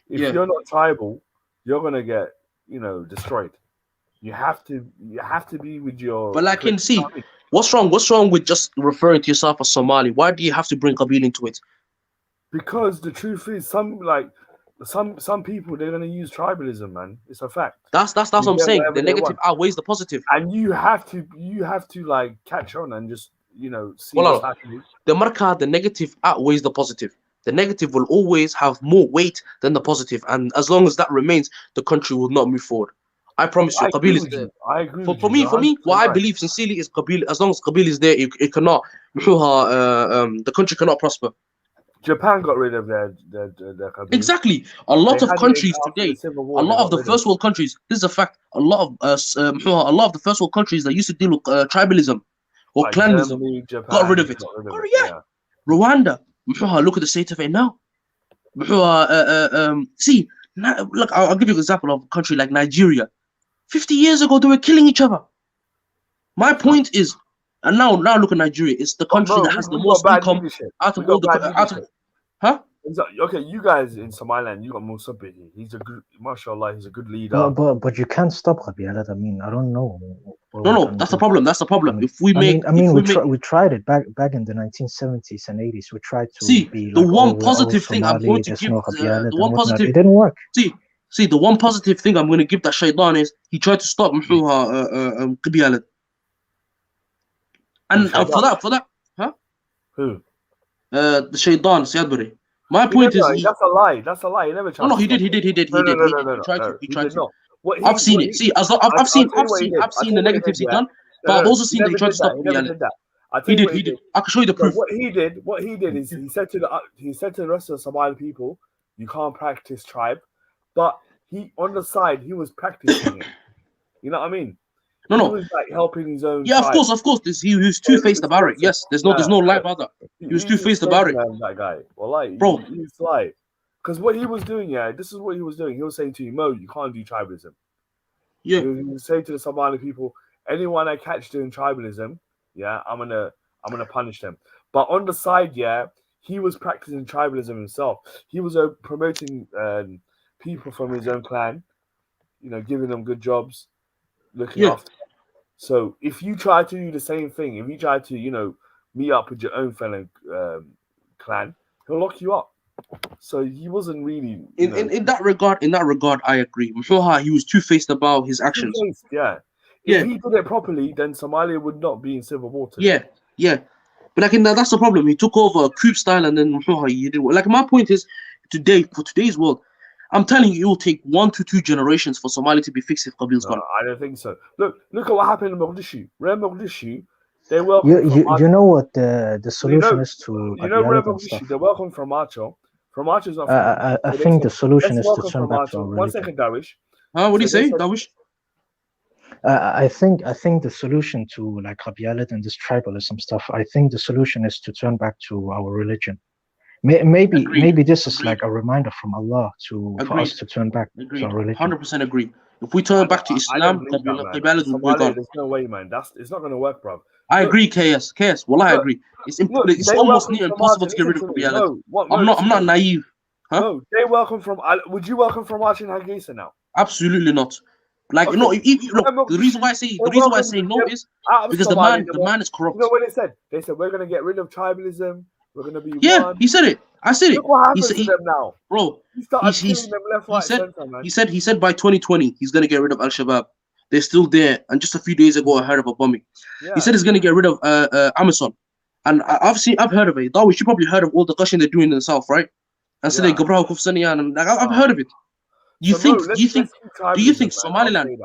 [SPEAKER 18] If you're not tribal, you're gonna get destroyed. You have to be with your.
[SPEAKER 11] But I can see what's wrong with just referring to yourself as Somali. Why do you have to bring qabil into it?
[SPEAKER 18] Because the truth is, some people, they're gonna use tribalism, man. It's a fact.
[SPEAKER 11] That's what I'm saying. The negative outweighs the positive,
[SPEAKER 18] and you have to like catch on and just see what's happening.
[SPEAKER 11] The negative outweighs the positive. The negative will always have more weight than the positive, and as long as that remains, the country will not move forward. I promise you, qabil is there.
[SPEAKER 18] I agree.
[SPEAKER 11] For me, what I believe sincerely is qabil. As long as qabil is there, it cannot. The country cannot prosper.
[SPEAKER 18] Japan got rid of their qabil.
[SPEAKER 11] Exactly. A lot of countries today, a lot of the first world countries. This is a fact. A lot of the first world countries that used to deal with tribalism or like clanism Germany, Japan, got rid of it. Rwanda. Look at the state of it now. See, look, I'll give you an example of a country like Nigeria. 50 years ago, they were killing each other. My point is, and now look at Nigeria. It's the country that has the most income out of all the. Huh?
[SPEAKER 18] Okay, you guys in Somaliland, you got Musa Bihi. He's a good, mashallah, he's a good leader.
[SPEAKER 5] But you can't stop Qabilat. I mean, I don't know.
[SPEAKER 11] No, that's the problem. That's the problem. If we make,
[SPEAKER 5] we tried it back in the 1970s and 80s. We tried to be
[SPEAKER 11] the one positive thing I'm going to give. The one positive.
[SPEAKER 5] It didn't work.
[SPEAKER 11] See, the one positive thing I'm going to give that Shaitan is he tried to stop Qabilat. And for that, huh?
[SPEAKER 18] Who?
[SPEAKER 11] The Shaitan, Siadbari. My point is,
[SPEAKER 18] that's a lie. He never tried.
[SPEAKER 11] No, he did. He tried to. I've seen it. See, I've seen the negatives he done, but I've also seen that he tried to stop Qabilat. He did. I can show you the proof.
[SPEAKER 18] What he did is he said to the rest of the Somali people, you can't practice tribe, but on the side he was practicing it. You know what I mean?
[SPEAKER 11] No.
[SPEAKER 18] He was like helping his own.
[SPEAKER 11] Yeah, tribe. Of course. He was two-faced about it. Yes, there's no lie about that. He was two-faced about it.
[SPEAKER 18] That guy, well, like,
[SPEAKER 11] bro,
[SPEAKER 18] he's like, because what he was doing, this is what he was doing. He was saying to you, Mo, you can't do tribalism.
[SPEAKER 11] Yeah.
[SPEAKER 18] He was saying to the Somali people, anyone I catch doing tribalism, I'm gonna punish them. But on the side, he was practicing tribalism himself. He was promoting people from his own clan, giving them good jobs, looking after them. So if you try to do the same thing, if you try to, meet up with your own fellow clan, he'll lock you up. So he wasn't really
[SPEAKER 11] in that regard. I agree. He was two-faced about his actions.
[SPEAKER 18] If he did it properly, then Somalia would not be in civil war
[SPEAKER 11] today. Yeah. But that's the problem. He took over coup style, and then he did. Like, my point is, for today's world, I'm telling you, it will take 1 to 2 generations for Somalia to be fixed if Qabil's gone.
[SPEAKER 18] I don't think so. Look at what happened in Mogadishu. Mogadishu, they were.
[SPEAKER 5] You know what the solution is to.
[SPEAKER 18] Mogadishu, they're welcome from Archo. From Archo's not.
[SPEAKER 5] I think the solution is to turn back to our religion.
[SPEAKER 18] 1 second, Darwish.
[SPEAKER 11] What do you say, Darwish?
[SPEAKER 5] I think the solution to like Qabilat and this tribalism stuff. I think the solution is to turn back to our religion. Maybe this is like a reminder from Allah for us to turn back to our religion.
[SPEAKER 11] 100% agree. If we turn back to Islam, Qabilat will be gone.
[SPEAKER 18] There's no way, man. It's not going to work, bro.
[SPEAKER 11] I agree, KS. Well, I agree. It's almost near impossible to get rid of Qabilat. I'm not naive. Huh?
[SPEAKER 18] No, they welcome from. Would you welcome from Arch and Hargeisa now?
[SPEAKER 11] Absolutely not. Like, look, the reason why I say no is because the man is corrupt.
[SPEAKER 18] You know what they said? They said we're gonna get rid of tribalism. We're gonna be one.
[SPEAKER 11] He said it. I said it.
[SPEAKER 18] Look what happens to them now,
[SPEAKER 11] bro.
[SPEAKER 18] He
[SPEAKER 11] said by 2020 he's gonna get rid of Al-Shabaab. They're still there. And just a few days ago I heard of a bombing. Yeah. He said he's gonna get rid of Amazon. And I've heard of it. Darwish, you probably heard of all the gushing they're doing in the south, right? And so they Gabraho Kufsaniyan, and I've heard of it. Do you think Somaliland?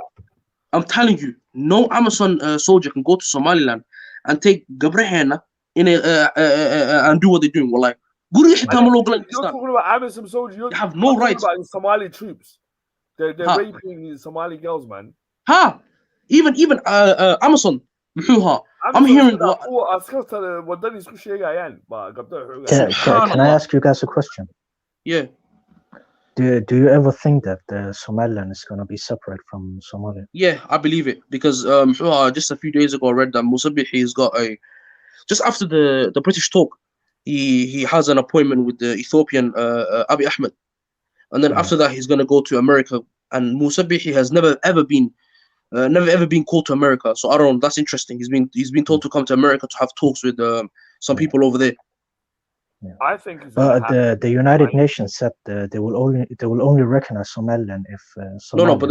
[SPEAKER 11] I'm telling you, no Amazon soldier can go to Somaliland and take Gabrahena and do what they're doing. Well, like,
[SPEAKER 18] you're talking about Amazon soldiers. You
[SPEAKER 11] have no right.
[SPEAKER 18] About Somali troops. They're raping these Somali girls, man.
[SPEAKER 11] Huh? Even Amazon I'm hearing what
[SPEAKER 5] Can I ask you guys a question?
[SPEAKER 11] Yeah.
[SPEAKER 5] Do you ever think that the Somaliland is going to be separate from Somalia?
[SPEAKER 11] Yeah, I believe it because just a few days ago I read that Musabihi's got just after the British talk, he has an appointment with the Ethiopian Abiy Ahmed, and then after that he's gonna go to America. And Musabihi has never ever been called to America, so I don't know. That's interesting. He's been told to come to America to have talks with some people over there.
[SPEAKER 18] I think it's
[SPEAKER 5] the United Nations said they will only recognize Somaliland if Somalia
[SPEAKER 11] but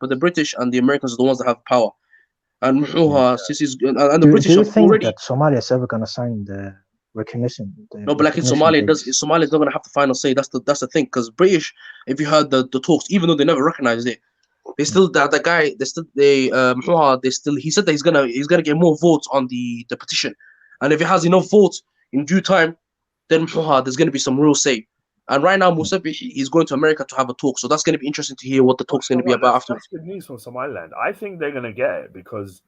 [SPEAKER 11] the British and the Americans are the ones that have power. And the British
[SPEAKER 5] do you think
[SPEAKER 11] already
[SPEAKER 5] that Somalia is ever gonna sign the recognition?
[SPEAKER 11] No, but like in Somalia, Somalia's not gonna have the final say. That's the thing. Because British, if you heard the talks, even though they never recognized it, they still he said that he's gonna get more votes on the petition, and if he has enough votes in due time, then there's gonna be some real say. And right now, Musabihi is going to America to have a talk, so that's gonna be interesting to hear what the talk's gonna be about after.
[SPEAKER 18] That's good news from Somaliland. I think they're gonna get it because,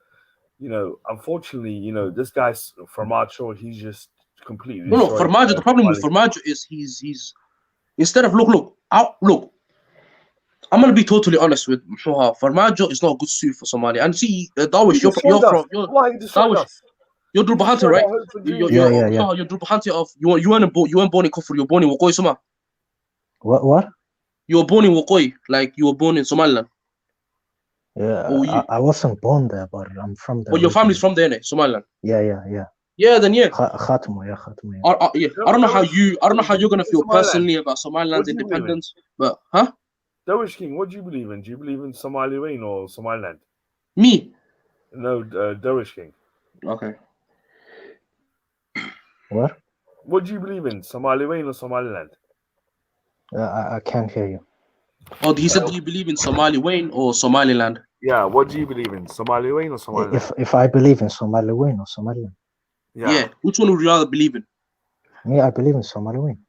[SPEAKER 18] unfortunately, this guy's from Archer, he's just completely.
[SPEAKER 11] No, Farmajo. The problem with Farmajo is he's instead of look. I'm gonna be totally honest with Farmajo is not a good suit for Somalia. And see, Darwish, you're Drubahante, right? You're Drubahante of you weren't born in Kufur, you were born in Wokoi, Soma.
[SPEAKER 5] What?
[SPEAKER 11] You were born in Wokoi, like you were born in Somaliland.
[SPEAKER 5] Yeah, I wasn't born there, but I'm from there.
[SPEAKER 11] Well, your family's from there, Somaliland.
[SPEAKER 5] Yeah.
[SPEAKER 11] Yeah, then yeah.
[SPEAKER 5] Khatmo.
[SPEAKER 11] Yeah. I don't know how you're gonna feel personally about Somaliland's independence, but
[SPEAKER 18] Darwish King, what do you believe in? Do you believe in Somali Wayne or Somaliland?
[SPEAKER 11] Me?
[SPEAKER 18] No, Darwish King.
[SPEAKER 11] Okay.
[SPEAKER 5] What?
[SPEAKER 18] What do you believe in? Somali Wayne or Somaliland?
[SPEAKER 5] I can't hear you.
[SPEAKER 11] Oh, he said, do you believe in Somali Wayne or Somaliland?
[SPEAKER 18] Yeah, what do you believe in? Somali Wayne or Somaliland?
[SPEAKER 5] If I believe in Somali Wayne or Somaliland?
[SPEAKER 11] Yeah. Which one would you rather believe in?
[SPEAKER 5] Me, I believe in Somali Wayne.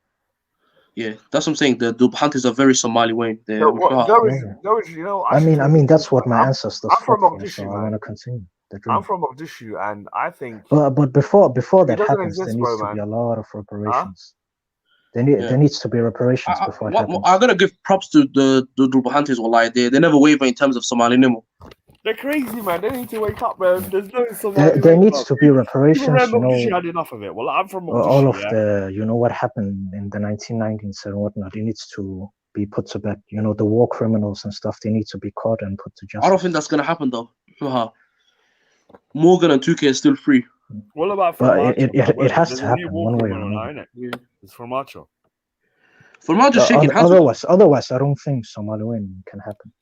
[SPEAKER 11] Yeah, that's what I'm saying. The Dubhantis are very Somali Wayne.
[SPEAKER 18] I
[SPEAKER 5] mean, that's what my ancestors fought for, so I want to continue the dream.
[SPEAKER 18] I'm from Mogadishu, and I think.
[SPEAKER 5] But before that happens, there needs to be a lot of reparations. There needs to be reparations before it happens.
[SPEAKER 11] I'm gonna give props to the Dubhantis. Wallahi, they never waver in terms of Somali Nimo.
[SPEAKER 18] They're crazy, man. They need to wake up, man. There's no Somali.
[SPEAKER 5] There needs to be reparations.
[SPEAKER 18] Mogadishu had enough of it. Well, I'm from Mogadishu.
[SPEAKER 5] All of the, what happened in the 1990s and whatnot, it needs to be put to bed. The war criminals and stuff, they need to be caught and put to justice.
[SPEAKER 11] I don't think that's gonna happen though. Morgan and 2K are still free.
[SPEAKER 18] What about
[SPEAKER 5] it has to happen one way or another.
[SPEAKER 18] It's Formaggio.
[SPEAKER 11] Formaggio's shaking hands.
[SPEAKER 5] Otherwise, I don't think Somali Wayne can happen.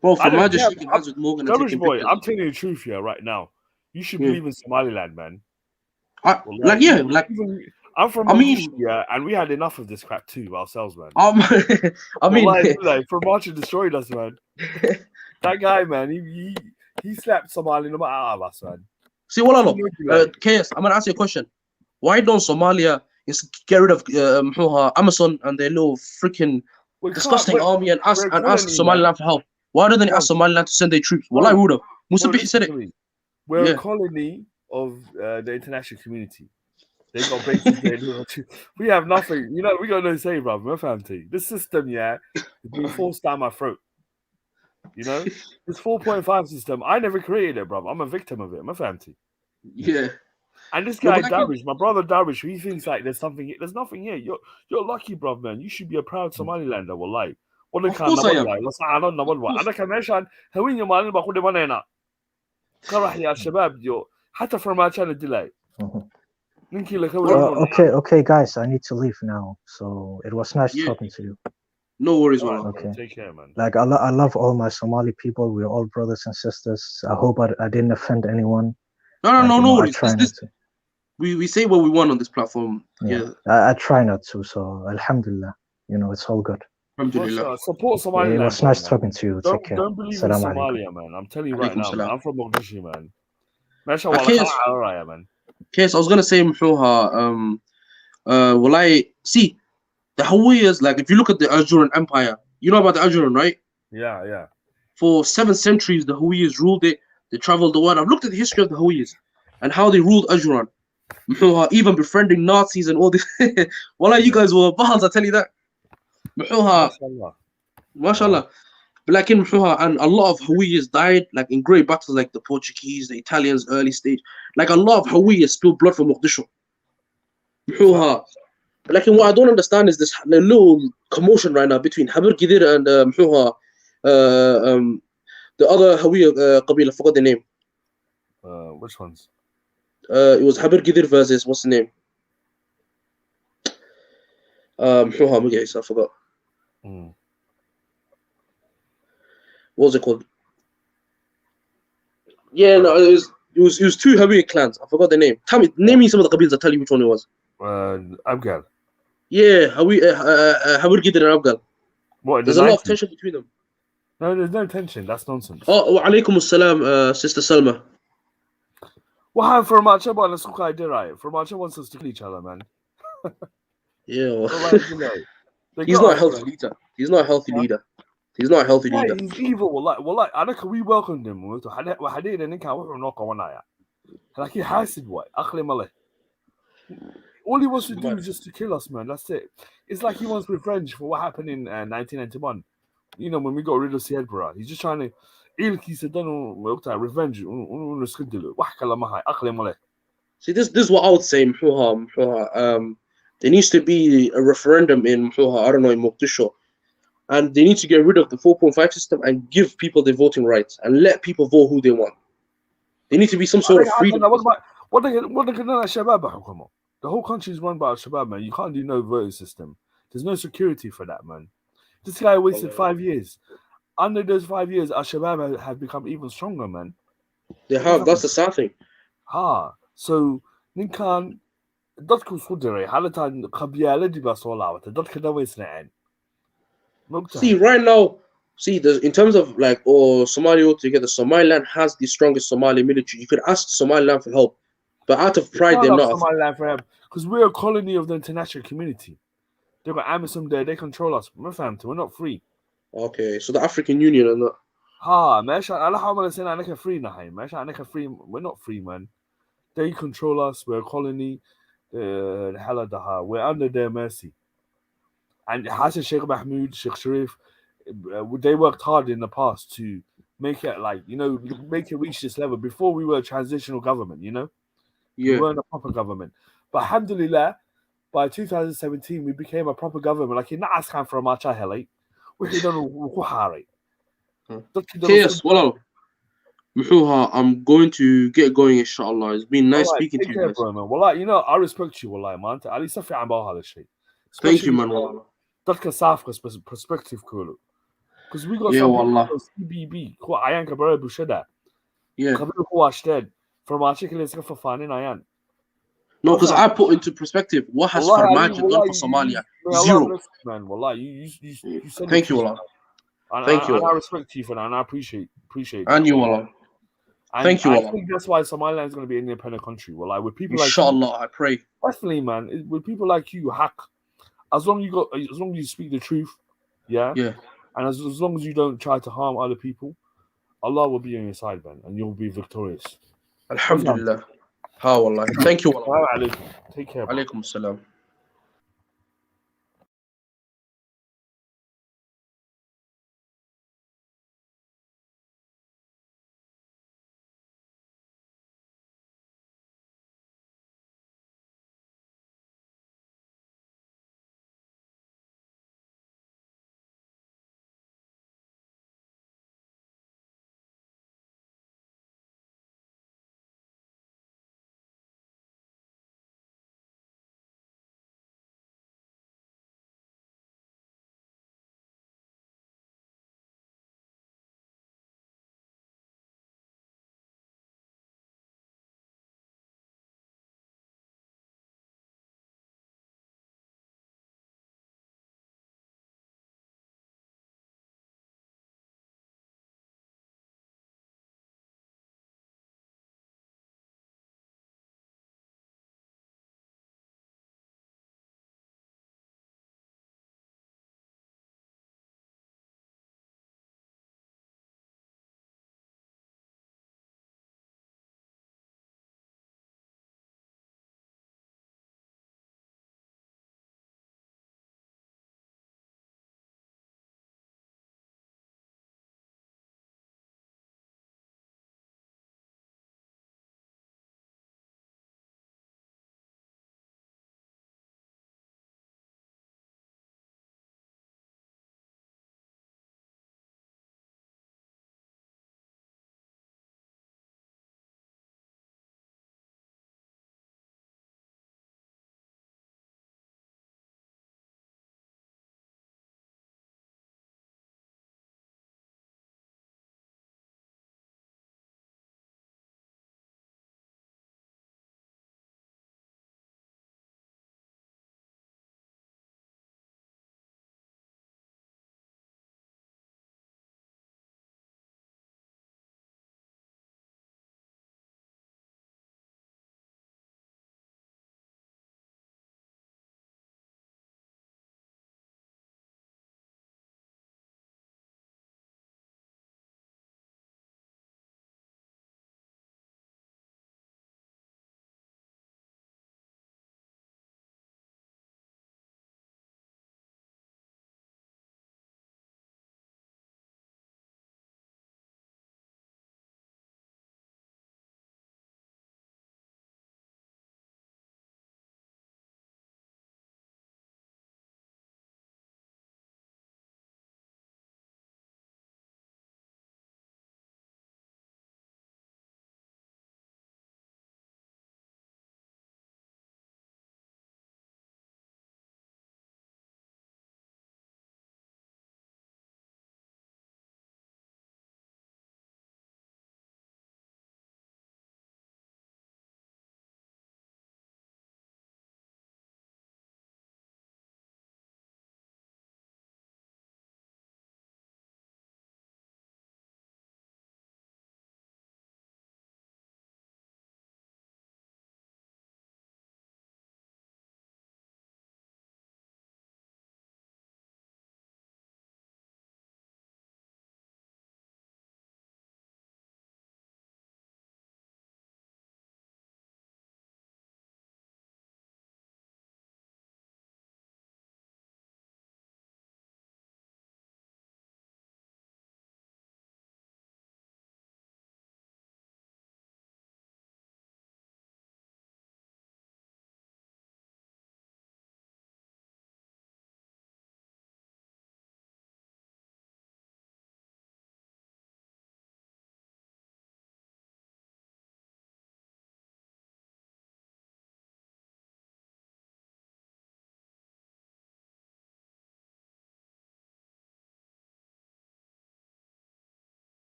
[SPEAKER 11] Bro, Formaggio's shaking hands with Morgan and taking
[SPEAKER 18] boy,
[SPEAKER 11] pictures.
[SPEAKER 18] I'm telling you the truth here right now. You should believe in Somaliland, man.
[SPEAKER 11] I'm from
[SPEAKER 18] Mogadishu, and we had enough of this crap too ourselves, man. Formaggio destroyed us, man. That guy, man, he slapped Somali no matter out of us, man.
[SPEAKER 11] See what I know? KS, I'm gonna ask you a question. Why don't Somalia get rid of Amazon and their little freaking disgusting army and ask Somaliland for help? Why don't they ask Somaliland to send their troops? Wallahi, Ruda. Musabihi said it.
[SPEAKER 18] We're a colony of the international community. They got bases there. We have nothing. We got no say, bro. My family. This system, is being forced down my throat. This 4.5 system, I never created it, bro. I'm a victim of it. My family.
[SPEAKER 11] Yeah.
[SPEAKER 18] And this guy, Darwish, my brother Darwish, he thinks like there's something here. There's nothing here. You're lucky, bro, man. You should be a proud Somalilander, wallahi.
[SPEAKER 11] Of course I am.
[SPEAKER 18] أنا كمان هوين يوم أنا بقول لي أنا كره يا شباب حتى فرماتشان الدلاي.
[SPEAKER 5] Okay, guys, I need to leave now. So it was nice talking to you.
[SPEAKER 11] No worries, man.
[SPEAKER 5] Okay.
[SPEAKER 18] Take care, man.
[SPEAKER 5] Like I love all my Somali people. We're all brothers and sisters. I hope I didn't offend anyone.
[SPEAKER 11] No worries. We say what we want on this platform. Yeah.
[SPEAKER 5] I try not to. So Alhamdulillah, it's all good.
[SPEAKER 11] Alhamdulillah.
[SPEAKER 18] Support Somaliland.
[SPEAKER 5] It was nice talking to you. Take care.
[SPEAKER 18] Don't believe in Somalia, man. I'm telling you right now, man. I'm from Mogadishu, man.
[SPEAKER 11] Case, I was gonna say, see the Hawaiians. Like, if you look at the Ajuran Empire, you know about the Ajuran, right?
[SPEAKER 18] Yeah.
[SPEAKER 11] For 7 centuries, the Hawiyas ruled it. They traveled the world. I've looked at the history of the Hawiyas and how they ruled Ajran. Even befriending Nazis and all this. Wallah, you guys were bahals, I tell you that. MashaAllah. But and a lot of Hawiyas died like in great battles, like the Portuguese, the Italians, early stage. Like a lot of Hawiyas spilled blood for Mogadishu. Like what I don't understand is this little commotion right now between Habir Gidir and the other Hawiya Qabila. I forgot the name.
[SPEAKER 18] Which ones?
[SPEAKER 11] It was Habir Gidir versus what's the name? I forgot. What was it called? Yeah, no, it was 2 Hawiya clans. I forgot the name. Name me some of the Qabils. I'll tell you which one it was.
[SPEAKER 18] Abgal.
[SPEAKER 11] Yeah, Habir Gidir and Abgal.
[SPEAKER 18] What?
[SPEAKER 11] There's a lot of tension between them.
[SPEAKER 18] No, there's no tension. That's nonsense.
[SPEAKER 11] Oh, wa alaikum assalam, Sister Salma.
[SPEAKER 18] What happened for Machaba and Sukai Dirai? For Machaba wants us to kill each other, man.
[SPEAKER 11] Yeah, well,
[SPEAKER 18] so like, you know,
[SPEAKER 11] he's not a healthy leader. He's not a healthy leader. He's not a healthy leader.
[SPEAKER 18] He's evil. Like, I know we welcomed him. وحديد إن كان وحنا نوقع ونايا. Like he حاسد boy. أخلي ماله. All he wants to do is just to kill us, man. That's it. It's like he wants revenge for what happened in 1991. You know, when we got rid of Siedbra. He's just trying to. He said, revenge.
[SPEAKER 11] See, this is what I would say. There needs to be a referendum in I don't know, in Mogadishu, and they need to get rid of the 4.5 system and give people their voting rights and let people vote who they want. There needs to be some sort of freedom.
[SPEAKER 18] What they the whole country is run by Al-Shabaab, man. You can't do no voting system. There's no security for that, man. This guy wasted 5 years. Under those 5 years, Al-Shabaab have become even stronger, man.
[SPEAKER 11] They have. That's the sad thing.
[SPEAKER 18] So, Ninkan, dadku isku diray xaalatan qabyaaladii baa soo laabatay dadka dhawaysnaceen.
[SPEAKER 11] See, right now, in terms of like, Somalia altogether, Somaliland has the strongest Somali military. You could ask Somaliland for help, but out of pride, they're not.
[SPEAKER 18] Somaliland for help because we're a colony of the international community. They've got Amisom there. They control us. We're not free.
[SPEAKER 11] Okay, so the African Union and that.
[SPEAKER 18] We're not free, man. They control us. We're a colony. We're under their mercy. And Hassan Sheikh Mahmoud, Sheikh Sharif, they worked hard in the past to make it make it reach this level. Before we were a transitional government, we weren't a proper government. But alhamdulillah, by 2017, we became a proper government. Like in Askan from Macha we don't know.
[SPEAKER 11] Yes, well, I'm going to get going, inshallah. It's been nice speaking to you guys.
[SPEAKER 18] Well, I respect you, man. At least
[SPEAKER 11] Thank you, man.
[SPEAKER 18] That's a perspective, because we got CBB. From our chicken for fun in Ayan.
[SPEAKER 11] No, because I put into perspective what has Farmaajo done for Somalia. Zero.
[SPEAKER 18] Man, wallah, you said
[SPEAKER 11] thank you, Allah. Thank you.
[SPEAKER 18] And I respect you for that, and I appreciate.
[SPEAKER 11] And you, Allah. Thank you, Allah.
[SPEAKER 18] I think that's why Somaliland is going to be an independent country. Well, with people
[SPEAKER 11] inshallah,
[SPEAKER 18] like you,
[SPEAKER 11] I pray.
[SPEAKER 18] Definitely, man. With people like you, as long as you speak the truth, yeah, and as long as you don't try to harm other people, Allah will be on your side, man, and you'll be victorious.
[SPEAKER 11] Alhamdulillah. Ha wallah. Thank you.
[SPEAKER 18] Take care.
[SPEAKER 11] Alaikum salam.